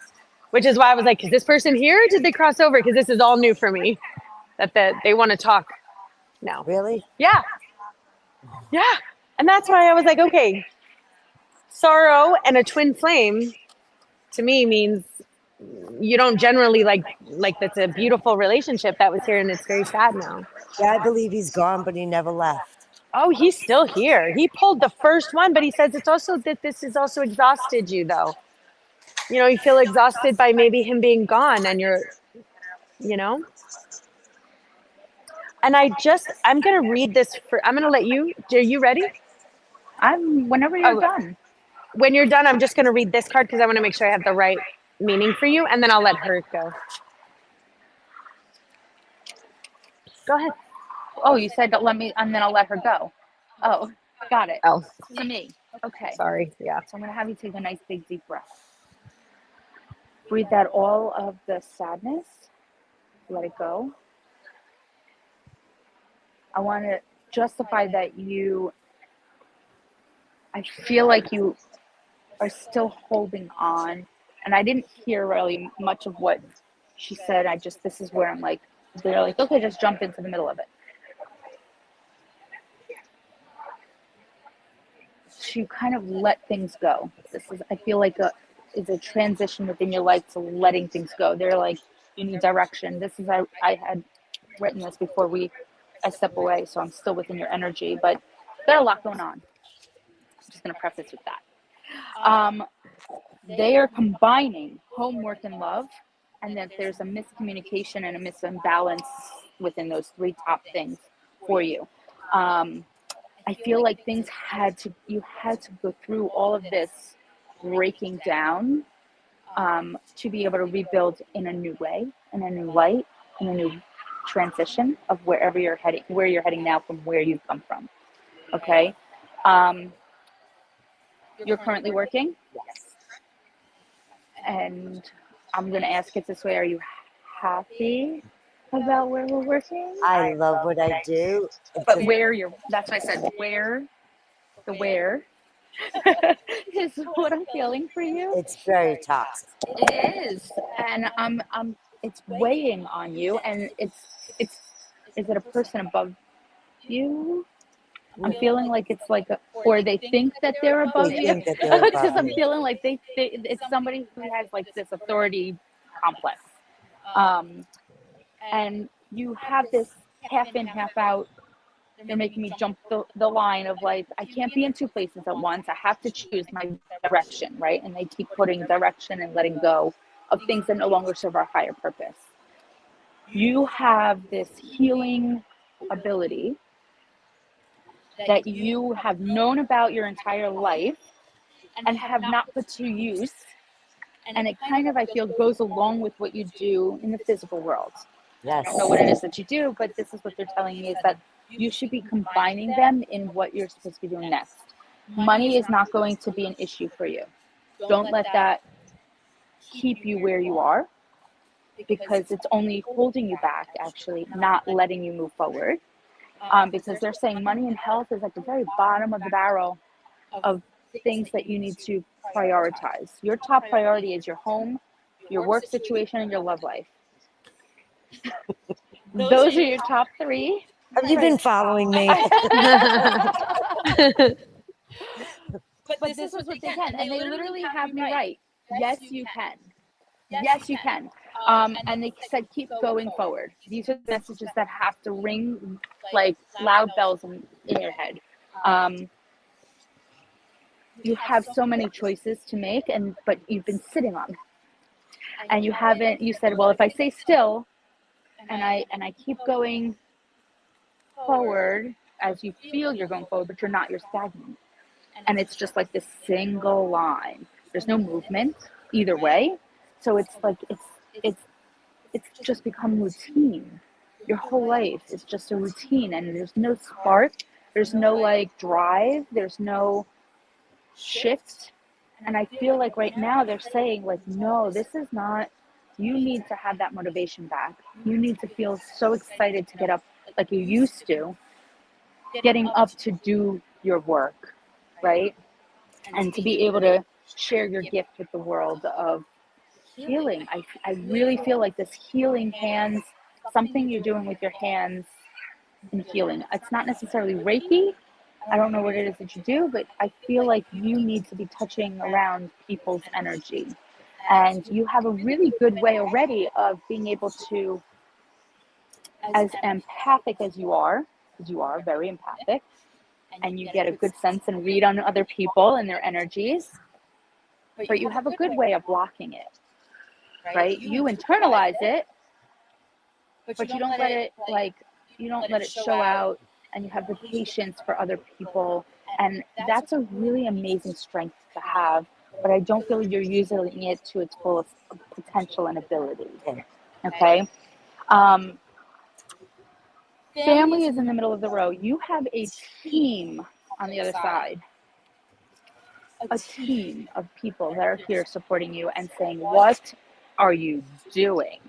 which is why I was like, is this person here? Or did they cross over? Because this is all new for me, that they want to talk now. Really? Yeah. Yeah. And that's why I was like, okay, sorrow and a twin flame to me means you don't generally like that's a beautiful relationship that was here, and it's very sad now. Yeah, I believe he's gone, but he never left. Oh, he's still here. He pulled the first one, but he says it's also that this has also exhausted you, though. You feel exhausted by maybe him being gone, and And I'm going to read this I'm going to let you, are you ready? Whenever you're done. When you're done, I'm just going to read this card because I want to make sure I have the right meaning for you, and then I'll let her go. Go ahead. Oh, you said don't let me, and then I'll let her go. Oh, got it. Oh. To me. Okay. Sorry. Yeah. So I'm going to have you take a nice big deep breath. Breathe out all of the sadness. Let it go. I want to justify that I feel like you are still holding on. And I didn't hear really much of what she said. This is where I'm like, they're like, okay, just jump into the middle of it. To kind of let things go. I feel like it's a transition within your life to letting things go. They're like, you need direction. I had written this before I step away, so I'm still within your energy, but there's a lot going on. I'm just going to preface with that. They are combining homework and love, and that there's a miscommunication and a misimbalance within those three top things for you. I feel like you had to go through all of this breaking down to be able to rebuild in a new way, in a new light, in a new transition of wherever you're heading, where you're heading now from where you've come from. Okay. You're currently working? Yes. And I'm going to ask it this way. Are you happy about where we're working? I love what I do. But that's what I said, where is what I'm feeling for you. It's very toxic. It is. And it's weighing on you, and is it a person above you? I'm feeling like it's like or they think that they're above you. Because I'm feeling like it's somebody who has like this authority complex. And you have this half in, half out. They're making me jump the line of like, I can't be in two places at once. I have to choose my direction, right? And they keep putting direction and letting go of things that no longer serve our higher purpose. You have this healing ability that you have known about your entire life, and have not put to use. And it kind of, I feel, goes along with what you do in the physical world. I don't know what it is that you do, but this is what they're telling me, is that you should be combining them in what you're supposed to be doing next. Money is not going to be an issue for you. Don't let that keep you where you are, because it's only holding you back, actually, not letting you move forward. Because they're saying money and health is at the very bottom of the barrel of things that you need to prioritize. Your top priority is your home, your work situation, and your love life. Those are your top three. Have you been following me? But this is what they can, and they literally have me right. Yes, you can. Yes, you can. And they said, keep going forward. These are the messages that have to ring like loud bells in your head. You have so many choices to make, but you've been sitting on them. And you haven't, you said, well, if I stay still and I keep going forward as you feel you're going forward, but you're not, you're stagnant. And it's just like this single line. There's no movement either way. So it's like, it's just become routine. Your whole life is just a routine, and there's no spark. There's no like drive. There's no shift. And I feel like right now they're saying like, no, this is not, you need to have that motivation back. You need to feel so excited to get up like you used to, getting up to do your work, right? And to be able to share your gift with the world of healing. I really feel like this healing hands, something you're doing with your hands in healing. It's not necessarily Reiki. I don't know what it is that you do, but I feel like you need to be touching around people's energy. And you have a really good way already of being able to, as empathic as you are, because you are very empathic, and you get a good sense and read on other people and their energies, but you have a good way of blocking it, right? You internalize it, but you don't let it you don't let it show out, and you have the patience for other people. And that's a really amazing strength to have, but I don't feel you're using it to its fullest potential and ability. Okay. Family is in the middle of the row. You have a team on the other side. A team of people that are here supporting you and saying, what are you doing?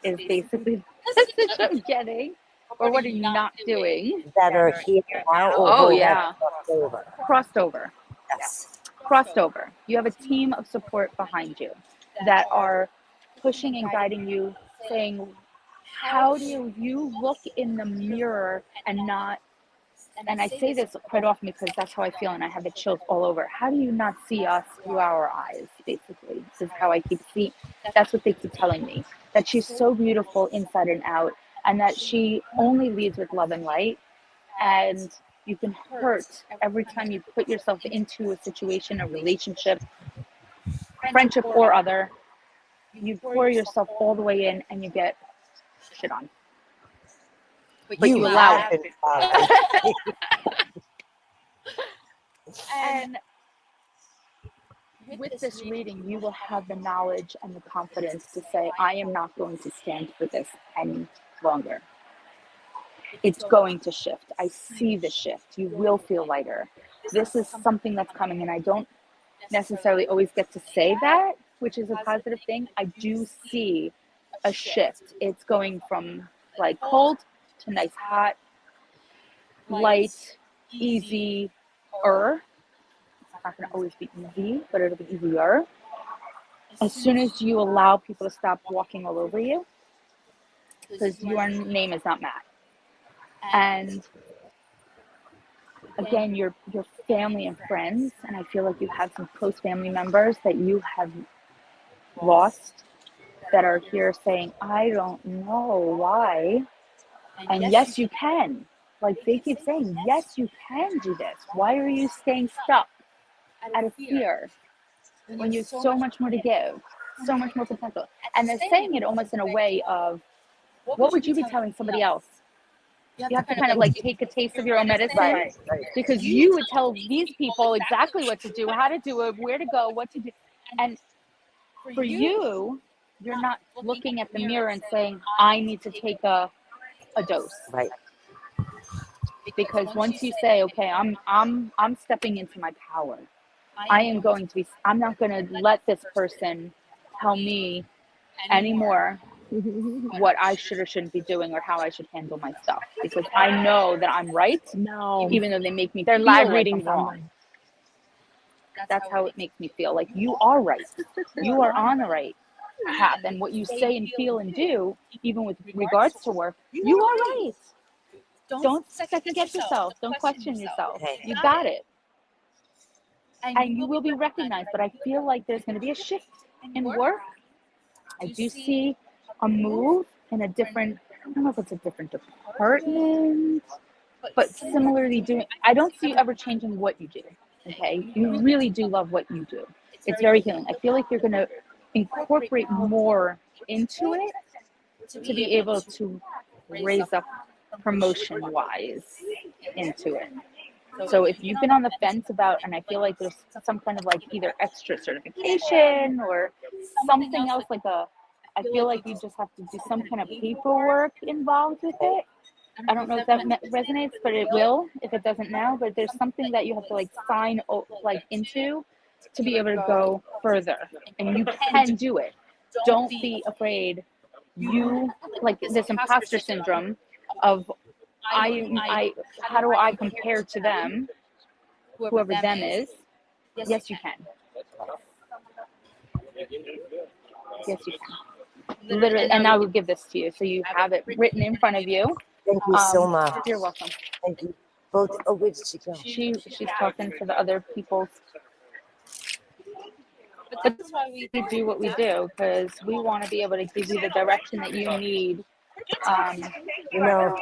Is basically the message I'm getting. Or what are you not doing? That are here now, or Oh, who yeah. have crossed over? Crossed over. Yes. Crossed over. You have a team of support behind you that are pushing and guiding you, saying, how do you look in the mirror and not, and I say this quite often because that's how I feel and I have the chills all over. How do you not see us through our eyes, basically? This is how I keep seeing. That's what they keep telling me, that she's so beautiful inside and out, and that she only leads with love and light. And you can hurt every time you put yourself into a situation, a relationship, friendship or other. You pour yourself all the way in and you get shit on. But you allow it. And with this reading, you will have the knowledge and the confidence to say, I am not going to stand for this any longer. It's going to shift. I see the shift. You will feel lighter. This is something that's coming, and I don't necessarily always get to say that, which is a positive thing. I do see a shift. It's going from like cold to nice hot, light, easy-er. It's not going to always be easy, but it'll be easier. As soon as you allow people to stop walking all over you, because your name is not Matt. And again, your family and friends, and I feel like you have some close family members that you have lost that are here saying, I don't know why. And yes, you can. Like they keep saying, yes, you can do this. Why are you staying stuck out of fear when you have so much more to give, so much more potential? And they're saying it almost in a way of, what would you be telling somebody else You have to kind of like take a taste of your own medicine, because you would tell these people exactly what to do, how to do it, where to go, what to do. And for you, you're not looking at the mirror and saying, I need to take a dose. Right. Because once you say, okay, I'm stepping into my power. I'm not going to let this person tell me anymore what I should or shouldn't be doing or how I should handle my stuff, because I know that I'm right. No, even though they make me they're feel live like reading I'm wrong. That's how it makes me feel. Like, you are right. You are on the right path, and what you say and feel and do, even with regards to work, you are right. Don't second guess yourself. Don't question yourself. You got it. And you will be recognized. But I feel like there's going to be a shift in work. I do see a move in a different, I don't know if it's a different department, but similarly doing, I don't see you ever changing what you do. Okay. You really do love what you do. It's very healing. I feel like you're going to incorporate more into it to be able to raise up promotion wise into it. So if you've been on the fence about, and I feel like there's some kind of like either extra certification or something else, like I feel like you just have to do some kind of paperwork involved with it. I don't know if that resonates, but it will if it doesn't now. But there's something that you have to like sign like into to be able to go further, and you can do it. Don't be afraid. You like this imposter syndrome of I how do I compare to them, whoever them is? Yes, you can. Yes, you can. Literally, and I will give this to you so you have it written in front of you. Thank you so much. You're welcome. Thank you. Both. Oh, where did she go? She's talking to the other people. But that's why we do what we do, because we want to be able to give you the direction that you need. You know,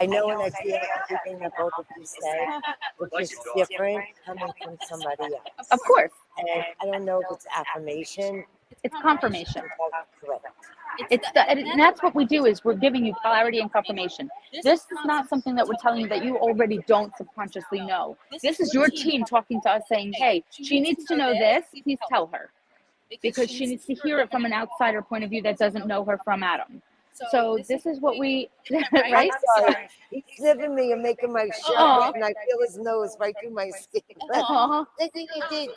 I know and I feel everything that both of you said, which is different coming from somebody else. Of course. And I don't know if it's affirmation. It's confirmation. Correct. And that's what we do, is we're giving you clarity and confirmation. This is not something that we're telling you that you already don't subconsciously know. This is your team talking to us saying, hey, she needs to know this, please tell her. Because she needs to hear it from an outsider point of view that doesn't know her from Adam. So this is what we, right? Sorry. He's sniffing me and making my shirt, and I feel his nose right through my skin. I think he did.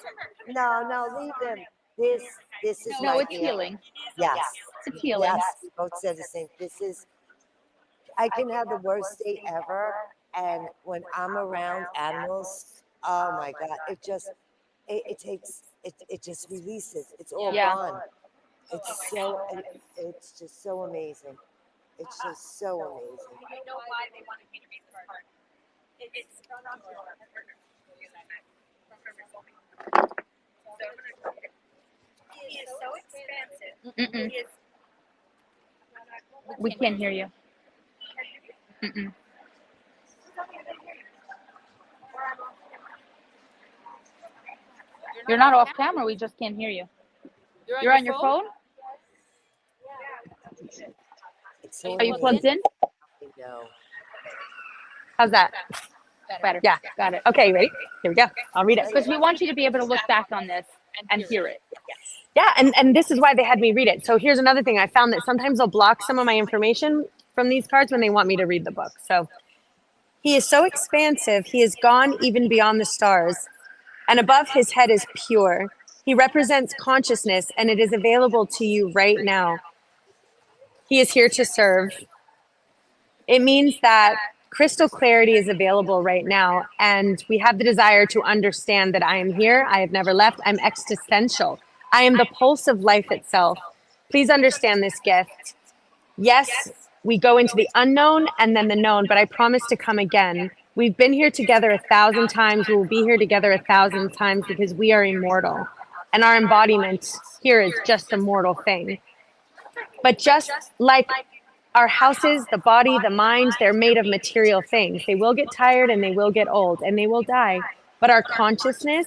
No, leave him. This is no, my it's healing. Yes. It's healing. Yes, we both said the same. I can have the worst day ever, and when I'm around animals, oh my God, it just releases. It's all gone. It's just so amazing. It's just so amazing. I know why they wanted me to read this part. It's he is so expansive. We can't hear you. Mm-mm. You're not off camera. We just can't hear you. You're on your phone? Are you plugged in? No. How's that? Better. Yeah. Got it. Okay, ready? Here we go. I'll read it. Because we want you to be able to look back on this and hear it. Yeah, and this is why they had me read it. So here's another thing. I found that sometimes they'll block some of my information from these cards when they want me to read the book. So he is so expansive, he is gone even beyond the stars, and above his head is pure. He represents consciousness, and it is available to you right now. He is here to serve. It means that crystal clarity is available right now, and we have the desire to understand that I am here. I have never left. I'm existential. I am the pulse of life itself. Please understand this gift. Yes, we go into the unknown and then the known, but I promise to come again. We've been here together 1,000 times. We will be here together 1,000 times because we are immortal, and our embodiment here is just a mortal thing. But just like our houses, the body, the mind, they're made of material things. They will get tired and they will get old and they will die. But our consciousness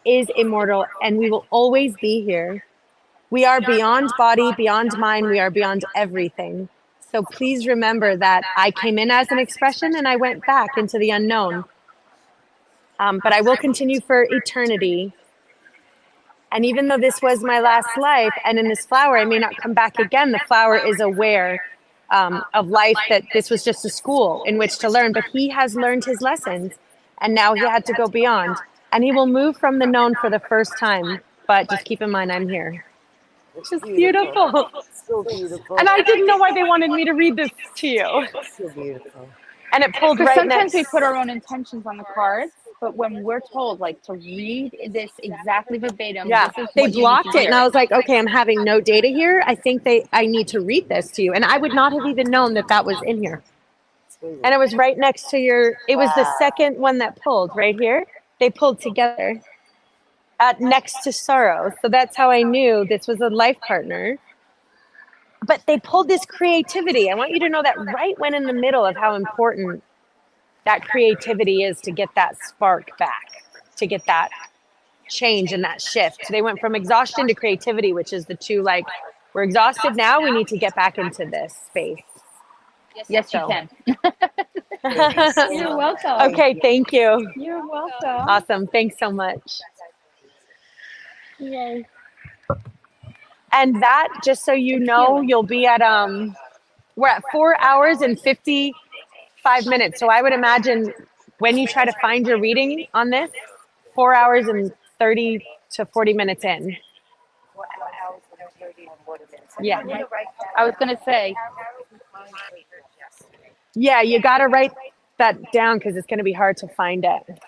is immortal, and we will always be here. We are beyond body, beyond mind. We are beyond everything. So please remember that I came in as an expression and I went back into the unknown. But I will continue for eternity. And even though this was my last life, and in this flower, I may not come back again, the flower is aware of life, that this was just a school in which to learn. But he has learned his lessons, and now he had to go beyond. And he will move from the known for the first time. But just keep in mind, I'm here. It's just beautiful. So beautiful. And I didn't know why they wanted me to read this to you. So beautiful. And it pulled Because right sometimes next. we put our own intentions on the cards, but when we're told like to read this exactly verbatim, Yeah, this is they what you need blocked to it, and hear. I was like, okay, I'm having no data here. I think I need to read this to you, and I would not have even known that that was in here. And it was right next to it was the second one that pulled right here. They pulled together next to sorrow. So that's how I knew this was a life partner. But they pulled this creativity. I want you to know that right when in the middle of how important that creativity is to get that spark back, to get that change and that shift. They went from exhaustion to creativity, which is the two, like, we're exhausted now, we need to get back into this space. Yes, you can. You're welcome. Okay, thank you. You're welcome. Awesome. Thanks so much. Yay. And that, just so you know, you'll be at we're at 4 hours and 55 minutes. So I would imagine when you try to find your reading on this, 4 hours and 30 to 40 minutes in. Yeah. I was gonna say. Yeah, you got to write that down because it's going to be hard to find it.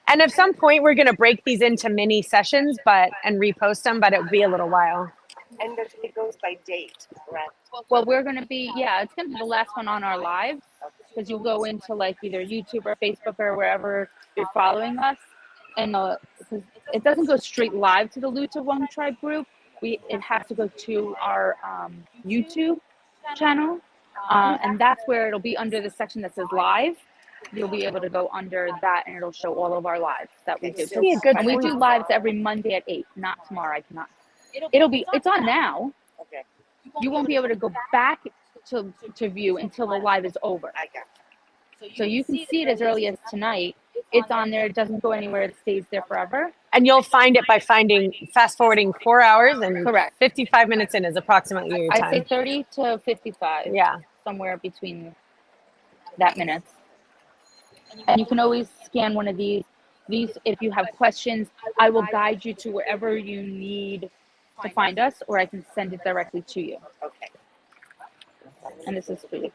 And at some point, we're going to break these into mini sessions, and repost them, but it would be a little while. And it goes by date, correct? Well, we're gonna be it's gonna be the last one on our live, because you'll go into like either YouTube or Facebook or wherever you're following us, and it doesn't go straight live to the Luta One Tribe group. It has to go to our YouTube channel, and that's where it'll be under the section that says live. You'll be able to go under that, and it'll show all of our lives that we do. And we do lives every Monday at 8. Not tomorrow. I cannot. It's on now. Okay. You won't be able to go back to view until the live is over. I got it. So you can see it as early as tonight. It's on there. It doesn't go anywhere. It stays there forever. And you'll find it by fast forwarding 4 hours and Correct. 55 minutes in is approximately your time. I say 30 to 55. Yeah. Somewhere between that minutes. And you can always scan one of these. If you have questions, I will guide you to wherever you need to find us, or I can send it directly to you. Okay. And this is for you.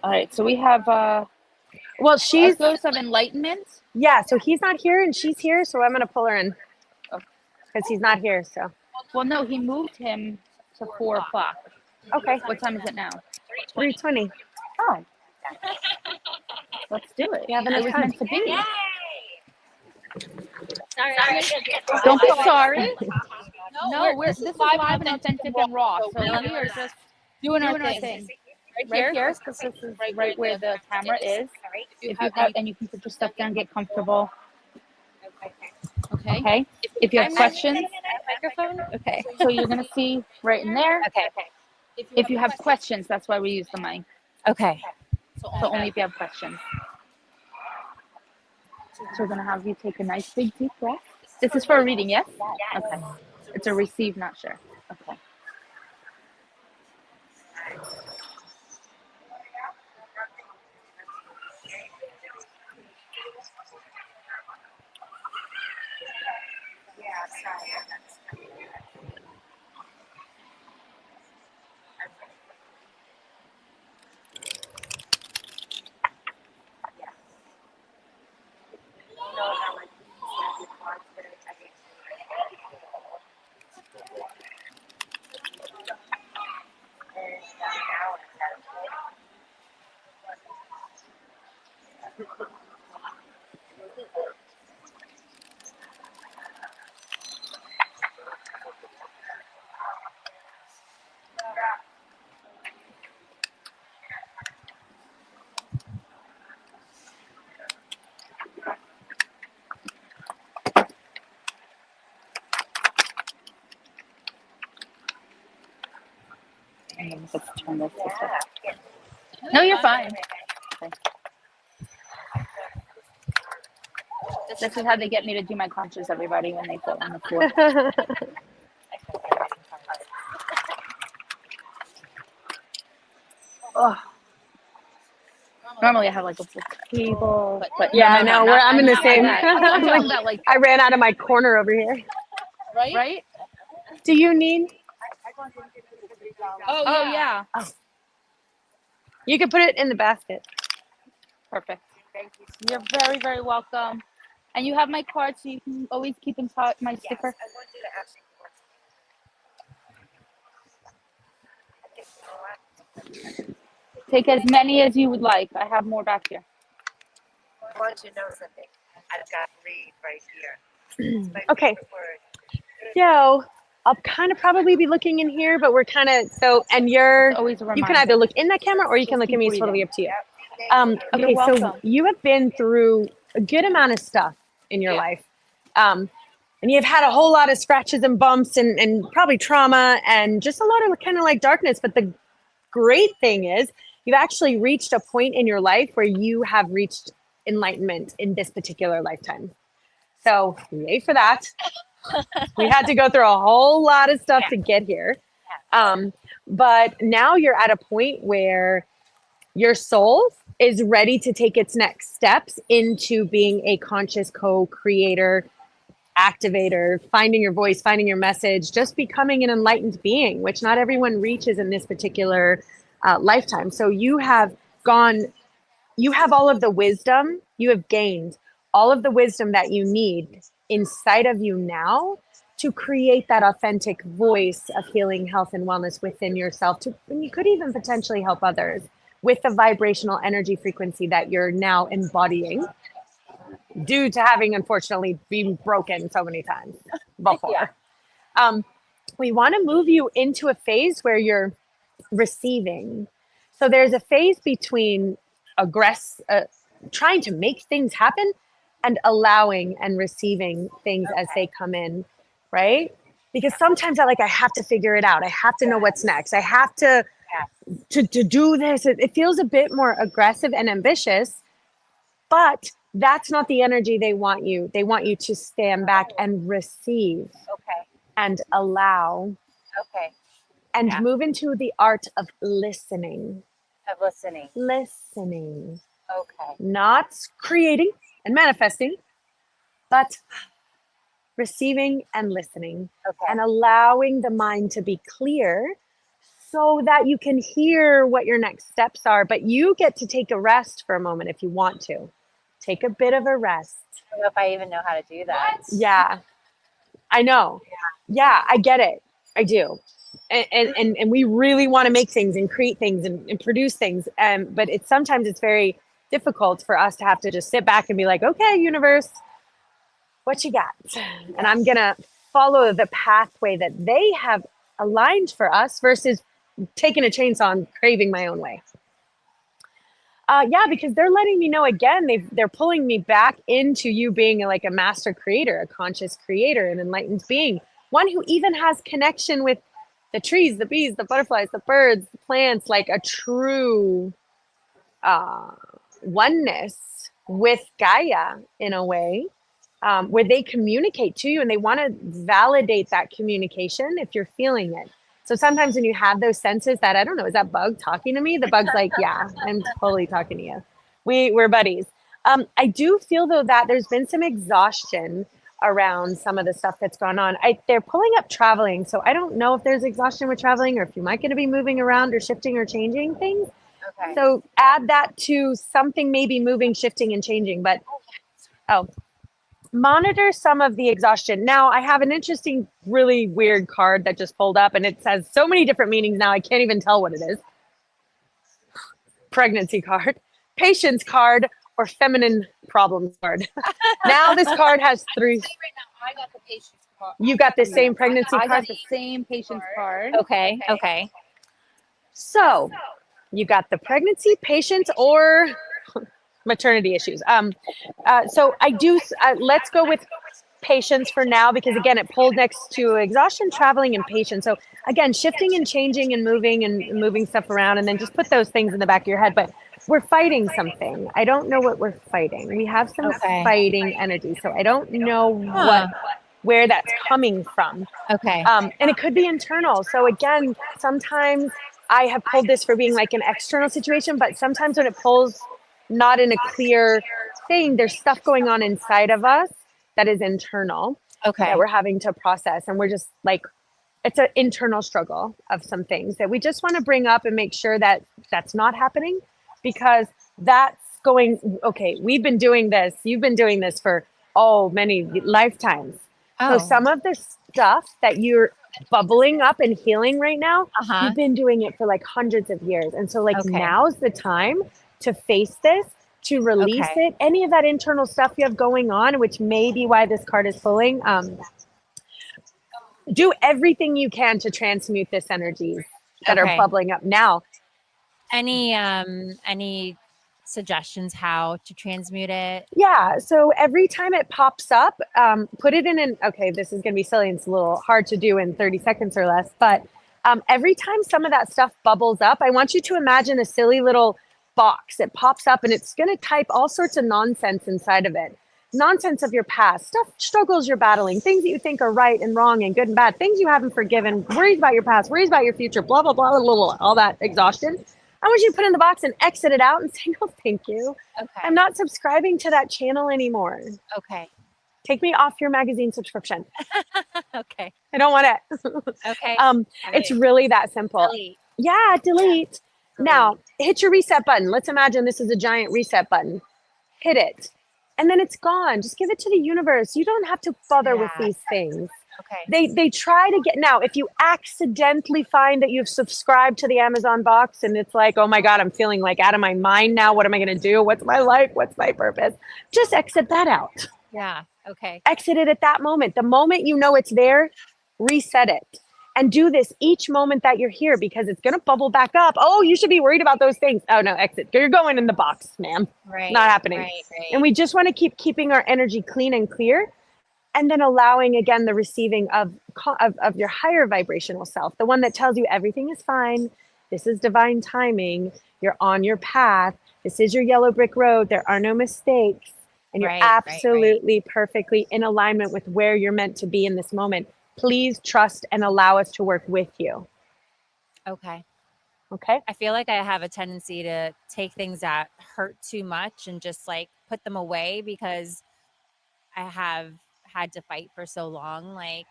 All right, so we have well, she's Ghost of Enlightenment. Yeah, so he's not here and she's here, so I'm gonna pull her in because he's not here. So well, no, he moved him to 4 o'clock. Okay. What time is it now? 3:20. Oh. Let's do it. Yeah, it was meant to be. Sorry. Don't be sorry. No, this is live and authentic and raw. So we are just doing our thing. Right here, because this is right where the camera is. If you have, and you can put your stuff down, get comfortable. Okay. If you have questions, Microphone. Okay. so you're gonna see right in there. Okay. If you have questions, that's why we use the mic. Okay. So only if you have questions. So we're gonna have you take a nice big deep breath. This is for a reading, yes? Okay. It's a receive, not share. Okay. Let's turn this way. No, you're fine. Okay. This is how they get me to do my crunches, everybody, when they fall on the floor. Oh. Normally I have like a table, but Yeah, no, I'm in the same. I'm talking about like I ran out of my corner over here. right? Do you need? Oh yeah. Oh. You can put it in the basket. Perfect. You're very, very welcome. And you have my card, so you can always keep in touch. My sticker. Take as many as you would like. I have more back here. I want to know something. I've got read right here. Okay. So I'll kind of probably be looking in here, but we're kind of and you're always a you can either reminder. look in that camera or you can look at me. It's totally up to you. Okay, You're so welcome. you have been through a good amount of stuff in your life. And you've had a whole lot of scratches and bumps and probably trauma and just a lot of kind of like darkness. But the great thing is you've actually reached a point in your life where you have reached enlightenment in this particular lifetime. So yay for that. We had to go through a whole lot of stuff to get here. But now you're at a point where your soul is ready to take its next steps into being a conscious co-creator, activator, finding your voice, finding your message, just becoming an enlightened being, which not everyone reaches in this particular lifetime. So you have all of the wisdom, you have gained all of the wisdom that you need inside of you now to create that authentic voice of healing, health, and wellness within yourself. And you could even potentially help others with the vibrational energy frequency that you're now embodying due to having unfortunately been broken so many times before. We want to move you into a phase where you're receiving. So there's a phase between trying to make things happen and allowing and receiving things as they come in, right? Because sometimes I have to figure it out. I have to know what's next. I have to do this. It feels a bit more aggressive and ambitious, but that's not the energy they want you. They want you to stand back and receive and allow and move into the art of listening. Listening. Not creating and manifesting, but receiving and listening and allowing the mind to be clear so that you can hear what your next steps are. But you get to take a rest for a moment if you want to. Take a bit of a rest. I don't know if I even know how to do that. Yeah, I know. Yeah, I get it. I do. And we really want to make things and create things and produce things. But sometimes it's very difficult for us to have to just sit back and be like, okay, universe, what you got? And I'm going to follow the pathway that they have aligned for us versus taking a chainsaw and craving my own way. Because they're letting me know again, they're pulling me back into you being like a master creator, a conscious creator, an enlightened being, one who even has connection with the trees, the bees, the butterflies, the birds, the plants, like a true oneness with Gaia in a way, where they communicate to you and they want to validate that communication if you're feeling it. So sometimes when you have those senses that, I don't know, is that bug talking to me? The bug's like, yeah, I'm totally talking to you. We're buddies. I do feel though that there's been some exhaustion around some of the stuff that's gone on. They're pulling up traveling. So I don't know if there's exhaustion with traveling or if you might going to be moving around or shifting or changing things. So add that to something maybe moving, shifting, and changing. But monitor some of the exhaustion. Now, I have an interesting, really weird card that just pulled up, and it says so many different meanings now, I can't even tell what it is. Pregnancy card, patience card, or feminine problems card. Now this card has three. I got the patience card. You got the same pregnancy card? I got the same patience card. Okay. So you got the pregnancy, patience, or maternity issues. So I do, let's go with patience for now, because again, it pulled next to exhaustion, traveling, and patience. So again, shifting and changing and moving stuff around, and then just put those things in the back of your head. But we're fighting something. I don't know what we're fighting. We have some fighting energy. So I don't know where that's coming from. Okay. And it could be internal. So again, sometimes I have pulled this for being like an external situation, but sometimes when it pulls not in a clear thing, there's stuff going on inside of us that is internal that we're having to process. And we're just like, it's an internal struggle of some things that we just want to bring up and make sure that that's not happening, because that's going, okay, we've been doing this. You've been doing this for many lifetimes. So some of the stuff that you're bubbling up and healing right now, you've been doing it for like hundreds of years. And so like now's the time to face this, to release it. Any of that internal stuff you have going on, which may be why this card is pulling, do everything you can to transmute this energies that are bubbling up now. Any suggestions how to transmute it? Yeah. So every time it pops up, put it in this is going to be silly and it's a little hard to do in 30 seconds or less, but every time some of that stuff bubbles up, I want you to imagine a silly little box. It pops up and it's going to type all sorts of nonsense inside of it. Nonsense of your past, stuff, struggles you're battling, things that you think are right and wrong and good and bad, things you haven't forgiven, worries about your past, worries about your future, blah, blah, blah, blah, blah, all that exhaustion. I want you to put it in the box and exit it out and say, no, thank you. I'm not subscribing to that channel anymore. Okay. Take me off your magazine subscription. Okay. I don't want it. Okay. It's really that simple. Delete. Yeah, delete. Now, hit your reset button. Let's imagine this is a giant reset button. Hit it. And then it's gone. Just give it to the universe. You don't have to bother with these things. Okay. They try to get, now, if you accidentally find that you've subscribed to the Amazon box and it's like, oh my God, I'm feeling like out of my mind now. What am I going to do? What's my life? What's my purpose? Just exit that out. Yeah. Okay. Exit it at that moment. The moment you know it's there, reset it. And do this each moment that you're here, because it's going to bubble back up. Oh, you should be worried about those things. Oh, no, exit. You're going in the box, ma'am. Right. Not happening. Right. And we just want to keeping our energy clean and clear, and then allowing, again, the receiving of your higher vibrational self, the one that tells you everything is fine. This is divine timing. You're on your path. This is your yellow brick road. There are no mistakes. And you're absolutely perfectly in alignment with where you're meant to be in this moment. Please trust and allow us to work with you. Okay. Okay. I feel like I have a tendency to take things that hurt too much and just like put them away, because I have had to fight for so long, like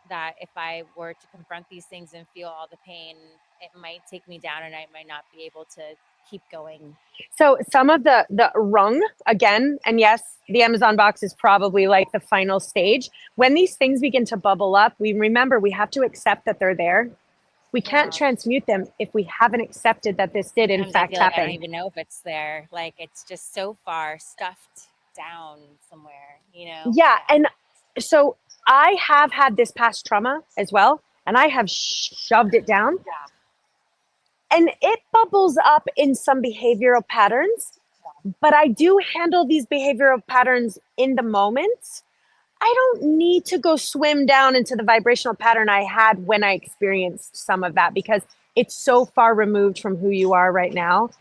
that if I were to confront these things and feel all the pain, it might take me down and I might not be able to keep going. So some of the rung, again, and yes, the Amazon box is probably like the final stage. When these things begin to bubble up, we have to accept that they're there. We can't transmute them if we haven't accepted that this did in fact happen. I don't even know if it's there. Like it's just so far stuffed down somewhere, you know? Yeah. And so I have had this past trauma as well, and I have shoved it down. Yeah. And it bubbles up in some behavioral patterns, but I do handle these behavioral patterns in the moment. I don't need to go swim down into the vibrational pattern I had when I experienced some of that, because it's so far removed from who you are right now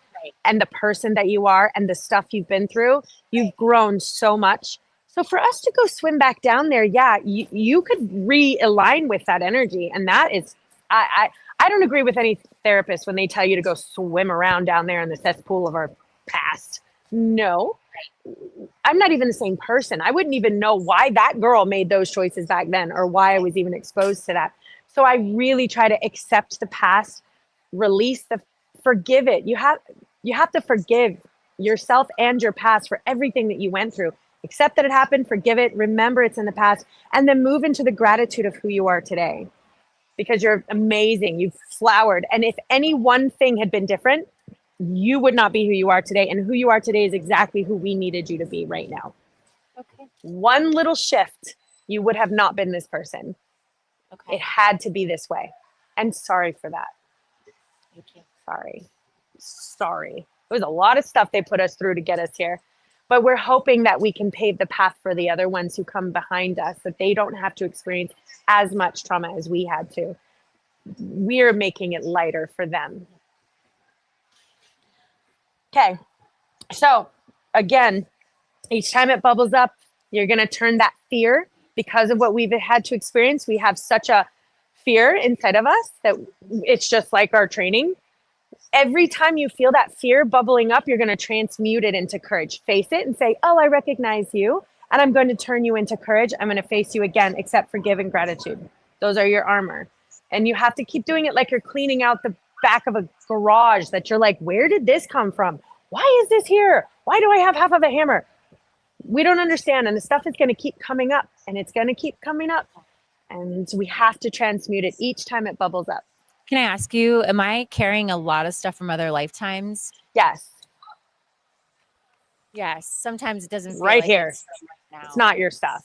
and the person that you are and the stuff you've been through. You've grown so much. So for us to go swim back down there, yeah, you could realign with that energy. And that is, I don't agree with any therapist when they tell you to go swim around down there in the cesspool of our past. No, I'm not even the same person. I wouldn't even know why that girl made those choices back then or why I was even exposed to that. So I really try to accept the past, forgive it. You have to forgive yourself and your past for everything that you went through. Accept that it happened, forgive it, remember it's in the past, and then move into the gratitude of who you are today. Because you're amazing. You've flowered. And if any one thing had been different, you would not be who you are today. And who you are today is exactly who we needed you to be right now. Okay. One little shift, you would have not been this person. Okay. It had to be this way. And sorry for that. Thank you. Sorry. It was a lot of stuff they put us through to get us here. but we're hoping that we can pave the path for the other ones who come behind us, that they don't have to experience as much trauma as we had to. We're making it lighter for them. Okay, so again, each time it bubbles up, you're going to turn that fear, because of what we've had to experience. We have such a fear inside of us that it's just like our training. Every time you feel that fear bubbling up, you're going to transmute it into courage. Face it and say, oh, I recognize you, and I'm going to turn you into courage. I'm going to face you again, accept, forgive, and gratitude. Those are your armor. And you have to keep doing it like you're cleaning out the back of a garage, that you're like, where did this come from? Why is this here? Why do I have half of a hammer? We don't understand. And the stuff is going to keep coming up, and it's going to keep coming up. And we have to transmute it each time it bubbles up. Can I ask you, am I carrying a lot of stuff from other lifetimes? Yes. Yes. Sometimes it doesn't feel Right like here. it's now. It's not your stuff.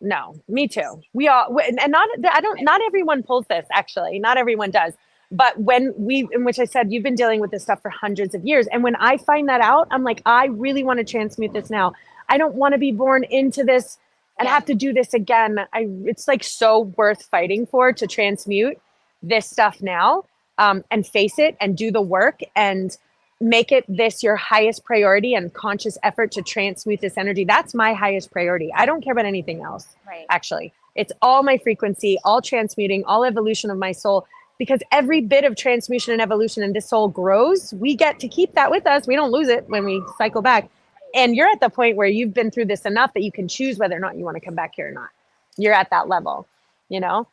No, me too. We all, and not everyone pulls this, actually. Not everyone does. But in which I said, you've been dealing with this stuff for hundreds of years. And when I find that out, I'm like, I really want to transmute this now. I don't want to be born into this and have to do this again. It's like so worth fighting for, to transmute this stuff now, and face it and do the work and make it this your highest priority and conscious effort to transmute this energy. That's my highest priority. I don't care about anything else. Right. Actually, it's all my frequency, all transmuting, all evolution of my soul, because every bit of transmutation and evolution in this soul grows. We get to keep that with us. We don't lose it when we cycle back. And you're at the point where you've been through this enough that you can choose whether or not you want to come back here or not. You're at that level, you know?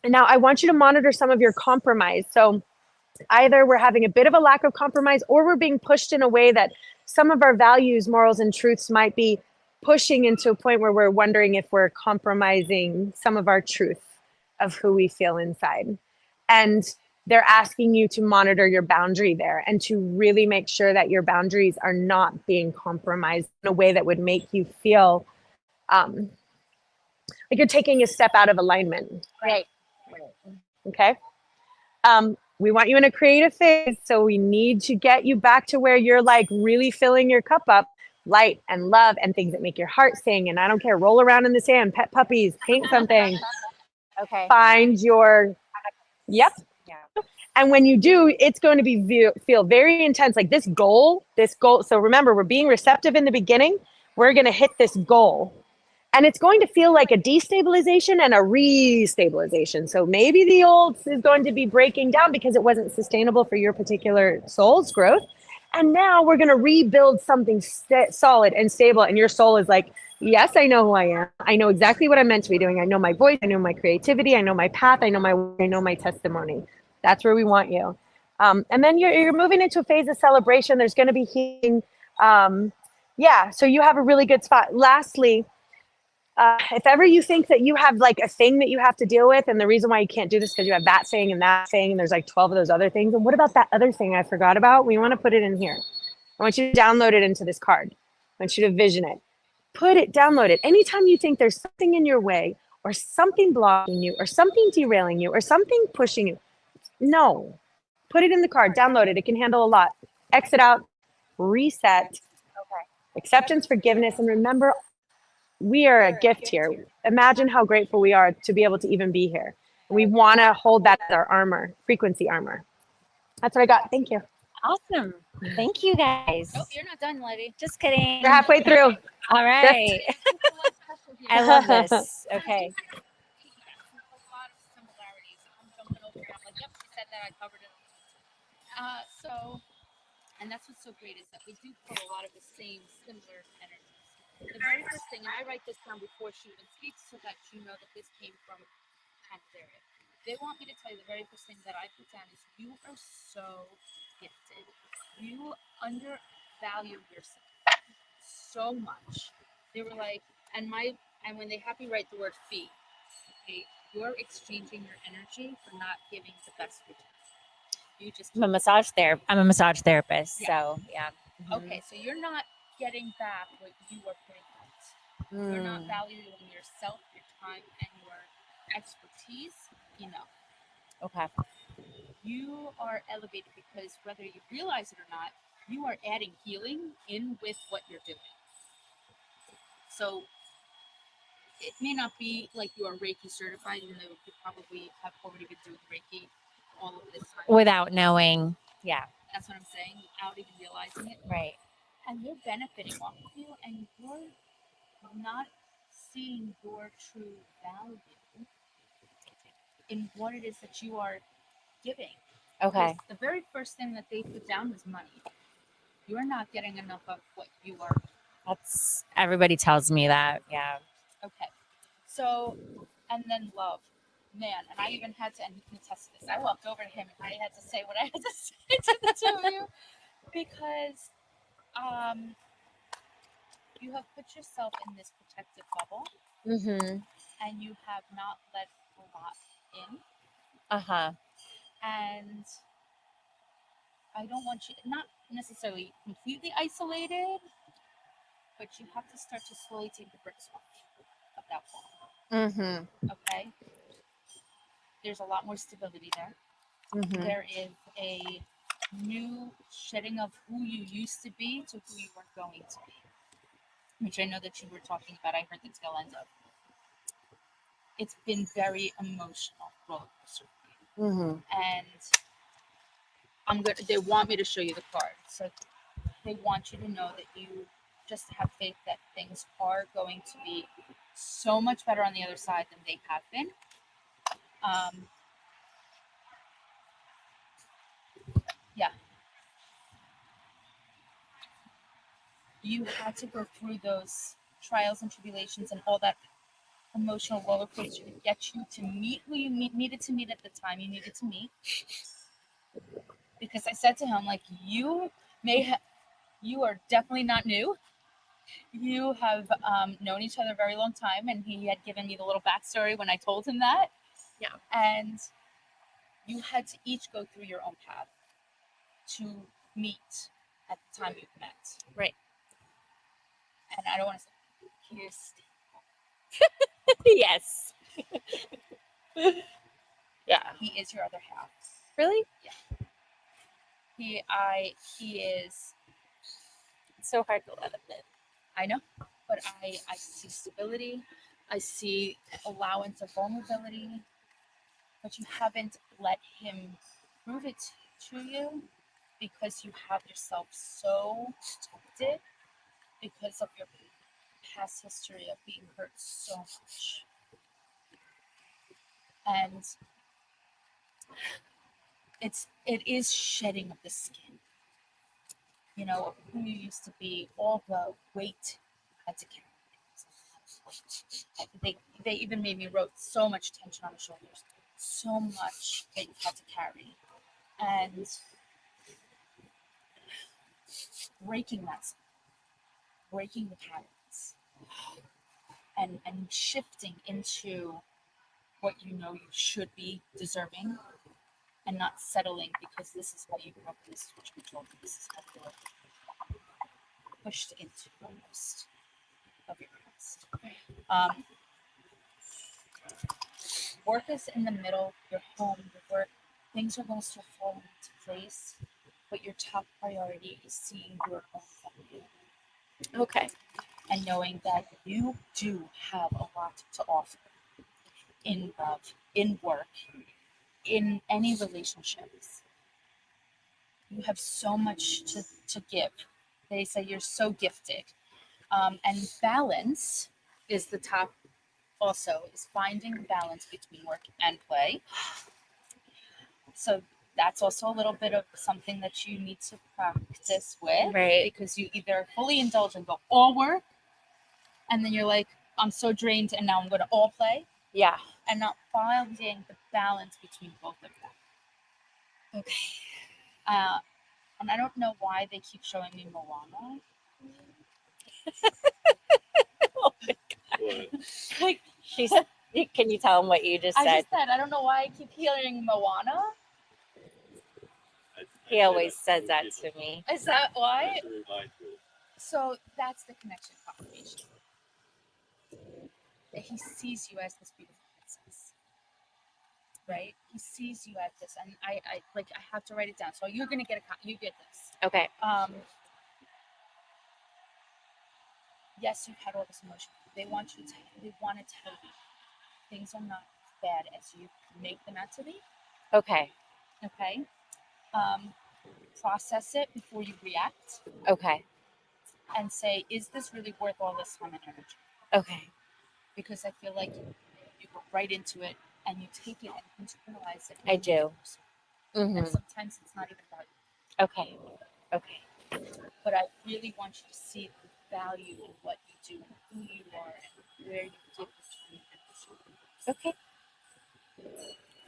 Now I want you to monitor some of your compromise. So either we're having a bit of a lack of compromise, or we're being pushed in a way that some of our values, morals, and truths might be pushing into a point where we're wondering if we're compromising some of our truth of who we feel inside. And they're asking you to monitor your boundary there and to really make sure that your boundaries are not being compromised in a way that would make you feel like you're taking a step out of alignment. Right. Okay. We want you in a creative phase, so we need to get you back to where you're like really filling your cup up, light and love and things that make your heart sing. And I don't care, roll around in the sand, pet puppies, paint something. Okay. Find your, yep. Yeah. And when you do, it's going to be feel very intense. Like this goal. So remember, we're being receptive in the beginning. We're going to hit this goal. And it's going to feel like a destabilization and a restabilization. So maybe the old is going to be breaking down because it wasn't sustainable for your particular soul's growth. And now we're going to rebuild something solid and stable. And your soul is like, yes, I know who I am. I know exactly what I'm meant to be doing. I know my voice. I know my creativity. I know my path. I know my testimony. That's where we want you. And then you're moving into a phase of celebration. There's going to be healing. So you have a really good spot. Lastly, if ever you think that you have like a thing that you have to deal with, and the reason why you can't do this because you have that thing and that thing, and there's like 12 of those other things. And what about that other thing I forgot about? We want to put it in here. I want you to download it into this card. I want you to vision it. Download it. Anytime you think there's something in your way or something blocking you or something derailing you or something pushing you, no, put it in the card, download it. It can handle a lot. Exit out, reset, acceptance, forgiveness, and remember, we are a gift here. Imagine how grateful we are to be able to even be here. We want to hold that as our armor, frequency armor. That's what I got. Thank you. Awesome. Thank you, guys. Oh, you're not done, lady. Just kidding. You're halfway through. All right. I love this. Okay. And that's what's so great is that we do pull a lot of the same similar energies. The very first thing, and I write this down before she even speaks so that you know that this came from Pantera. They want me to tell you the very first thing that I put down is you are so gifted. You undervalue yourself so much. They were like, and when they have me write the word fee, okay, you're exchanging your energy for not giving the best return. You just I'm a massage therapist. So yeah. Okay, so you're not getting back what you are putting out. You're not valuing yourself, your time, and your expertise enough. Okay. You are elevated because whether you realize it or not, you are adding healing in with what you're doing. So it may not be like you are Reiki certified, even though you probably have already been doing Reiki all of this time. Without knowing. Yeah. That's what I'm saying, without even realizing it. Right. And they're benefiting off of you, and you're not seeing your true value in what it is that you are giving. Okay. Because the very first thing that they put down was money. You're not getting enough of what you are. That's everybody tells me that. Yeah. Okay. So, and then love. Man, and I even had to, and he can attest to this. I walked over to him and I had to say what I had to say to the two of you because you have put yourself in this protective bubble Mm-hmm. and you have not let a lot in. Uh-huh. And I don't want you, not necessarily completely isolated, but you have to start to slowly take the bricks off of that wall. Mm-hmm. Okay? There's a lot more stability there. Mm-hmm. There is a new shedding of who you used to be to who you are going to be, which I know that you were talking about. I heard the tail end of. It's been very emotional roller coaster. Mm-hmm. And they want me to show you the card. So they want you to know that you just have faith that things are going to be so much better on the other side than they have been. Yeah. You had to go through those trials and tribulations and all that emotional roller coaster to get you to meet who you needed to meet at the time you needed to meet. Because I said to him, like, you are definitely not new. You have known each other a very long time, and he had given me the little backstory when I told him that. Yeah. And you had to each go through your own path to meet at the time you met. Right. And I don't want to say, here's Yes. yeah, he is your other half. Really? Yeah. He is. It's so hard to let him in. I know, but I see stability. I see allowance of vulnerability, but you haven't let him prove it to you because you have yourself so protected because of your past history of being hurt so much. And it is shedding of the skin. You know, who you used to be, all the weight you had to carry. They even made me wrote so much tension on the shoulders, so much that you had to carry. And breaking that, breaking the patterns, and shifting into what you know you should be deserving, and not settling because this is how you grew up, this is what you were told, this is how you were pushed into almost of your past. Work is in the middle, your home, your work, things are going to fall into place, but your top priority is seeing your own value. Okay. And knowing that you do have a lot to offer in love, in work, in any relationships. You have so much to give. They say you're so gifted. And balance is the top also, is finding balance between work and play. So that's also a little bit of something that you need to practice with. Right. Because you either fully indulge and go all work, and then you're like, I'm so drained and now I'm going to all play. Yeah. And not finding the balance between both of them. Okay. And I don't know why they keep showing me Moana. Oh my God. Like, can you tell him what you just said? I just said, I don't know why I keep hearing Moana. He always says that to me. Is that why? So that's the connection confirmation. That he sees you as this beautiful princess. right? He sees you at this, and I have to write it down. So you're gonna get you get this. Okay. Yes, you've had all this emotion. They want to tell you things are not as bad as you make them out to be. Okay. Okay. Process it before you react. Okay. And say, is this really worth all this time and energy? Okay. Because I feel like you go right into it and you take it and internalize it. I do. And sometimes it's not even about you. Okay. Okay. But I really want you to see the value in what you do, who you are, and where you give your time and energy. Okay.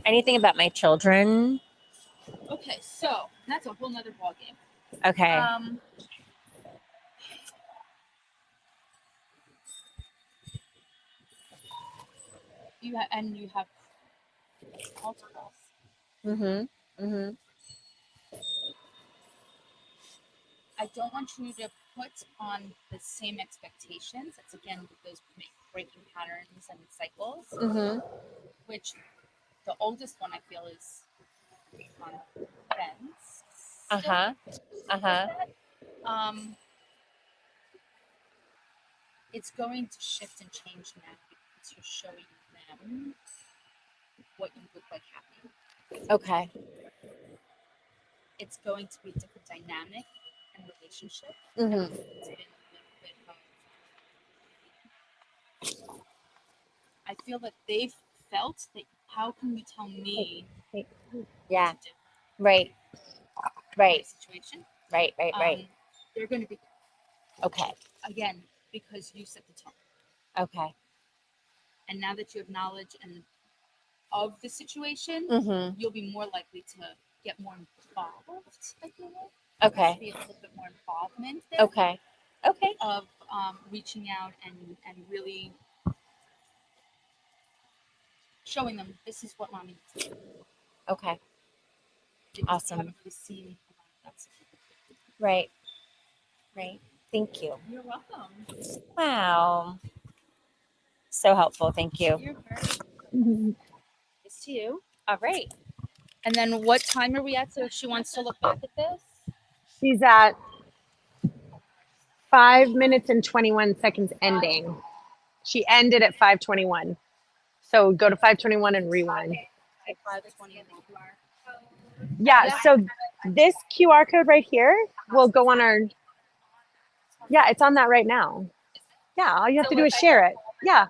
Anything about my children? Okay, so that's a whole nother ballgame. Okay. You have multiples. I don't want you to put on the same expectations. It's again those breaking patterns and cycles, which the oldest one I feel is on fence. It's going to shift and change now because you're showing them what you look like happy. Okay. It's going to be a different dynamic and relationship. It's been a little bit of, I feel that they've felt that how can you tell me Yeah. what to do? Right. Right. Situation. Right. They're going to be Okay. again because you set the tone. Okay. And now that you have knowledge and of the situation, you'll be more likely to get more involved. I feel like. Okay. Be a little bit more involvement there. Okay. Okay. Of reaching out and really showing them this is what mommy needs to do. Okay. Because awesome. They haven't really seen that. Right. Right. Thank you. You're welcome. Wow. So helpful. Thank you. You're very welcome. It's to you. All right. And then what time are we at? So if she wants to look back at this. She's at 5 minutes and 21 seconds ending. She ended at 5:21. So go to 5:21 and rewind. At 5:20. Yeah, so this QR code right here will go on our, yeah, it's on that right now. Yeah, all you have to do is share it. Yeah.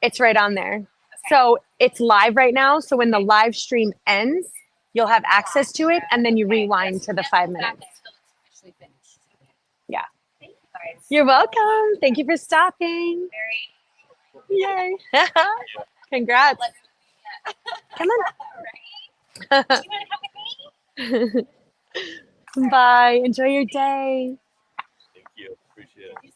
It's right on there. So it's live right now. So when the live stream ends, you'll have access to it and then you rewind to the 5 minutes. Yeah. You're welcome. Thank you for stopping. Yay. Congrats. Come on. Bye. Enjoy your day. Thank you. Appreciate it.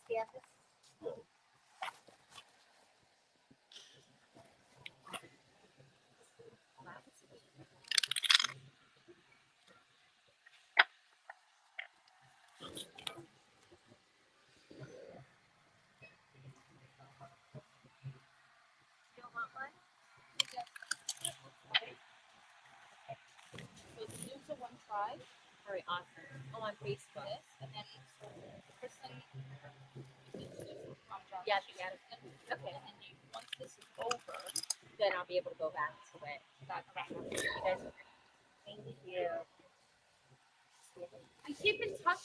Very awesome. Oh, on Facebook. And then Kristen, Yes. Okay. And then once this is over, Then I'll be able to go back to it. You guys are great. Thank you. I keep in touch.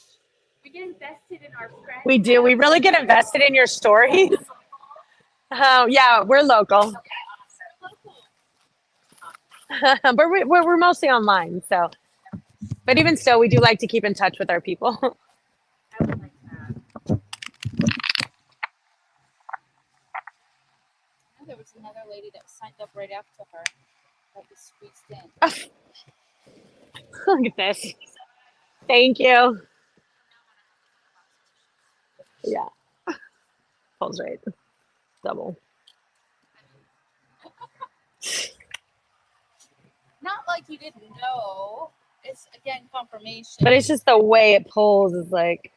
We get invested in our friends. We do. We really get invested in your stories. Oh, yeah, we're local. But we're mostly online. So, but even still, we do like to keep in touch with our people. There was another lady that signed up right after her that was squeezed in. Look at this. Thank you. Yeah. Pulls right. Double. Not like you didn't know. It's again confirmation. But it's just the way it pulls is like.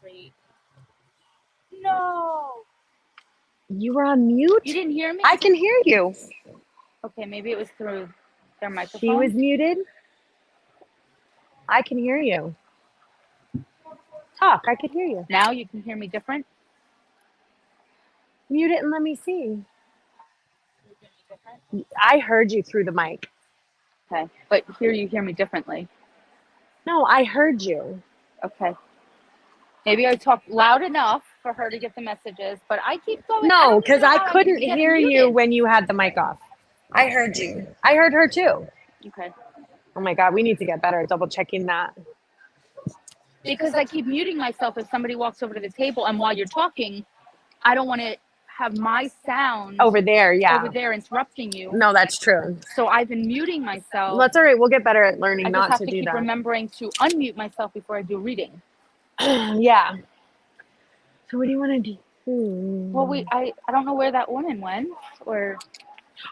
Great. No. You were on mute? You didn't hear me? I can hear you. Okay, maybe it was through their microphone. She was muted. I can hear you. Talk, I can hear you. Now you can hear me different? Mute it and let me see. I heard you through the mic. Okay, but here you hear me differently. No, I heard you. Okay. Maybe I talked loud enough for her to get the messages, but I keep going. No, because I how couldn't get hear you muted. when you had the mic off. I heard you. I heard her too. Okay. Oh my God, we need to get better at double checking that. Because I keep muting myself if somebody walks over to the table, and while you're talking, I don't want to have my sound Over there, yeah. over there interrupting you. No, that's true. So I've been muting myself. That's all right. We'll get better at learning I just not have to to do keep that. remembering to unmute myself before I do reading. Yeah. So what do you want to do? Well, I don't know where that woman went, or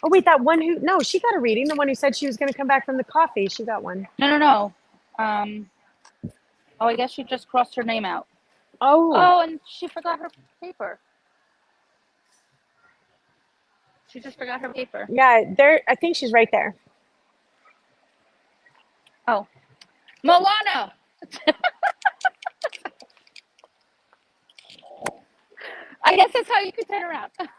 Oh wait, that one who she got a reading. The one who said she was going to come back from the coffee, she got one. no. Oh, I guess she just crossed her name out. Oh, and she forgot her paper. She just forgot her paper. yeah. There, I think she's right there. Oh, Moana. I guess that's how you could turn around. Thank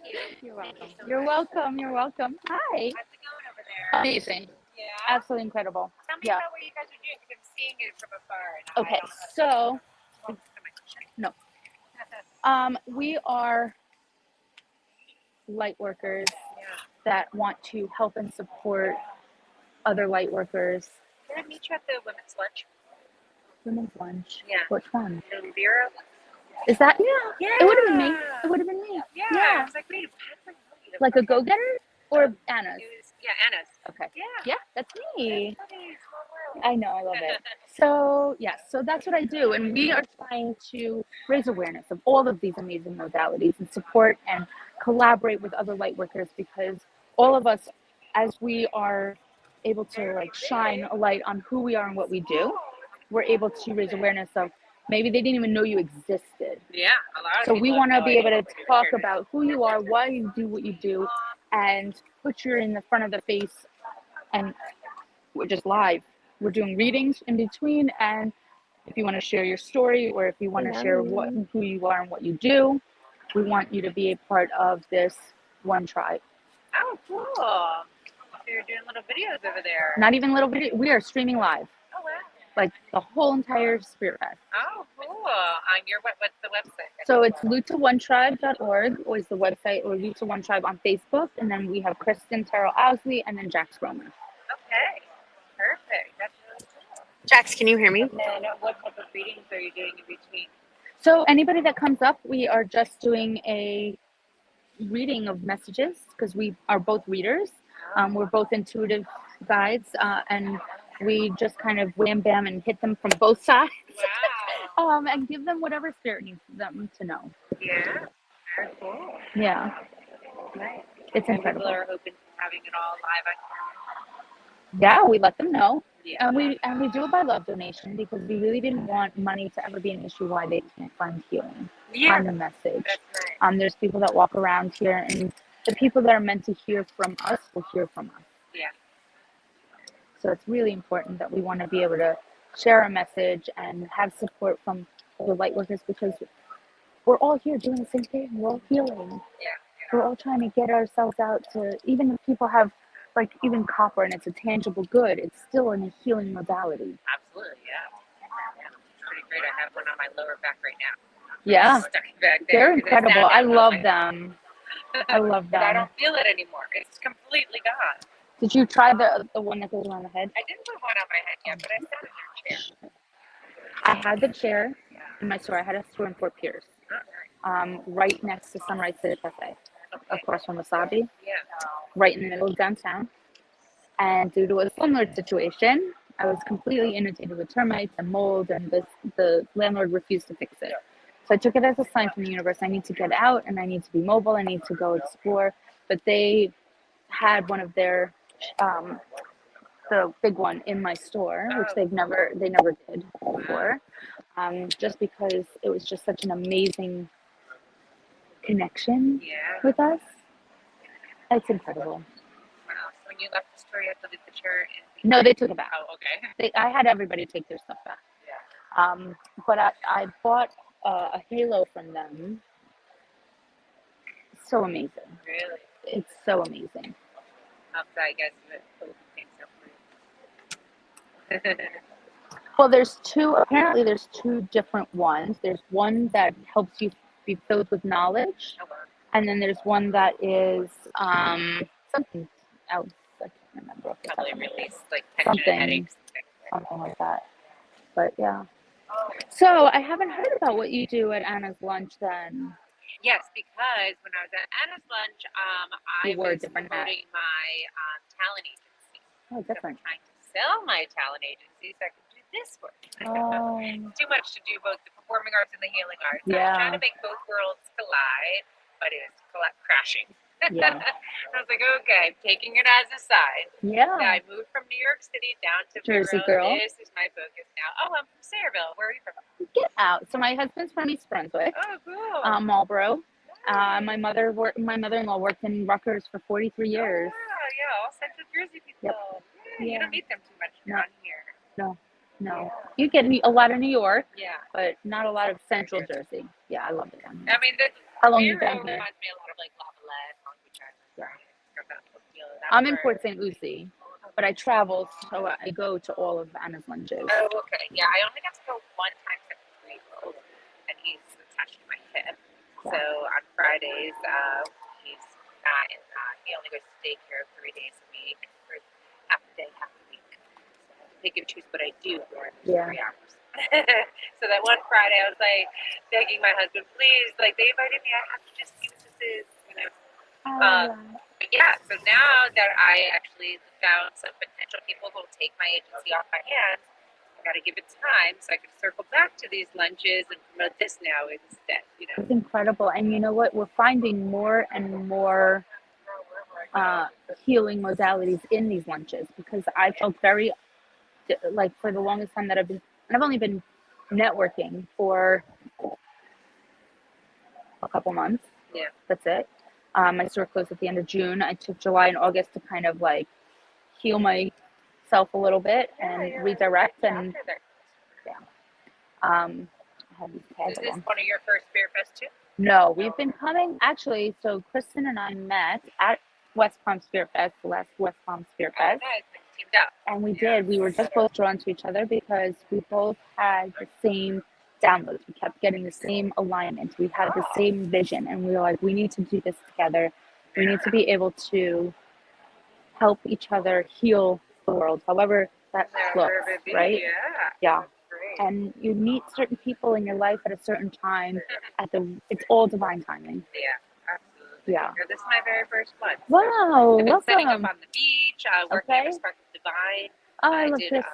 you. You're welcome. You're welcome. You're welcome. Hi. How's it going over there? Amazing. Yeah. Absolutely incredible. Tell me about what you guys are doing because I'm seeing it from afar. And Okay, I don't know. no. We are light workers that want to help and support other light workers. Did I meet you at the women's lunch? Women's lunch. Yeah. Which one? In Vera? Is that? Yeah. Yeah. It would have been me. It would have been me. Yeah. Yeah. I was like, wait, how do I know you? Like a go-getter or Anna's? Yeah, Anna's. Okay. Yeah. Yeah, that's me. That's funny. Small world. I know, I love it. So, yes, so that's what I do. And we are trying to raise awareness of all of these amazing modalities and support and collaborate with other light workers, because all of us, as we are able to like shine a light on who we are and what we do, we're able to raise awareness of maybe they didn't even know you existed. Yeah, a lot of So people we have want to no be idea able to what you're talk here. about who you are, why you do what you do, and put you in the front of the face. And we're just live. We're doing readings in between, and if you want to share your story or if you want to share who you are and what you do, we want you to be a part of this one tribe. Oh, cool. So you're doing little videos over there. Not even little video. We are streaming live, Oh, wow. like the whole entire Spirit Fest. Oh, cool. On your, what's the website? So it's luta1tribe.org or is the website, or Luta One Tribe on Facebook, and then we have Kristen, Terrell Owsley, and then Jax Romer. Okay. Perfect. That's really cool. Jax, can you hear me? And then what type of readings are you doing in between? So anybody that comes up, we are just doing a reading of messages because we are both readers. We're both intuitive guides, and we just kind of wham bam and hit them from both sides. Wow. And give them whatever spirit needs them to know. Yeah. Very cool. Yeah. Nice. It's And incredible. people are open to having it all live on camera. Yeah, we let them know. Yeah. And we do it by love donation because we really didn't want money to ever be an issue why they can't find healing. Yeah. Find the message. That's right. There's people that walk around here, and the people that are meant to hear from us will hear from us. Yeah. So it's really important that we want to be able to share a message and have support from the light workers, because we're all here doing the same thing. We're all healing. Yeah. We're all trying to get ourselves out to, even if people have like even copper and it's a tangible good, it's still in a healing modality. Absolutely. Yeah. It's pretty great. I have one on my lower back right now. Yeah. Stuck back there. They're 'Cause I sat incredible. I down love on my- them. I love But I them. don't feel it anymore. It's completely gone. Did you try the one that goes around the head? I didn't put one on my head yet, but I sat in your chair. I had the chair in my store. I had a store in Fort Pierce, right next to Sunrise City Cafe, across from Wasabi, Yeah. right in the middle of downtown. And due to a slumlord situation, I was completely inundated with termites and mold, and the landlord refused to fix it. So I took it as a sign from the universe. I need to get out, and I need to be mobile. I need to go explore. But they had one of their the big one in my store, which they never did before, just because it was just such an amazing connection with us. It's incredible. Wow. So when you left the store, you had to leave the chair No, they took it back. Oh, okay. I had everybody take their stuff back. But I bought a halo from them. So amazing. Really? It's so amazing. I guess it came so free. Well, apparently there's two different ones. There's one that helps you be filled with knowledge. And then there's one that is something else. I can't remember. off the top Probably of my head. release like tension and headaches. Something like that. But yeah. So I haven't heard about what you do at Anna's Lunch then. Yes, because when I was at Anna's Lunch, I You wore a was different hat. promoting my talent agency. Oh, different. Trying to sell my talent agency so I could do this work. Oh. It's too much to do both the performing arts and the healing arts. I was Yeah. trying to make both worlds collide, but it was crashing. Yeah. I was like, okay, I'm taking it as a sign. Yeah. I moved from New York City down to Jersey Fairgrounds. girl. This is my focus now. Oh, I'm from Sayreville. Where are you from? Get out. So my husband's from East Brunswick. Oh, cool. Marlboro. My mother-in-law worked in Rutgers for 43 years. Oh, yeah, all Central Jersey people. Yep. Yeah, you don't meet them too much down here. No. You get a lot of New York, Yeah. but not a lot of Central Jersey. Yeah, I love it down here. I mean, How long you Vero been here? reminds me a lot of like Lavallette, Long Beach Island. Yeah. I'm in Port St. Lucie, but I travel, so I go to all of Anna's Lunches. Oh, okay. Yeah, I only got to go one time to 3-year-old, and he's attached to my hip. So on Fridays, he's not in. He only goes to daycare 3 days a week, or half a day, half a week. So I pick and choose what I do during those 3 hours. So that one Friday, I was like begging my husband, please, like they invited me, I have to just see what this is, you know. But yeah, so now that I actually found some potential people who will take my agency off my hands, I got to give it time so I can circle back to these lunches and promote this now instead, you know. It's incredible. And you know what? We're finding more and more healing modalities in these lunches, because I felt very, like, for the longest time that I've only been networking for a couple months. Yeah. That's it. My store closed at the end of June. I took July and August to kind of like heal myself a little bit and redirect. And I have these tags Is this on. one of your first Spirit Fest too? No, we've been coming actually. So Kristen and I met at West Palm Spirit Fest, the last West Palm Spirit Fest. Nice, like teamed up. And we did. We were just both drawn to each other because we both had the same downloads. We kept getting the same alignment. We had the same vision. And we were like, we need to do this together. We need to be able to help each other heal the world, however that looks, right? Yeah. And you meet certain people in your life at a certain time. It's all divine timing. Yeah, absolutely. Yeah. This is my very first one. Wow, I've been setting up welcome. on the beach, working at Respect Divine. Oh, I love did this.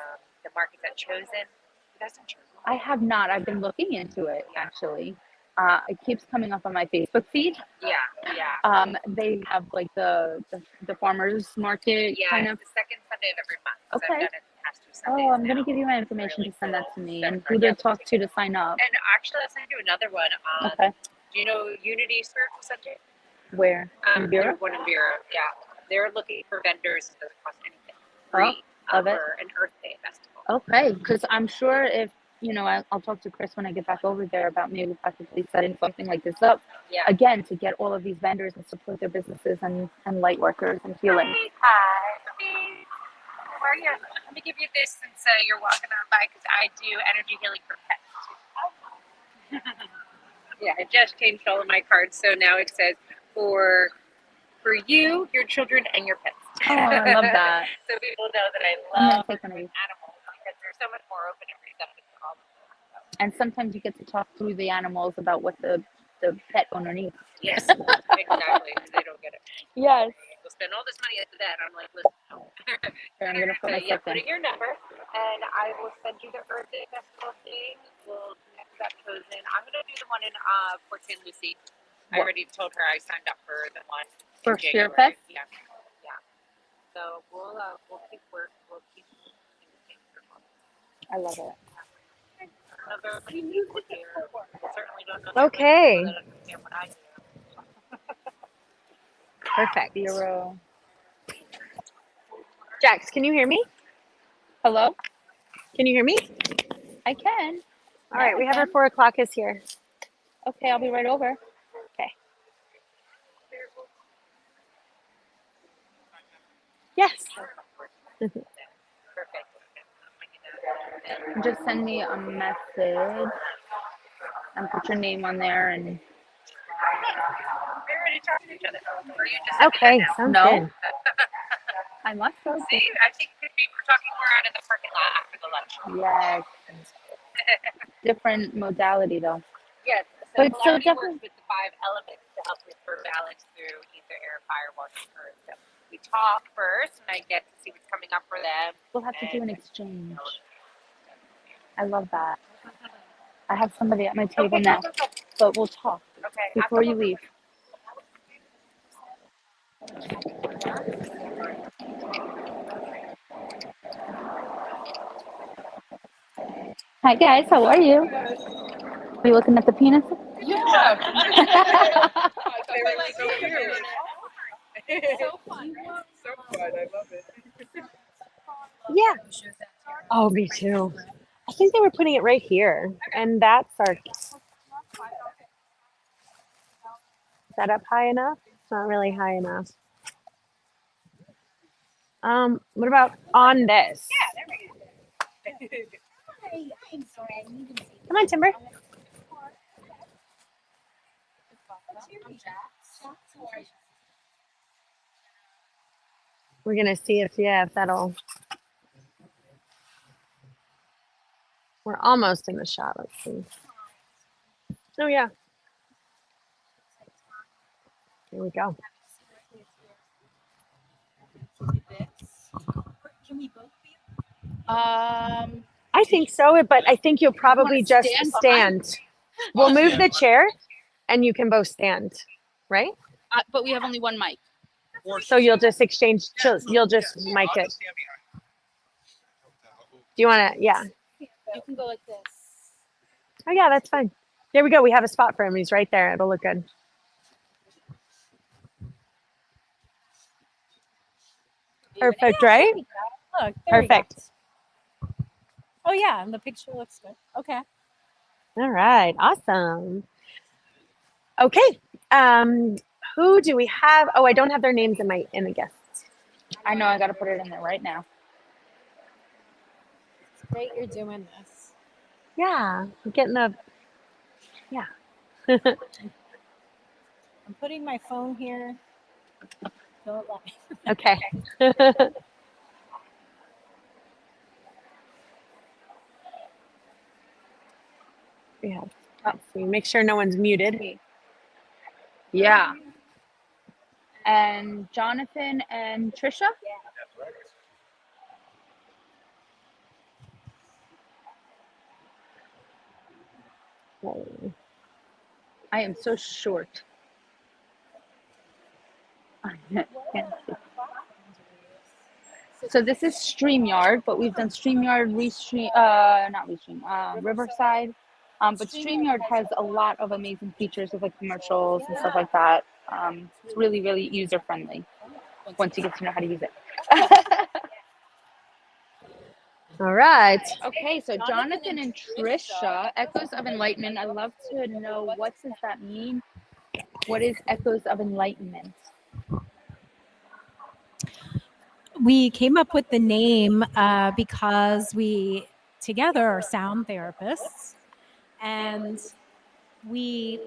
the markets at Chosen. You guys done Chosen? I have not. I've been looking into it, actually. It keeps coming up on my Facebook feed. Yeah. They have like the farmers market kind of. It's the second Sunday of every month. So Okay. I've done it the past 2 Sundays. Oh, I'm gonna give you my information to send that to me and who to talk to sign up. And actually, I'll send you another one. Okay. Do you know Unity Spiritual Center? Where? In Bureau? There's one in Bureau. Yeah. They're looking for vendors. It doesn't cost anything. Oh, love it. For an Earth Day festival. Okay, because I'm sure if I'll talk to Kris when I get back over there about maybe possibly setting something like this up. Yeah. Again, to get all of these vendors and support their businesses and light workers and healing. Hi. How are you? Let me give you this since you're walking on by, because I do energy healing for pets too. Yeah, I just changed all of my cards, so now it says for you, your children, and your pets. Oh, I love that. So people know that I I'm gonna love take one of these. animals because they're so much more open and receptive to all of them. And sometimes you get to talk through the animals about what the pet owner needs. Yes, exactly. They don't get it. Yes. We'll spend all this money at that. I'm like, listen, no. Here, I'm gonna put So yeah, myself put in. in your number, and I will send you the Earth Day Festival thing. We'll connect that Chosen. I'm gonna do the one in Port St. Lucie. I What? already told her I signed up for the one For in Spirit January. Fest? Yeah. So we'll keep working. We'll keep moving things along. I love it. I don't know if there are many people here. I certainly don't know if there are many Okay. people that understand what I do. Perfect. 0. Jax, can you hear me? Hello? Can you hear me? I can. All Now right, we I have our can. 4 o'clock is here. Okay, I'll be right over. Okay. Yes. Just send me a message and put your name on there and. We already talked to each other. Or you just sent me Okay, that now? sounds No. good. I must have. See, I think we're talking more out in the parking lot after the lunch. Yes. Different modality though. Yes, But so it's still Larry different. works with the 5 elements to help refer balance through ether, air, fire, water, and earth. So we talk first, and I get to see what's coming up for them. We'll have to do an exchange. I love that. I have somebody at my table Okay, now, go. but we'll talk Okay. before you leave. Hi guys, how are you? Are you looking at the penis? Yeah. So fun. So fun. I love it. Yeah. Oh, me too. I think they were putting it right here. And that's our. Is that up high enough? It's not really high enough. What about on this? I'm sorry. I need to see. Come on, Timber. We're gonna see if that'll. We're almost in the shot. Let's see. Oh yeah. Here we go. Can we both be? I think so, but I think you'll probably just stand. We'll move the chair, and you can both stand, right? But we have only one mic. So you'll just exchange. You'll just mic it. Do you want to? Yeah. You can go like this. Oh yeah, that's fine. There we go. We have a spot for him. He's right there. It'll look good. Perfect, right? Look, there Perfect. we go. Oh yeah, and the picture looks good. Okay. All right. Awesome. Okay. Who do we have? Oh, I don't have their names in the guests. I know I gotta put it in there right now. It's great you're doing this. Yeah, we're getting the. Yeah. I'm putting my phone here. Don't let me. Okay. Yeah. Let's see. Make sure no one's muted. Yeah. And Jonathan and Trisha? I am so short. So this is StreamYard, but we've done StreamYard, Riverside. But StreamYard has a lot of amazing features with like commercials and stuff like that. It's really, really user friendly once you get to know how to use it. All right. Okay, so Jonathan and Trisha, Echoes of Enlightenment. I'd love to know, what does that mean? What is Echoes of Enlightenment? We came up with the name because we together are sound therapists, and we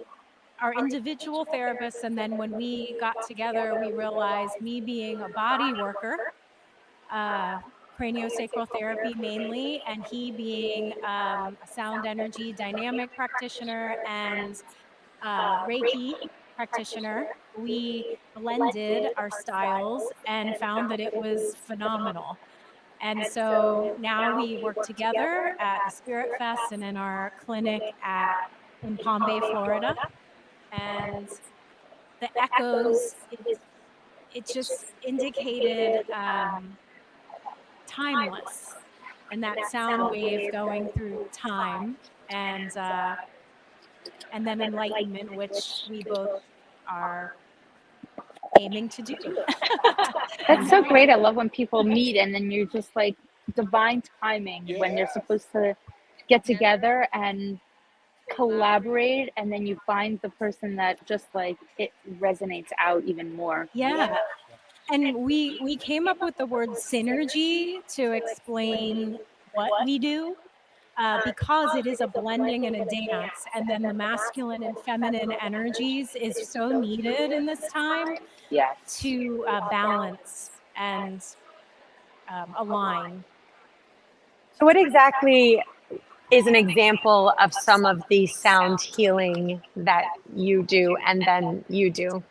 are individual therapists. And then when we got together, we realized, me being a body worker, craniosacral therapy mainly, and he being a sound energy dynamic practitioner and Reiki practitioner, we blended our styles and found that it was phenomenal. And so now we work together at the Spirit Fest and in our clinic in Palm Bay, Florida. And the Echoes it just indicated timeless, and that sound wave going through time, and then enlightenment, which we both are aiming to do. That's so great. I love when people meet and then you're just like divine timing when they're supposed to get together and collaborate, and then you find the person that just like it resonates out even more. Yeah. And we came up with the word synergy to explain what we do, because it is a blending and a dance, and then the masculine and feminine energies is so needed in this time to balance and align. So, what exactly is an example of some of the sound healing that you do and then you do?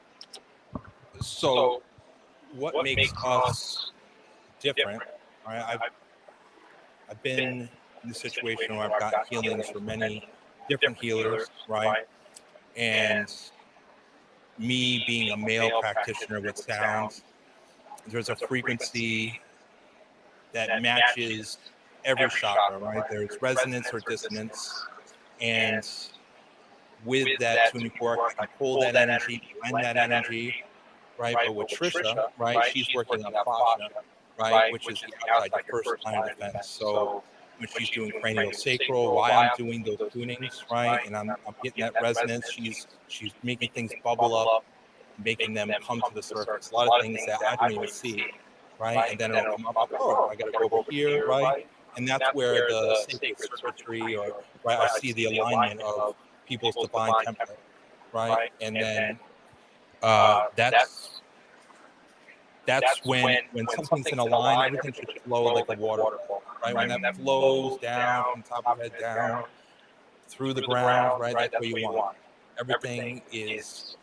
So, what makes us different? Right? I've been in the situation where I've got healings for many different healers, right? And me being a male practitioner with sound, there's a frequency that matches every chakra, right? There's resonance or dissonance, and with that tuning fork, I can pull that energy, blend that energy, right? But with Trisha, right, she's working on fascia, right, which is the outside, the first line of defense. So when she's doing cranial sacral, while I'm doing those tunings, right, and I'm getting that resonance, she's making things bubble up, making them come to the surface. A lot of things that I don't even see, right? And then it'll come up, oh, I got to go over here, right? And that's where the sacred circuitry, or right, I see the alignment of people's divine template, right? And then that's when something's in a line, everything should flow like a waterfall, right? When that flows down from the top of your head down through the ground, right? That's where you want. Everything is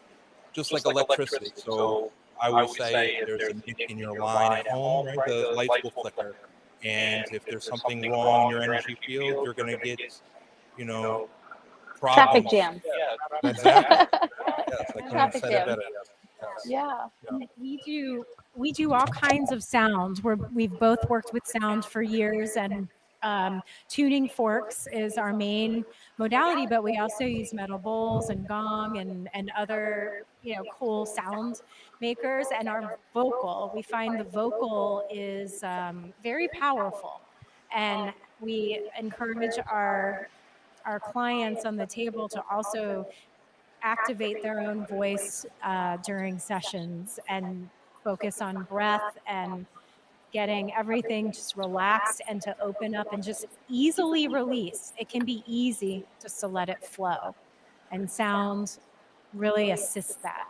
just like electricity. So I would say if there's a nick in your line at home, right, the lights will flicker. And if there's something wrong in your energy field, you're going to get, you know, problems. Traffic jams. Yeah, exactly. Yes, I couldn't have said it better. Yeah. We do all kinds of sounds. We've both worked with sound for years, and tuning forks is our main modality, but we also use metal bowls and gong and other, you know, cool sound makers. And our vocal, we find the vocal is very powerful, and we encourage our clients on the table to also activate their own voice during sessions and focus on breath and getting everything just relaxed and to open up and just easily release. It can be easy just to let it flow, and sound really assists that.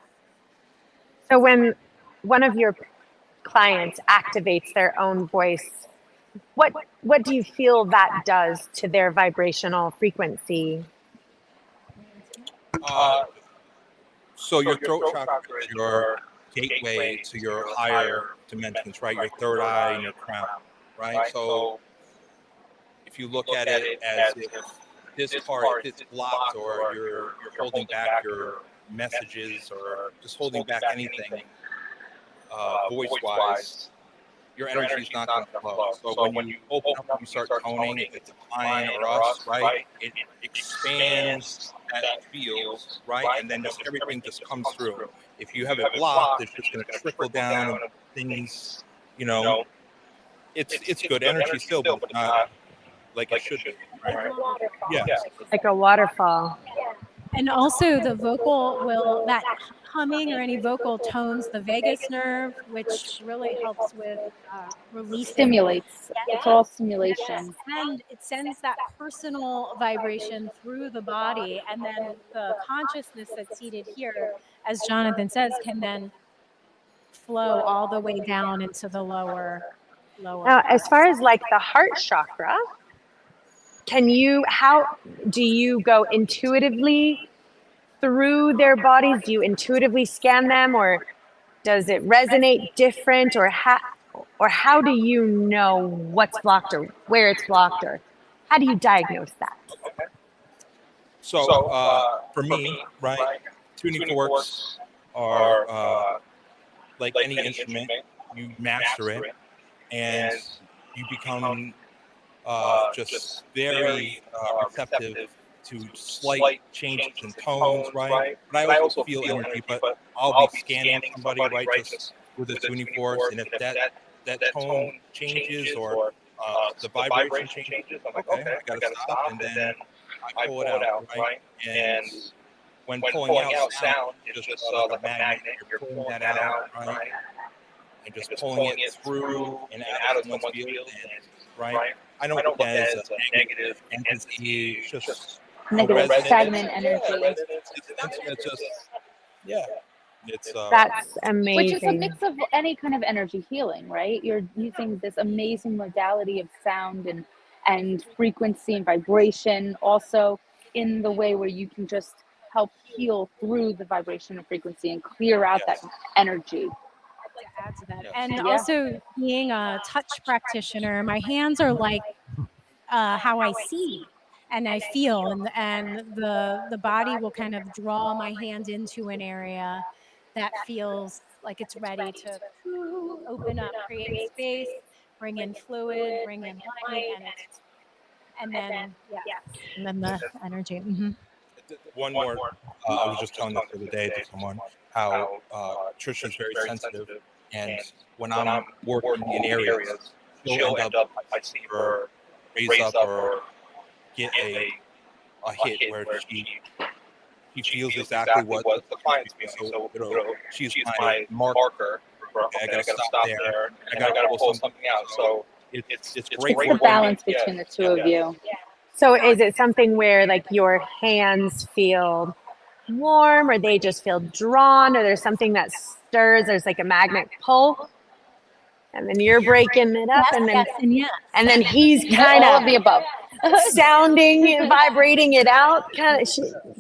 So, when one of your clients activates their own voice, what do you feel that does to their vibrational frequency? So your throat chakra is your gateway to your higher dimensions, right? Your third eye and your crown, right? So if you look at it as if this part, if it's blocked, or you're holding back your messages, or just holding back anything voice-wise, your energy is not going to flow. So when you open up and you start toning, if it's a client or us, right, it expands that field, right, and then just everything just comes through. If you have it blocked, it's just going to trickle down, and things, you know, it's good energy still, but not like it should be, right? Yeah. Like a waterfall. And also the vocal will, that humming or any vocal tones the vagus nerve, which really helps with releasing. Stimulates. Yes. It's all stimulation. Yes. And it sends that personal vibration through the body, and then the consciousness that's seated here, as Jonathan says, can then flow all the way down into the lower. Now, as far as like the heart chakra, how do you go intuitively through their bodies? Do you intuitively scan them, or does it resonate different, or how do you know what's blocked or where it's blocked, or how do you diagnose that? So for me, right, tuning forks are like any instrument, you master it, and you become just very receptive to slight changes in tones, right? But I also feel energy, but I'll be scanning somebody, right, just with a tuning force, and if that tone changes or the vibration changes, I'm like, okay, I gotta stop, and then I pull it out, right? And when pulling out sound, it's just like a magnet. You're pulling that out, right? And just pulling it through and out of someone's field, and, right? I don't look at it as a negative entity. It's just Negative, stagnant energy. It's just, yeah. It's That's Which is a amazing. mix of any kind of energy healing, right? You're using this amazing modality of sound and frequency and vibration, also in the way where you can just help heal through the vibration and frequency and clear out that energy. To add to that, and also being a touch practitioner, my hands are like how I see and I feel, and the body will kind of draw my hand into an area that feels like it's ready to open up, create space, bring in fluid, bring in light, and then and then the energy. one more. I was just telling this the other day to someone how Trisha's very sensitive, and when I'm working in areas, she'll end up, I see her raise up or get a hit where she feels exactly what the client's feeling. So she's my marker. Okay, I gotta stop there. I gotta pull something out. So it's great. It's the balance between the two of you. So is it something where like your hands feel warm, or they just feel drawn, or there's something that stirs, there's like a magnet pull, and then you're breaking it up, and then he's kind all of of the above. sounding and vibrating it out, kind of.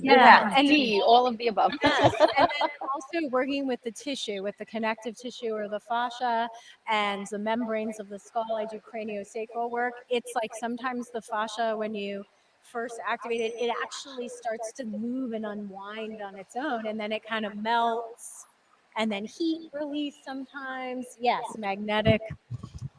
And D, all of the above. Yes. And then also working with the tissue, with the connective tissue or the fascia and the membranes of the skull. I do craniosacral work. It's like sometimes the fascia, when you first activate it, it actually starts to move and unwind on its own, and then it kind of melts, and then heat release sometimes. Yes, magnetic.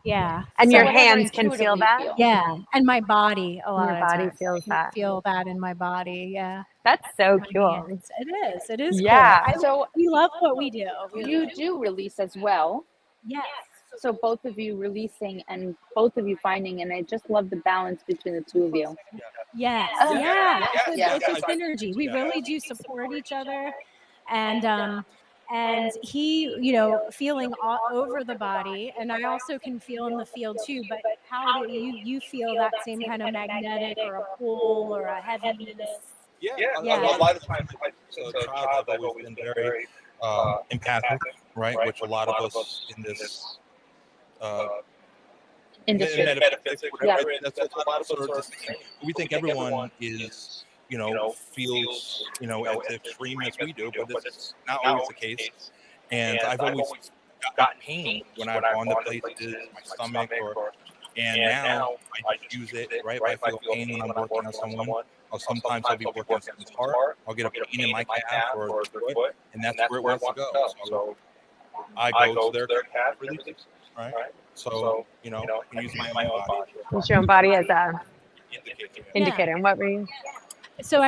Yeah. And So your whatever hands can feel that? Yeah. And my body a lot Your of body times. feels I can that. feel that in my body. Yeah. That's so My cool. hands. It is. It is Yeah. cool. So we love what we do. You do release as well. Yes. So both of you releasing and both of you finding, and I just love the balance between the two of you. Yes. Oh. Yeah. Yeah. It's a synergy. We really do support each other. And he, feeling all over the body, and I also can feel in the field too. But how do you feel that same kind of magnetic or a pull or a heaviness? Yeah. A lot of times, as a child, I've always been very empathic, right? Which a lot of us in this industry, metaphysics, whatever, that's a lot of us are the same. We think everyone is, feels, as extreme as we do, but it's not always the case. And I've always gotten pain when I've gone to places, my stomach, and now I just use it, right? If I feel pain when I'm working on someone, or sometimes I'll be working on someone's heart, I'll get a pain in my calf or the foot, and that's where it wants to go. So I go to their calf releases, right? So, I can use my own body. Use your own body as a indicator. And what were you? So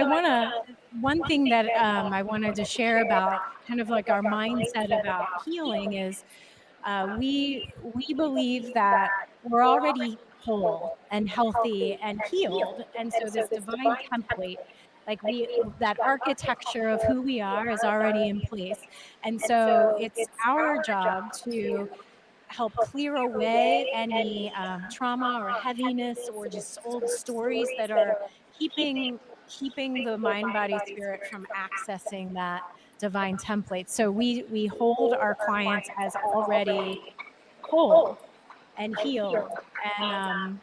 one thing that I wanted to share about kind of like our mindset about healing is we believe that we're already whole and healthy and healed. And so this divine template, like that architecture of who we are is already in place. And so it's our job to help clear away any trauma or heaviness or just old stories that are keeping the mind, body, spirit from accessing that divine template. So we hold our clients as already whole and healed, and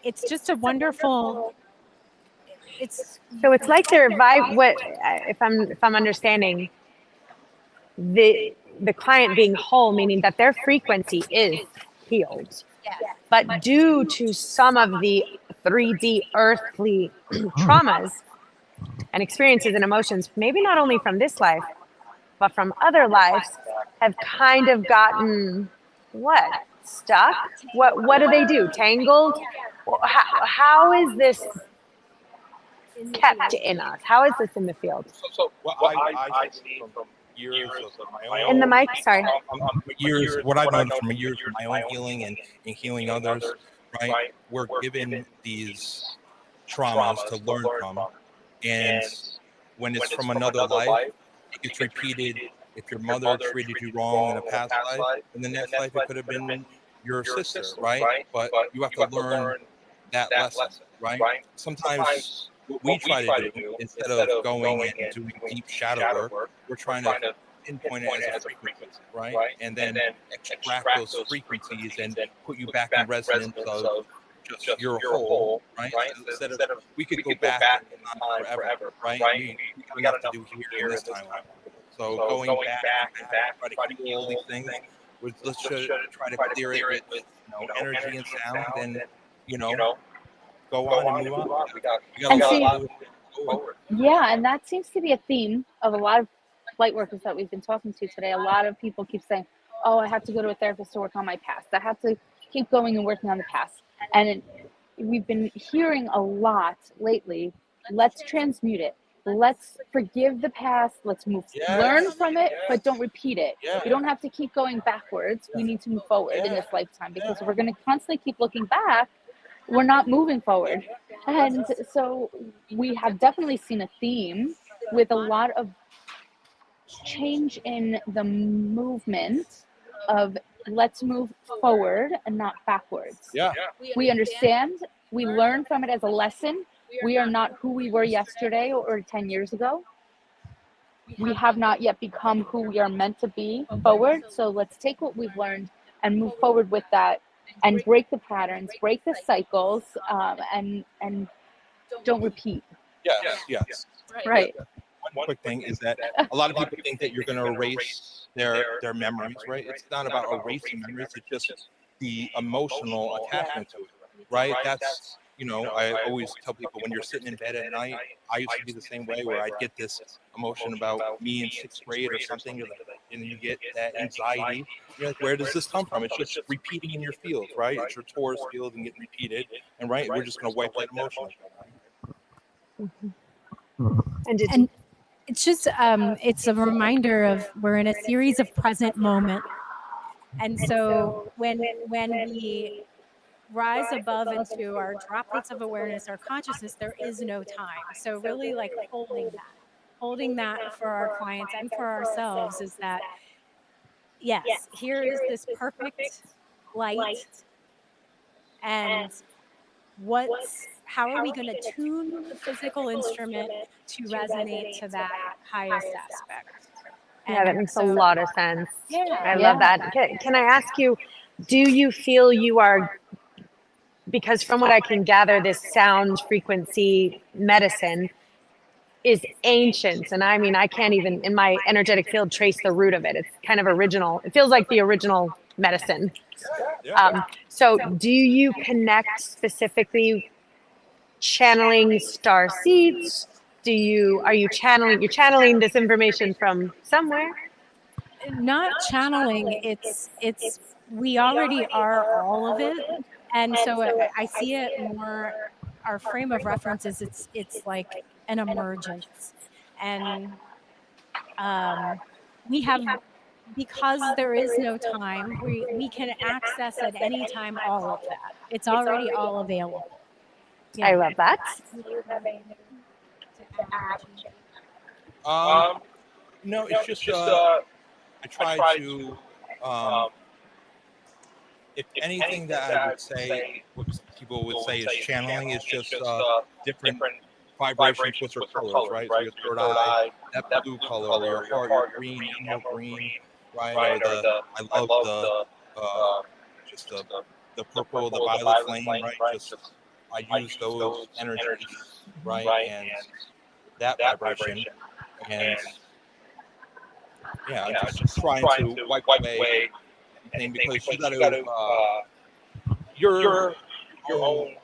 it's just a wonderful. So it's like their vibe. What if I'm understanding the client being whole, meaning that their frequency is healed, but due to some of the 3D earthly traumas and experiences and emotions, maybe not only from this life, but from other lives, have kind of gotten stuck? What do they do? Tangled? How is this kept in us? How is this in the field? So what I see from years of my own In the mic, sorry. years, what I've noticed from years of my own healing and healing others, right? We're given these traumas to learn from, and when it's from another life, it gets repeated. If your mother treated you wrong in a past life, in the next life it could have been your sister, right? But you have to learn that lesson, right? Sometimes what we try to do, instead of going and doing deep shadow work, we're trying to pinpoint it as a frequency, right? And then extract those frequencies and put you back in resonance of just your whole, right? So instead of, we could go back in time forever, right? We got enough to do here in this timeline. So going back and try to heal all these things, let's try to clear it with energy and sound, and go on and move on. We got a lot to move forward. Yeah, and that seems to be a theme of a lot of light workers that we've been talking to today. A lot of people keep saying, oh, I have to go to a therapist to work on my past. I have to keep going and working on the past. And we've been hearing a lot lately, let's transmute it. Let's forgive the past. Let's learn from it, but don't repeat it. We don't have to keep going backwards. We need to move forward in this lifetime, because we're going to constantly keep looking back. We're not moving forward. And so we have definitely seen a theme with a lot of change in the movement of let's move forward and not backwards. Yeah. We understand, we learn from it as a lesson. We are not who we were yesterday or 10 years ago. We have not yet become who we are meant to be forward. So let's take what we've learned and move forward with that, and break the patterns, break the cycles, and don't repeat. Yes. Right. One quick thing is that a lot of people think that you're going to erase their memories, right? It's not about erasing memories. It's just the emotional attachment to it, right? That's, I always tell people, when you're sitting in bed at night, I used to be the same way, where I'd get this emotion about me in 6th grade or something, and you get that anxiety. You're like, where does this come from? It's just repeating in your field, right? It's your Taurus field and getting repeated, and we're just going to wipe that emotion. And it's just it's a reminder of we're in a series of present moment, and so when we rise above into our droplets of awareness, our consciousness, there is no time. So really, like, holding that for our clients and for ourselves is that, yes, here is this perfect light, and how are we going to tune the physical instrument to resonate to that highest aspect? Yeah, that makes a lot of sense. Yeah. I love that. Can I ask you, do you feel you are, because from what I can gather, this sound frequency medicine is ancient. And I mean, I can't even, in my energetic field, trace the root of it. It's kind of original. It feels like the original medicine. So do you connect specifically channeling star seeds? Are you channeling this information from somewhere? Not channeling, it's we already are all of it. And so I see it more, our frame of reference is it's like an emergence. And we have, because there is no time, we can access at any time all of that. It's already all available. I love that. No, it's just I try to if anything that I would say, what people would say is channeling, is just different vibrations with your colors, right? So your third eye, that blue color, or your heart, your green, emerald green, right? Or I love just the purple, the violet flame, right? Just I use those energies, right? And that vibration, and yeah, I'm just trying to wipe away anything, because you got to your own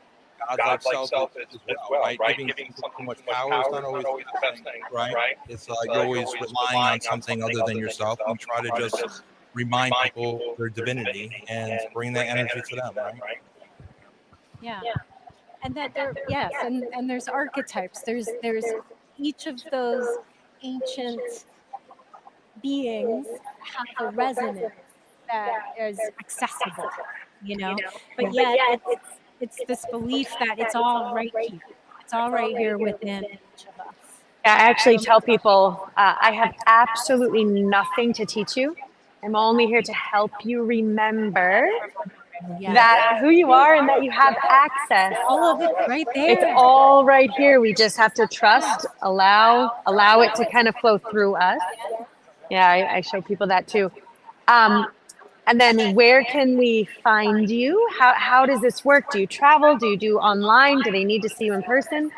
godlike self as well, right? Giving something too much power is not always the best thing, right? It's like you're always relying on something other than yourself. We try to just remind people their divinity and bring that energy to them, right? Yeah. And that there, yes, and there's archetypes. There's each of those ancient beings have a resonance that is accessible, you know. But yet it's this belief that it's all right here. It's all right here within each of us. Yeah, I actually tell people I have absolutely nothing to teach you. I'm only here to help you remember that who you are and that you have access. All of it's right there. It's all right here. We just have to trust, allow it to kind of flow through us. Yeah, I show people that too. And then where can we find you? How does this work? Do you travel? Do you do online? Do they need to see you in person?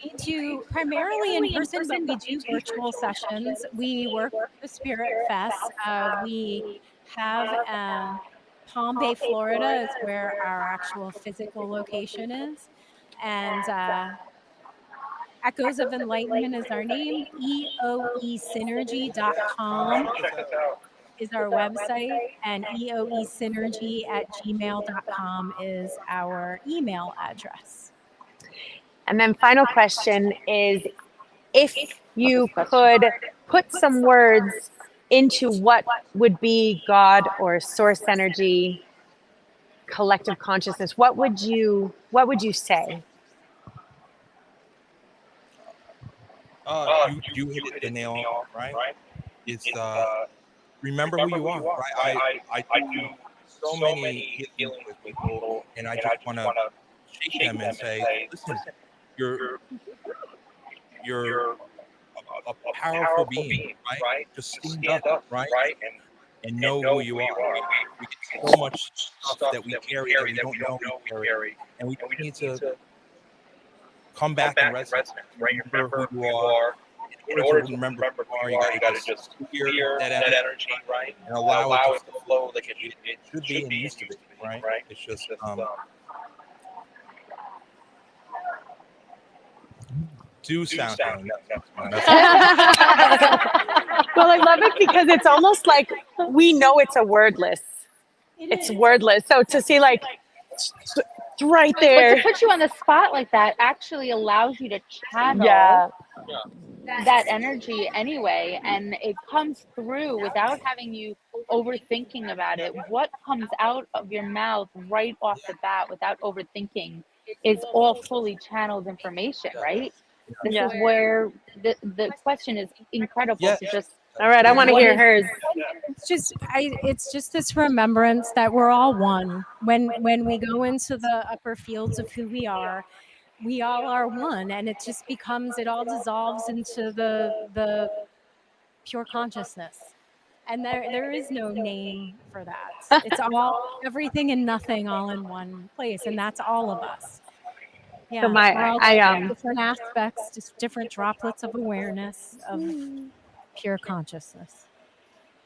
We do primarily in person, but we do virtual sessions. We work with the Spirit Fest. We have Palm Bay, Florida is where our actual physical location is. And Echoes of Enlightenment is our name. eoesynergy.com is our website, and eoesynergy@gmail.com is our email address. And then final question is, if you could put some words into what would be God or source energy, collective consciousness, what would you say? You hit the nail on, right? It's remember who you are, right? I do so many healings with people, and I just want to shake them and say, listen, you're a powerful being, right? Just stand up, right? And know who you are. We get so much stuff that we carry that we don't know we carry, and we need to come back and resonate. Remember who you are. In order to remember who you are, you gotta just feel that energy, right? And allow it to flow like it should be and used to be, right? It's just do sound healing. Well, I love it because it's almost like we know it's a wordless. It's wordless. So to see like it's right there. But to put you on the spot like that actually allows you to channel that energy anyway, and it comes through without having you overthinking about it. What comes out of your mouth right off the bat without overthinking is all fully channeled information, right? This is where the question is incredible to just. All right, I want to hear hers. It's just this remembrance that we're all one. When we go into the upper fields of who we all are one, and it just becomes, it all dissolves into the pure consciousness. And there is no name for that. It's all everything and nothing all in one place, and that's all of us. Yeah, So we're all different aspects, just different droplets of awareness of pure consciousness.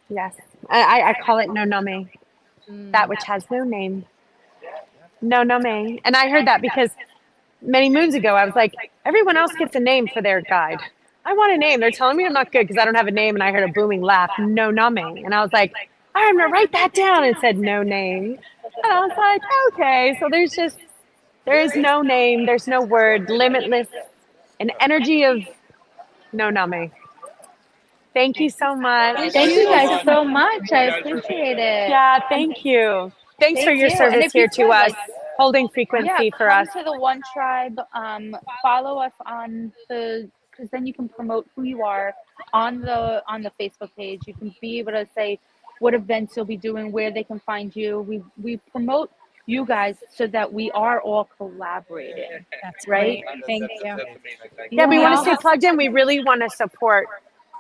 Yes, I call it no name, that which has no name. No name. And I heard that because many moons ago, I was like, everyone else gets a name for their guide. I want a name. They're telling me I'm not good because I don't have a name. And I heard a booming laugh, no naming. And I was like, I'm going to write that down. And said no name. And I was like, okay. So there is no name. There's no word, limitless, an energy of no naming. Thank you so much. Thank you guys so much. I appreciate it. Yeah, thank you. Thanks for your service here to us, holding frequency for us. Come to the One Tribe. Follow us on because then you can promote who you are on the Facebook page. You can be able to say what events you'll be doing, where they can find you. We promote you guys so that we are all collaborating. That's right. Thank you. Yeah, we want to stay plugged in. We really want to support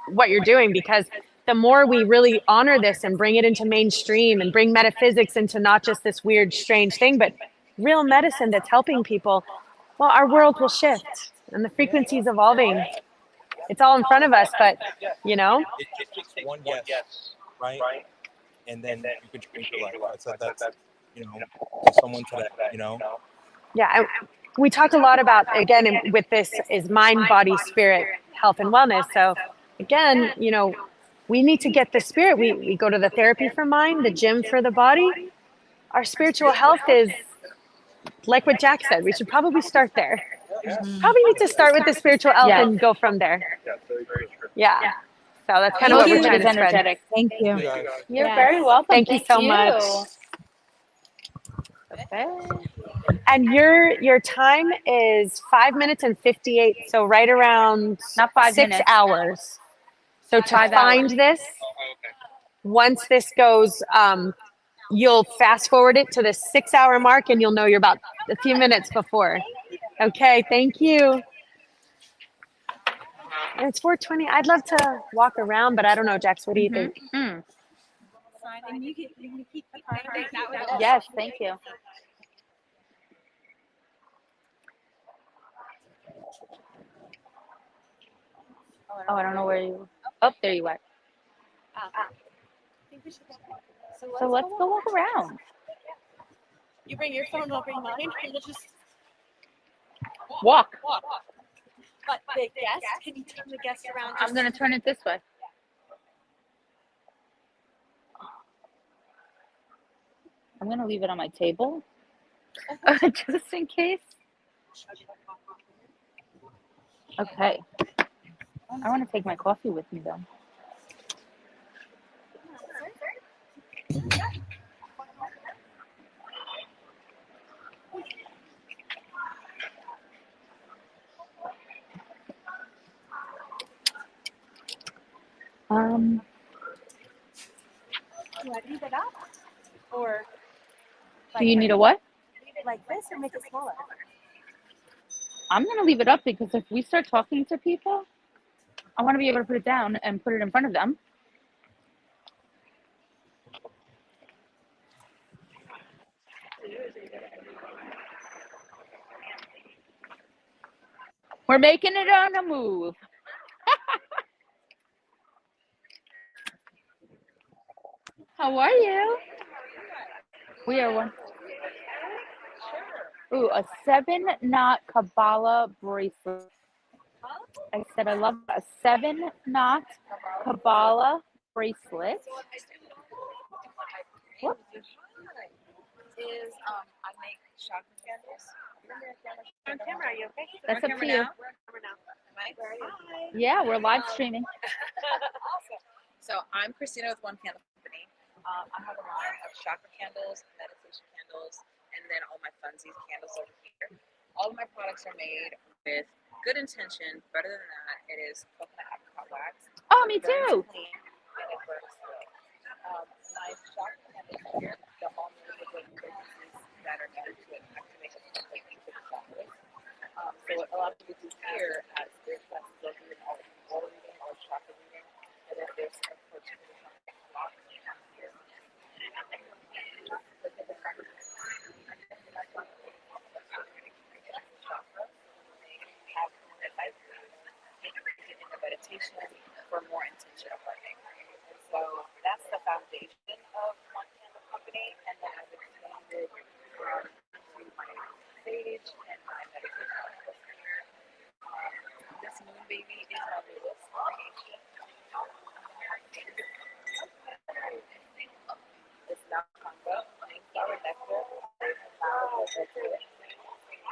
what you're doing, because the more we really honor this and bring it into mainstream and bring metaphysics into not just this weird, strange thing, but real medicine that's helping people, well, our world will shift and the frequency is evolving. It's all in front of us, but you know, it just takes one yes, right? And then you can change your life. That's someone today, Yeah, we talked a lot about, again, with this is mind, body, spirit, health, and wellness. So again, we need to get the spirit. We go to the therapy for mind, the gym for the body. Our spiritual health is like what Jack said. We should probably start there. Probably need to start with the spiritual health and go from there. Yeah. So that's kind of what we're trying to spread. Thank you. You're Yes. very welcome. Thank you so much. Okay. And your time is 5 minutes and 58, so right around Not 5 6 minutes. hours. So to 5 find hours. this, once this goes, you'll fast forward it to the 6 hour mark and you'll know you're about a few minutes before. Okay, thank you. And it's 4:20. I'd love to walk around, but I don't know, Jax, what do you think? Yes, thank you. Oh, I don't know where you. Oh, there you are. So let's go walk around. You bring your phone, I'll bring mine, and we'll just Walk. But the guest, can you turn the guest around? I'm gonna turn it this way. I'm gonna leave it on my table, just in case. Okay. I want to take my coffee with me though. Do I leave it up? Or Do you need a what? leave it like this or make it smaller? I'm gonna leave it up because if we start talking to people, I want to be able to put it down and put it in front of them. We're making it on a move. How are you? We are one. Ooh, a 7-knot Kabbalah bracelet. I said I love a 7-knot Kabbalah bracelet. What? I make chakra candles. On camera, are you okay? That's up to you. Hi. Yeah, we're live streaming. Awesome. So I'm Christina with One Candle Company. I have a line of chakra candles, meditation candles, and then all my funsies candles over here. All of my products are made with good intention. Better than that, it is coconut apricot wax. Oh, me too. Clean, and it burns slow. My chakra candles here, they're all made with the frequencies that are known to activate the chakras. So what a lot of people do here as their classes go through all the water reading or chakra reading, and then there's a coaching here. Meditation for more intentional learning. And so that's the foundation of One Candle Company. And then I've expanded to my sage and my meditation candles here. This moon baby is my newest creation. It's not congo, flower nectar.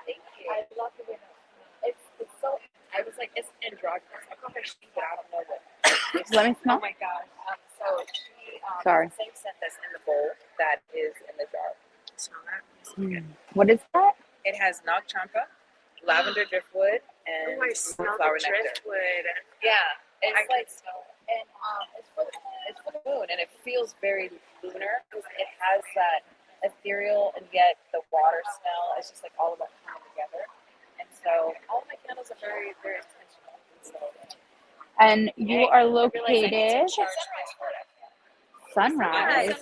Thank you. I love the winner. It's so. I was like, it's androgynous. I call her she, but I don't know what. Let me smell. Oh my gosh. So she. Sorry. The same scent that's in the bowl that is in the jar. Smell that? What is that? It has Nag Champa, lavender driftwood, and flower nectar. Driftwood. Yeah, it's and it's for the moon, and it feels very lunar because it has that ethereal and yet the water smell. It's just like all of that coming together. And so all my candles are very, very intentional. And you are located Sunrise.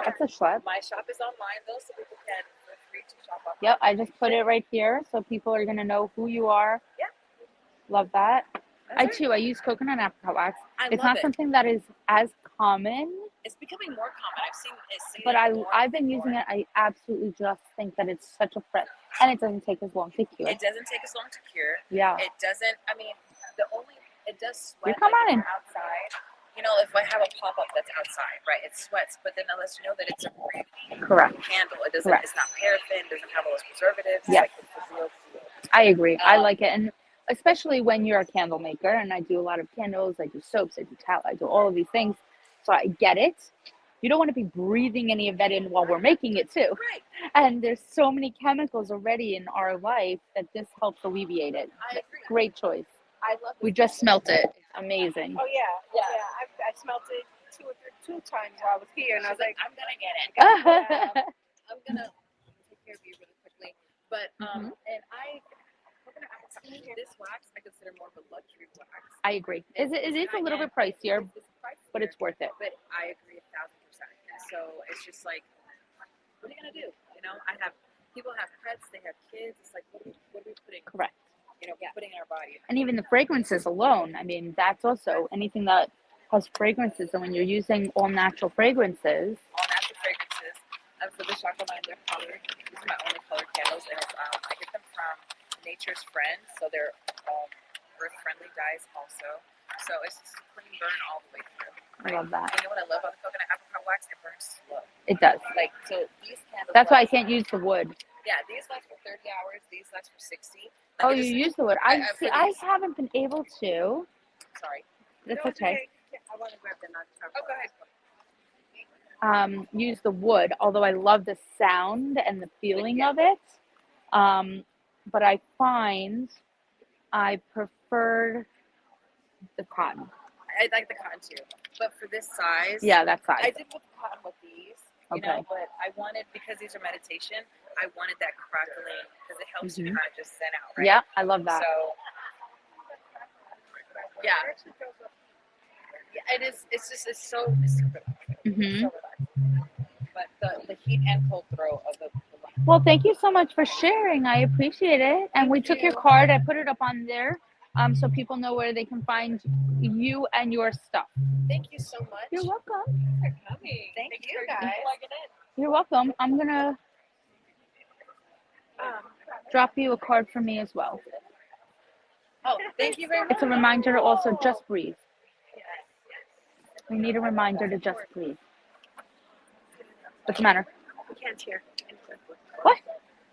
That's a schlep. My shop is online though, so people can feel free to shop online. Yep, I just put it right here so people are gonna know who you are. Yeah. Love that. I use coconut apricot wax. It's not something that is as common It's becoming more common. I've seen But it more. I've been using it. I absolutely just think that it's such a fresh, and it doesn't take as long to cure. It doesn't take as long to cure. Yeah. It doesn't. I mean, it does You sweat. come like, on in. outside. You know, if I have a pop up that's outside, right? It sweats, but then that lets you know that it's a real Correct. candle. It doesn't. Correct. It's not paraffin. Doesn't have all those preservatives. Yes. Like, it's a real deal. I agree. I Um, like it, and especially when you're a candle maker, and I do a lot of candles. I do soaps. I do tallow. I do all of these things, so I get it. You don't want to be breathing any of that in while we're making it too. Right. And there's so many chemicals already in our life that this helps alleviate it. I agree. Great choice. I love We just smelt it. Amazing. Oh yeah. I smelt it two times while I was here, and I was like, I'm gonna get it. I'm gonna take care of you really quickly. But and we're gonna ask you, this wax I consider more of a luxury wax. I agree. It is a little bit pricier, but it's worth it. But I agree 1,000%. And so it's just like, what are you gonna do? You know, people have pets, they have kids. It's like, what are we putting? Correct. You know, putting in our body. And even the fragrances alone. I mean, that's also anything that has fragrances. And when you're using all natural fragrances, All natural fragrances. For the chocolate line, they're colored. These are my only colored candles, and it's, I get them from Nature's Friend, so they're earth-friendly dyes also. So it's just a clean burn all the way through. I love that. And you know what I love about the coconut apricot wax? It burns slow. It does. Like, so these candles. That's why I can't use the wood. Yeah, these last for 30 hours. These last for 60. Oh, you use the wood. I for I these- haven't been able to. Sorry. That's No, it's okay. I want to grab the nut. Oh, go ahead. Use the wood, although I love the sound and the feeling of it. But I find I prefer the cotton. I like the cotton too, but for this size, Yeah, that size. I did with cotton with these, you know, Okay. but I wanted, because these are meditation, I wanted that crackling because it helps you Mhm. kind of just zen out, right? Yeah, I love that. So, yeah, it is. It's just it's so good. Mhm. So relaxing. But the heat and cold throw of the Well, thank you so much for sharing. I appreciate it. And we took your card. I put it up on there, so people know where they can find you and your stuff. Thank you so much. You're welcome. for coming. Thank you guys. You're welcome. I'm gonna drop you a card for me as well. Oh, thank you very much. It's a reminder to also just breathe. We need a reminder to just breathe. What's the matter? We can't hear. What?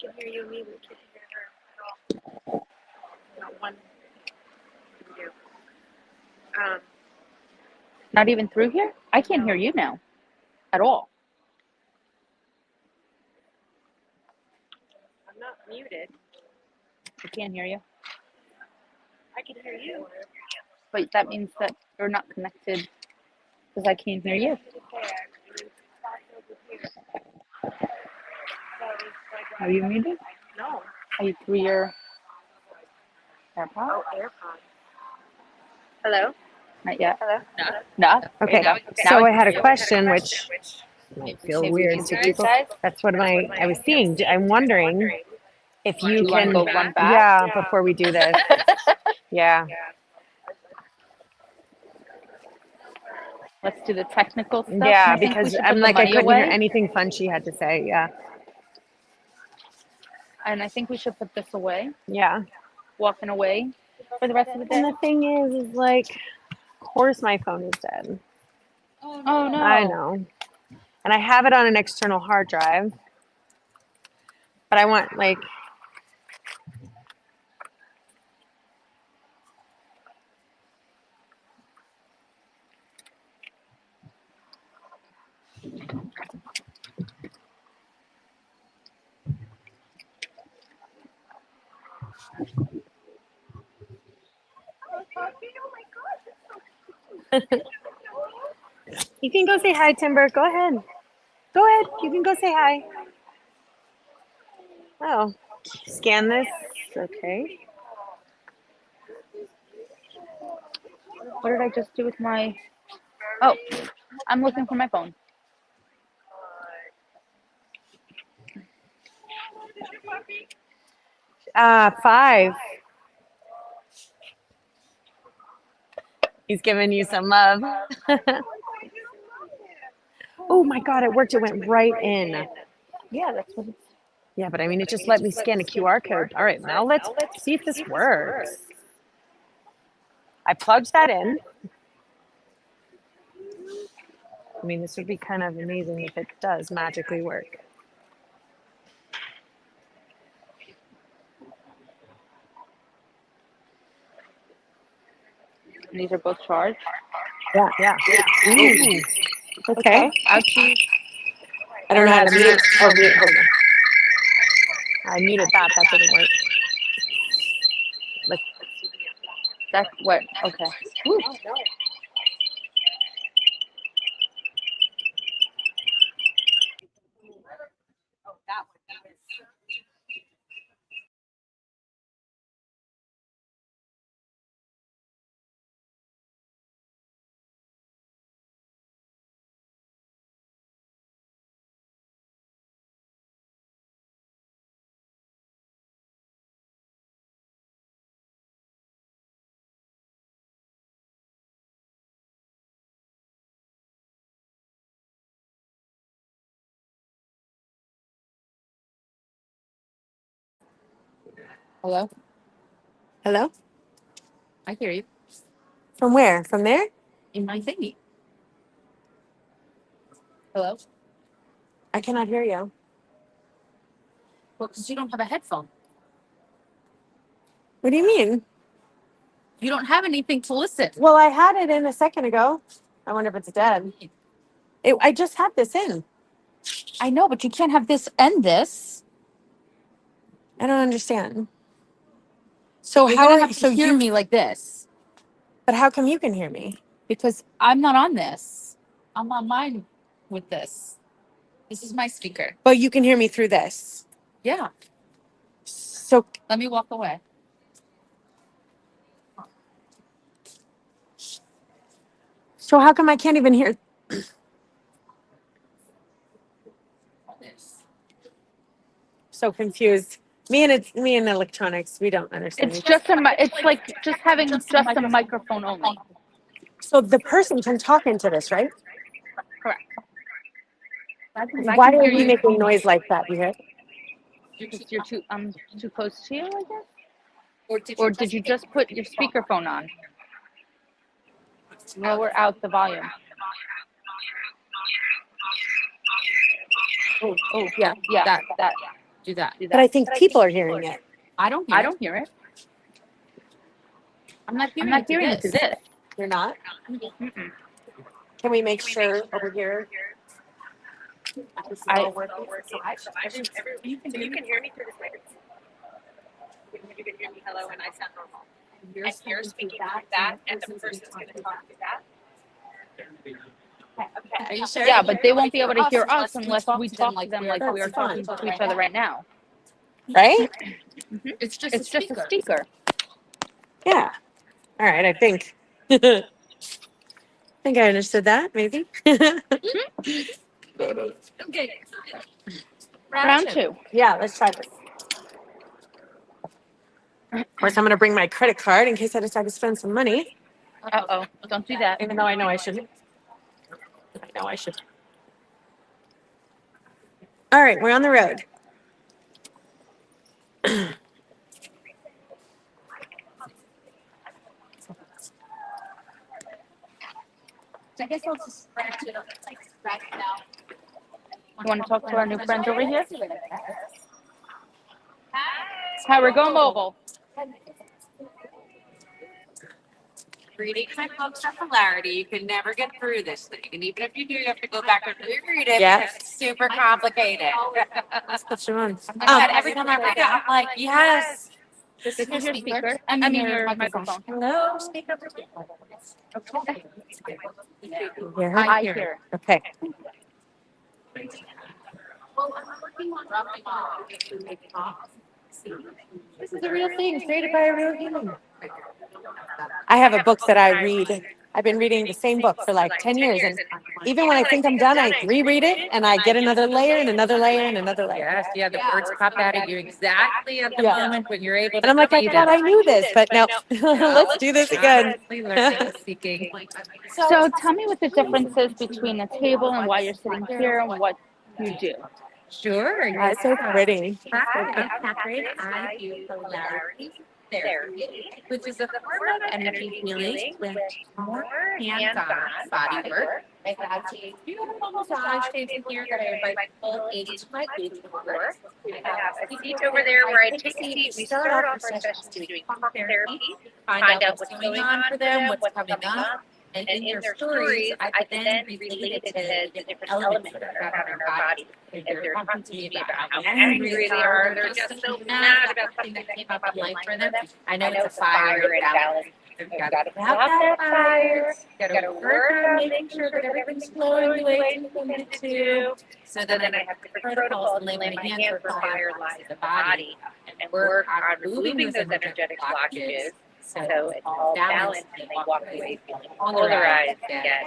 We can hear you and me. We can't hear her at all. Not one. We do. Not even through here? I can't hear you now. At all. I'm not muted. I can't hear you. I can hear you. But that means that you're not connected because I can't hear you. Are you muted? No. Are you through your AirPod? Oh, AirPod. Hello? Not yet. Hello? No. Okay, Now so I can had a hear you. question, which might feel Maybe weird we to can people. reset. That's what I was seeing. I'm wondering if you Do you wanna can, go run back? yeah, before we do this. Yeah. Let's do the technical stuff. Yeah, I think we because should I'm put the like, I money couldn't hear away. anything fun she had to say. Yeah. And I think we should put this away. Yeah. Walking away for the rest of the day. And the thing is like, of course my phone is dead. Oh no. I know. And I have it on an external hard drive. But I want like, you can go say hi, Timber. Go ahead. Go ahead. You can go say hi. Oh, scan this. Okay. What did I just do with my? Oh, I'm looking for my phone. $5. He's giving you some love. Oh my God, it worked. It went right in. Yeah, that's what it's. Yeah, but I mean, it just let me scan a QR code. All right, now let's see if this works. I plugged that in. I mean, this would be kind of amazing if it does magically work. And these are both charged. Yeah, yeah. Ooh. Okay. Ouchie. I don't know how to mute. Oh, mute. Hold on. I muted that. That didn't work. Let's, That's what. Okay. Ooh. Hello? hello? I hear you. From where? From there? In my thingy. Hello? I cannot hear you. Well, because you don't have a headphone. What do you mean? You don't have anything to listen. Well, I had it in a second ago. I wonder if it's dead. I just had this in. I know, but you can't have this and this. I don't understand. So You're how gonna are have to hear me like this. But how come you can hear me? Because I'm not on this. I'm on mine with this. This is my speaker. But you can hear me through this. Yeah. So Let me walk away. so how come I can't even hear? So confused. Me and electronics, we don't understand. It's just a. It's like just having just a microphone only. So the person can talk into this, right? Correct. Why are we making noise like that? You hear? Because you're too. I'm too close to you, I guess. Or did you just put your speakerphone on? Lower out the volume. Oh, yeah. That. Do that. But I think people are hearing it. I don't hear it. I'm not hearing it to this. You're not? Mm-mm. Can we make sure over here? This is all working. So You can hear me through this microphone. You can hear me hello and I sound normal. And you're speaking through that and the person's going to talk through that. Okay. Are you sure? Yeah, but they won't be able to hear us unless we talk to them like we are That's fine. talking to each other right now. Right? It's just It's just a speaker. Yeah. All right, I think. I think I understood that, maybe. Okay. Round two. Yeah, let's try this. Of course, I'm going to bring my credit card in case I decide to spend some money. Uh-oh. Don't do that. Even though I know I shouldn't. I know I should. All right, we're on the road. I guess I'll just scratch it up. Like scratch it out. You want to talk to our new friends over here? How we go mobile. Reading my books for polarity, you can never get through this thing. And even if you do, you have to go back and reread it Yeah. because it's super complicated. Let's put you on. Every time I read it, I'm like, yes. This is your speaker. I mean your microphone. Hello, speaker. Hear her? I hear. Okay. This is a real thing created by a real human. I have a book that I read. I've been reading the same book for like 10 years, and even when I think I'm done, I reread it and I get another layer and another layer and another layer. Yes, yeah, the words pop out at you exactly at the moment when you're able to. And I'm like, I see thought them. I knew this, but no, let's do this again. Speaking. So tell me what the difference is between a table and why you're sitting here and what you do. Sure. Yeah, it's so pretty. Hi, I'm Catherine. I do polarity therapy, which is a form of energy healing with more hands-on body work. I have a beautiful massage table here that I invite people into my group for. I have a seat over there where I take a seat. We start off our sessions doing talk therapy, find out what's going on for them, what's coming up. And in their stories, I could then relate it to the different elements that are having our body. If they're talking to me about how angry they are, they're just so mad about something that came up in life for them. I know it's a fire and balance. You've got to put out that fire. You've got to work on making sure that everything's flowing the way you want it to. So then I have different protocols and lay my hands where fire lies in the body and work on removing those energetic blockages. So it's all balanced and they walk away feeling polarized again.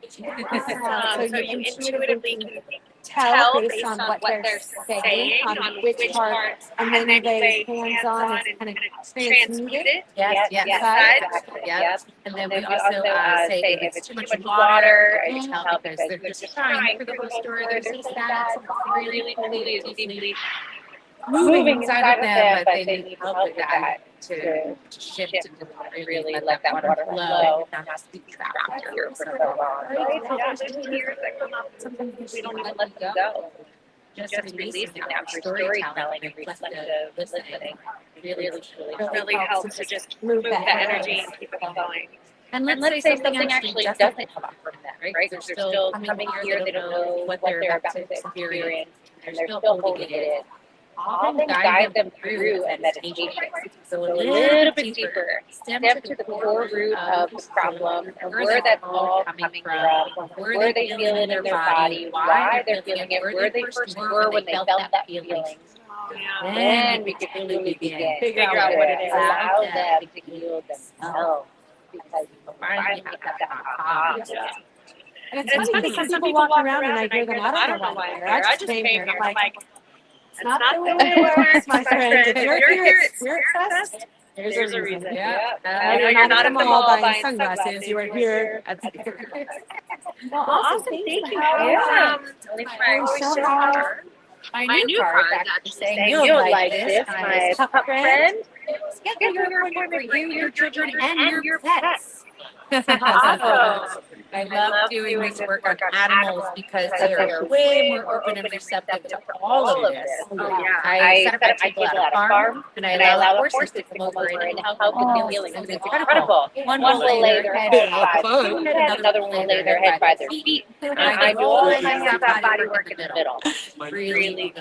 So you intuitively can tell based on what they're saying on which part, and then you lay hands on and kind of transmute it. Yes. Yep. And then we also say if it's too much water, it can help because they're just trying for the whole story. There's just that really deeply moving inside of them, but they need help with that to shift and really let that water flow and not just be trapped here for so long. Right? Yeah, there's tears that come up. Sometimes we don't even let them go. Just releasing them through storytelling and reflective listening really helps to just move that energy and keep it going. And let's say something actually doesn't come up from that, right? They're still coming here, they don't know what they're about to experience, and they're still holding it in. Often guide them through a meditation. So a little bit deeper. Step to the core root of the problem and where that's all coming from, where they feel it in their body, why they're feeling it, where they first were when they felt that feeling. Then we can really begin. Figure out what it is. Allow them to heal themselves. Because finally have that aha. And it's funny because some people walk around and I hear them, I don't know why they're here. I just came here. I'm like, it's not the way it works, my friend. If you're here at Spirit Fest, there's a reason. Yeah. You're not at the mall buying sunglasses. You are here at Well, awesome. Thank you. Yeah. My new card is actually saying you'll like this, my pup friend. Schedule your appointment for you, your children, and your pets. Awesome. I love doing this work on animals because they are way more open and receptive to all of this. I set up my table at a farm and I allow the horses to come over and help with the healing. It's incredible. One will lay their head by the food, another will lay their head by their feet. And I do all my hands-on body work in the middle. Really.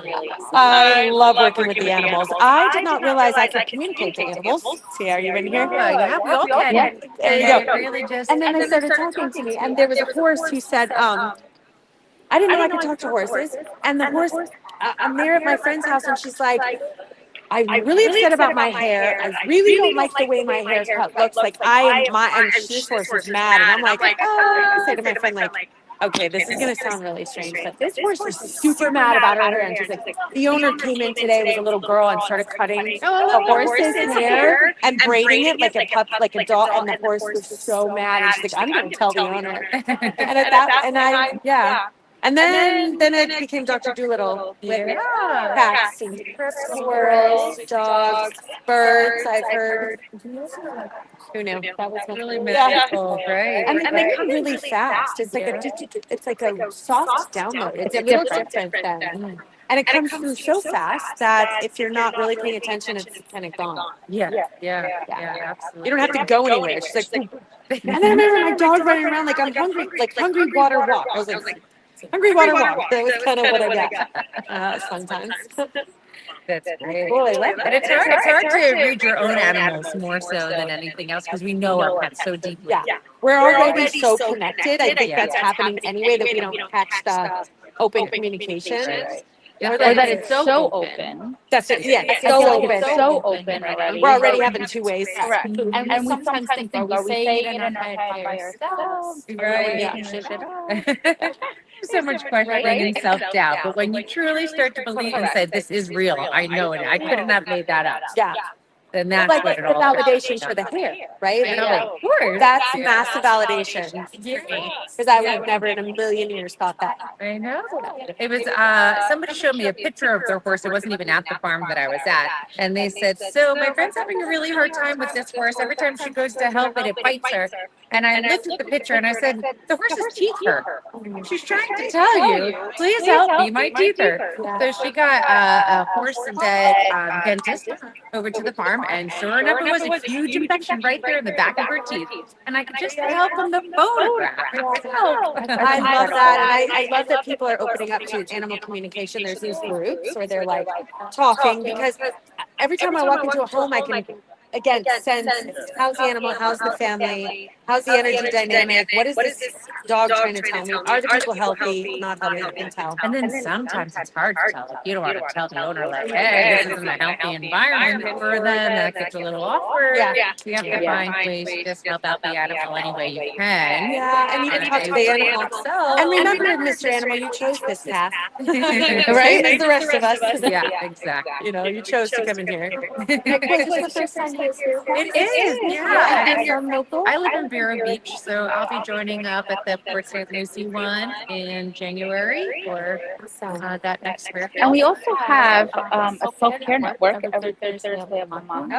I love working with the animals. I did not realize I could communicate to animals. See, are you in here? Yeah, we all can. Yeah. There you go. Really just, And then they started talking to me, and there was a horse who said, I didn't know I could talk to horses. And the horse, I'm there at my friend's house, and she's like, I'm really upset about my hair. I really don't like the way my haircut looks. Like, and this horse is mad. And I'm like, I say to my friend, like, okay, this is going to sound really strange, but this horse is super mad about her hair. And she's like, the owner came in today with a little girl and started cutting the horse's hair and braiding it like a pup, like a dog. And the horse was so mad. And she's like, I'm going to tell the owner. And at that, and then it became Dr. Doolittle with cats and squirrels, dogs, birds, I've heard. Who knew? That was really magical, right? And they come really fast. It's like a soft download. It's a little different then. And it comes through so fast that if you're not really paying attention, it's kind of gone. Yeah, absolutely. You don't have to go anywhere. It's just like, and then I remember my dog running around like I'm hungry, like hungry water walk. I was like, hungry water walk. That was kind of what I got. It's fun times. That's great. Boy, and it's hard to read your own animals more so than anything else because we know our pets so deeply. Yeah, we're already so connected. I think that's happening anyway that we don't catch the open communication. or that it's so open. That's it. Yeah, I so feel like open. it's so open already. We're already having two ways. Correct. And we sometimes think, are we saying it in our head by ourselves? ourselves? Or are we Right. making this up? So much questioning and self-doubt, but when you truly start to believe and say, this is real, I know it, I couldn't have made that up. Yeah. Then that's Like what the it all validation for the hair, right? Yeah, of course. That's massive validation. Yeah. Because I would have never in a million years thought that. I know. It was somebody showed me a picture of their horse. It wasn't even at the farm that I was at. And they said, so my friend's having a really hard time with this horse. Every time she goes to help it, it bites her. And I looked at the picture and I said, the horse's teeth hurt. She's trying to tell you, please help me, my teeth hurt. So she got a horse that dentist over to the farm, and sure enough, it was a huge infection right there in the back of her teeth. And I could just tell from the photograph. I love that. And I love that people are opening up to animal communication. There's these groups where they're like talking, because every time I walk into a home, I can again sense how's the animal, how's the family, how's the energy dynamic, what is this dog trying to tell me? Are the people healthy, not healthy? I can tell. And then sometimes it's hard to tell. Like, you don't want to tell the owner, like, hey, this isn't a healthy environment for them. That gets a little awkward. Yeah. You have to find ways to just help out the animal any way you can. Yeah, and you can talk to the animal. And remember, Mr. Animal, you chose this path, right? As the rest of us. Yeah, exactly. You know, you chose to come in here. It is, yeah. I live in Vero Beach, so I'll be joining up at the Port St. Lucie one in January for that next Fairgrounds. And we also have a self-care network every third Thursday of the month.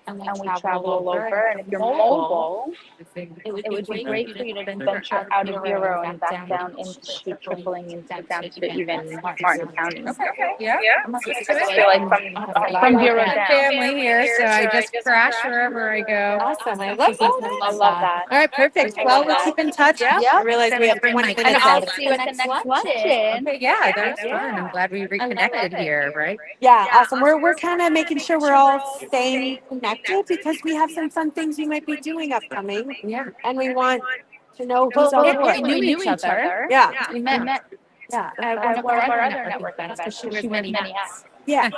And we travel all over. And if you're mobile, it would be great for you to venture out of Vero and back down into trickling down to even Martin County. Yeah. So like from Vero down. Family here, so I just crash wherever I go. Awesome. I love that. I love that. All right, perfect. Well, we'll keep in touch. I realize we have 20 minutes And I'll left. see you at the next luncheon. Okay, yeah, that was fun. I'm glad we reconnected here, right? Yeah, awesome. We're kind of making sure we're all staying connected, because we have some fun things we might be doing upcoming. Yeah. And we want to know who's on board. We knew each other. Yeah. We met. Yeah. At one of our other network events. She wears many hats. Yeah.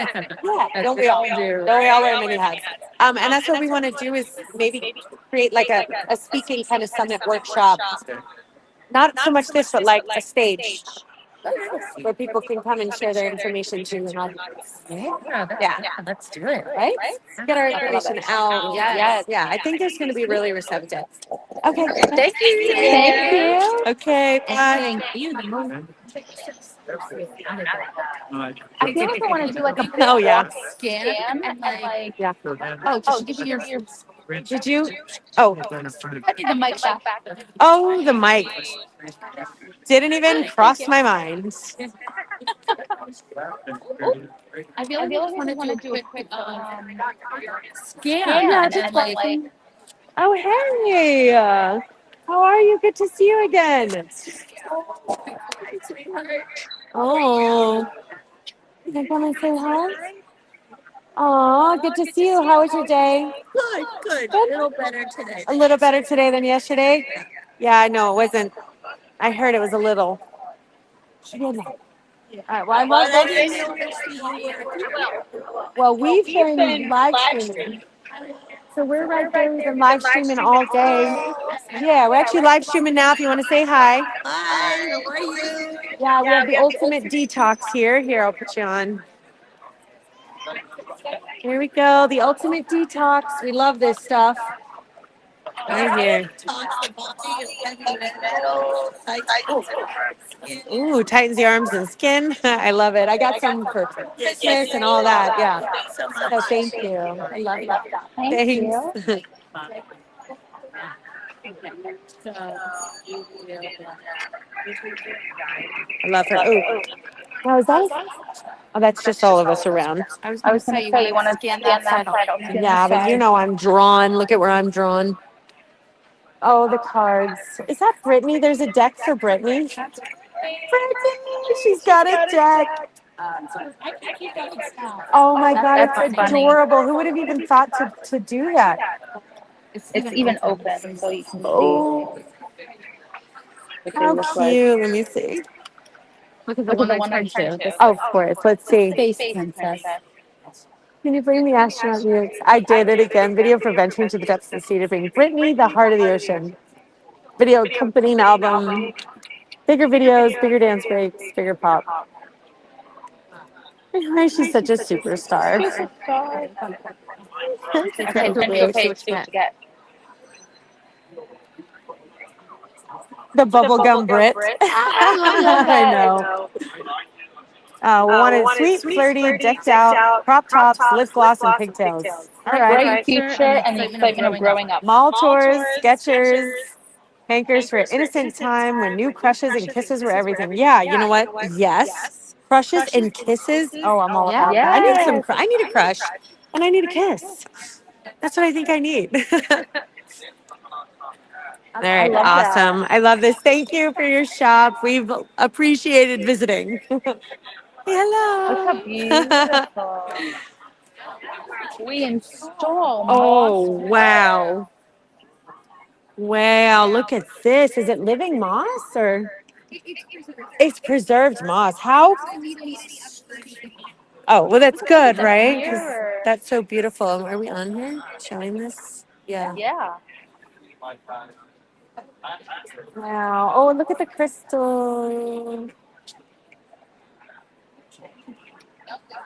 Yeah. Don't we all do? Don't we all wear many hats? And that's what we want to do, is maybe create like a speaking kind of summit workshop. Not so much this, but like a stage where people can come and share their information too. And all. Yeah, let's do it. Right? Get our information out. Yes. Yeah, I think there's going to be really receptive. Okay. Thank you. Thank you. Okay. Bye. Thank you. I feel like I want to do like a Oh, yeah. scam and like Yeah. oh, did you give your Did you? Oh. I need the mic back. Oh, the mic. Didn't even cross my mind. I feel like I want to do a quick Scam. Yeah, just like. Oh, hey. How are you? Good to see you again. Oh. You're going to say hi? Oh, good to see you. How was your day? Good. A little better today. A little better today than yesterday? Yeah, I know. It wasn't. I heard it was a little. All right, well, I love Well, we've been live streaming. So we're right there. We've been live streaming all day. Yeah, we're actually live streaming now if you want to say hi. Hi, how are you? Yeah, we have the ultimate detox here. Here, I'll put you on. Here we go. The ultimate detox. We love this stuff. Right here. Ooh, tightens the arms and skin. I love it. I got some for Christmas and all that. Yeah. So thank you. I love that. Thanks. I love her. Oh, now is that? Oh, that's just all of us around. I was going to say, you want to scan that side? Yeah, but you know I'm drawn. Look at where I'm drawn. Oh, the cards. Is that Brittany? There's a deck for Brittany. Brittany, she's got a deck. Oh my God, it's adorable. Who would have even thought to do that? It's even open, so you can see. Oh, how cute. Let me see. Look at The one that turned to. Oh, of course. Let's see. Space Princess. Can you bring the astronaut lyrics? I did it again. Video for venturing to the depths of the sea to bring Brittany, the heart of the ocean. Video accompanying album. Bigger videos, bigger dance breaks, bigger pop. Why she's such a superstar. Okay, Brittany, okay, let's see what you get. The bubblegum Brit. I love I that. know. We wanted sweet, flirty, decked out, crop tops, lip gloss, and pigtails. All right. Bright future and the excitement of growing up. Mall tours, Skechers, hankers for innocent time when new crushes and kisses were everything. Yeah, you know what? Yes. Crushes and kisses. Oh, I'm all about that. I need some. I need a crush, and I need a kiss. That's what I think I need. All right, awesome. I love this. Thank you for your shop. We've appreciated visiting. Hello. Look how beautiful. We install Oh, moss. wow. Wow, look at this. Is it living moss or? It's preserved moss. How? Oh, well, that's good, right? 'Cause that's so beautiful. Are we on here showing this? Yeah. Yeah. Wow. Oh, look at the crystal.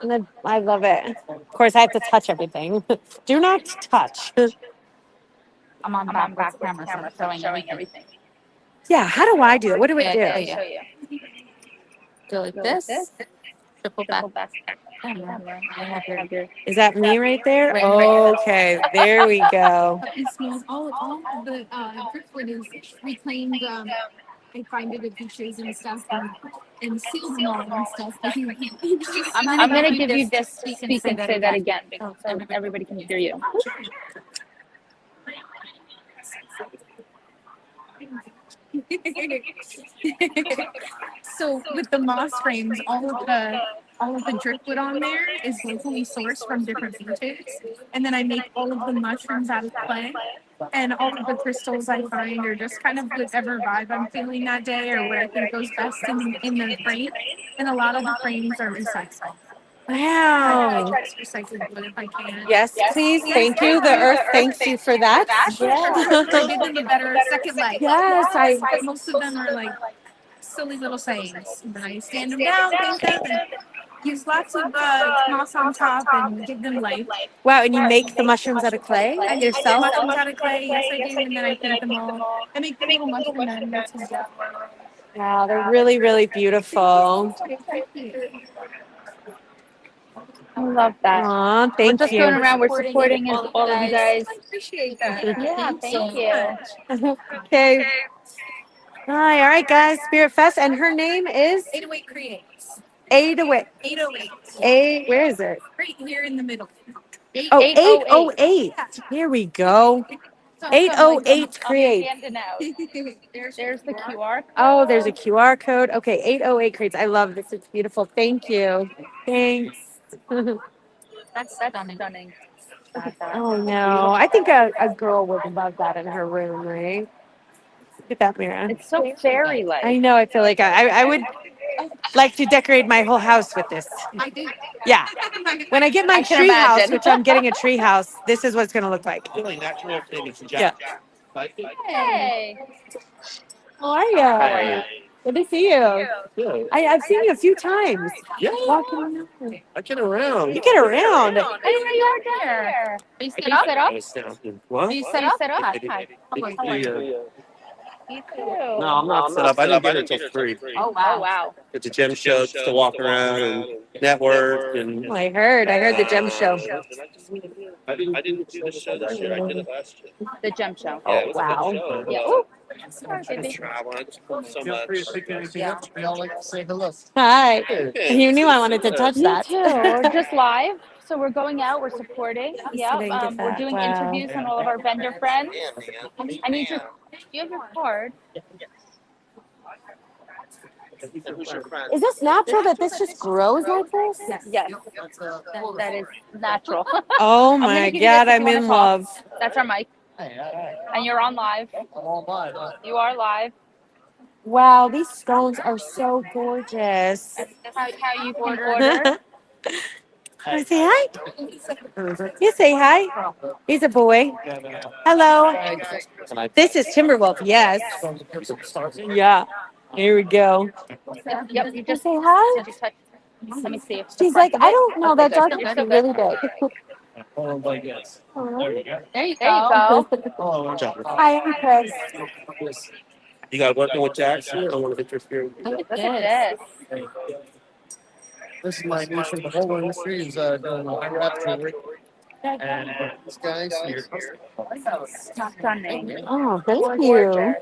And I love it. Of course, I have to touch everything. Do not touch. I'm on back camera, so showing everything. Yeah, how do I do it? What do I do? I'll show you. Go like this. Triple back. Camera. Is that me right there? Right. Okay, there we go. It smells all of the driftwood is reclaimed. I find it at beaches and stuff and sealed them all and stuff. I'm gonna give you this speak and say that again so everybody can hear you. So with the moss frames, all of the driftwood on there is locally sourced from different vintages, and then I make all of the mushrooms out of clay, and all of the crystals I find are just kind of whatever vibe I'm feeling that day or what I think goes best in the frame, and a lot of the frames are recycled. I Wow. try to recycle wood if I can. Yes, please. Thank you. The earth thanks you for that. I give them a better second life. Yes, Most of them are like silly little sayings. And I stand them down, paint them, and use lots of moss on top and give them life. Wow, and you make the mushrooms out of clay I make yourself? mushrooms out of clay, yes I do, and then I paint them all. I make the little mushroom men. That's his job. Wow, they're really, really beautiful. I love that. Aw, We're thank just you. going around, we're supporting all of you guys. I appreciate that. Yeah, thank you. Okay. Hi, all right, guys. Spirit Fest, and her name is 808 Creates. 808. 808. Where is it? Right here in the middle. Oh, 808. Here we go. 808 Creates. There's the QR code. Oh, there's a QR code. Okay, 808 Creates. I love this. It's beautiful. Thank you. Thanks. That's stunning. Oh, no. I think a girl would love that in her room, right? Look at that mirror. It's so fairy-like. I know. I feel like I would like to decorate my whole house with this. I do. Yeah. When I get my I can tree house, imagine. which I'm getting a tree house, this is what it's going to look like. Yeah. Hey. How are you? Good to see you. I've seen you a few times. Yeah. Walking around. I get around. You get around. I didn't know you were there. Are you set up? What? Are you set up? I did- Hi. You too. No, I'm not set up. I didn't get it until 3. Oh wow. It's a gym show just to walk around and network and. Oh, I heard the gem show. I didn't do the show this year. I did it last year. The gem show. Yeah, it was a good wow. show. Yeah. Ooh. I just travel. I just work so much. We all like to say hello. Hi. You knew I wanted to touch that. Me too. We're just live. So we're going out, we're supporting. Yeah. didn't get We're that. doing Wow. interviews on all of our vendor friends. I need do you have your card? Is this natural that this just grows like this? Yes. That is natural. Oh I'm gonna my give you this God, if I'm you wanna in talk. love. That's our mic. And you're on live. You are live. Wow, these scones are so gorgeous. How you can order. Can I say hi? You say hi. He's a boy. Hello. This is Timberwolf. Yes. Yeah. Here we go. Yep, you just say hi. did you touch? Let me see. If She's like, I don't know. That dog must be really big. There you There you go. go. Hi, I'm Kris. You got working with Jax here, or if you're Look at this. This is my niche in the whole industry is doing high wrap jewelry. And these guys here. Stunning. Oh, thank you.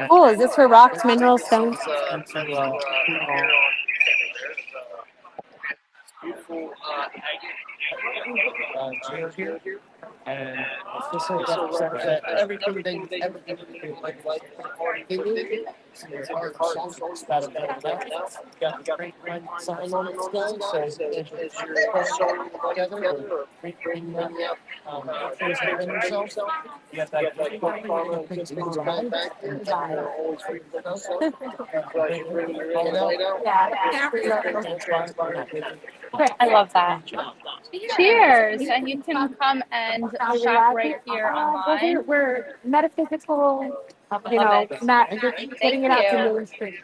Cool. Is this for rocks, minerals, stones? Beautiful chair here. And this represents that everything they like they need. So your heart and soul is about to go down. You got the great mind sign on this guy. So as you're sewing together or bringing out things within yourself, you got that great karma and things behind back there that you're always reading the stuff. So as you bring your light out, I love that. Cheers. And you can come and shop right here online. We're metaphysical, you Love know, it. not putting it out to mainstream.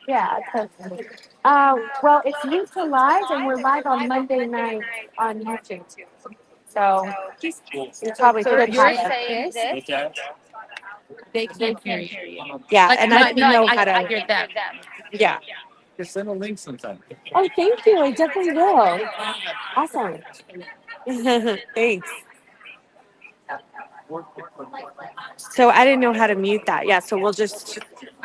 Yeah. Well, it's YouTube Live, and we're live on Monday night on YouTube. So you probably So could you're have saying this? They can't hear you. Yeah, Like, and no, I didn't know how to. hear them. Yeah. just send a link sometime. Oh, thank you. I definitely will. Awesome. Thanks. So I didn't know how to mute that. Yeah, so we'll just.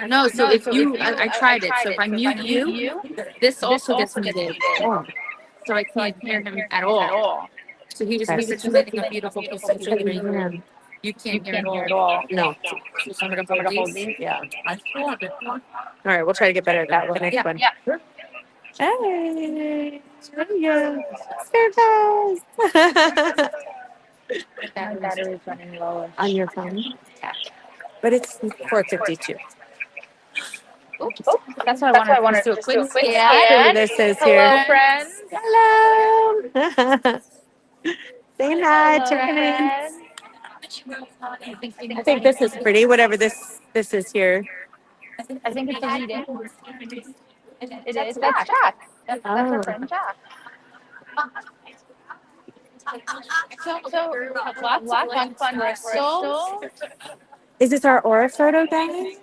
No, so if you, I tried it. So if I mute you, this also gets muted. So I can't hear him at all. So he was articulating a beautiful piece of jewelry. You can't hear it all. No. So I'm going to hold these. Yeah. I thought it. All right, we'll try to get better at that next one. Yeah. Hey, yeah. Surprise! My battery is running low. On your phone? Yeah. But it's 4:52. Oops. That's why I wanted to just do a quick Yeah, this is here. Hello, friends. Hello. Saying hi, checking in. I think this is pretty, whatever this is here. I think it's a reading. It is. That's Jack. That's our friend Jack. So lots of fun crystals. Is this our aura photo, guys?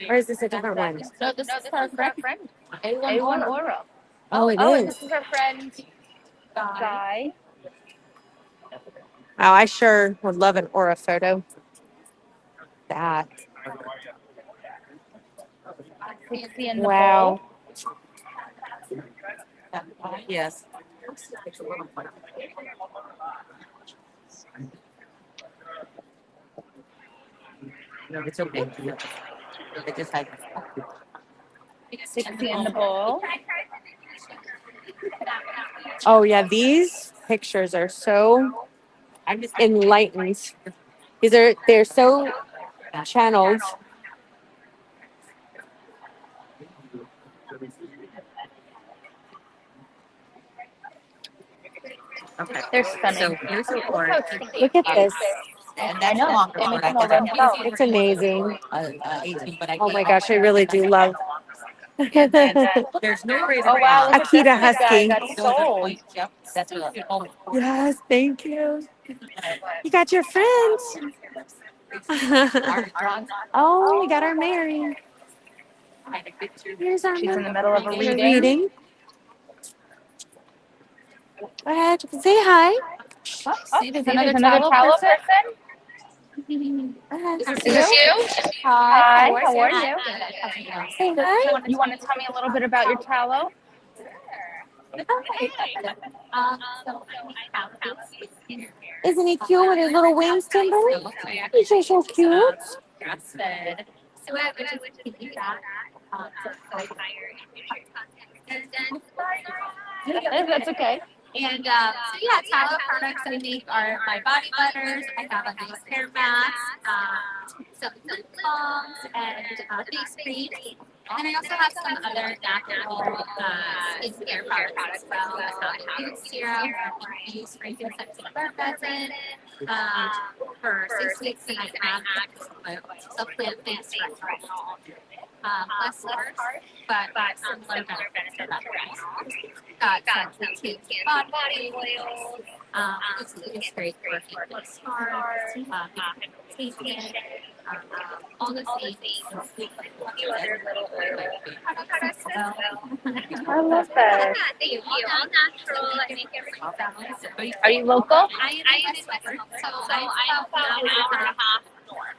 Or is this a different one? No, this is our friend. A1 Aura. Oh, it and is. this is our friend Guy. Wow, I sure would love an aura photo. That. Pixie in the Wow. bowl. Yes. No, it's okay. It just had Pixie in the bowl. Oh yeah, these pictures are so enlightened. They're so channeled. okay. They're stunning. So here's the board. Look at this. And that's longer They for make I them did all that. It's amazing. 18, but I Oh my gosh, I really do love. there's no greater. Oh wow, look at this Akita big guy Husky. got sold. Yep, that's really cool. Yes, thank you. You got your friends. Oh, we got our Mary. Here's our She's in the middle of a reading. reading. Say hi. See, there's another tallow person. Is this you? Hi, how are you? Say hi. You want to tell me a little bit about your tallow? Isn't he cute with his little wings, Timber? He's just so cute. Grass-fed. So I would just do that. Higher in nutrient content. That's okay. And so yeah, tallow products I make are my body butters. I have a nice hair mask, some lip balms and face cream. And I also have some other natural skincare products as well. I have a serum where I use frankincense and burnt resin. For 6 weeks, and I have a plant-based retinol. Less carbs, but similar benefits to retinol. Got some tinted body oils. It's great for healing scars, pigmentation, all the things. I love that. Thank you. All natural. I make everything. Are you local? I am in West Melbourne, so I'm about an hour and a half north.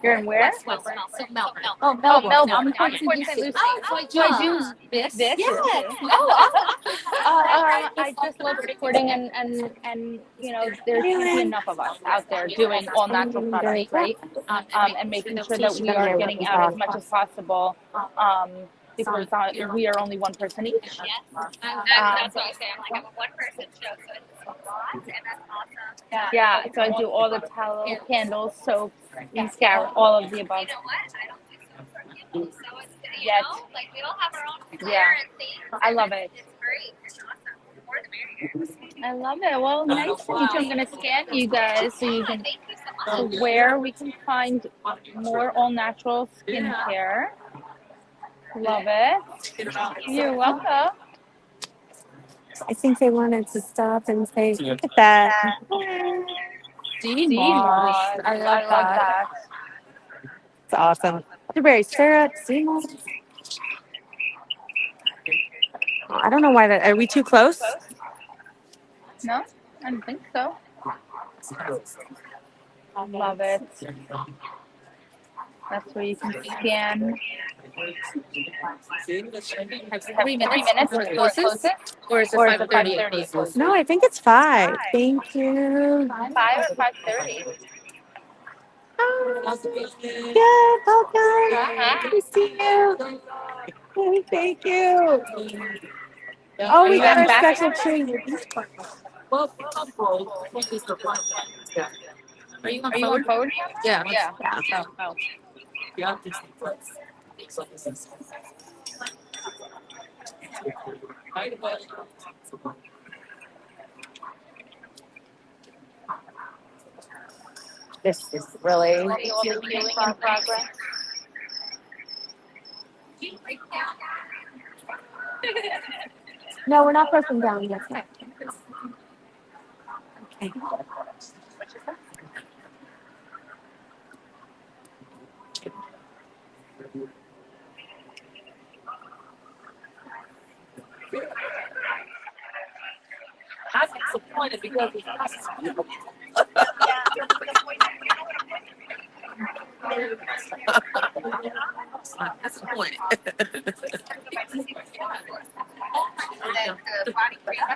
You're in where? West Melbourne. So Melbourne. Oh, Melbourne. I'm in Port St. Lucie. Oh, So I do this. Yes. I just love supporting and you know there can't be enough of us out there doing all natural products, right? And making sure that we are getting out as much as possible. Because we are only one person each. Yes. That's what I say. I'm a one-person show, so it's a lot, and that's awesome. Yeah. So I do all the tallow, candles, soaps, mascara, all of the above. You know what? I don't do soaps or candles, so it's Yet. like we all have our own flair Yeah. and things. I love it. It's great. It's awesome. The more the merrier. I love it. Well, nice to meet you. I'm going to scan you guys so you can Thank you so much. where we can find more all-natural skincare. Love it. You're welcome. I think they wanted to stop and say, look at that. Moss. I love that. It's awesome. Strawberry syrup, Moss. Oh, I don't know why that. Are we too close? No, I don't think so. I love it. That's where you can scan. 3 minutes or closes? Or is it 5:30? No, I think it's 5. Thank you. 5 or 5:30. Yeah, welcome. Good to see you. Thank you. Oh, we got our special treat. Are you on Are you on phone? phone? Yeah. Yeah. Oh. This is really. All the viewing in progress. No, we're not pressing down yet. Okay. I'm disappointed because it's That's the point. The body cream,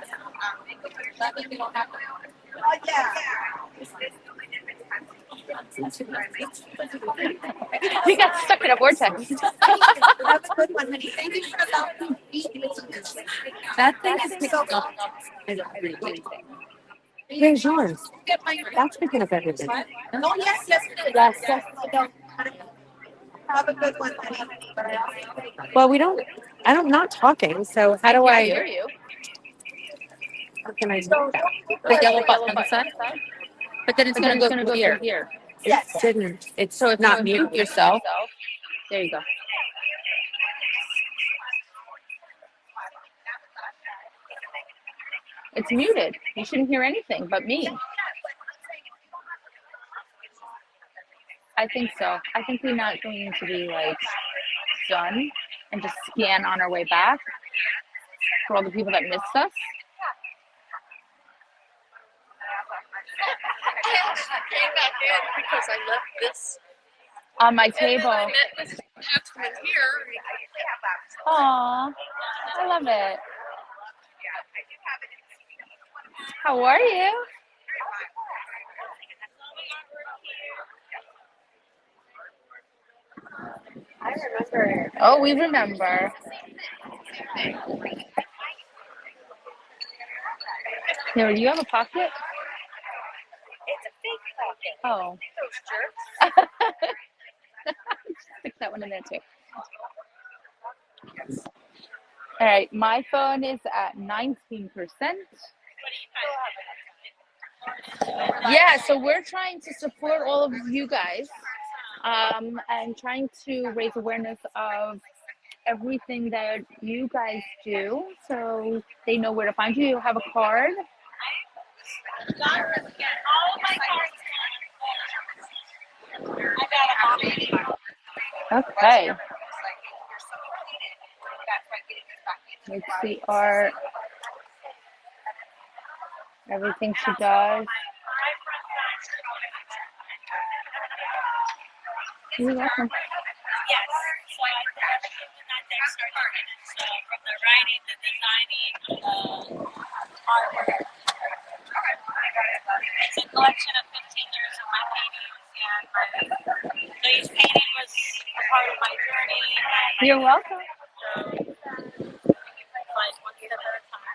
We got stuck in a vortex. That was a good one, honey. Thank you for allowing me. That thing is picking up. Where's yours? That's picking up everything. Oh, yes, it is. Yes. Have a good one, honey. Well, I'm not talking, so how do I I? hear you. How can I do that? The yellow button on the side. But then it's going to go through here. It didn't. It's So if not you mute mute yourself, there you go. It's muted. You shouldn't hear anything but me. I think so. I think we're not going to be like done and just scan on our way back for all the people that missed us. I came back in because I left this On my table. and then I met this gentleman here. Aw, I love it. How are you? I remember. Oh, we remember. Here, do you have a pocket? It's a fake pocket. Oh. Those jerks. that one in there too. All right, my phone is at 19%. Yeah, so we're trying to support all of you guys and trying to raise awareness of everything that you guys do so they know where to find you. You have a card. Okay. Let's see art. Everything she does. You're welcome. Yes, so I have that there started. So from the writing, the designing, the artwork. It's a collection of 15 years of my paintings, and Lay's painting was part of my journey. You're welcome. Like one step at a time.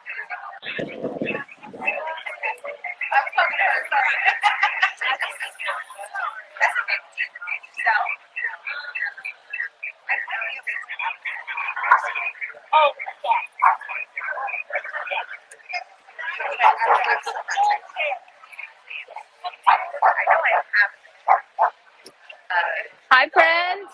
Oh, Hi, friends.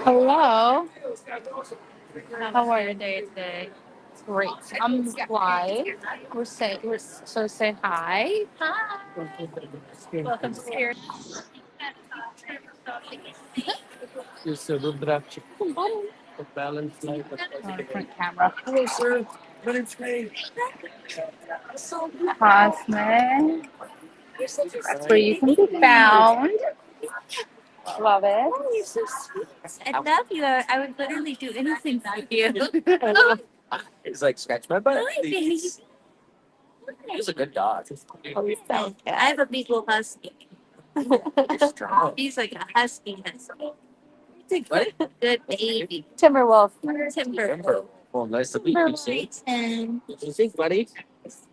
Hello. How are you today? Great. I'm live. So say hi. Hi. Welcome to Spirit. Different camera. Hello, sir. My name's Ray. Cosmic. That's where you can be found. Love it. Oh, you're so sweet. I love you. I would literally do anything for you. He's like, scratch my butt. Hi, baby. He's a good dog. Oh, he's so good. I have a Beagle Husky. He's strong. He's like a husky. He's a What? good baby. Timberwolf. Timber. Well, nice to meet you, sir. Tim. What do you think, buddy?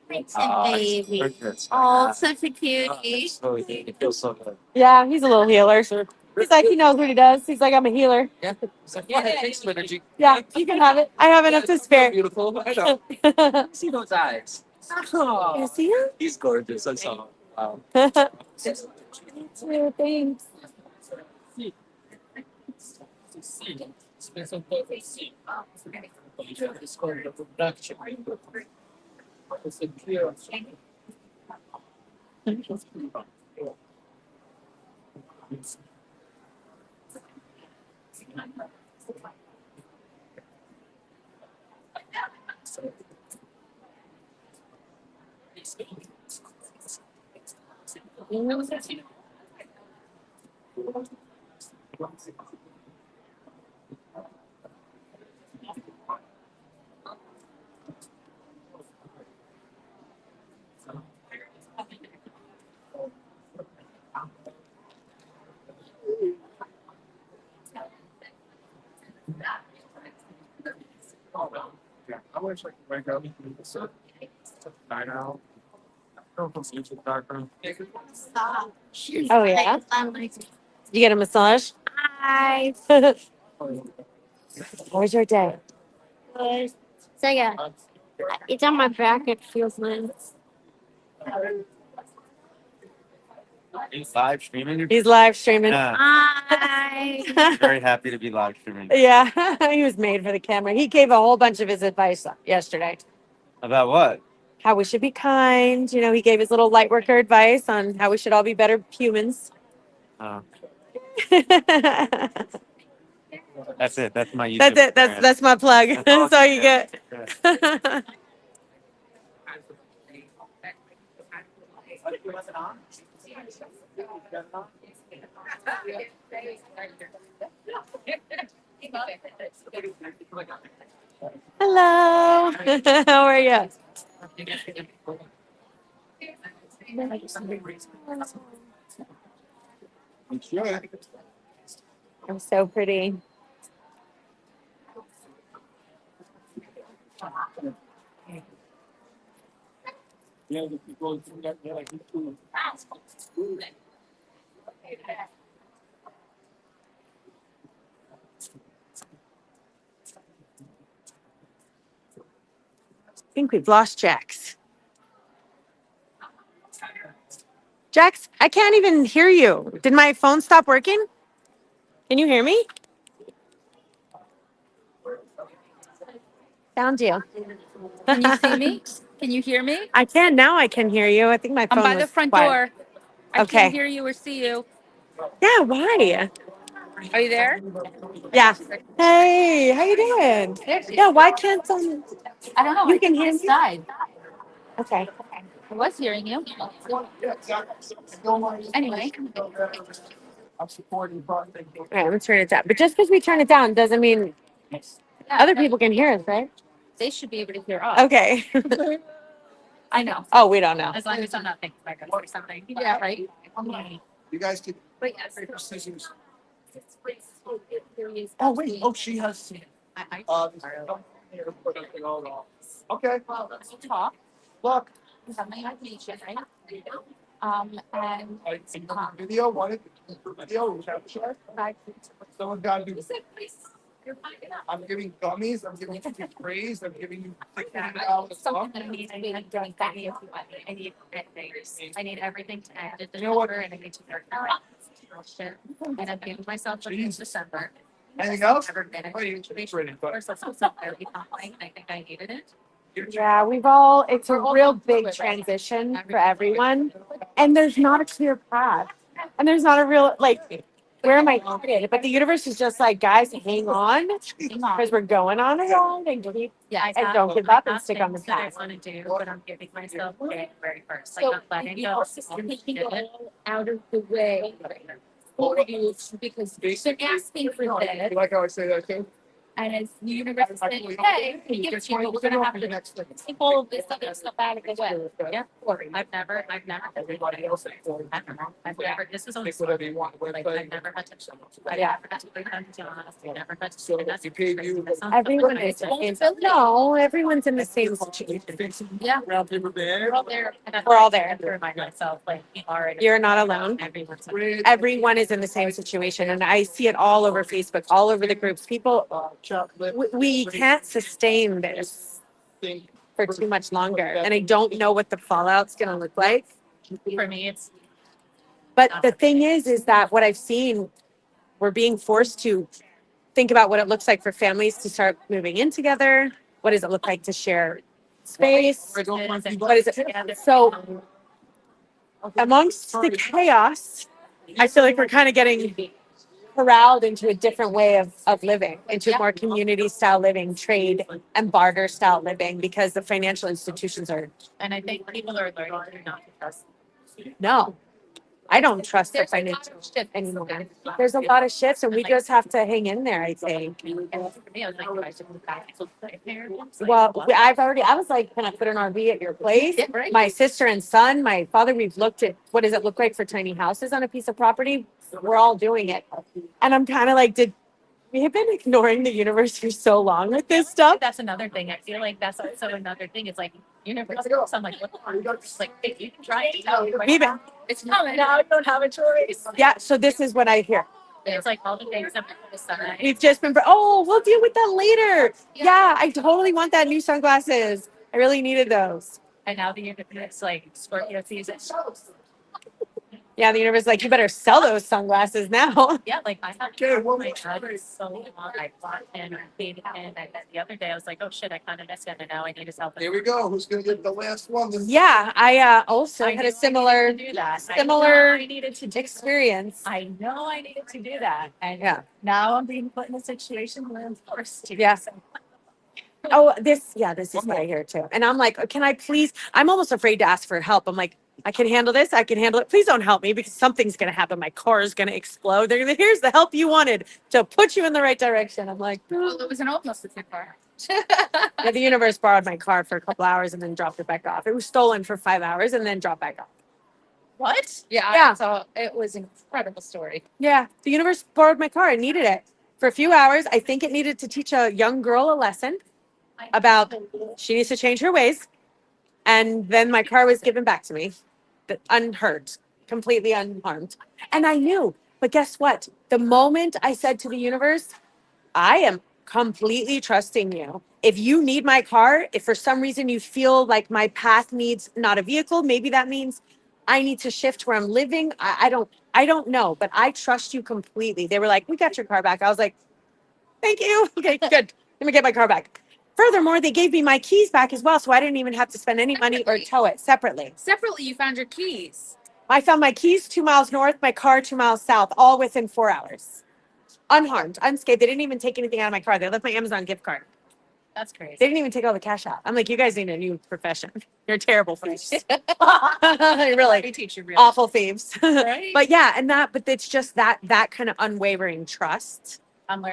Baby. Oh, such a cutie. So it feels so good. Yeah, he's a little healer. He's like, he knows what he does. He's like, I'm a healer. Yeah. It's like, yeah, thanks for energy. Yeah, you can have it. I have enough to spare. Beautiful. I know. See those eyes. Oh, You see him? he's gorgeous. I saw him. Wow. Thanks. I wish I could wake up. I know. Oh, yeah? You get a massage? Hi. Where's your day? Good. So yeah, it's on my back. It feels nice. He's live streaming. He's live streaming. Yeah. Hi. Very happy to be live streaming. Yeah, he was made for the camera. He gave a whole bunch of his advice yesterday. About what? how we should be kind. You know, he gave his little light worker advice on how we should all be better humans. That's it. That's my YouTube. That's it. That's my plug. That's all you get. Hello. How are you? I'm so pretty. I think we've lost Jax. Jax, I can't even hear you. Did my phone stop working? Can you hear me? Found you. Can you see me? Can you hear me? I can now. I can hear you. I think my phone I'm by was the front quiet. door. I Okay. can't hear you or see you. Yeah. Why? Are you there? Yeah. Hey, how you doing? Yeah. Why can't I don't know. you can hear me? Died. Okay. I was hearing you. Anyway. I'm supporting project. All right, I'm gonna turn it down. But just because we turn it down doesn't mean other people can hear us, right? They should be able to hear us. Okay. I know. Oh, we don't know. As long as I'm not thinking like or something. Yeah, right. You guys can. But yes. Scissors. Oh wait. Oh, she has. Okay. Well, let's talk. Look. You have my information, right? And Video. Wanted video. Sure. Someone got to do. I'm giving gummies. I'm giving you praise. I'm giving you something that I need. I need doing that. I need things. I need everything to end at the what? and I need to work shit. And I've given myself since December. Anything else? Never been in Oh, a you situation ready, but- before, so it's not really compelling. I think I needed it. Yeah, it's a real big transition for everyone. And there's not a clear path. And there's not a real, like, where am I headed? But the universe is just like, guys, hang on. Because we're going on a ride and don't give up and stick on the That I path. want to do, but I'm giving myself January 1st. Like, I'm letting go. Taking it all out of the way for you because they're asking for You this. like how I say that too? And as the universe is saying, hey, we give it to you, but we're gonna have to take all of this other stuff out of the way. Yeah, I've never. Everybody else. I've never. This is only. Take whatever you want. Like, I've never had to. I Yeah. never had to leave them to honest. I never had to. So you paid you. Everyone is no, everyone's in the same situation. Yeah. Round paper bag. We're all there. And We're all I there. have to remind myself, like, you are. You're not alone. Everyone's. Everyone is in the same situation. And I see it all over Facebook, all over the groups. People, we can't sustain this for too much longer. And I don't know what the fallout's going to look like. For me, it's. But the thing is that what I've seen, we're being forced to think about what it looks like for families to start moving in together. What does it look like to share space? What is it? So amongst the chaos, I feel like we're kind of getting corralled into a different way of living, into more community style living, trade and barter style living, because the financial institutions are. And I think people are learning not to trust. No, I don't trust the financial shit anymore. There's a lot of shifts, and we just have to hang in there, I think. And for me, I was like, do I should move back to there? Well, I was like, can I put an RV at your place? Yeah, right. My sister and son, my father, we've looked at what does it look like for tiny houses on a piece of property. We're all doing it. And I'm kind of like, we have been ignoring the universe for so long with this stuff. That's another thing. I feel like that's also another thing. It's like universe. So I'm like, what? It's like, hey, you can try it. It's coming. Now I don't have a choice. Yeah, so this is what I hear. It's like all the things that We've just been, we'll deal with that later. Yeah, I totally want that new sunglasses. I really needed those. And now the universe, like Scorpio season. Yeah, the universe is like, you better sell those sunglasses now. Yeah, like I have my dread so long. I bought and paid it in, and then the other day I was like, oh shit, I kind of missed it, and now I need his help. Here we go. Who's gonna get the last one? Yeah, I also I had knew a similar I needed to do that. similar I needed to experience. I know I needed to do that, and Yeah. now I'm being put in a situation where I'm forced to. Yeah. Oh, this is my hair too. And I'm like, can I please? I'm almost afraid to ask for help. I'm like, I can handle this. I can handle it. Please don't help me because something's going to happen. My car is going to explode. They're going to, here's the help you wanted to put you in the right direction. I'm like, Well, it was an almost a car. yeah, the universe borrowed my car for a couple hours and then dropped it back off. It was stolen for 5 hours and then dropped back off. What? Yeah. Yeah. So it was an incredible story. Yeah. The universe borrowed my car. I needed it for a few hours. I think it needed to teach a young girl a lesson about she needs to change her ways. And then my car was given back to me, unhurt, completely unharmed. And I knew, but guess what? The moment I said to the universe, I am completely trusting you. If you need my car, if for some reason you feel like my path needs not a vehicle, maybe that means I need to shift where I'm living. I don't know, but I trust you completely. They were like, we got your car back. I was like, thank you. Okay, good. Let me get my car back. Furthermore, they gave me my keys back as well, so I didn't even have to spend any money or tow it separately. Separately, you found your keys. I found my keys 2 miles north, my car 2 miles south, all within 4 hours. Unharmed, unscathed. They didn't even take anything out of my car. They left my Amazon gift card. That's crazy. They didn't even take all the cash out. I'm like, you guys need a new profession. You're terrible thieves. Really We teach you real. awful thieves. Right? But yeah, but it's just that kind of unwavering trust. I'm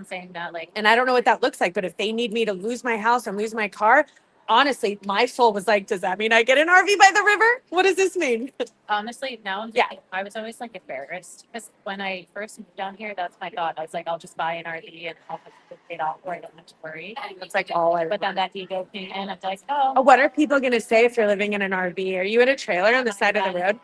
saying that like, And I don't know what that looks like, but if they need me to lose my house and lose my car, honestly, my soul was like, does that mean I get an RV by the river? What does this mean? honestly, now I'm thinking, I was always like a fairist because when I first moved down here, that's my thought. I was like, I'll just buy an RV and I'll have it paid off where I don't have to worry. It's like all I But then that ego came in. I'm like, oh, What are people going to say if you're living in an RV? Are you in a trailer on the side of the road?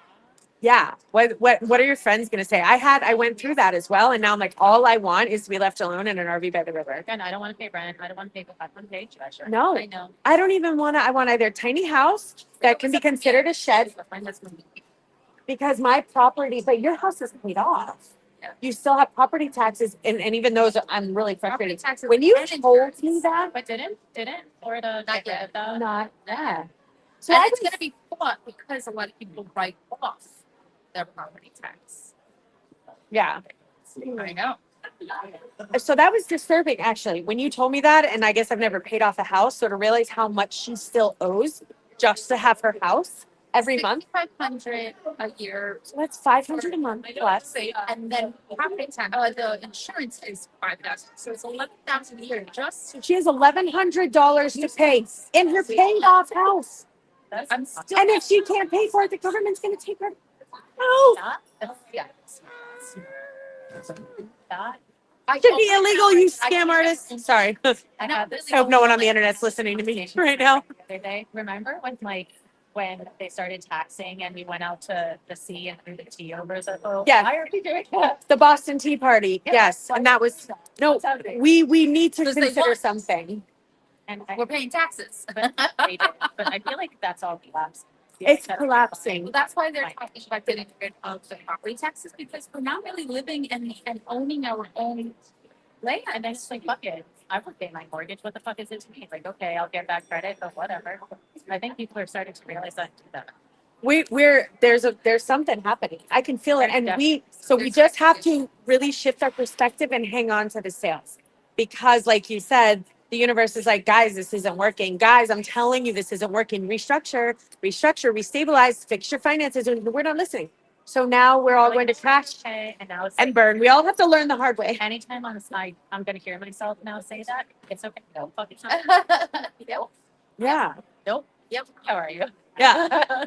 Yeah. What are your friends going to say? I went through that as well. And now I'm like, all I want is to be left alone in an RV by the river. and I don't want to pay rent. I don't want to pay. I want to pay treasure. No, I know. I don't even want to. I want either a tiny house that can be considered a shed because my property, but your house is paid off. Yeah. You still have property taxes. And even those, I'm really Property frustrated. taxes When you and told insurance. me that, But didn't Florida Not get rid yet. of that? not that. So So and I it's was- going to be fought because a lot of people write off their property tax. Yeah. I know. So that was disturbing, actually, when you told me that. And I guess I've never paid off a house. So to realize how much she still owes just to have her house every month. $500 a year. So that's $500 a month plus. And then property tax, the insurance is $5,000. So it's $11,000 a year just to. She has $1,100 to pay in her paid off house. I'm still. And if she can't pay for it, the government's going to take her house. Yeah. That. Should be illegal, you scam artist. Sorry. I had this. I hope no one on the internet's listening to me right now. The other day, remember when they started taxing and we went out to the sea and threw the tea over the boat? Yeah. Why are we doing that? The Boston Tea Party. Yeah. Yes. And that was, no, What's happening? we need to Because they consider want. something. And we're paying taxes. But I feel like that's all collapsed. It's collapsing. Well, that's why they're talking about getting rid of the property taxes because we're not really living and owning our own land. And it's just like, fuck it. I would pay my mortgage. What the fuck is it to me? It's like, okay, I'll get back credit, but whatever. I think people are starting to realize that. There's something happening. I can feel it. And we just have to really shift our perspective and hang on to the sales. Because like you said, the universe is like, guys, this isn't working. Guys, I'm telling you, this isn't working. Restructure, restabilize, fix your finances. And we're not listening. So now we're all going to crash And now it's and burn. We all have to learn the hard way. anytime on the side, I'm going to hear myself now say that. It's okay. No, fuck it. Yep. Yeah. Nope. Yep. How are you? Yeah.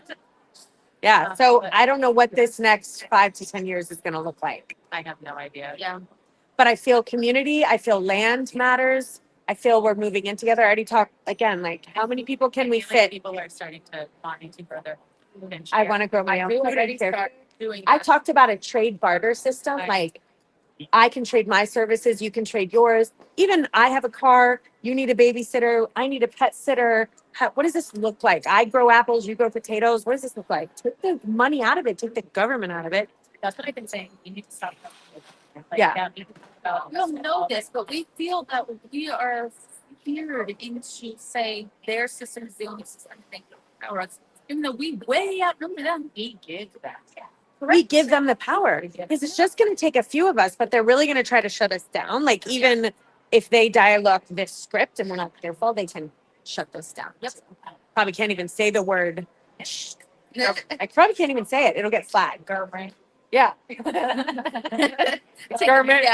Yeah. So I don't know what this next 5 to 10 years is going to look like. I have no idea. Yeah. But I feel community. I feel land matters. I feel we're moving in together. I already talked again, like how many people can we fit? People are starting to wanting to further. I want to grow my own food. already and share. start doing I that. talked about a trade barter system. Right. Like I can trade my services. You can trade yours. Even I have a car. You need a babysitter. I need a pet sitter. what does this look like? I grow apples, you grow potatoes. What does this look like? Take the money out of it. Take the government out of it. That's what I've been saying. You need to stop. Like, Yeah. we don't know this, but we feel that we are feared into say their system is the only system thing for us, even though we way outnumber them. We give that. We give them the power because it's just going to take a few of us, but they're really going to try to shut us down. Like even if they dialogue this script and we're not careful, they can shut this down. Yep. Probably can't even say the word. I probably can't even say it. It'll get flagged. Government. Yeah. Government.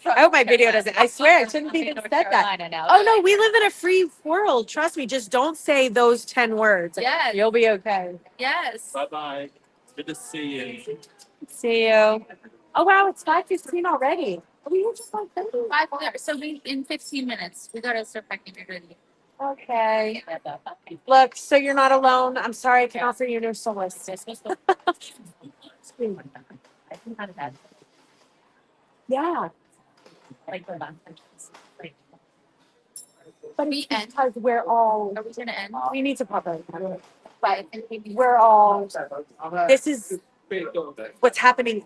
I hope my video doesn't. I swear I shouldn't have even said that. Oh no, we live in a free world. Trust me. Just don't say those 10 words. Yes. You'll be okay. Yes. Bye-bye. Good to see you. See you. Oh wow, it's 5:15 already. We were just like 5 there. So we in 15 minutes. We gotta start packing it ready. okay. Look, so you're not alone. I'm sorry I can offer you no solace. Yeah. But we end because we're all. Are we gonna end? We need to pop it. Right. We're all. This is what's happening.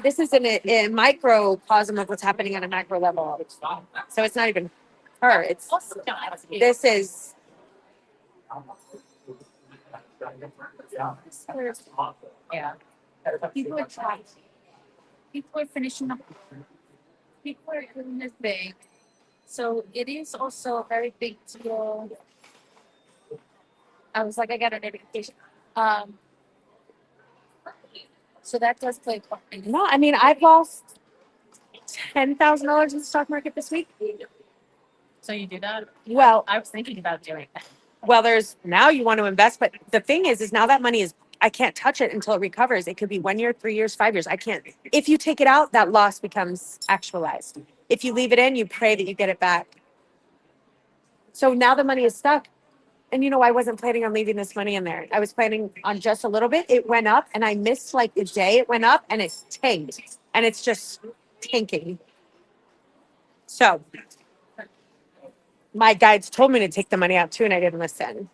This is a microcosm of what's happening on a macro level. So it's not even her. It's this is. Yeah. People are trying. People are finishing up. People are doing this thing. So it is also a very big deal. I was like, I got a notification. So that does play a part. No, I mean I've lost $10,000 in the stock market this week. So you do that? Well, I was thinking about doing that. Well, there's now you want to invest, but the thing is now that money is, I can't touch it until it recovers. It could be 1 year, 3 years, 5 years. I can't. If you take it out, that loss becomes actualized. If you leave it in, you pray that you get it back. So now the money is stuck. And I wasn't planning on leaving this money in there. I was planning on just a little bit. It went up and I missed like the day it went up and it tanked. And it's just tanking. So my guides told me to take the money out too, and I didn't listen.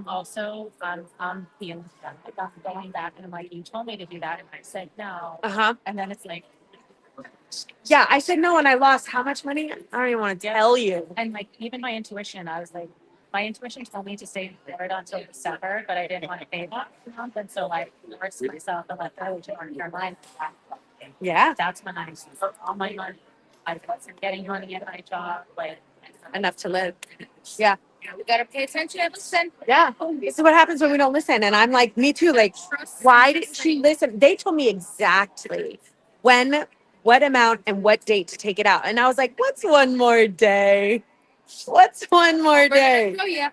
Also, I'm feeling about going back, and I'm like, you told me to do that, and I said no. And then it's like, yeah, I said no, and I lost how much money? I don't even want to tell you. And like, even my intuition, I was like, my intuition told me to stay forward until December, but I didn't want to pay that month, and so I forced myself to let go to North Carolina. Yeah, that's when I spent all my money. I wasn't getting money at my job, like enough to live. Yeah. We gotta pay attention and listen. Yeah. This is what happens when we don't listen. And I'm like, me too. Like, why didn't she listen? They told me exactly when, what amount, and what date to take it out. And I was like, what's one more day? What's one more day? We're gonna show you.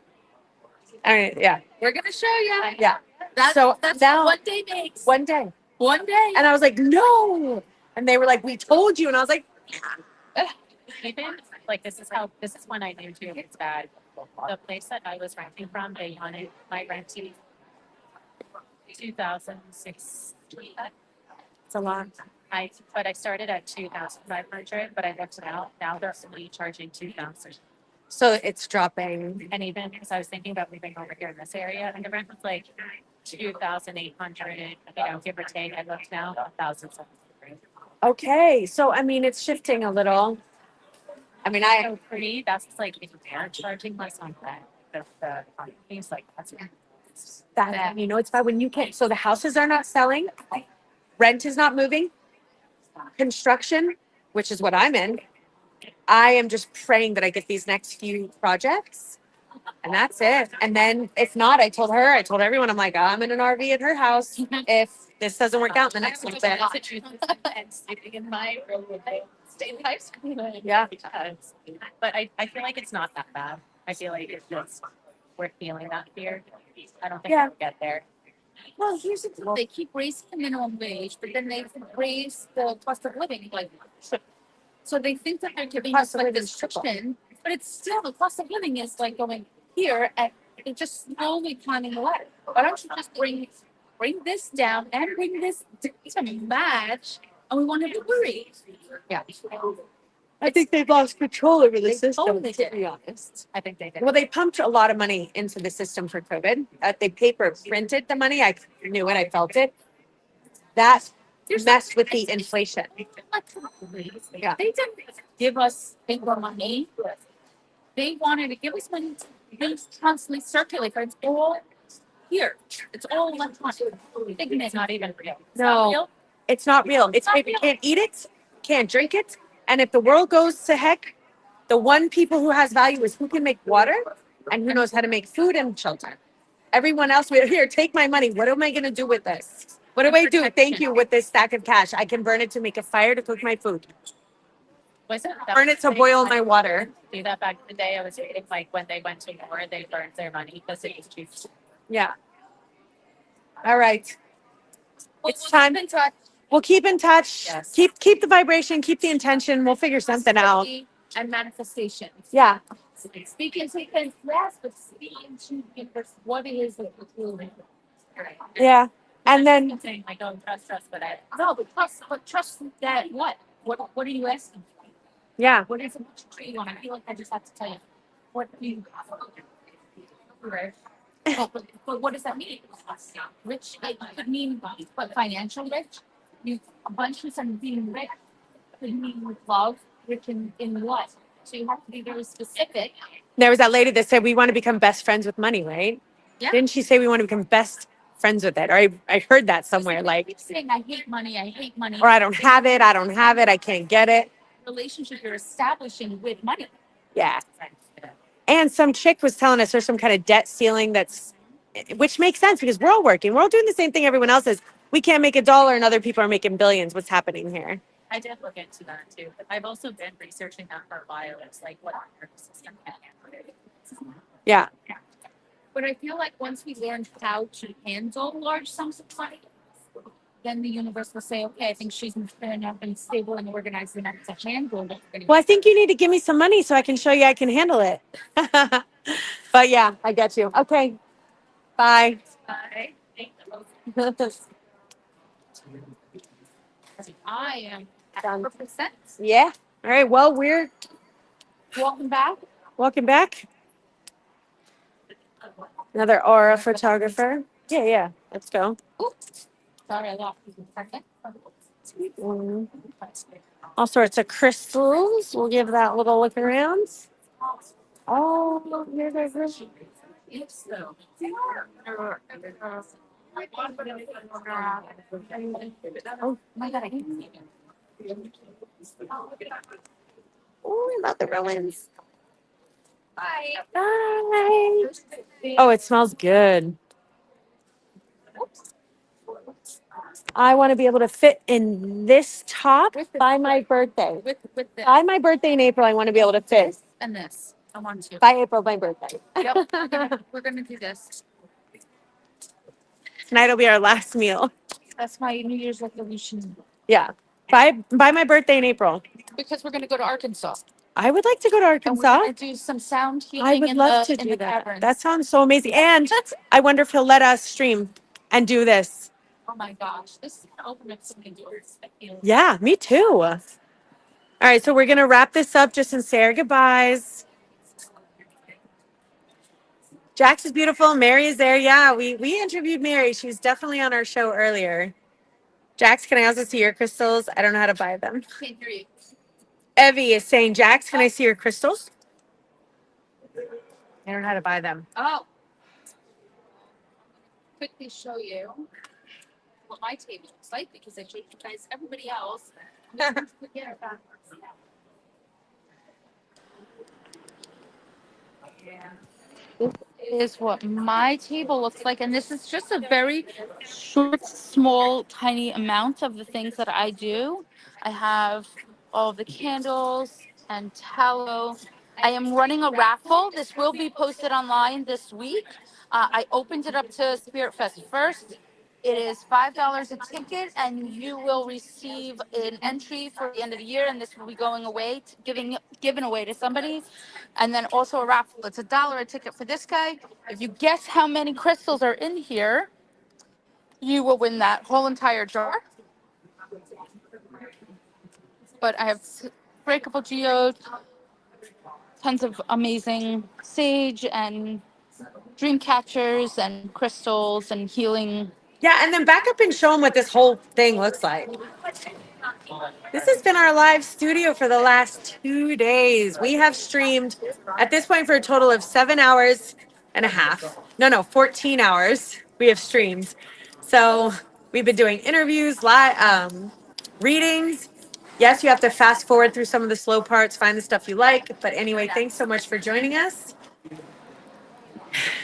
All right. Yeah. We're gonna show you. Yeah. That's now, what 1 day makes. 1 day. 1 day. And I was like, no. And they were like, we told you. And I was like, even like this is when I knew too it's bad. The place that I was renting from, they wanted my rent to be $2,600. It's a lot. But I started at $2,500, but I left it out. Now they're only charging $2,000. So it's dropping. And even because I was thinking about moving over here in this area, and the rent was like $2,800, give or take. I looked now $1,700. Okay. So I mean it's shifting a little. I mean, so for me, that's like if they're charging less on rent, the companies like that's that it's bad when you can't. So the houses are not selling, rent is not moving, construction, which is what I'm in. I am just praying that I get these next few projects, and that's it. And then if not, I told everyone, I'm like, I'm in an RV at her house. If this doesn't work out in the next little bit, and sleeping in my room with stay in high school. Yeah. But I feel like it's not that bad. I feel like it's just we're feeling that fear. I don't think we'll get there. Well, here's the thing. They keep raising the minimum wage, but then they raise the cost of living. Like, so they think that they're giving us like this cushion, but it's still the cost of living is like going here and it's just slowly climbing the ladder. Why don't you just bring this down and bring this to match? And we won't have to worry. Yeah. I think they've lost control over the system, totally to did. be honest. I think they did. Well, they pumped a lot of money into the system for COVID. They paper printed the money. I knew it. I felt it. That messed with the inflation. Yeah. They didn't give us paper money. They wanted to give us money. They constantly circulate, but it's all here. It's all electronic. Thinking it's not even real. It's not No, real. it's not real. It's paper. You can't eat it, can't drink it. And if the world goes to heck, the one people who has value is who can make water and who knows how to make food and shelter. Everyone else, here, take my money. What am I going to do with this? What do I do? Thank you with this stack of cash. I can burn it to make a fire to cook my food. Was it? Burn it to boil my water. Do that back in the day. I was reading like when they went to war, they burned their money because it was cheap. Yeah. All right. It's time. Keep in touch. We'll keep in touch. Yes. Keep the vibration. Keep the intention. We'll figure something out. And manifestation. Yeah. Speaking to yes, but speaking to what it is that we're doing. Yeah. And then saying like, oh, trust, but trust that what? What are you asking for? Yeah. What is it that you want? I feel like I just have to tell you. What do you right? But what does that mean? Rich, it could mean but financial rich. You a bunch of some being rich could mean love, rich in what? So you have to be very specific. there was that lady that said we want to become best friends with money, right? Yeah. Didn't she say we want to become best friends with it? Or I heard that somewhere, like, saying I hate money, or I don't have it, I can't get it. Relationship you're establishing with money. Yeah. And some chick was telling us there's some kind of debt ceiling which makes sense because we're all working. We're all doing the same thing everyone else is. We can't make $1 and other people are making billions. What's happening here? I did look into that too. But I've also been researching that for a while. It's like what our nervous system can handle. Yeah. But I feel like once we learn how to handle large sums of money, then the universe will say, okay, I think she's fair enough and stable and organized enough to handle it. Well, I think you need to give me some money so I can show you I can handle it. But yeah, I get you. Okay. Bye. Bye. I am at 100%. Yeah. All right. Well, we're Welcome back. walking back. Another aura photographer. Yeah. Let's go. Oops. Sorry, I lost you. All sorts of crystals. We'll give that a little look around. Oh, here they go. Oh my God, I can't see it. Oh, I love the ruins. Bye. Bye. Oh, it smells good. I want to be able to fit in this top by my birthday. With this. By my birthday in April, I want to be able to fit. And this. I want to. By April, my birthday. Yep. We're gonna do this. Tonight will be our last meal. That's my New Year's resolution. Yeah. By my birthday in April. Because we're gonna go to Arkansas. I would like to go to And we're Arkansas. gonna do some sound healing I would in love the, to in do the that. caverns. That sounds so amazing. And I wonder if he'll let us stream and do this. Oh my gosh, this is gonna open up so many doors. I feel. Yeah, me too. All right, so we're gonna wrap this up just and say our goodbyes. Jax is beautiful. Mary is there. Yeah, we interviewed Mary. She was definitely on our show earlier. Jax, can I also see your crystals? I don't know how to buy them. Can't hear you. Evie is saying, Jax, can I see your crystals? I don't know how to buy them. Oh. Quickly show you what my table looks like because I showed you guys everybody else. Forget about yeah. This is what my table looks like, and this is just a very short, small, tiny amount of the things that I do. I have all the candles and tallow. I am running a raffle. This will be posted online this week. I opened it up to Spirit Fest first. It is $5 a ticket, and you will receive an entry for the end of the year, and this will be going away, given away to somebody. And then also a raffle. It's $1 a ticket for this guy. If you guess how many crystals are in here, you will win that whole entire jar. But I have breakable geodes, tons of amazing sage and dream catchers and crystals and healing. Yeah, and then back up and show them what this whole thing looks like. This has been our live studio for the last 2 days. We have streamed at this point for a total of 7 hours and a half. No, 14 hours we have streamed. So we've been doing interviews, live readings. Yes, you have to fast forward through some of the slow parts, find the stuff you like. But anyway, thanks so much for joining us.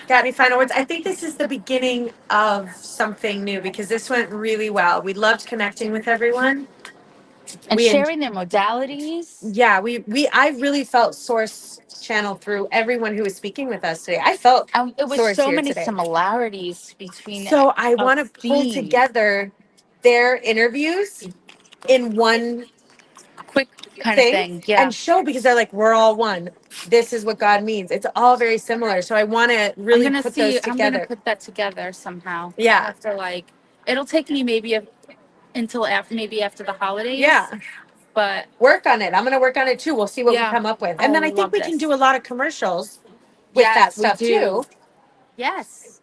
Got any final words? I think this is the beginning of something new because this went really well. We loved connecting with everyone. And sharing their modalities. Yeah, I really felt Source channel through everyone who was speaking with us today. I felt it was Source so here many today. similarities between. So I want to pull together their interviews in one quick kind of thing, yeah, and show because they're like, we're all one. This is what God means. It's all very similar. So I want to really put those together. I'm gonna put that together somehow. Yeah. After it'll take me maybe until after the holidays. Yeah. But work on it. I'm going to work on it too. We'll see what we come up with. And then I think we can do a lot of commercials with that stuff too. Yes.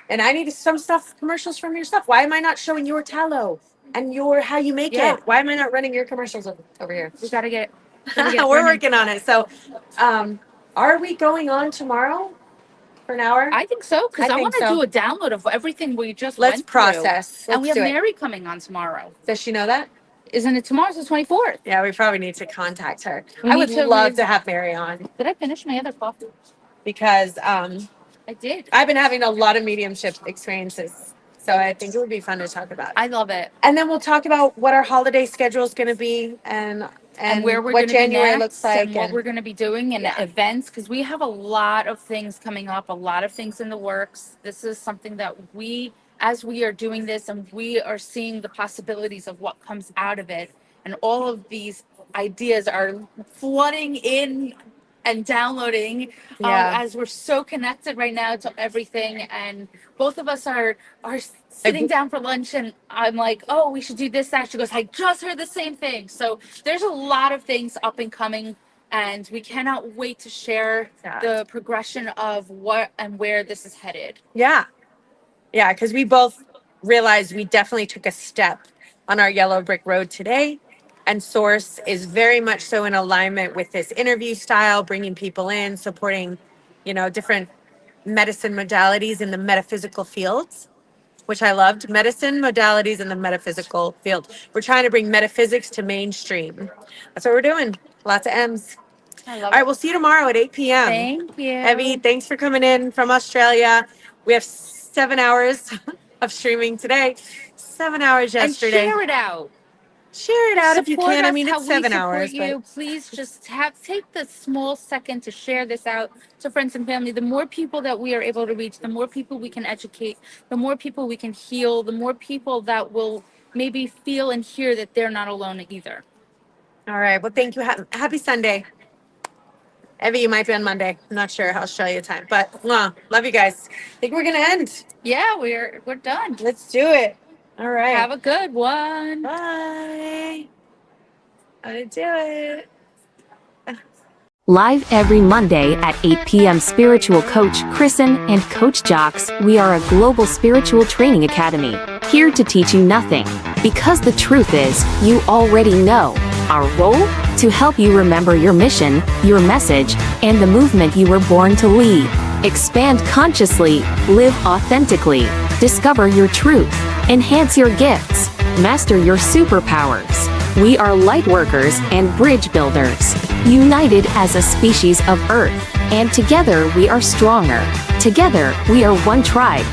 And I need some commercials from your stuff. Why am I not showing your tallow and how you make it? Why am I not running your commercials over here? We got to get We're working on it. So, are we going on tomorrow for an hour? I think so because I want to do a download of everything we just Let's went process. Through. And we have do it. Mary coming on tomorrow. Does she know that? Isn't it tomorrow's the 24th? Yeah, we probably need to contact her. I would love to have Mary on. Did I finish my other coffee? Because I did. I've been having a lot of mediumship experiences. So I think it would be fun to talk about. I love it. And then we'll talk about what our holiday schedule is going to be and where we're what January be looks like and what we're going to be doing and events because we have a lot of things coming up, a lot of things in the works. This is something that as we are doing this and we are seeing the possibilities of what comes out of it and all of these ideas are flooding in and downloading as we're so connected right now to everything. And both of us are sitting down for lunch and I'm like, oh, we should do this, that. She goes, I just heard the same thing. So there's a lot of things up and coming and we cannot wait to share the progression of what and where this is headed. Yeah. Yeah, because we both realized we definitely took a step on our yellow brick road today. And Source is very much so in alignment with this interview style, bringing people in, supporting, different medicine modalities in the metaphysical fields, which I loved. Medicine modalities in the metaphysical field. We're trying to bring metaphysics to mainstream. That's what we're doing. Lots of M's. I love All right, we'll see you tomorrow at 8 p.m. Thank you. Evie, thanks for coming in from Australia. We have 7 hours of streaming today. 7 hours yesterday. And share it out. Share it out if you Support can. I us mean, how it's we 7 support hours. You. But Please just take the small second to share this out to friends and family. The more people that we are able to reach, the more people we can educate, the more people we can heal, the more people that will maybe feel and hear that they're not alone either. All right. Well, thank you. Happy Sunday. Evie, you might be on Monday. I'm not sure Australia time, but love you guys. I think we're going to end. Yeah, we're done. Let's do it. All right. Have a good one. Bye. How to do it. Live every Monday at 8 p.m. Spiritual Coach Kristen and Coach Jocks. We are a global spiritual training academy, here to teach you nothing. Because the truth is, you already know. Our role? To help you remember your mission, your message, and the movement you were born to lead. Expand consciously, live authentically, discover your truth, enhance your gifts, master your superpowers. We are light workers and bridge builders, united as a species of Earth, and together we are stronger. Together we are one tribe.